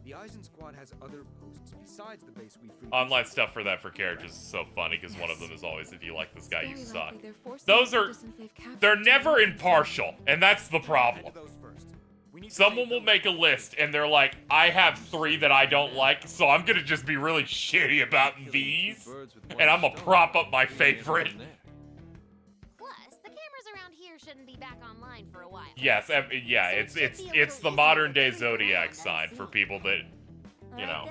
the Aizen squad has other posts besides the base we freed. Online stuff for that for characters is so funny, because one of them is always, if you like this guy, you Very suck. likely they're forcing Those the are, citizens they've captured they're to never join impartial, and that's the problem. Someone will make a list, and they're like, I have 3 that I don't like, so I'm gonna just be really shitty about these, and I'm gonna prop up my favorite. Plus, the cameras around here shouldn't be back online for a while. Yes, yeah, it's the modern day zodiac sign for people that, you know,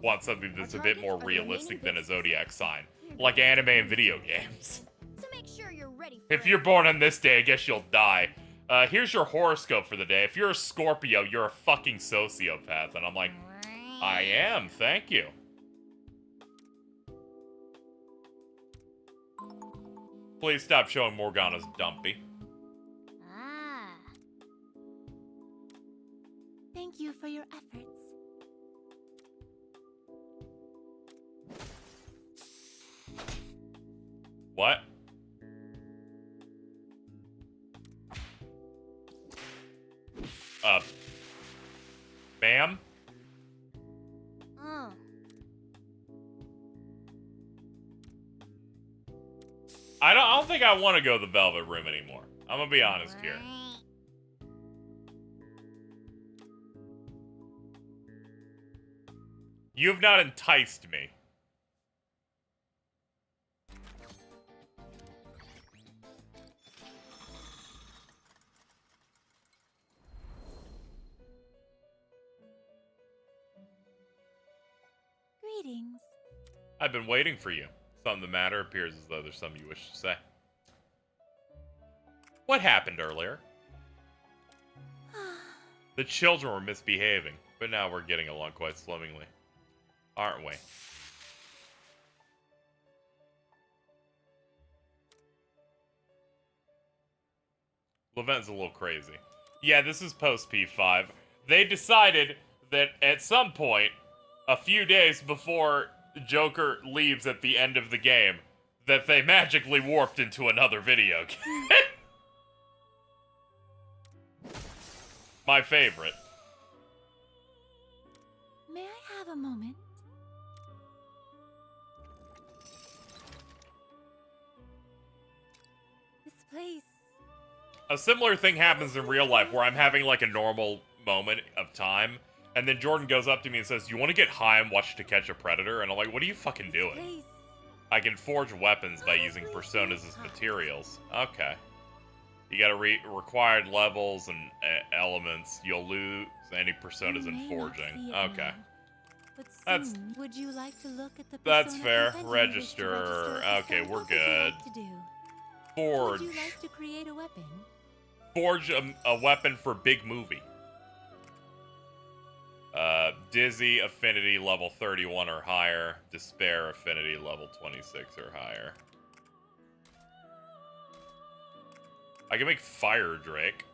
want something that's a bit more realistic than a zodiac sign, like anime and video games. So make sure you're ready for If you're born on this day, I guess you'll die. Here's your horoscope for the day. If you're a Scorpio, you're a fucking sociopath. And I'm like, I am, thank you. Please stop showing Morgana's dumpy. Ah. Thank you for your efforts. What? Ma'am? Oh. I don't think I want to go to the Velvet Room anymore. I'm gonna be honest here. You have not enticed me. Greetings. I've been waiting for you. Something the matter? Appears as though there's something you wish to say. What happened earlier? The children were misbehaving, but now we're getting along quite swimmingly. Aren't we? Levent's a little crazy. Yeah, this is post P5. They decided that at some point, a few days before Joker leaves at the end of the game, that they magically warped into another video game. My favorite. May I have a moment? This place. A similar thing happens in real life where I'm having like a normal moment of time, and then Jordan goes up to me and says, "You want to get high and watch To Catch a Predator?" And I'm like, "What are you fucking doing?" I can forge weapons by using personas as materials. Okay. You gotta required levels and elements. You'll lose any personas in forging. Okay. That's Would you like to look at the that's persona fair. event you wish to Register. register? Okay, So we're what would you good. like to do? Forge. Would you like to create a weapon? Forge a weapon for big movie. Dizzy affinity level 31 or higher. Despair affinity level 26 or higher. I can make Fire Drake.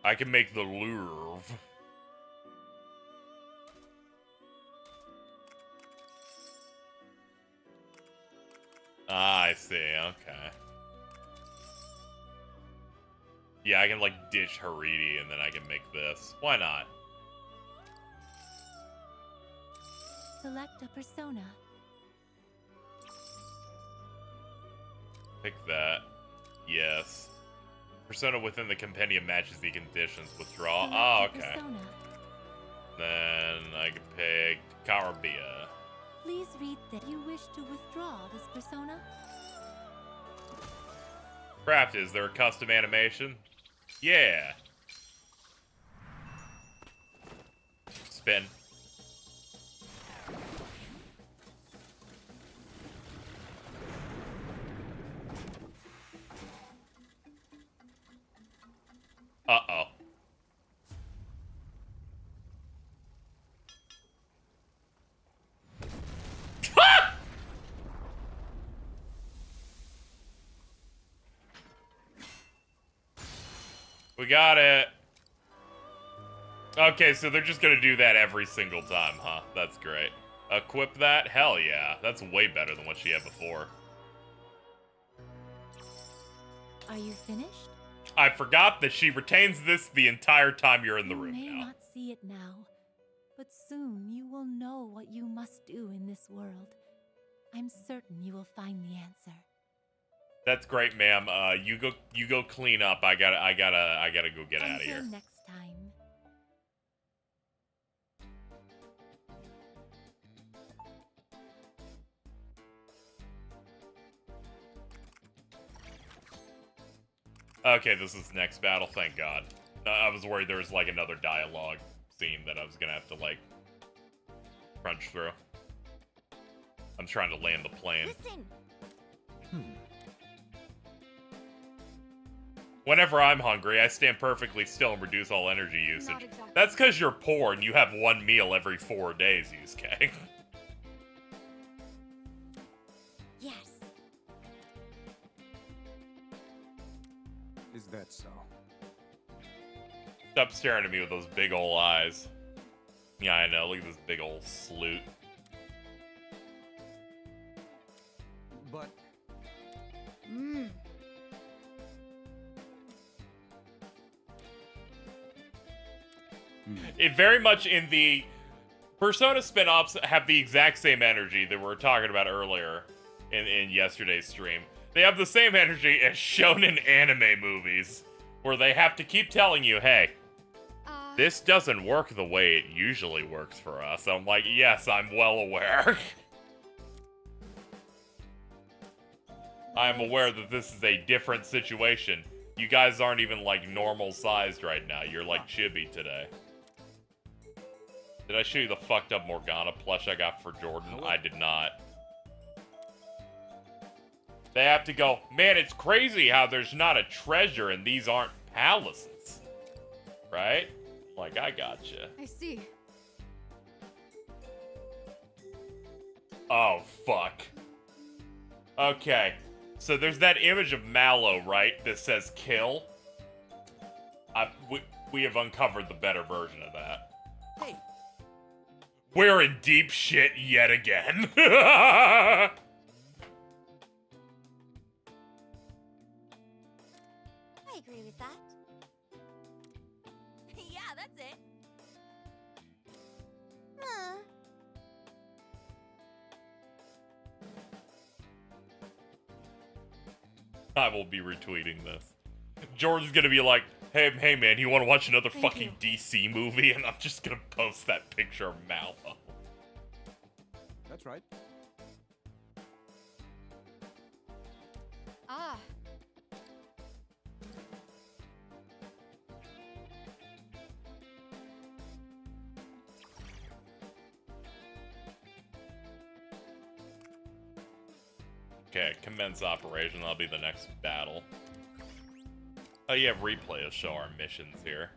I can make the Lure. Ah, I see. Okay. Yeah, I can, like, ditch Haridi, and then I can make this. Why not? Select a persona. Pick that. Yes. Persona within the compendium matches the conditions. Withdraw. Oh, okay. Persona. Then I can pick Karabia. Please read that you wish to withdraw this persona. Craft, is there a custom animation? Yeah. Spin. Uh-oh. We got it. Okay, so they're just gonna do that every single time, huh? That's great. Equip that? Hell yeah. That's way better than what she had before. Are you finished? I forgot that she retains this the entire time you're in the room You may now. not see it now, but soon you will know what you must do in this world. I'm certain you will find the answer. That's great, ma'am. You go clean up. I gotta go get out of here. Until next time. Okay, this is next battle, thank God. I was worried there was, like, another dialogue scene that I was gonna have to, like, crunch through. I'm trying to land the plane. Listen. Whenever I'm hungry, I stand perfectly still and reduce all energy usage. exactly. That's because you're poor and you have one meal every 4 days, Yusuke. Yes. Is that so? Stop staring at me with those big ol' eyes. Yeah, I know. Look at this big ol' sloot. But Mmm. It very much in the Persona spin-offs have the exact same energy that we were talking about earlier in yesterday's stream. They have the same energy as shonen anime movies, where they have to keep telling you, hey, this doesn't work the way it usually works for us. I'm like, yes, I'm well aware. I'm aware that this is a different situation. You guys aren't even, like, normal sized right now. You're, like, chibi today. Did I show you the fucked up Morgana plush I got for Jordan? I did not. They have to go, man, it's crazy how there's not a treasure and these aren't palaces. Right? Like, I gotcha. I see. Oh, fuck. Okay. So there's that image of Mallow, right, that says kill. We have uncovered the better version of that. Hey. We're in deep shit yet again. I agree with that. Yeah, that's it. I will be retweeting this. Jordan's gonna be like, hey man, you wanna watch another fucking DC movie? And I'm just gonna post that picture of Mallow. That's right. Ah. Okay, commence operation. That'll be the next battle. Oh, you have replay to show our missions here.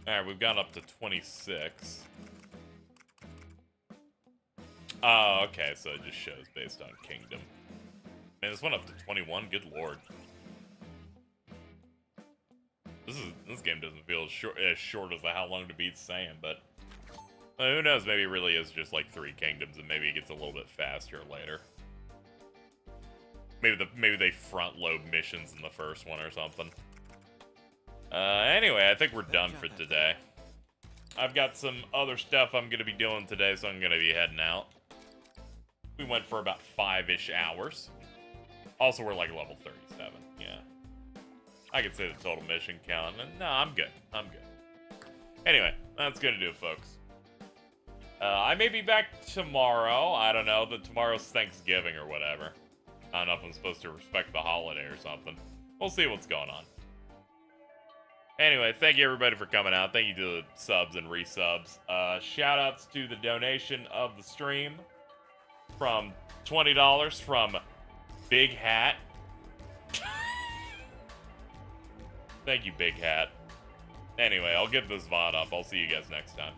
Alright, we've gone up to 26. Oh, okay, so it just shows based on kingdom. Man, this went up to 21, good lord. This game doesn't feel as short as the How Long to Beat Saiyan, but who knows, maybe it really is just like 3 kingdoms and maybe it gets a little bit faster later. Maybe they front load missions in the first one or something. Anyway, I think we're done for today. I've got some other stuff I'm gonna be doing today, so I'm gonna be heading out. We went for about 5-ish hours. Also, we're like level 37, yeah. I could say the total mission count, and no, I'm good. I'm good. Anyway, that's gonna do it, folks. I may be back tomorrow. I don't know. Tomorrow's Thanksgiving or whatever. I don't know if I'm supposed to respect the holiday or something. We'll see what's going on. Anyway, thank you everybody for coming out. Thank you to the subs and resubs. Shout outs to the donation of the stream from $20 from Big Hat. Thank you, Big Hat. Anyway, I'll get this VOD up. I'll see you guys next time.